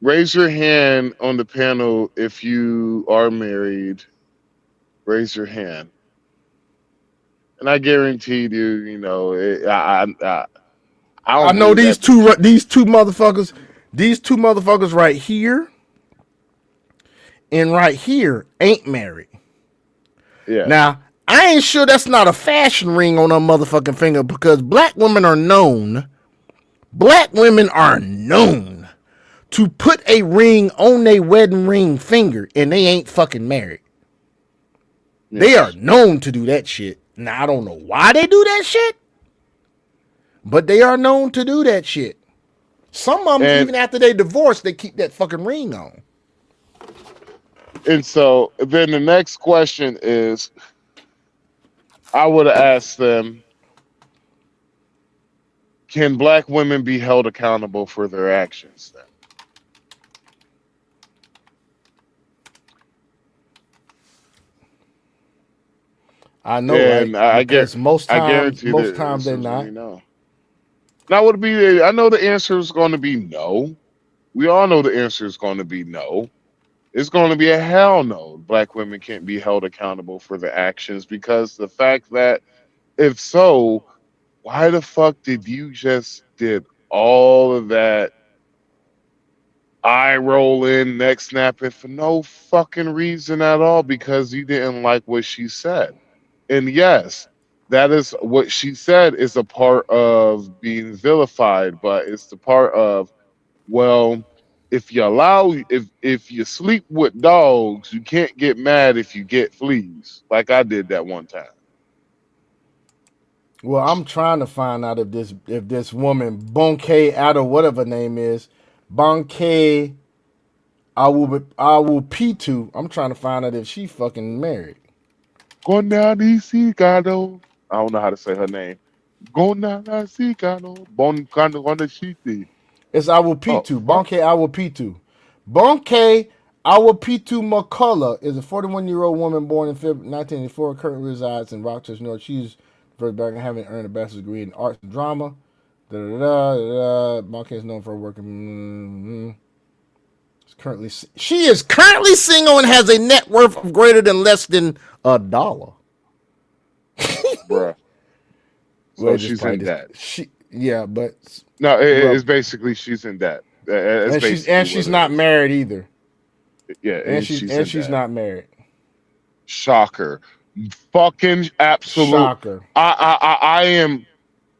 raise your hand on the panel if you are married. Raise your hand. And I guaranteed you, I I don't know believe these that. two motherfuckers right here and right here ain't married. Yeah. Now, I ain't sure that's not a fashion ring on her motherfucking finger because black women are known to put a ring on their wedding ring finger and they ain't fucking married. Yes. They are known to do that shit. Now, I don't know why they do that shit, but they are known to do that shit. Some of them, even after they divorce, they keep that fucking ring on. And so then the next question is, I would have asked them, can black women be held accountable for their actions then? I know, and right? Because most times they're not. No. Now, would it be? I know the answer is going to be no. We all know the answer is going to be no. It's going to be a hell no. Black women can't be held accountable for their actions because the fact that if so, why the fuck did you just did all of that eye rolling, neck snapping for no fucking reason at all because you didn't like what she said? And yes, that is what she said is a part of being vilified, but it's the part of, well, if you sleep with dogs, you can't get mad if you get fleas. Like I did that one time. Well, I'm trying to find out if this woman Bonke out of whatever her name is, Bonke Awupitu. I'm trying to find out if she fucking married. Gonadicicado. I don't know how to say her name. Gonadicicado. Bonkanashiti. It's Awupitu. Bonke Awupitu. Bonke Awapitu McCullough is a 41-year-old woman born in 1984, currently resides in Rochester, New York. She's first back having earned a bachelor's degree in arts and drama. Bonke is known for working. She is currently single and has a net worth of greater than less than $1. Bruh. So she's in debt. But no, it's basically she's in debt. And she's not married either. Yeah, and she's not married. Shocker. Fucking absolute shocker. I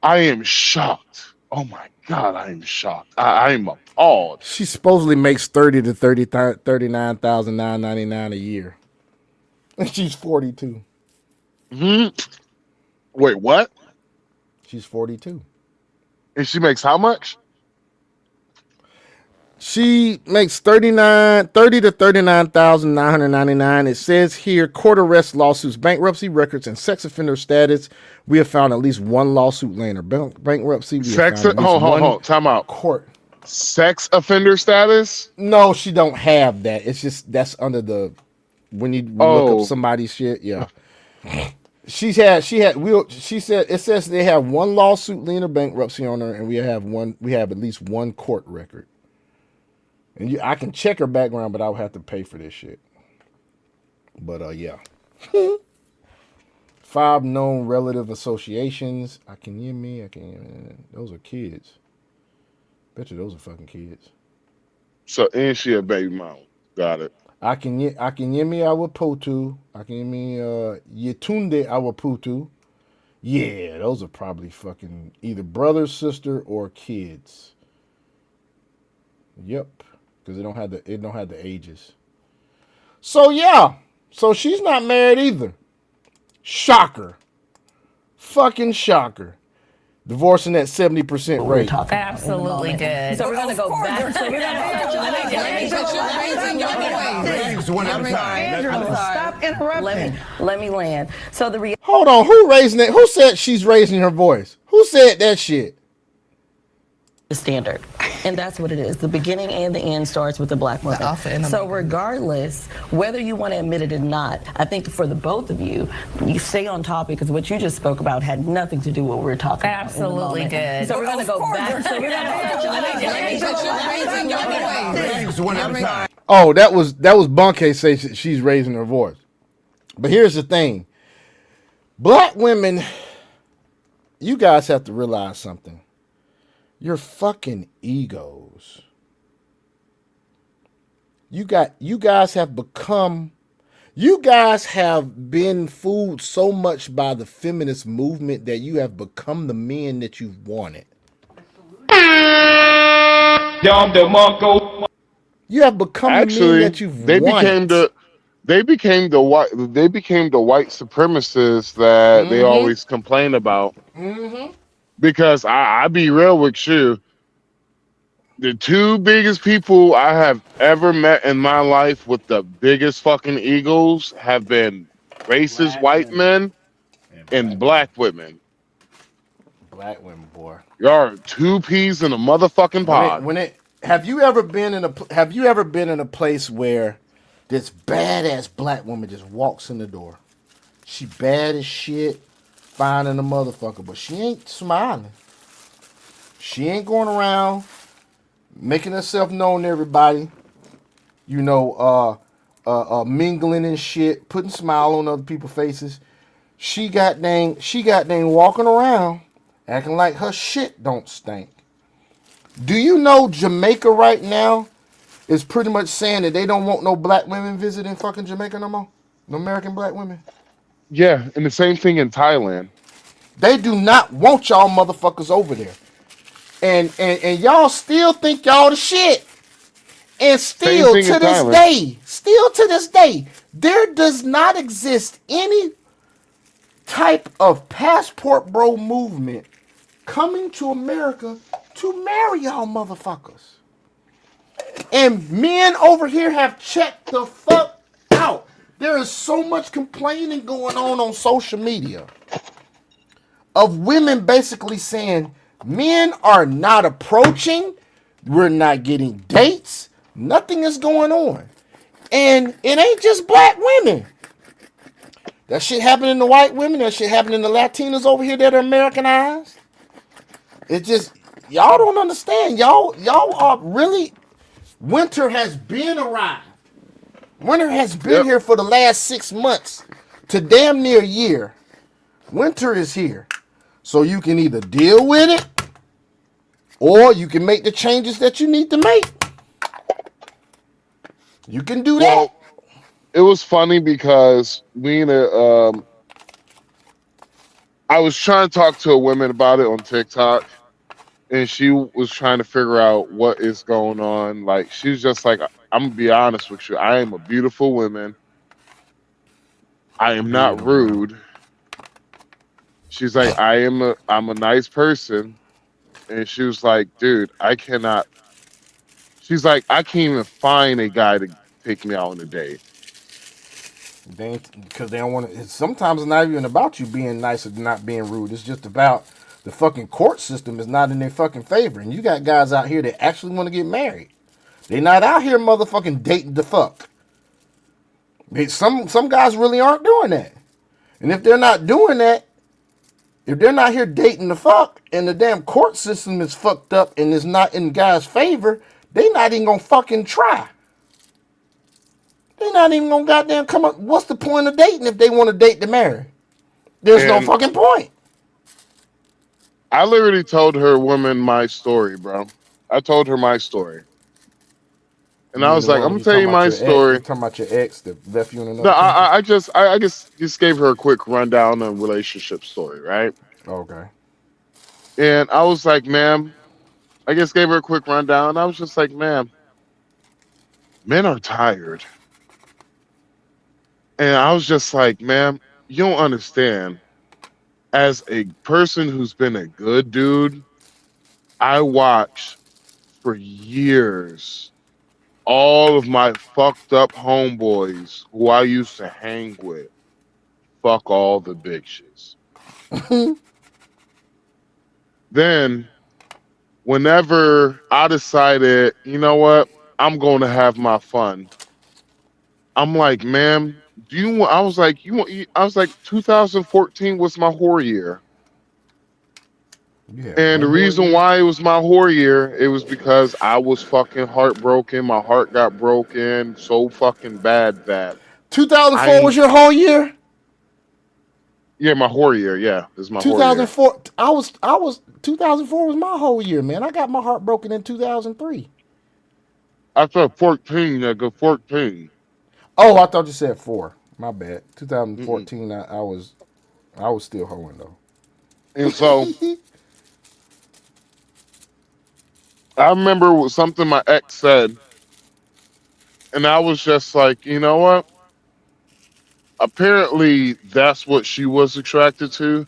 am shocked. Oh my god, I am shocked. I am appalled. She supposedly makes $30,000 to $39,999 a year. And she's 42. Wait, what? She's 42. And she makes how much? She makes $30,000 to $39,999. It says here, court arrest lawsuits, bankruptcy records, and sex offender status. We have found at least one lawsuit laying her bankruptcy. Hold on. Time out. Court. Sex offender status? No, she don't have that. It's just that's under the when you look up somebody's shit. Yeah. She said it says they have one lawsuit laying her bankruptcy on her, and we have at least one court record. And I can check her background, but I'll have to pay for this shit. But yeah. 5 known relative associations. Those are kids. Bet you those are fucking kids. So and she a baby mama. Got it. Akinyemi Awaputu. Akinyemi Yetunde Awaputu. Yeah, those are probably fucking either brother, sister, or kids. Yep. Because it don't have the ages. So yeah. So she's not married either. Shocker. Fucking shocker. Divorcing at 70% rate. Absolutely did. So we're gonna go back. So we're gonna Stop interrupting. Let me land. So Hold on, who raising it? Who said she's raising her voice? Who said that shit? the standard. And that's what it is. The beginning and the end starts with the black woman. So regardless, whether you want to admit it or not, I think for the both of you, you stay on topic because what you just spoke about had nothing to do with what we were talking about. Absolutely did. So we're going to go back. So we're going to Oh, that was Bunke say she's raising her voice. But here's the thing. Black women, you guys have to realize something. Your fucking egos. You guys have been fooled so much by the feminist movement that you have become the men that you've wanted. You have become the men that you've wanted. They became the white supremacists that they always complain about. Mm-hmm. Because I be real with you, the two biggest people I have ever met in my life with the biggest fucking egos have been racist white men and black women. Black women, boy. Y'all are two peas in a motherfucking pod. Have you ever been in a place where this badass black woman just walks in the door? She bad as shit, fine in a motherfucker, but she ain't smiling. She ain't going around making herself known to everybody. You know, mingling and shit, putting smile on other people's faces. She got dang walking around acting like her shit don't stink. Do you know Jamaica right now is pretty much saying that they don't want no black women visiting fucking Jamaica no more? No American black women? Yeah, and the same thing in Thailand. They do not want y'all motherfuckers over there. And y'all still think y'all the shit. And still to this day, there does not exist any type of passport bro movement coming to America to marry y'all motherfuckers. And men over here have checked the fuck out. There is so much complaining going on social media of women basically saying men are not approaching, we're not getting dates, nothing is going on. And it ain't just black women. That shit happening to white women, that shit happening to Latinas over here that are Americanized. It's just, y'all don't understand. Y'all are really, winter has been arrived. Winter has been here for the last 6 months to damn near a year. Winter is here. So you can either deal with it or you can make the changes that you need to make. You can do that. Well, it was funny because I was trying to talk to a woman about it on TikTok, and she was trying to figure out what is going on. Like, she's just like, I'm gonna be honest with you. I am a beautiful woman. I am not rude. She's like, I'm a nice person. And she was like, dude, I cannot. She's like, I can't even find a guy to take me out on a date. Because they don't want to. Sometimes it's not even about you being nice or not being rude. It's just about the fucking court system is not in their fucking favor. And you got guys out here that actually want to get married. They not out here motherfucking dating the fuck. Some guys really aren't doing that. And if they're not doing that, if they're not here dating the fuck and the damn court system is fucked up and is not in guys' favor, they not even gonna fucking try. They not even gonna goddamn come up. What's the point of dating if they want to date to marry? There's no fucking point. I literally told her woman my story, bro. I told her my story. And I was like, I'm gonna tell you my story. You're talking about your ex that left you in another. No, I just gave her a quick rundown of relationship story, right? Okay. And I was like, ma'am, I just gave her a quick rundown. I was just like, ma'am, men are tired. And I was just like, ma'am, you don't understand. As a person who's been a good dude, I watched for years all of my fucked up homeboys who I used to hang with fuck all the bitches. Then whenever I decided, you know what, I'm going to have my fun. I'm like, ma'am, do you want? I was like, you want? I was like, 2014 was my whore year, You had and the one whore reason year? why it was my whore year, it was because I was fucking heartbroken. My heart got broken so fucking bad that 2004 I, was your whole year? yeah, my whore year, yeah, is my whore year. 2004, 2004 was my whole year, man. I got my heart broken in 2003. I thought 14, nigga, 14. Oh, I thought you said 4. My bad. Mm-mm. 2014, I was still hoeing though. And so I remember something my ex said, and I was just like, you know what? Apparently, that's what she was attracted to.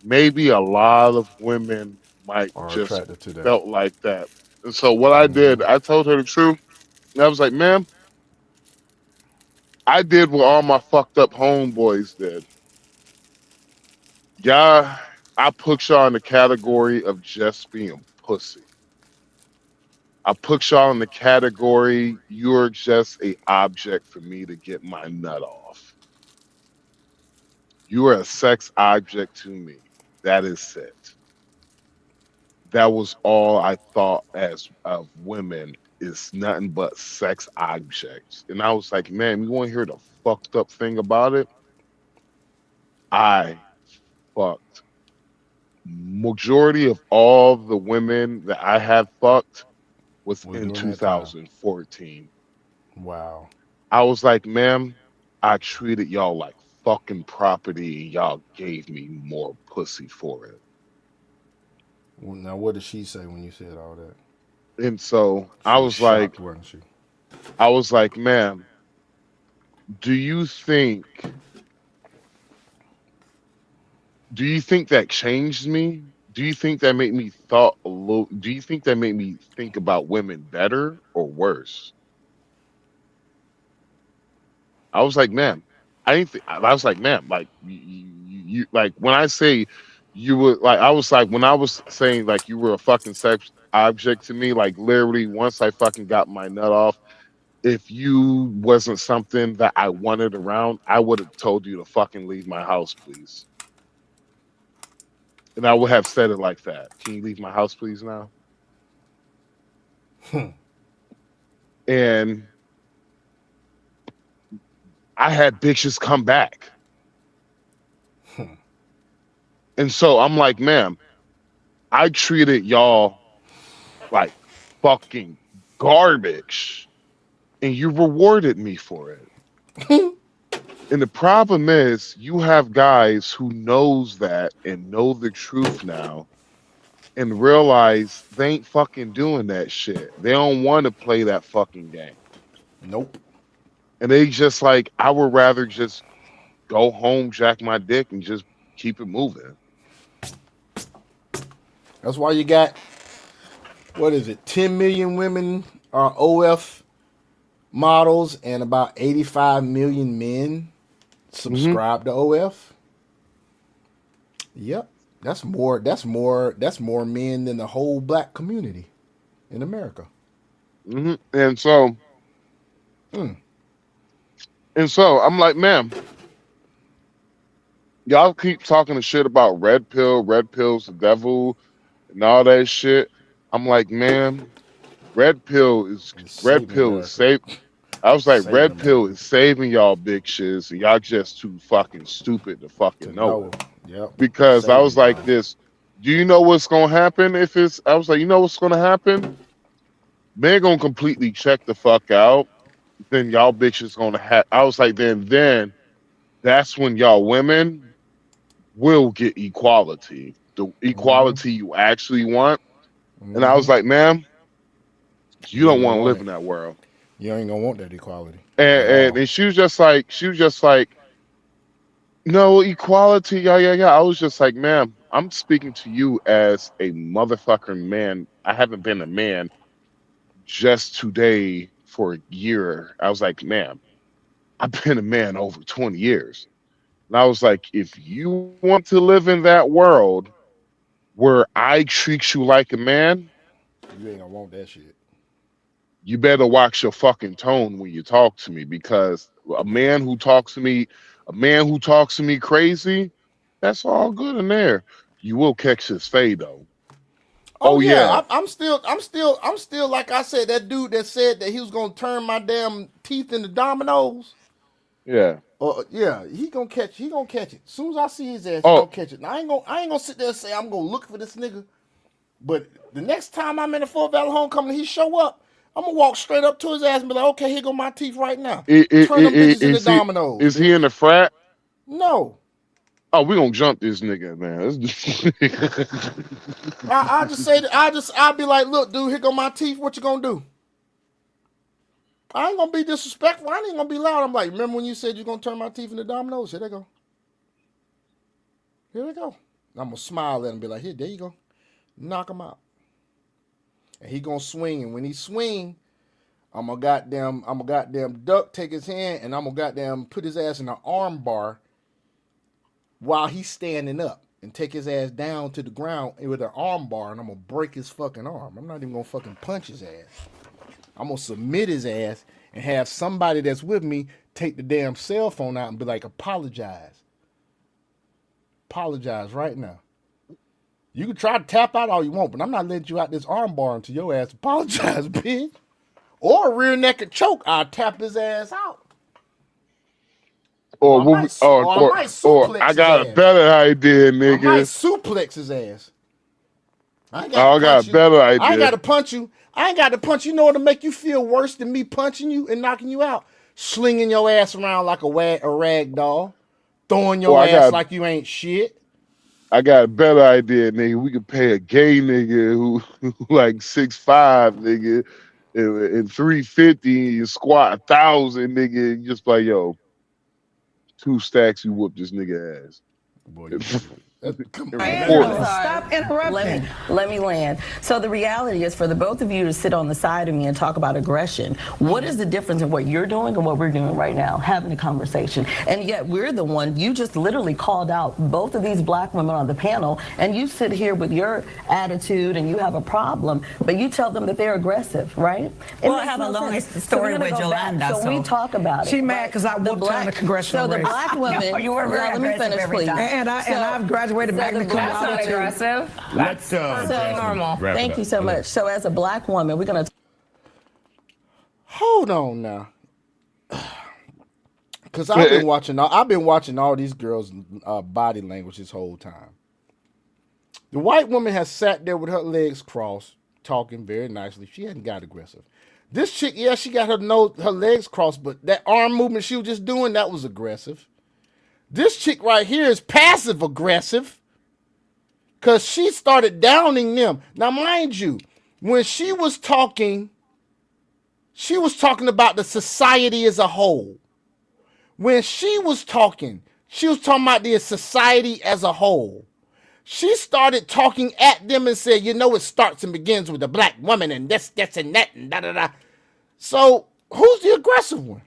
Maybe a lot of women might Are just attracted to that. felt like that. And so what I did, I told her the truth. And I was like, ma'am, I did what all my fucked up homeboys did. Yeah, I put y'all in the category of just being pussy. I put y'all in the category, you're just a object for me to get my nut off. You are a sex object to me. That is it. That was all I thought as of women is nothing but sex objects. And I was like, man, you want to hear the fucked up thing about it? I fucked majority of all the women that I have fucked was Was in during that time. 2014. Wow. I was like, ma'am, I treated y'all like fucking property and y'all gave me more pussy for it. Well, now, what did she say when you said all that? And so She was shocked, wasn't she? I was like, ma'am, do you think do you think that changed me? Do you think that made me thought a little do you think that made me think about women better or worse? I was like, ma'am, I didn't think I was like, ma'am, like you like when I say you were like I was like when I was saying like you were a fucking sex object to me, like literally once I fucking got my nut off, if you wasn't something that I wanted around, I would have told you to fucking leave my house, please. And I would have said it like that. Can you leave my house, please, now? And I had bitches come back. And so I'm like, ma'am, I treated y'all like fucking garbage and you rewarded me for it. And the problem is you have guys who knows that and know the truth now and realize they ain't fucking doing that shit. They don't want to play that fucking game. Nope. And they just like, I would rather just go home, jack my dick, and just keep it moving. That's why you got, what is it, 10 million women are OF models and about 85 million men subscribe to OF. Yep. That's more men than the whole black community in America. And so, I'm like, ma'am, y'all keep talking the shit about red pill, red pill's the devil, and all that shit. I'm like, ma'am, red Saving pill is America. safe. I was like, Saving red pill America. is saving y'all big shiz, and y'all just too fucking stupid to fucking To know know. it. Yep. Because I Saving was like, y'all. this. Do you know what's gonna happen if it's? I was like, you know what's gonna happen? Men gonna completely check the fuck out. Then y'all bitches gonna have. I was like, then that's when y'all women will get equality, the equality you actually want. And I was like, ma'am, you You ain't don't gonna want to want live it. in that world. You ain't gonna want that equality at And, all. and she was just like, no equality, yeah, yeah, yeah. I was just like, ma'am, I'm speaking to you as a motherfucking man. I haven't been a man just today for a year. I was like, ma'am, I've been a man over 20 years. And I was like, if you want to live in that world where I treat you like a man, You ain't gonna want that shit. You better watch your fucking tone when you talk to me, because a man who talks to me crazy, that's all good in there. You will catch his fade though. Oh Yeah. yeah, I'm still like I said, that dude that said that he was gonna turn my damn teeth into dominoes. Yeah. Yeah, he gonna catch it. As soon as I see his ass, he Oh, gonna catch it. Now, I ain't gonna sit there and say I'm gonna look for this nigga. But the next time I'm in the Fort Valley homecoming, he show up, I'm gonna walk straight up to his ass and be like, okay, here go my teeth right now. Turn them bitches into dominoes. is he in the frat? No. Oh, we gonna jump this nigga, man. I'll be like, look, dude, here go my teeth. What you gonna do? I ain't gonna be disrespectful. I ain't gonna be loud. I'm like, remember when you said you're gonna turn my teeth into dominoes? Here they go. Here they go. I'm gonna smile at him and be like, here, there you go. Knock him out. And he gonna swing. And when he swing, I'm gonna goddamn duck, take his hand, and I'm gonna goddamn put his ass in an arm bar while he's standing up, and take his ass down to the ground with an arm bar, and I'm gonna break his fucking arm. I'm not even gonna fucking punch his ass. I'm gonna submit his ass and have somebody that's with me take the damn cell phone out and be like, apologize. Apologize right now. You can try to tap out all you want, but I'm not letting you out this arm bar until your ass apologize, bitch. Or a rear naked choke, I'll tap his ass out. Or I got a better idea, nigga. I might suplex his ass. I got a better idea. I ain't got to punch you. I ain't got to punch you. You know what'll make you feel worse than me punching you and knocking you out? Slinging your ass around like a rag doll. Throwing your ass like you ain't shit. I got a better idea, nigga. We could pay a gay nigga who like 6'5", nigga, and 350, and squat 1,000, nigga. Just like, yo, 2 stacks, you whoop this nigga ass. Boy, Stop interrupting. Let me land. So the reality is, for the both of you to sit on the side of me and talk about aggression, what is the difference in what you're doing and what we're doing right now, having a conversation? And yet we're the one, you just literally called out both of these black women on the panel, and you sit here with your attitude and you have a problem, but you tell them that they're aggressive, right? Well, I have a long story with Yolanda. So we talk about it. She mad because I whooped her in the congressional race. So the black women, No, you were very let me finish, please. And I've graduated magna cum laude. That's not aggressive. Let's so normal. Thank you so much. So as a black woman, we're gonna hold on now, because I've been watching all these girls' body language this whole time. The white woman has sat there with her legs crossed, talking very nicely. She hadn't got aggressive. This chick, yeah, she got her legs crossed, but that arm movement she was just doing, that was aggressive. This chick right here is passive aggressive, because she started downing them. Now, mind you, when she was talking about the society as a whole. When she was talking about the society as a whole. She started talking at them and said, it starts and begins with the black woman and this, and that, and da-da-da. So, who's the aggressive one?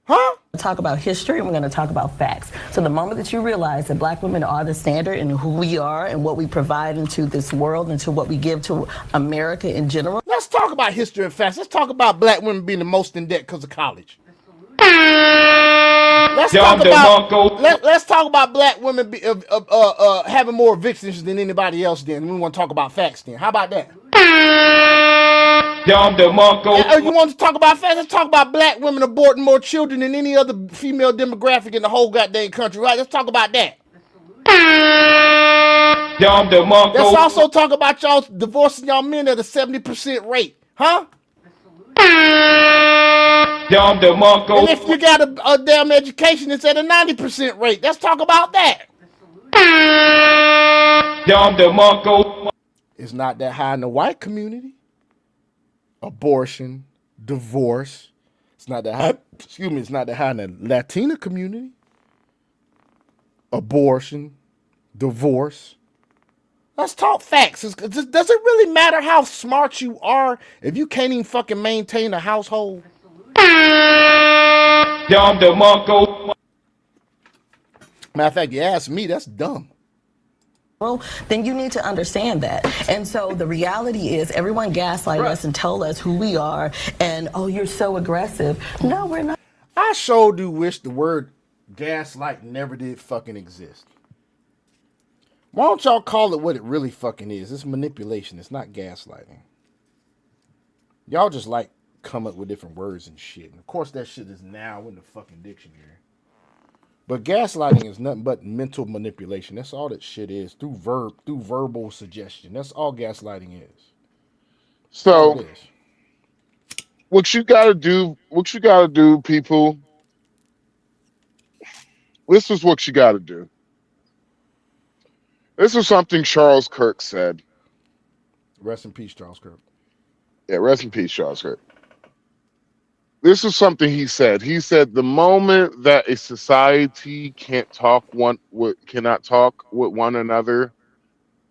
Huh? Talk about history, and we're going to talk about facts. So the moment that you realize that black women are the standard in who we are and what we provide into this world and to what we give to America in general. Let's talk about history and facts. Let's talk about black women being the most in debt because of college. Let's talk about black women having more evictions than anybody else. Then we want to talk about facts. Then how about that? You want to talk about facts? Let's talk about black women aborting more children than any other female demographic in the whole goddamn country. Right? Let's talk about that. Let's also talk about y'all divorcing y'all men at a 70% rate. Huh? And if you got a damn education, it's at a 90% rate. Let's talk about that. It's not that high in the white community. Abortion, divorce. It's not that high. It's not that high in the Latina community. Abortion, divorce. Let's talk facts. Does it really matter how smart you are if you can't even fucking maintain a household? Matter of fact, you ask me, that's dumb. then you need to understand that. And so the reality is everyone gaslight us and tell us who we are and, oh, you're so aggressive. No, we're not. I sure do wish the word gaslight never did fucking exist. Why don't y'all call it what it really fucking is? It's manipulation. It's not gaslighting. Y'all just like come up with different words and shit. And of course that shit is now in the fucking dictionary. But gaslighting is nothing but mental manipulation. That's all that shit is. Through verbal suggestion. That's all gaslighting is. So what you gotta do, people, this is what you gotta do. This is something Charles Kirk said. Rest in peace, Charles Kirk. Yeah, rest in peace, Charles Kirk. This is something he said. He said the moment that a society cannot talk with one another,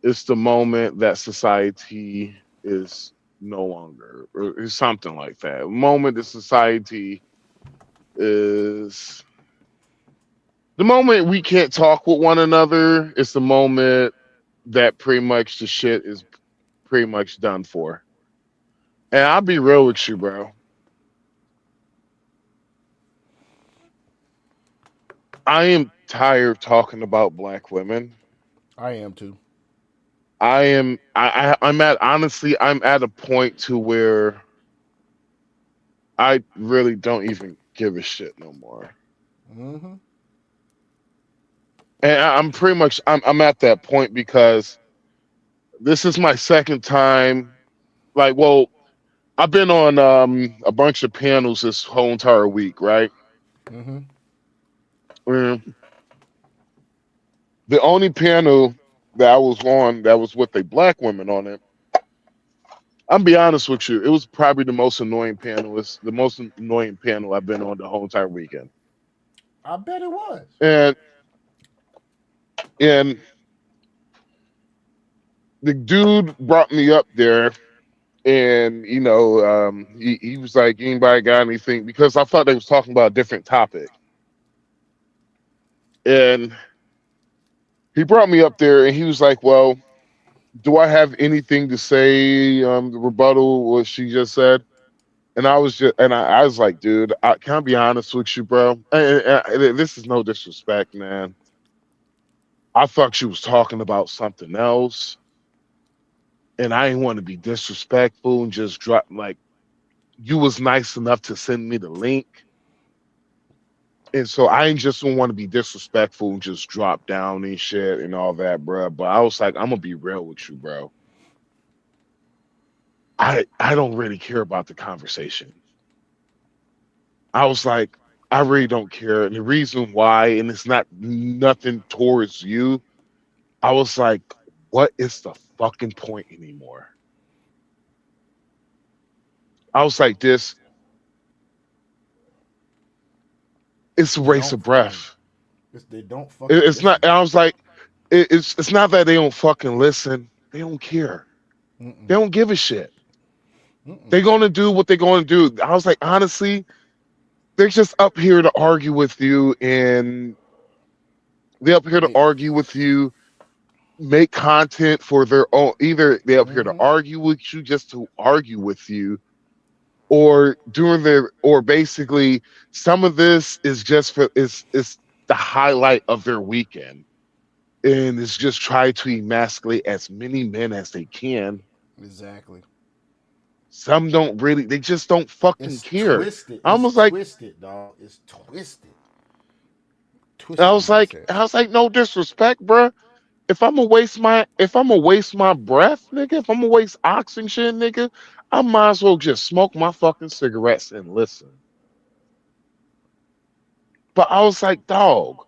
it's the moment that society is no longer, or something like that. The moment the society is, the moment we can't talk with one another, it's the moment that pretty much the shit is pretty much done for. And I'll be real with you, bro. I am tired of talking about black women. I am too. I'm at a point to where I really don't even give a shit no more. Mm-hmm. And I'm at that point because this is my second time. Like, well, I've been on a bunch of panels this whole entire week, right? Mm-hmm. The only panel that I was on that was with a black woman on it. I'm be honest with you, it was probably the most annoying panel. It's the most annoying panel I've been on the whole entire weekend. I bet it was. And the dude brought me up there, and he was like, anybody got anything? Because I thought they was talking about a different topic. And he brought me up there, and he was like, well, do I have anything to say, the rebuttal what she just said? And I was like, dude, can I be honest with you, bro? And this is no disrespect, man. I thought she was talking about something else, and I didn't want to be disrespectful and just drop, like, you was nice enough to send me the link. And so I ain't just want to be disrespectful and just drop down and shit and all that, bro. But I was like, I'm gonna be real with you, bro. I don't really care about the conversation. I was like, I really don't care. And the reason why, and it's not nothing towards you, I was like, what is the fucking point anymore? I was like, this, it's a waste of breath. They don't fucking It's not, I was like, it's not that they don't fucking listen. They don't care. Mm-mm. They don't give a shit. Mm-mm. They're going to do what they're going to do. I was like, honestly, they're just up here to argue with you, and they're up here to argue with you, make content for their own. Either they're up here to argue with you just to argue with you, or basically some of this is just is the highlight of their weekend, and it's just try to emasculate as many men as they can. Exactly. Some don't really, they just don't fucking care. Twisted. Almost like twisted, dog. It's twisted. I was like, no disrespect, bro. If I'm gonna waste my breath, nigga, if I'm gonna waste oxygen, nigga, I might as well just smoke my fucking cigarettes and listen. But I was like, dog,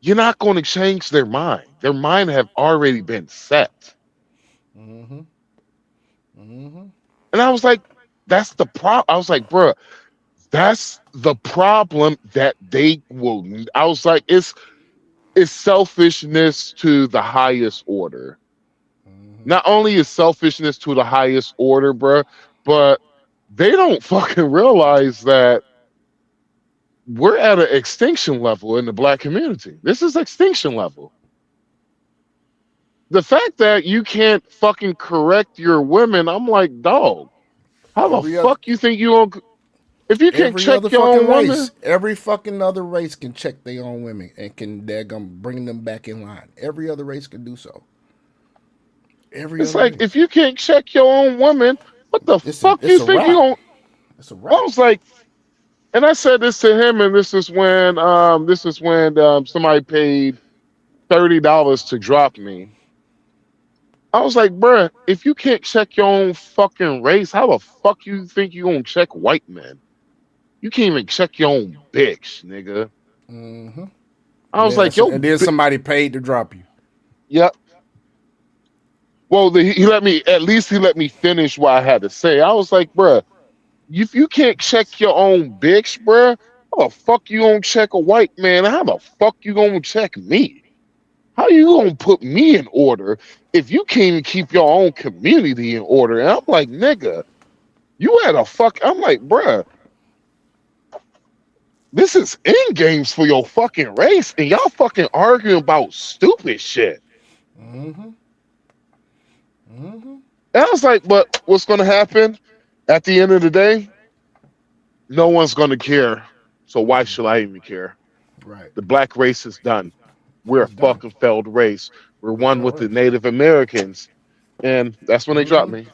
you're not going to change their mind. Their mind have already been set. Mm-hmm. Mm-hmm. And I was like, that's the problem. I was like, bro, that's the problem that they will. I was like, it's selfishness to the highest order. Not only is selfishness to the highest order, bro, but they don't fucking realize that we're at an extinction level in the black community. This is extinction level. the fact that you can't fucking correct your women, I'm like, dog, how the Every other fuck you think you gonna if you can't every other check your fucking own race, woman? every fucking other race can check their own women and can they're gonna bring them back in line. Every other race can do so. Every It's other like if race. you can't check your own woman, what the fuck It's you a think you wrap. gonna? It's a I wrap. was like, and I said this to him, and this is when somebody paid $30 to drop me. I was like, bruh, if you can't check your own fucking race, how the fuck you think you gonna check white men? You can't even check your own bitch, nigga. Mm-hmm. I was like, And then somebody paid to drop you. yep. Well, he let me, at least he let me finish what I had to say. I was like, bruh, if you can't check your own bitch, bruh, how the fuck you gonna check a white man? How the fuck you gonna check me? How you gonna put me in order if you can't even keep your own community in order? And I'm like, nigga, you had a fuck. I'm like, bruh, this is end games for your fucking race, and y'all fucking arguing about stupid shit. Mm-hmm. Mm-hmm. And I was like, but what's gonna happen at the end of the day? No one's gonna care. So why should I even care? Right. The black race is done. We're a It's done. fucking failed race. We're We're a one failed with the race. Native Americans. And that's when they dropped Mm-hmm. me.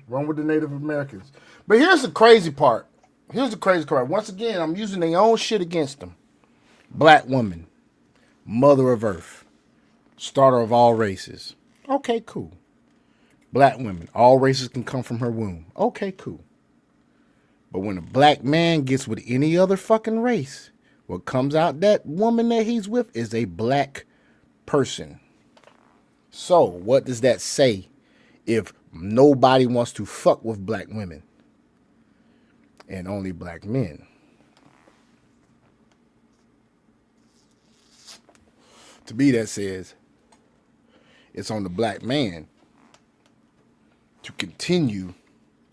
Wrong with the Native Americans. But here's the crazy part. Here's the crazy part. Once again, I'm using their own shit against them. Black woman, mother of earth, starter of all races. Okay, cool. Black women, all races can come from her womb. Okay, cool. But when a black man gets with any other fucking race, what comes out that woman that he's with is a black person. So, what does that say if nobody wants to fuck with black women and only black men? To me, that says it's on the black man to continue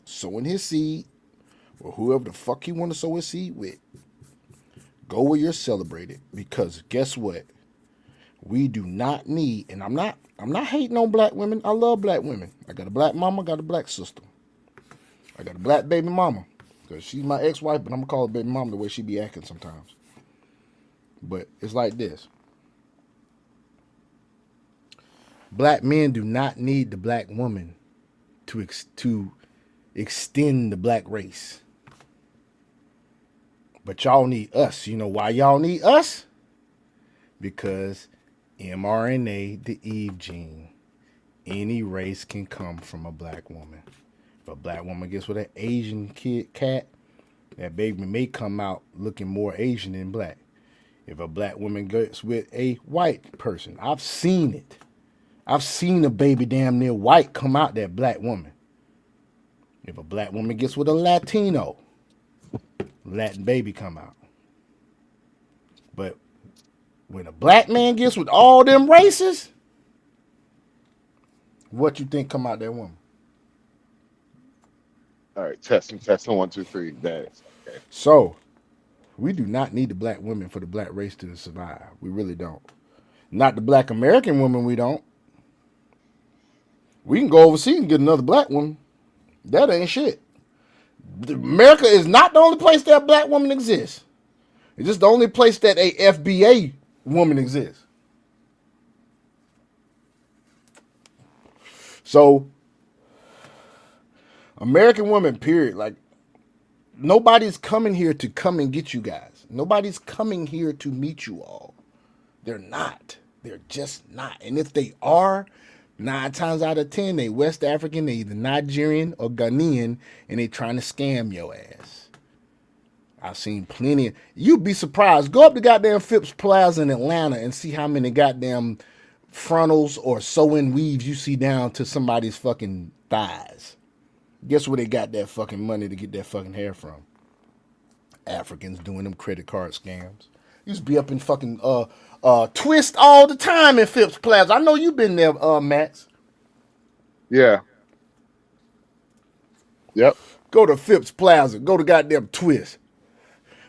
sowing his seed or whoever the fuck you want to sow his seed with. Go where you're celebrated, because guess what? We do not need, and I'm not hating on black women. I love black women. I got a black mama, got a black sister. I got a black baby mama, because she's my ex-wife, but I'm gonna call her baby mama the way she be acting sometimes. But it's like this. Black men do not need the black woman to extend the black race. But y'all need us. You know why y'all need us? Because mRNA, the Eve gene, any race can come from a black woman. If a black woman gets with an Asian cat, that baby may come out looking more Asian than black. If a black woman gets with a white person, I've seen it. I've seen a baby damn near white come out that black woman. If a black woman gets with a Latino, Latin baby come out. But when a black man gets with all them races, what you think come out that woman? All right, testing, 1, 2, 3. That's okay. So, we do not need the black women for the black race to survive. We really don't. Not the black American woman, we don't. We can go overseas and get another black woman. That ain't shit. America is not the only place that black woman exists. It's just the only place that a FBA woman exists. So, American women, period. Like, nobody's coming here to come and get you guys. Nobody's coming here to meet you all. They're not. They're just not. And if they are, 9 times out of 10, they West African, they either Nigerian or Ghanaian, and they trying to scam your ass. I've seen plenty of, you'd be surprised. Go up to goddamn Phipps Plaza in Atlanta and see how many goddamn frontals or sew-in weaves you see down to somebody's fucking thighs. Guess where they got that fucking money to get that fucking hair from? Africans doing them credit card scams. Used to be up in fucking Twist all the time in Phipps Plaza. I know you've been there, Max. Yeah. Yep. Go to Phipps Plaza. Go to goddamn Twist.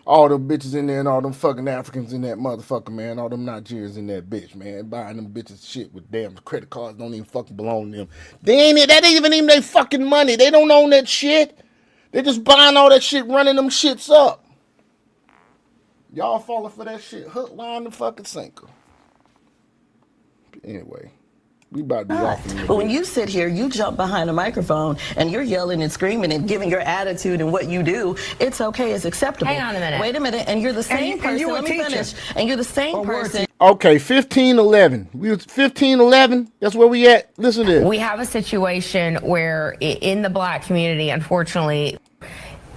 All them bitches in there and all them fucking Africans in that motherfucker, man. All them Nigerians in that bitch, man. Buying them bitches shit with damn credit cards don't even fucking belong to them. That ain't even their fucking money. They don't own that shit. They just buying all that shit, running them shits up. Y'all falling for that shit. Hook, line, and fucking sinker. Anyway. We about to be off. But when you sit here, you jump behind a microphone and you're yelling and screaming and giving your attitude and what you do, it's okay, it's acceptable. Hang on a minute. Wait a minute, and you're the same person. Let me finish. And you're the same person. Okay, 15-11. We was 15-11. That's where we at. Listen to this. We have a situation where in the black community, unfortunately,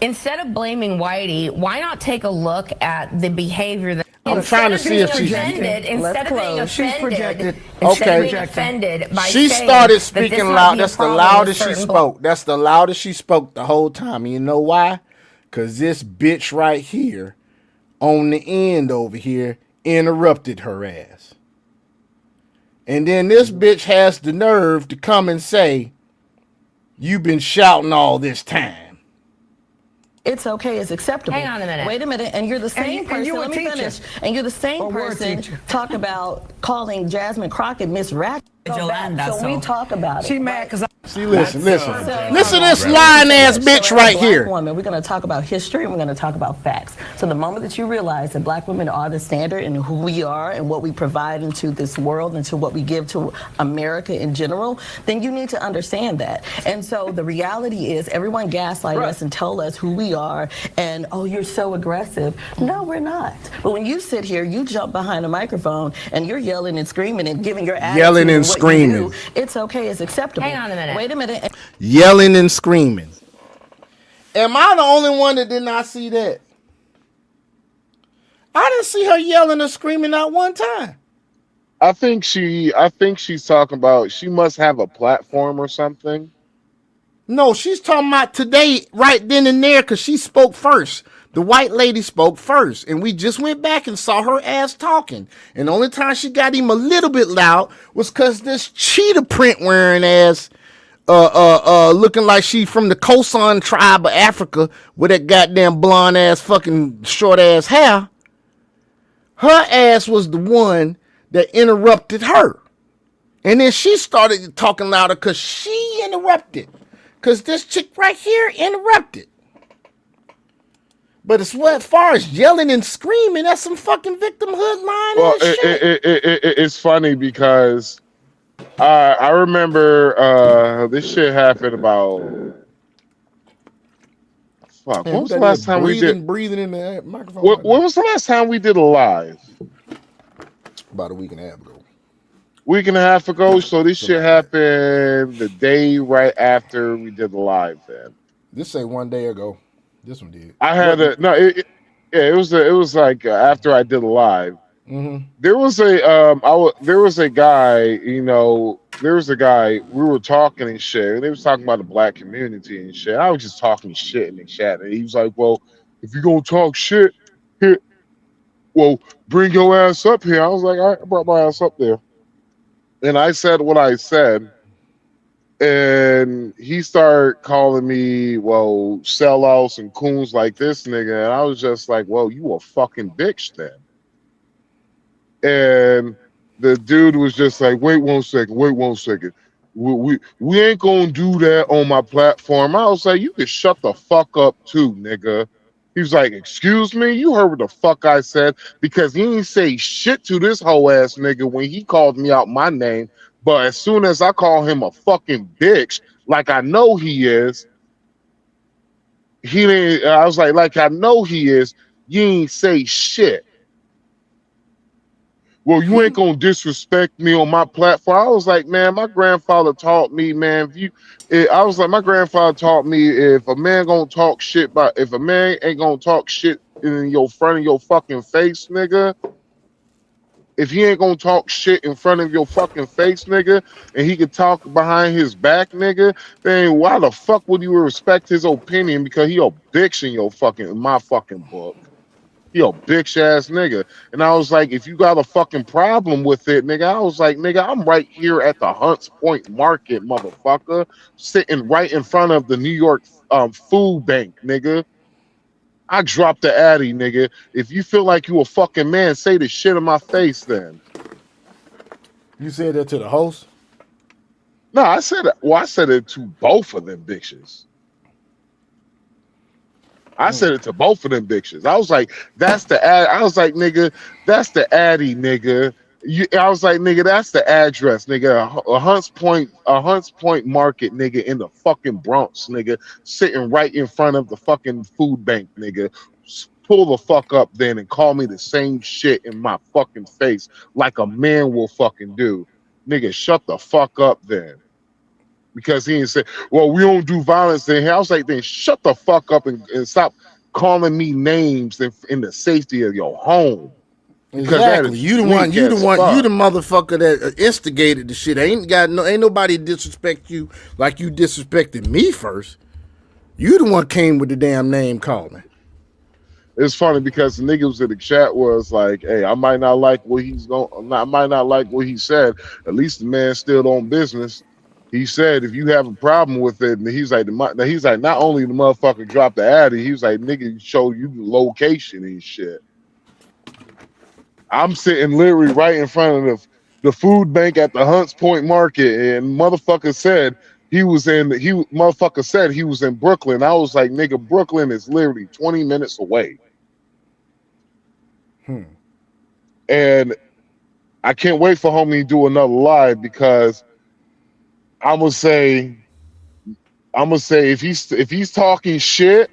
instead of blaming Whitey, why not take a look at the behavior that I'm trying to see if she's offended, instead of being offended, by she saying started that speaking this might loud. be a That's the problem loudest with she certain spoke. That's the loudest she spoke the whole time. And you know why? Because this bitch right here on the end over here interrupted her ass. And then this bitch has the nerve to come and say, "You've been shouting all this time." It's okay, it's acceptable. Hang on a minute. Wait a minute, and you're the same person. Let me finish. And you're the same person talk about calling Jasmine Crockett Miss Rat. So we talk about it. She mad because See, listen to this lying ass bitch right here. Woman, we're going to talk about history and we're going to talk about facts. So the moment that you realize that black women are the standard and who we are and what we provide into this world and to what we give to America in general, then you need to understand that. And so the reality is everyone gaslight us and tell us who we are and, oh, you're so aggressive. No, we're not. But when you sit here, you jump behind a microphone and you're yelling and screaming and giving your attitude Yelling and what screaming. you do, it's okay, it's acceptable. Hang on a minute. Wait a minute. Yelling and screaming. Am I the only one that did not see that? I didn't see her yelling or screaming not one time. I think she's talking about she must have a platform or something. No, she's talking about today, right then and there, because she spoke first. The white lady spoke first, and we just went back and saw her ass talking. And the only time she got him a little bit loud was because this cheetah print wearing ass, looking like she from the Khoisan tribe of Africa with that goddamn blonde ass, fucking short ass hair. Her ass was the one that interrupted her. And then she started talking louder because she interrupted. Because this chick right here interrupted. But as far as yelling and screaming, that's some fucking victimhood line. Well, it's funny because I remember this shit happened about. Fuck, when was the last time we did breathing in the microphone? When was the last time we did a live? About a week and a half ago. Week and a half ago. So this shit happened the day right after we did the live. Then this say 1 day ago. This one did. I had a no. It was like after I did a live. Mm-hmm. There was a guy. You know, there was a guy. We were talking and shit. And they was talking about the black community and shit. I was just talking shit in the chat. And he was like, "Well, if you gonna talk shit here, well, bring your ass up here." I was like, "All right, I brought my ass up there." And I said what I said. And he started calling me, well, sellouts and coons like this nigga. And I was just like, well, you a fucking bitch then. And the dude was just like, wait 1 second. We ain't gonna do that on my platform. I was like, you can shut the fuck up too, nigga. He was like, excuse me? You heard what the fuck I said? Because he ain't say shit to this whole ass nigga when he called me out my name. But as soon as I call him a fucking bitch, like I know he is, he didn't. I was like I know he is. You ain't say shit. Well, you ain't gonna disrespect me on my platform. I was like, man, my grandfather taught me, man. My grandfather taught me if a man gonna talk shit if a man ain't gonna talk shit in your front of your fucking face, nigga. If he ain't gonna talk shit in front of your fucking face, nigga, and he can talk behind his back, nigga, then why the fuck would you respect his opinion? Because he a bitch in my fucking book. He a bitch ass nigga. And I was like, if you got a fucking problem with it, nigga, I was like, nigga, I'm right here at the Hunts Point Market, motherfucker, sitting right in front of the New York food bank, nigga. I dropped the Addy, nigga. If you feel like you a fucking man, say the shit in my face then. You said that to the host? No, I said it. Well, I said it to both of them bitches. I said it to both of them bitches. I was like, that's the ad. I was like, nigga, that's the Addy, nigga. I was like, nigga, that's the address, nigga. A Hunts Point Market, nigga, in the fucking Bronx, nigga, sitting right in front of the fucking food bank, nigga. Pull the fuck up then and call me the same shit in my fucking face like a man will fucking do. Nigga, shut the fuck up then. Because he didn't say, well, we don't do violence in here. I was like, then shut the fuck up and stop calling me names in the safety of your home. Because that Exactly. is You the one. weak You the as one. You fuck. the motherfucker that instigated the shit. Ain't nobody disrespect you like you disrespected me first. You the one came with the damn name calling. It's funny because the niggas in the chat was like, hey, I might not like what I might not like what he said. At least the man still on business. He said, if you have a problem with it, and he's like, not only the motherfucker dropped the addy, he was like, nigga, show you the location and shit. I'm sitting literally right in front of the food bank at the Hunts Point Market, and motherfucker said motherfucker said he was in Brooklyn. I was like, nigga, Brooklyn is literally 20 minutes away. And I can't wait for homie to do another live because I'm gonna say if he's talking shit,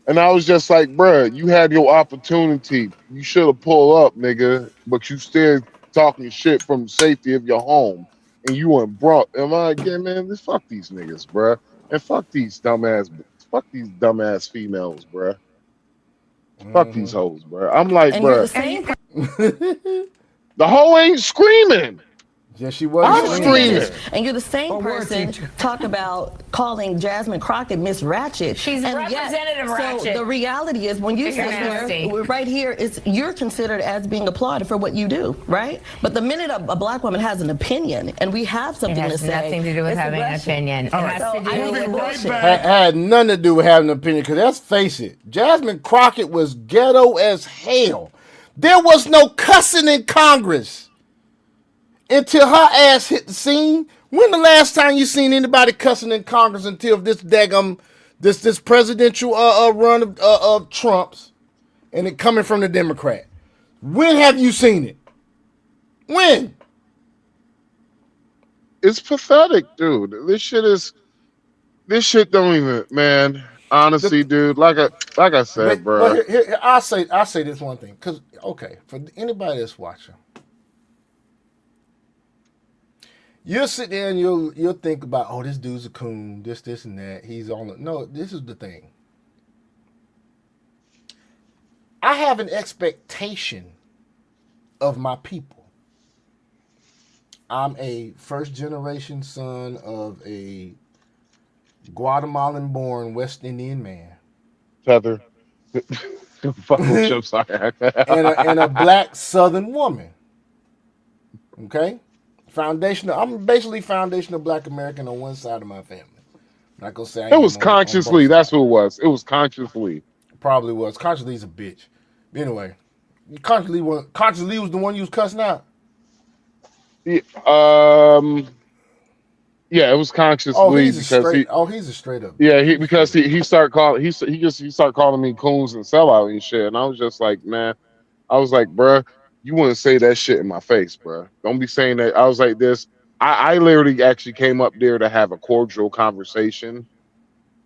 and I was just like, bruh, you had your opportunity. You should have pulled up, nigga, but you still talking shit from the safety of your home. And you went brought. Am I again, man? Fuck these niggas, bruh. And fuck these dumbass females, bruh. Fuck these hoes, bruh. I'm like, And you're the bruh, same. the hoe ain't screaming. Yes, she was. I'm screaming. And you're the same person talk about calling Jasmine Crockett Miss Ratchet. She's and Representative Ratchet. So the reality is when you sit here, right here, you're considered as being applauded for what you do, right? But the minute a black woman has an opinion and we have something to say, it has nothing to do with having an opinion. It has to do with bullshit. Had nothing to do with having an opinion, because let's face it, Jasmine Crockett was ghetto as hell. There was no cussing in Congress until her ass hit the scene. When the last time you seen anybody cussing in Congress until this daggum, this presidential run of Trump's, and it coming from the Democrat? When have you seen it? When? It's pathetic, dude. This shit don't even, man. Honestly, dude, like I said, bro. But here, I'll say this one thing, because okay, for anybody that's watching, you'll sit there and you'll think about, oh, this dude's a coon, this and that. He's on the no. This is the thing. I have an expectation of my people. I'm a first generation son of a Guatemalan born West Indian man. Tether. Fuck with you, sorry. and a black Southern woman. Okay? I'm basically foundational black American on one side of my family. I'm not gonna say it was consciously, that's what it was. It was consciously. Probably was. Consciously's a bitch. Anyway, consciously was the one you was cussing out. Yeah, yeah, it was consciously he's a straight up. Yeah, he started calling me coons and sellout and shit, and I was just like, man, I was like, bruh, you wouldn't say that shit in my face, bruh. Don't be saying that. I was like this. I literally actually came up there to have a cordial conversation,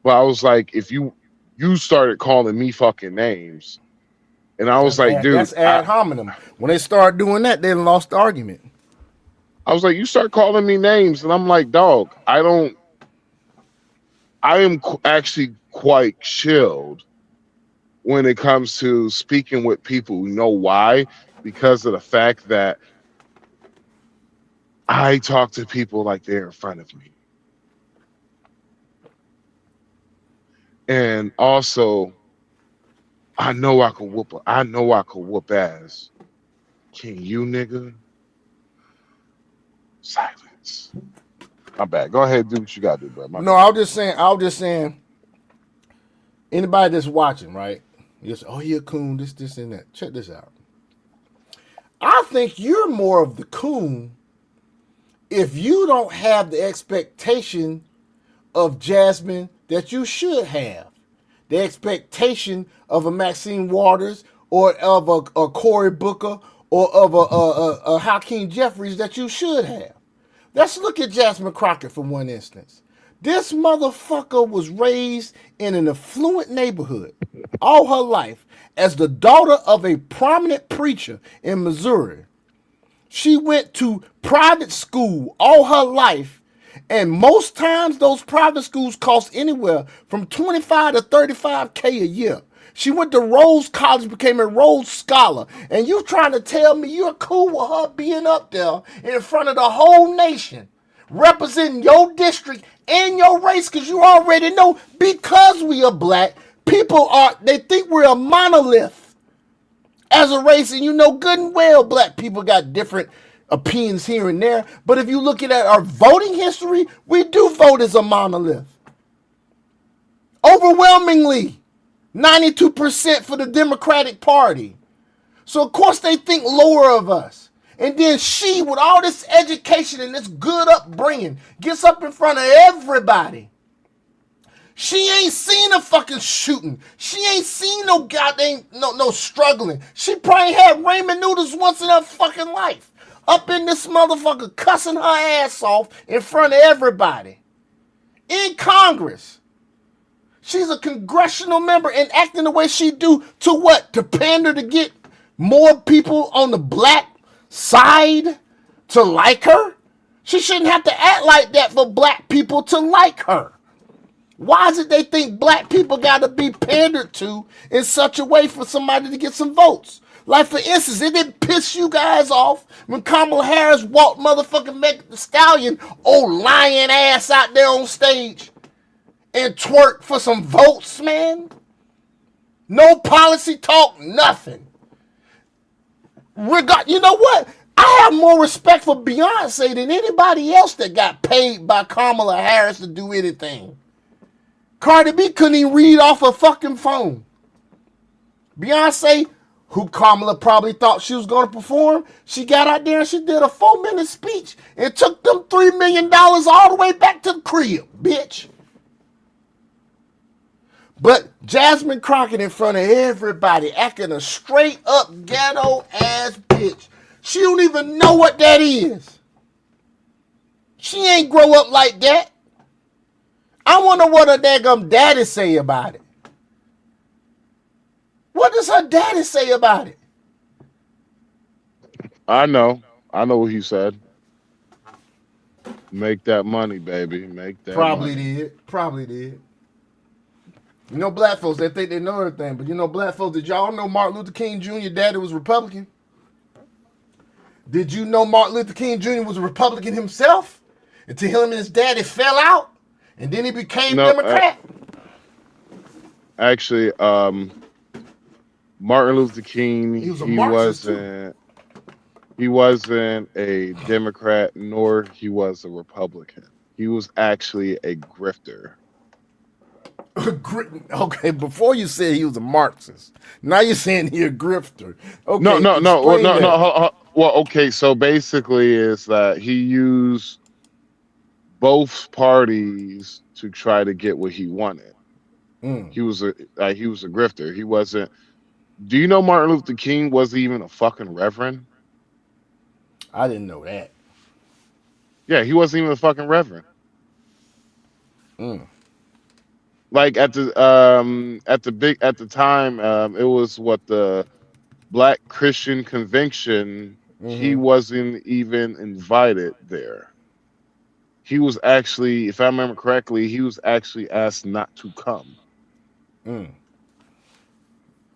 but I was like, if you started calling me fucking names, and I was like, dude, that's ad hominem. When they start doing that, they lost the argument. I was like, you start calling me names, and I'm like, dog, I am actually quite chilled when it comes to speaking with people. You know why? Because of the fact that I talk to people like they're in front of me. And also, I know I could whoop ass. Can you, nigga? Silence. My bad. Go ahead, do what you gotta do, bro. No, I was just saying, Anybody that's watching, right? You say, oh, you're a coon, this, and that. Check this out. I think you're more of the coon if you don't have the expectation of Jasmine that you should have. The expectation of a Maxine Waters or of a Cory Booker or of a Hakeem Jeffries that you should have. Let's look at Jasmine Crockett for one instance. This motherfucker was raised in an affluent neighborhood all her life as the daughter of a prominent preacher in Missouri. She went to private school all her life, and most times those private schools cost anywhere from 25 to 35K a year. She went to Rhodes College, became a Rhodes Scholar, and you trying to tell me you're cool with her being up there in front of the whole nation, representing your district and your race, because you already know, because we are black, they think we're a monolith as a race, and you know good and well black people got different opinions here and there, but if you look at our voting history, we do vote as a monolith. Overwhelmingly, 92% for the Democratic Party. So of course they think lower of us. And then she, with all this education and this good upbringing, gets up in front of everybody. She ain't seen a fucking shooting. She ain't seen no goddamn no struggling. She probably had ramen noodles once in her fucking life. Up in this motherfucker cussing her ass off in front of everybody. In Congress. She's a congressional member and acting the way she do to what? To pander to get more people on the black side to like her? She shouldn't have to act like that for black people to like her. Why is it they think black people got to be pandered to in such a way for somebody to get some votes? Like, for instance, it didn't piss you guys off when Kamala Harris walked motherfucking Megan Thee Stallion, old lying ass out there on stage and twerk for some votes, man? No policy talk, nothing. You know what? I have more respect for Beyonce than anybody else that got paid by Kamala Harris to do anything. Cardi B couldn't even read off a fucking phone. Beyonce, who Kamala probably thought she was going to perform, she got out there and she did a 4-minute speech and took them $3 million all the way back to the crib, bitch. But Jasmine Crockett in front of everybody acting a straight up ghetto ass bitch. She don't even know what that is. She ain't grow up like that. I wonder what her daggum daddy say about it. What does her daddy say about it? I know what he said. Make that money, baby. Make that money. Probably did. You know black folks, they think they know everything, but you know black folks, did y'all know Martin Luther King Jr. daddy was Republican? Did you know Martin Luther King Jr. was a Republican himself? Until him and his daddy fell out, and then he became Democrat? Actually, Martin Luther King, he wasn't a Democrat, nor he was a Republican. He was actually a grifter. Okay, before you said he was a Marxist. Now you're saying he a grifter. Okay, no. Well, okay, so basically is that he used both parties to try to get what he wanted. He was a grifter. He wasn't. Do you know Martin Luther King wasn't even a fucking reverend? I didn't know that. Yeah, he wasn't even a fucking reverend. Like at the time, it was what the Black Christian Convention. He wasn't even invited there. He was actually, if I remember correctly, he was actually asked not to come.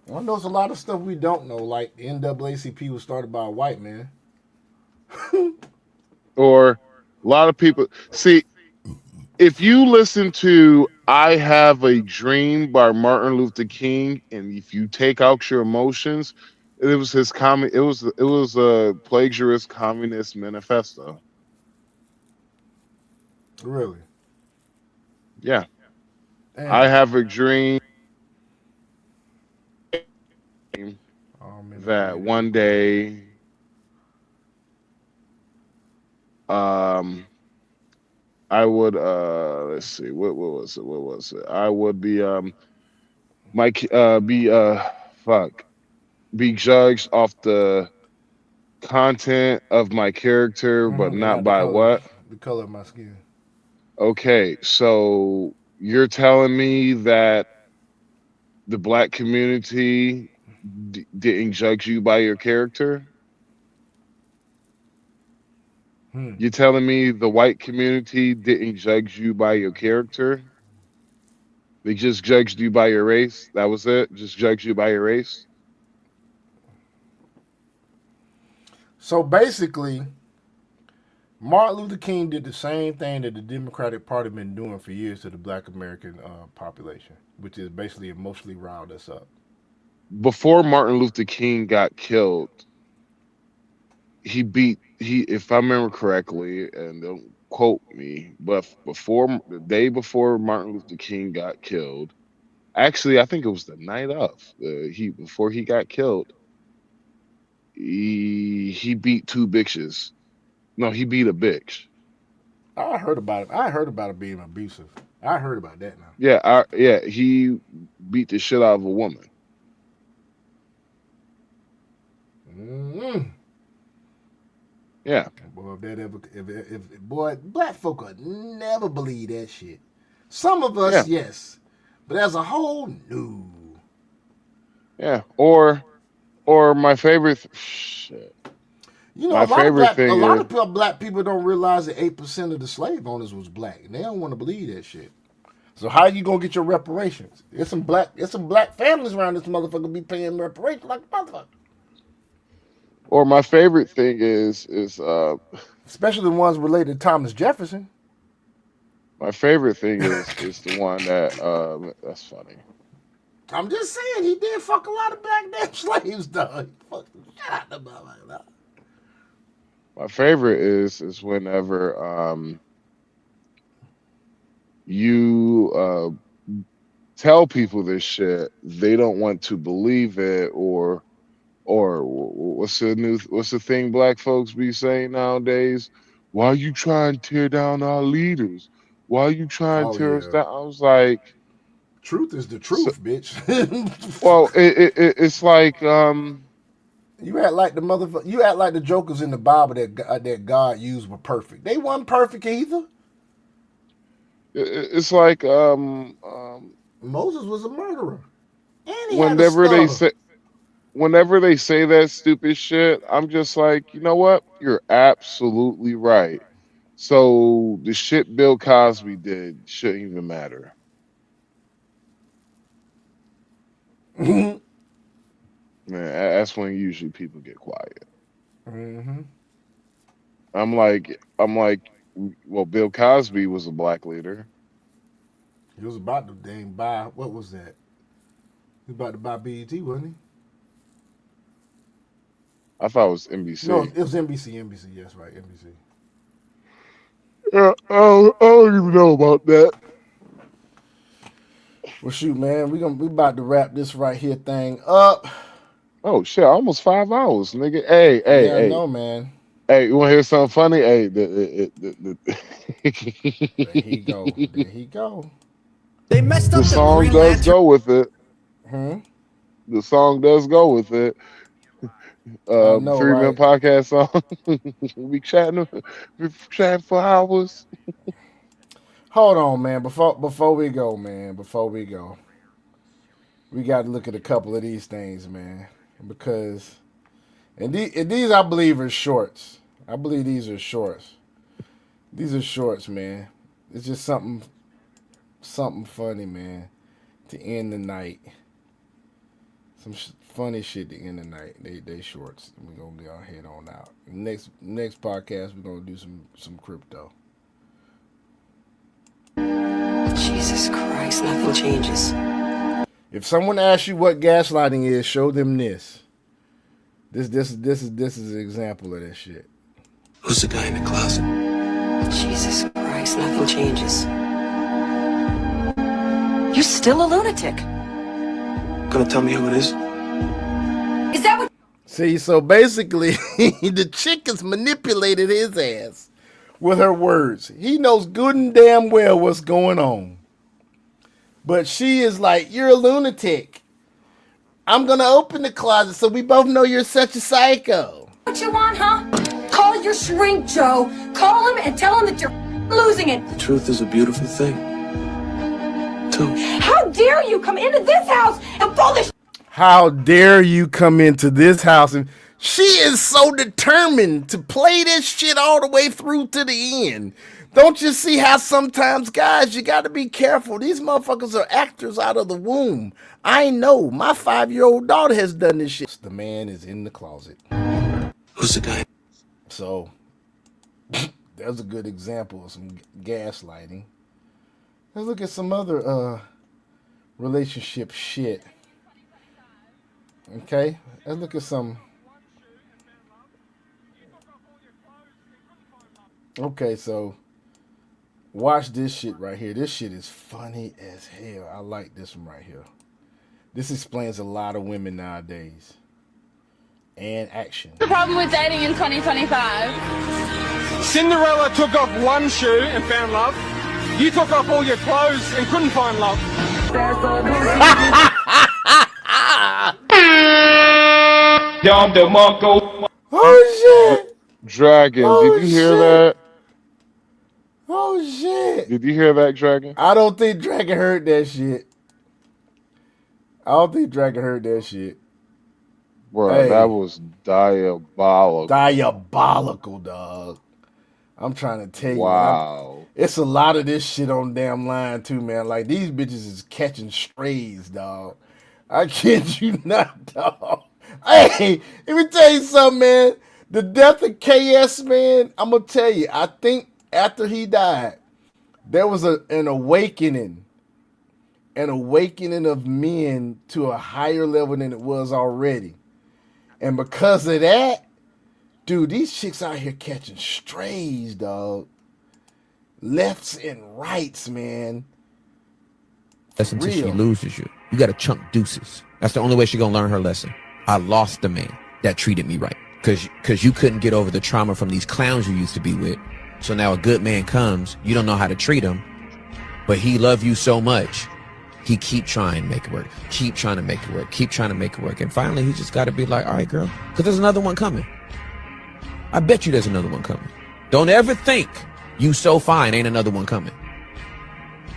Well, there's a lot of stuff we don't know, like the NAACP was started by a white man. Or a lot of people see, if you listen to I Have a Dream by Martin Luther King, and if you take out your emotions, it was his it was a plagiarist communist manifesto. Really? Yeah. Damn. I Have a Dream, that one day, um, I would let's see, what was it? I would be be fuck be judged off the content of my character, but And not not the by color, what? the color of my skin. Okay, so you're telling me that the black community didn't judge you by your character? You're telling me the white community didn't judge you by your character? They just judged you by your race? That was it? Just judged you by your race? So basically, Martin Luther King did the same thing that the Democratic Party been doing for years to the Black American population, which is basically emotionally riled us up. Before Martin Luther King got killed, if I remember correctly, and don't quote me, but the day before Martin Luther King got killed, actually I think it was the night of, before he got killed, he beat two bitches. No, he beat a bitch. I heard about it. I heard about it being abusive. I heard about that now. Yeah, he beat the shit out of a woman. Mm-hmm. Yeah. Boy, if boy, black folk would never believe that shit. Some of us, yes, but as a whole, no. Yeah, or my favorite shit. You know, My favorite a thing lot is of black people don't realize that 8% of the slave owners was black, and they don't want to believe that shit. So how you gonna get your reparations? There's some black families around this motherfucker be paying reparations like a motherfucker. or my favorite thing is especially the ones related to Thomas Jefferson. My favorite thing is the one that that's funny. I'm just saying he did fuck a lot of black damn slaves, though. He fucked the shit out of them motherfuckers. My favorite is whenever you tell people this shit, they don't want to believe it, or what's the thing black folks be saying nowadays? Why are you trying to tear down our leaders? Why are you trying to tear us down? I was like, truth is the truth, bitch. Well, it's like you act like the motherfucker. You act like the jokers in the Bible that God used were perfect. They weren't perfect either. It's like Moses was a murderer, and he whenever had a they stutter. whenever they say that stupid shit, I'm just like, you know what? You're absolutely right. So the shit Bill Cosby did shouldn't even matter. Man, that's when usually people get quiet. Mm-hmm. I'm like, well, Bill Cosby was a black leader. He was about to buy, what was that? He was about to buy BET, wasn't he? I thought it was NBC. No, it was NBC. NBC, yes, right, NBC. Yeah, I don't even know about that. Well, shoot, man, we about to wrap this right here thing up. Oh shit, almost 5 hours, nigga. Hey, I know, man. Hey, you want to hear something funny? Hey, There he go. There he go. They messed up the song does go with it. The song does go with it. know, 3 Man right? Podcast song. we chatting for hours. Hold on, man. Before we go, man. Before we go, we got to look at a couple of these things, man. Because and these I believe are shorts. I believe these are shorts. These are shorts, man. It's just something funny, man, to end the night. Some funny shit to end the night. They shorts. We're gonna go ahead on out. Next podcast, we're gonna do some crypto. Jesus Christ, nothing changes. If someone asks you what gaslighting is, show them this. This is an example of that shit. Who's the guy in the closet? Jesus Christ, nothing changes. You're still a lunatic. Gonna tell me who it is? Is that what? See, so basically, the chick has manipulated his ass with her words. He knows good and damn well what's going on. But she is like, you're a lunatic. I'm going to open the closet so we both know you're such a psycho. What you want, huh? Call your shrink, Joe. Call him and tell him that you're losing it. The truth is a beautiful thing. Too. How dare you come into this house and pull this? How dare you come into this house? And she is so determined to play this shit all the way through to the end. Don't you see how sometimes, guys, you got to be careful. These motherfuckers are actors out of the womb. I know. My 5-year-old daughter has done this shit. The man is in the closet. Who's the guy? So, that's a good example of some gaslighting. Let's look at some other relationship shit. Okay, let's look at some. Okay, so watch this shit right here. This shit is funny as hell. I like this one right here. This explains a lot of women nowadays. And action. The problem with dating in 2025. Cinderella took off one shoe and found love. You took off all your clothes and couldn't find love. Oh shit! Dragon, did you hear that? Oh shit! Did you hear that, Dragon? I don't think Dragon heard that shit. Bro, Hey. that was diabolical. Diabolical, dog. I'm trying to tell you. Wow. It's a lot of this shit on damn line too, man. Like these bitches is catching strays, dog. I kid you not, dog. Hey, let me tell you something, man. The death of KS, man, I'm gonna tell you, I think after he died, there was an awakening of men to a higher level than it was already. And because of that, dude, these chicks out here catching strays, dog. Lefts and rights, man. Lesson until she loses you. You got to chunk deuces. That's the only way she gonna learn her lesson. I lost the man that treated me right. Cause you couldn't get over the trauma from these clowns you used to be with. So now a good man comes, you don't know how to treat him, but he loved you so much. He keep trying to make it work. Keep trying to make it work. Keep trying to make it work. And finally, he just got to be like, all right, girl, because there's another one coming. I bet you there's another one coming. Don't ever think you so fine, ain't another one coming.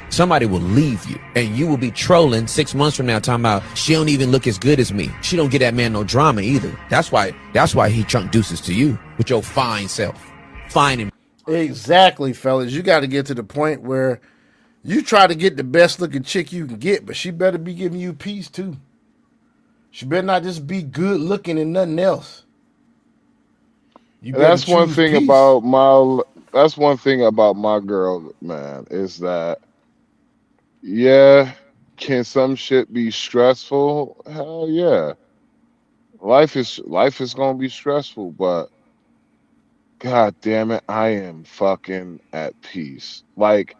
Somebody will leave you, and you will be trolling 6 months from now talking about, she don't even look as good as me. She don't get that man no drama either. That's why he chunk deuces to you with your fine self. Fine and Exactly, fellas. You got to get to the point where you try to get the best looking chick you can get, but she better be giving you peace too. She better not just be good looking and nothing else. That's one thing about my girl, man, is that yeah, can some shit be stressful? Hell yeah. Life is gonna be stressful, but god damn it, I am fucking at peace. Like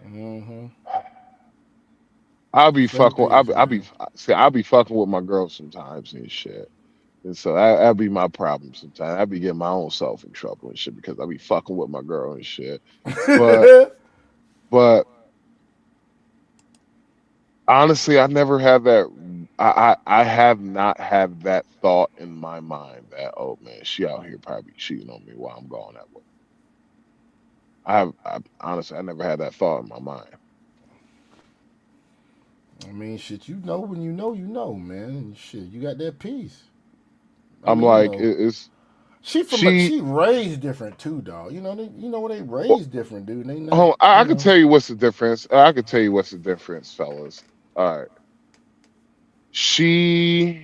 I'll be fucking I'll be fucking with my girl sometimes and shit. And so that'll be my problem sometimes. I'll be getting my own self in trouble and shit because I'll be fucking with my girl and shit. But honestly, I never had that. I have not had that thought in my mind that, oh man, she out here probably cheating on me while I'm going that way. I honestly, I never had that thought in my mind. I mean, shit, you know when you know, man. Shit, you got that peace. I'm like, it's she raised different too, dog. You know when they raised different, dude. They not, oh, I can tell you what's the difference. I can tell you what's the difference, fellas. All right. She's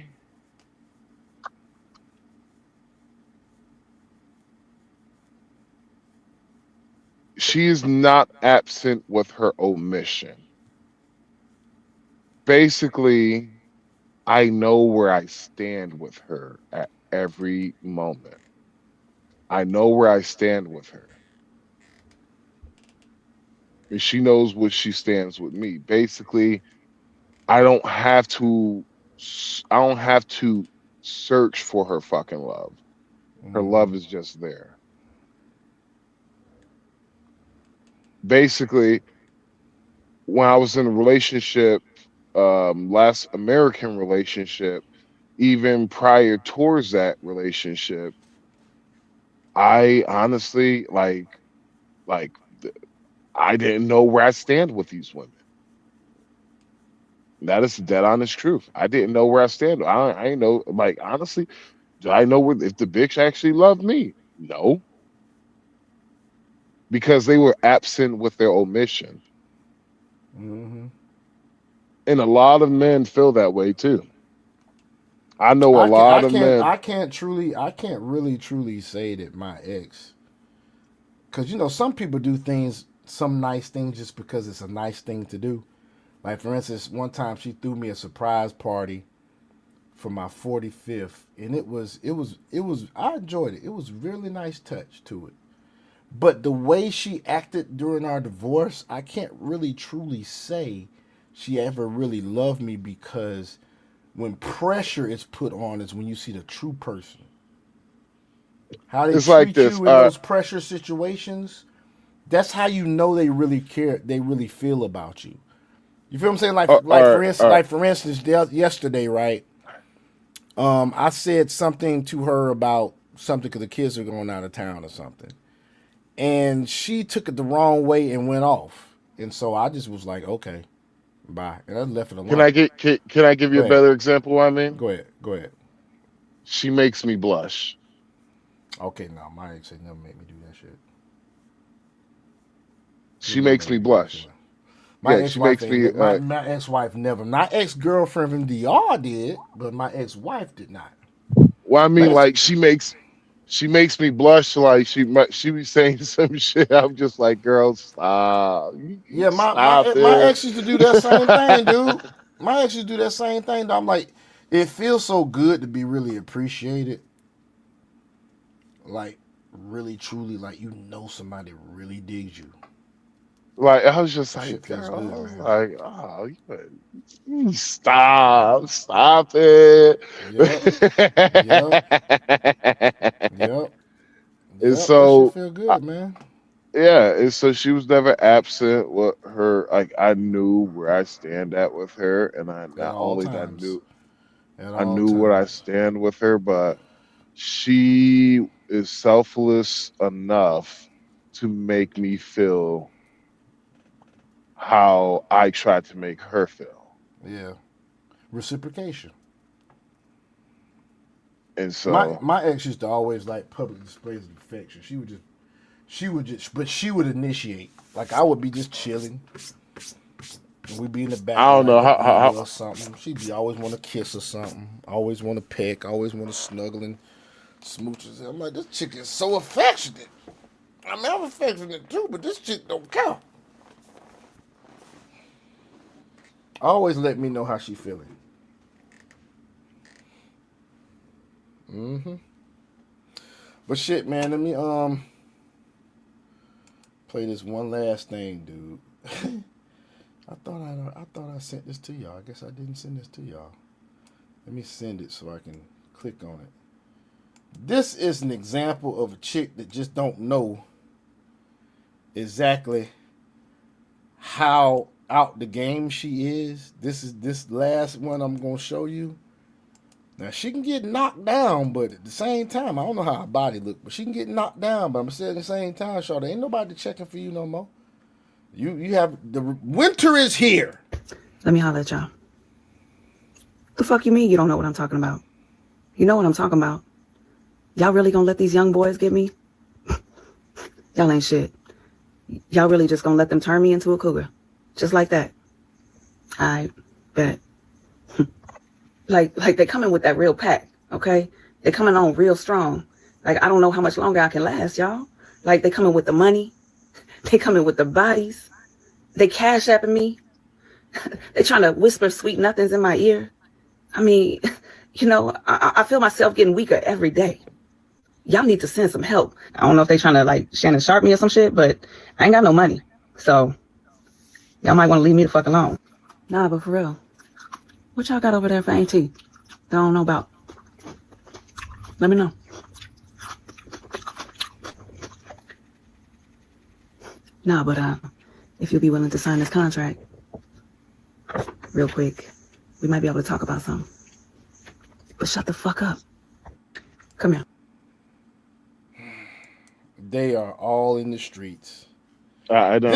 not absent with her omission. Basically, I know where I stand with her at every moment. I know where I stand with her. And she knows what she stands with me. Basically, I don't have to search for her fucking love. Her love is just there. Basically, when I was in a relationship, last American relationship, even prior towards that relationship, I honestly like I didn't know where I stand with these women. That is the dead honest truth. I didn't know where I stand. I ain't know, like, honestly, do I know if the bitch actually loved me? No, because they were absent with their omission. Mm-hmm. And a lot of men feel that way too. I know a lot of men. I can't really truly say that my ex, because you know some people do things, some nice things just because it's a nice thing to do. Like for instance, one time she threw me a surprise party for my 45th, and it was I enjoyed it. It was really nice touch to it. But the way she acted during our divorce, I can't really truly say she ever really loved me, because when pressure is put on is when you see the true person. How they It's like treat this. you in those pressure situations, that's how you know they really care, they really feel about you. You feel what I'm saying? Like for instance, yesterday, right? I said something to her about something because the kids are going out of town or something, and she took it the wrong way and went off. And so I just was like, okay, bye, and I left it alone. Can I give you Go a ahead. better example? I mean, Go ahead. She makes me blush. Okay, no, my ex ain't never made me do that shit. She makes me blush. My Yeah, she makes me. My ex-wife never. My ex-girlfriend from DR did, but my ex-wife did not. Well, I mean, like she makes me blush. Like she be saying some shit. I'm just like, girl, stop. Yeah, Stop my it. ex used to do that same thing, dude. My ex used to do that same thing. I'm like, it feels so good to be really appreciated. Like, really, truly, like you know somebody really digs you. Like I was just That like, shit feels girl, good, I was man. like, oh, you stop it. Yep. And That shit so, feel good, man. yeah, and so she was never absent with her. Like I knew where I stand at with her, and I At not all only that times. I knew where I stand with her, but she is selfless enough to make me feel how I tried to make her feel. Yeah. Reciprocation. And so My ex used to always like public displays of affection. But she would initiate. Like I would be just chilling, and we'd be in the back I of don't know like the Uber how or something. She'd be always want to kiss or something. Always want to peck. Always want to snuggle and smooches. I'm like, this chick is so affectionate. I mean, I'm affectionate too, but this chick don't count. Always let me know how she feeling. Mm-hmm. But shit, man, let me play this one last thing, dude. I thought I sent this to y'all. I guess I didn't send this to y'all. Let me send it so I can click on it. This is an example of a chick that just don't know exactly how out the game she is. This last one I'm gonna show you. Now she can get knocked down, but at the same time, I don't know how her body look, but she can get knocked down. But I'm saying at the same time, Shawty, ain't nobody checking for you no more. You have the winter is here. Let me holler at y'all. The fuck you mean you don't know what I'm talking about? You know what I'm talking about. Y'all really gonna let these young boys get me? Y'all ain't shit. Y'all really just gonna let them turn me into a cougar? Just like that? I bet. Like they coming with that real pack, okay? They coming on real strong. Like I don't know how much longer I can last, y'all. Like they coming with the money. They coming with the bodies. They cash apping me. They trying to whisper sweet nothings in my ear. I mean, you know, I feel myself getting weaker every day. Y'all need to send some help. I don't know if they trying to like Shannon Sharp me or some shit, but I ain't got no money. So y'all might want to leave me the fuck alone. Nah, but for real. What y'all got over there for AT? That I don't know about. Let me know. Nah, but if you'll be willing to sign this contract real quick, we might be able to talk about something. But shut the fuck up. Come here. They are all in the streets. I don't.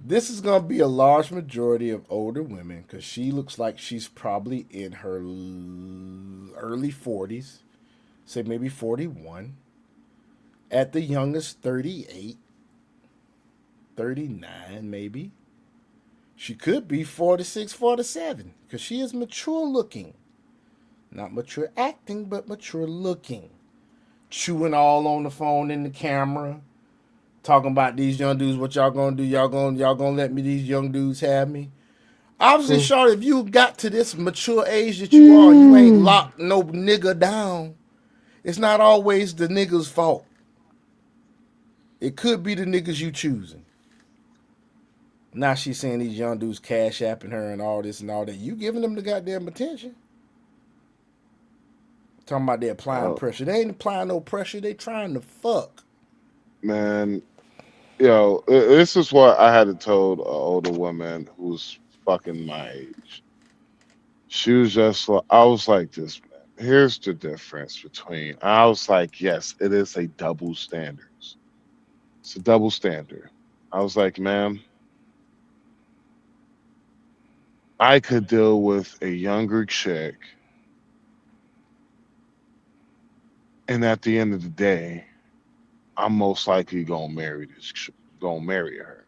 This is gonna be a large majority of older women because she looks like she's probably in her early 40s, say maybe 41. At the youngest, 38, 39 maybe. She could be 46, 47 because she is mature looking. Not mature acting, but mature looking. Chewing all on the phone in the camera. Talking about these young dudes, what y'all gonna do? Y'all gonna let me, these young dudes have me? Obviously, Charlotte, if you got to this mature age that you are, you ain't locked no nigga down. It's not always the nigga's fault. It could be the niggas you choosing. Now she's saying these young dudes cash apping her and all this and all that. You giving them the goddamn attention. Talking about they applying pressure. They ain't applying no pressure. They trying to fuck. Man, yo, this is what I had to tell an older woman who's fucking my age. She was just like, I was like this, man. Here's the difference between, I was like, yes, it is a double standard. It's a double standard. I was like, ma'am, I could deal with a younger chick, and at the end of the day, I'm most likely gonna marry her.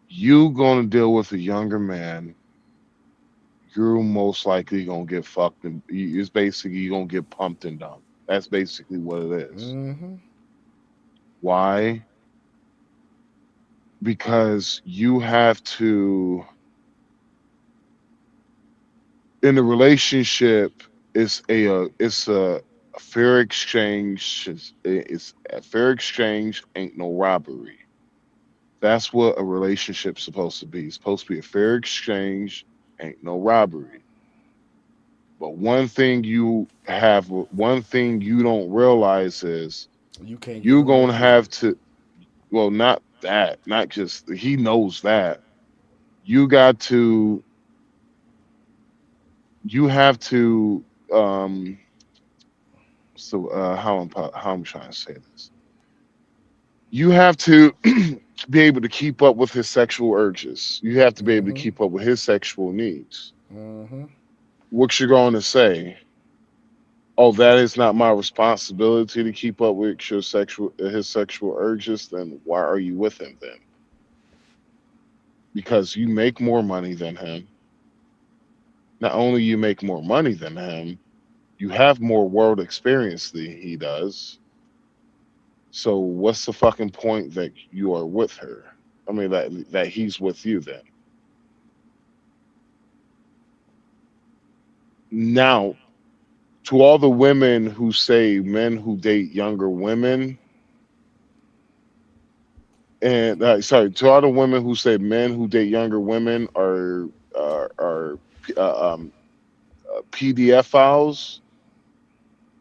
You gonna deal with a younger man, you're most likely gonna get fucked, and it's basically you gonna get pumped and dumped. That's basically what it is. Mm-hmm. Why? Because you have to, in a relationship, it's a fair exchange. It's a fair exchange. Ain't no robbery. That's what a relationship's supposed to be. It's supposed to be a fair exchange. Ain't no robbery. But one thing you don't realize is You can't give you're them no gonna pussy. have to. Well, not that. Not just he knows that. You got to. You have to. How I'm trying to say this. You have to be able to keep up with his sexual urges. You have to be able to Mm-hmm. keep up with his sexual needs. Mm-hmm. What you're going to say? Oh, that is not my responsibility to keep up with his sexual urges. Then why are you with him then? Because you make more money than him. Not only you make more money than him, you have more world experience than he does. So what's the fucking point that you are with her? I mean that he's with you then. Now, to all the women who say men who date younger women, and sorry, to all the women who say men who date younger women are uh, um, PDF files.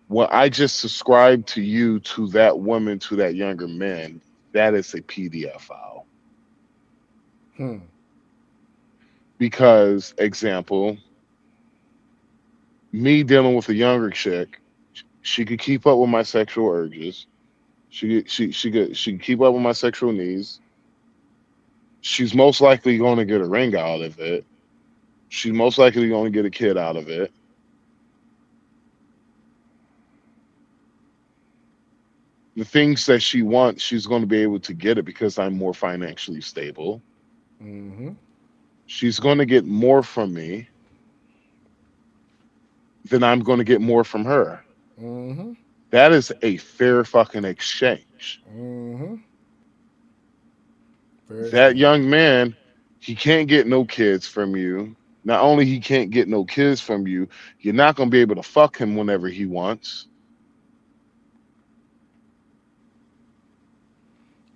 Well, I just subscribed to you, to that woman, to that younger man. That is a PDF file. Hmm. Because, example, me dealing with a younger chick, she could keep up with my sexual urges. She could keep up with my sexual needs. She's most likely going to get a ring out of it. She's most likely going to get a kid out of it. The things that she wants, she's going to be able to get it because I'm more financially stable. Mm-hmm. She's going to get more from me than I'm going to get more from her. Mm-hmm. That is a fair fucking exchange. Mm-hmm. Fair That exchange. young man, he can't get no kids from you. Not only he can't get no kids from you, you're not going to be able to fuck him whenever he wants.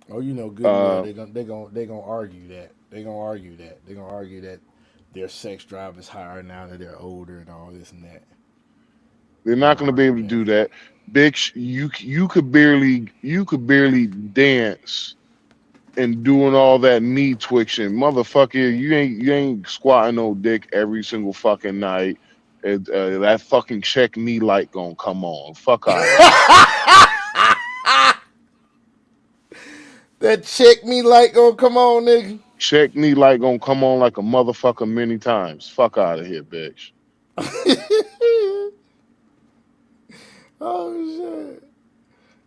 Oh, you know good and well Uh, they gonna argue that. They gonna argue that. their sex drive is higher now that they're older and all this and that. They're not going to be able to do that. Bitch, you could barely dance and doing all that knee twitching, motherfucker. You ain't squatting no dick every single fucking night. That fucking check knee light gonna come on. Fuck out of here. That check me light gonna come on, nigga. Check knee light gonna come on like a motherfucker many times. Fuck out of here, bitch. Oh shit.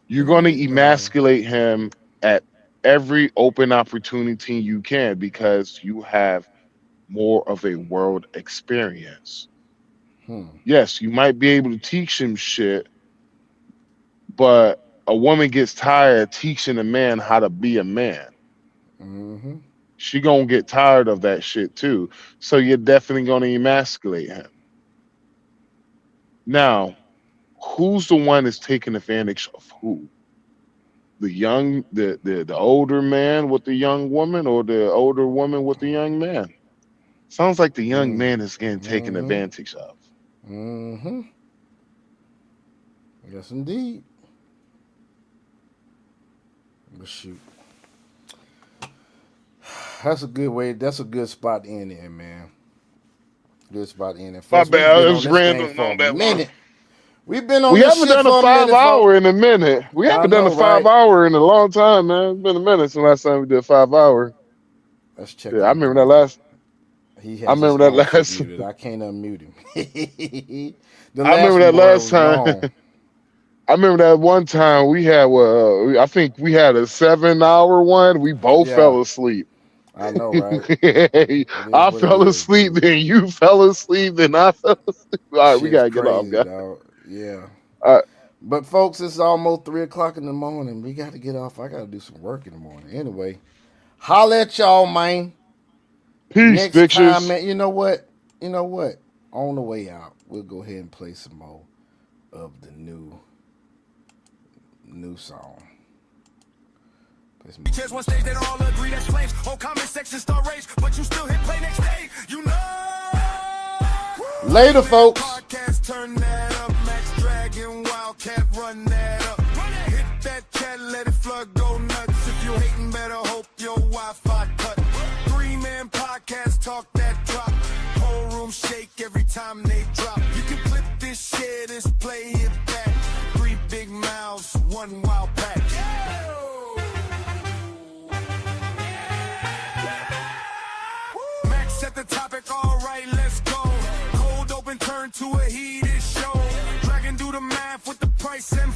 You're gonna emasculate him at every open opportunity you can because you have more of a world experience. Yes, you might be able to teach him shit, but a woman gets tired of teaching a man how to be a man. Mm-hmm. She gonna get tired of that shit too. So you're definitely gonna emasculate him. Now, who's the one that's taking advantage of who? The older man with the young woman, or the older woman with the young man? Sounds like the young man is getting taken advantage of. Mm-hmm. Yes, indeed. But shoot. That's a good way. That's a good spot to end in, man. Good spot to end in. My Folks, bad, it was random on that minute. one. We've been on We this haven't shit done for a a minute, 5 hour folks. in a minute. We haven't done a know, 5 right? hour in a long time, man. It's been a minute since last time we did 5 hour. Let's check. Yeah, I remember that last. He I has his remember that own shit last. muted. I can't unmute him. I remember that last time. Long. I remember that one time we had. I think we had a 7 hour one. We both fell asleep. I know, right? I fell asleep, then you fell asleep, then I fell asleep. All right, we Shit's gotta get off, crazy, guys. dog. Yeah. All right. But folks, it's almost 3:00 in the morning. We got to get off. I got to do some work in the morning. Anyway, holla at y'all, man. Peace, Next bitches. time, man. You know what? On the way out, we'll go ahead and play some more of the new song. Just one stage, they don't all agree, that's flames. Whole comment section start rage, but you still hit play next day. You know. Later, folks. Podcast, turn that up. Max Dragon, Wildcat, run that up. Hit that chat, let it flood, go nuts. If you hating, better hope your Wi-Fi cut. 3-man podcast, talk that drop. Whole room shake every time they drop. You can flip this shit, and play it back. 3 big mouths, 1 wild pack. Set the topic, all right, let's go. Cold open, turn to a heated show. Dragon do the math with the price and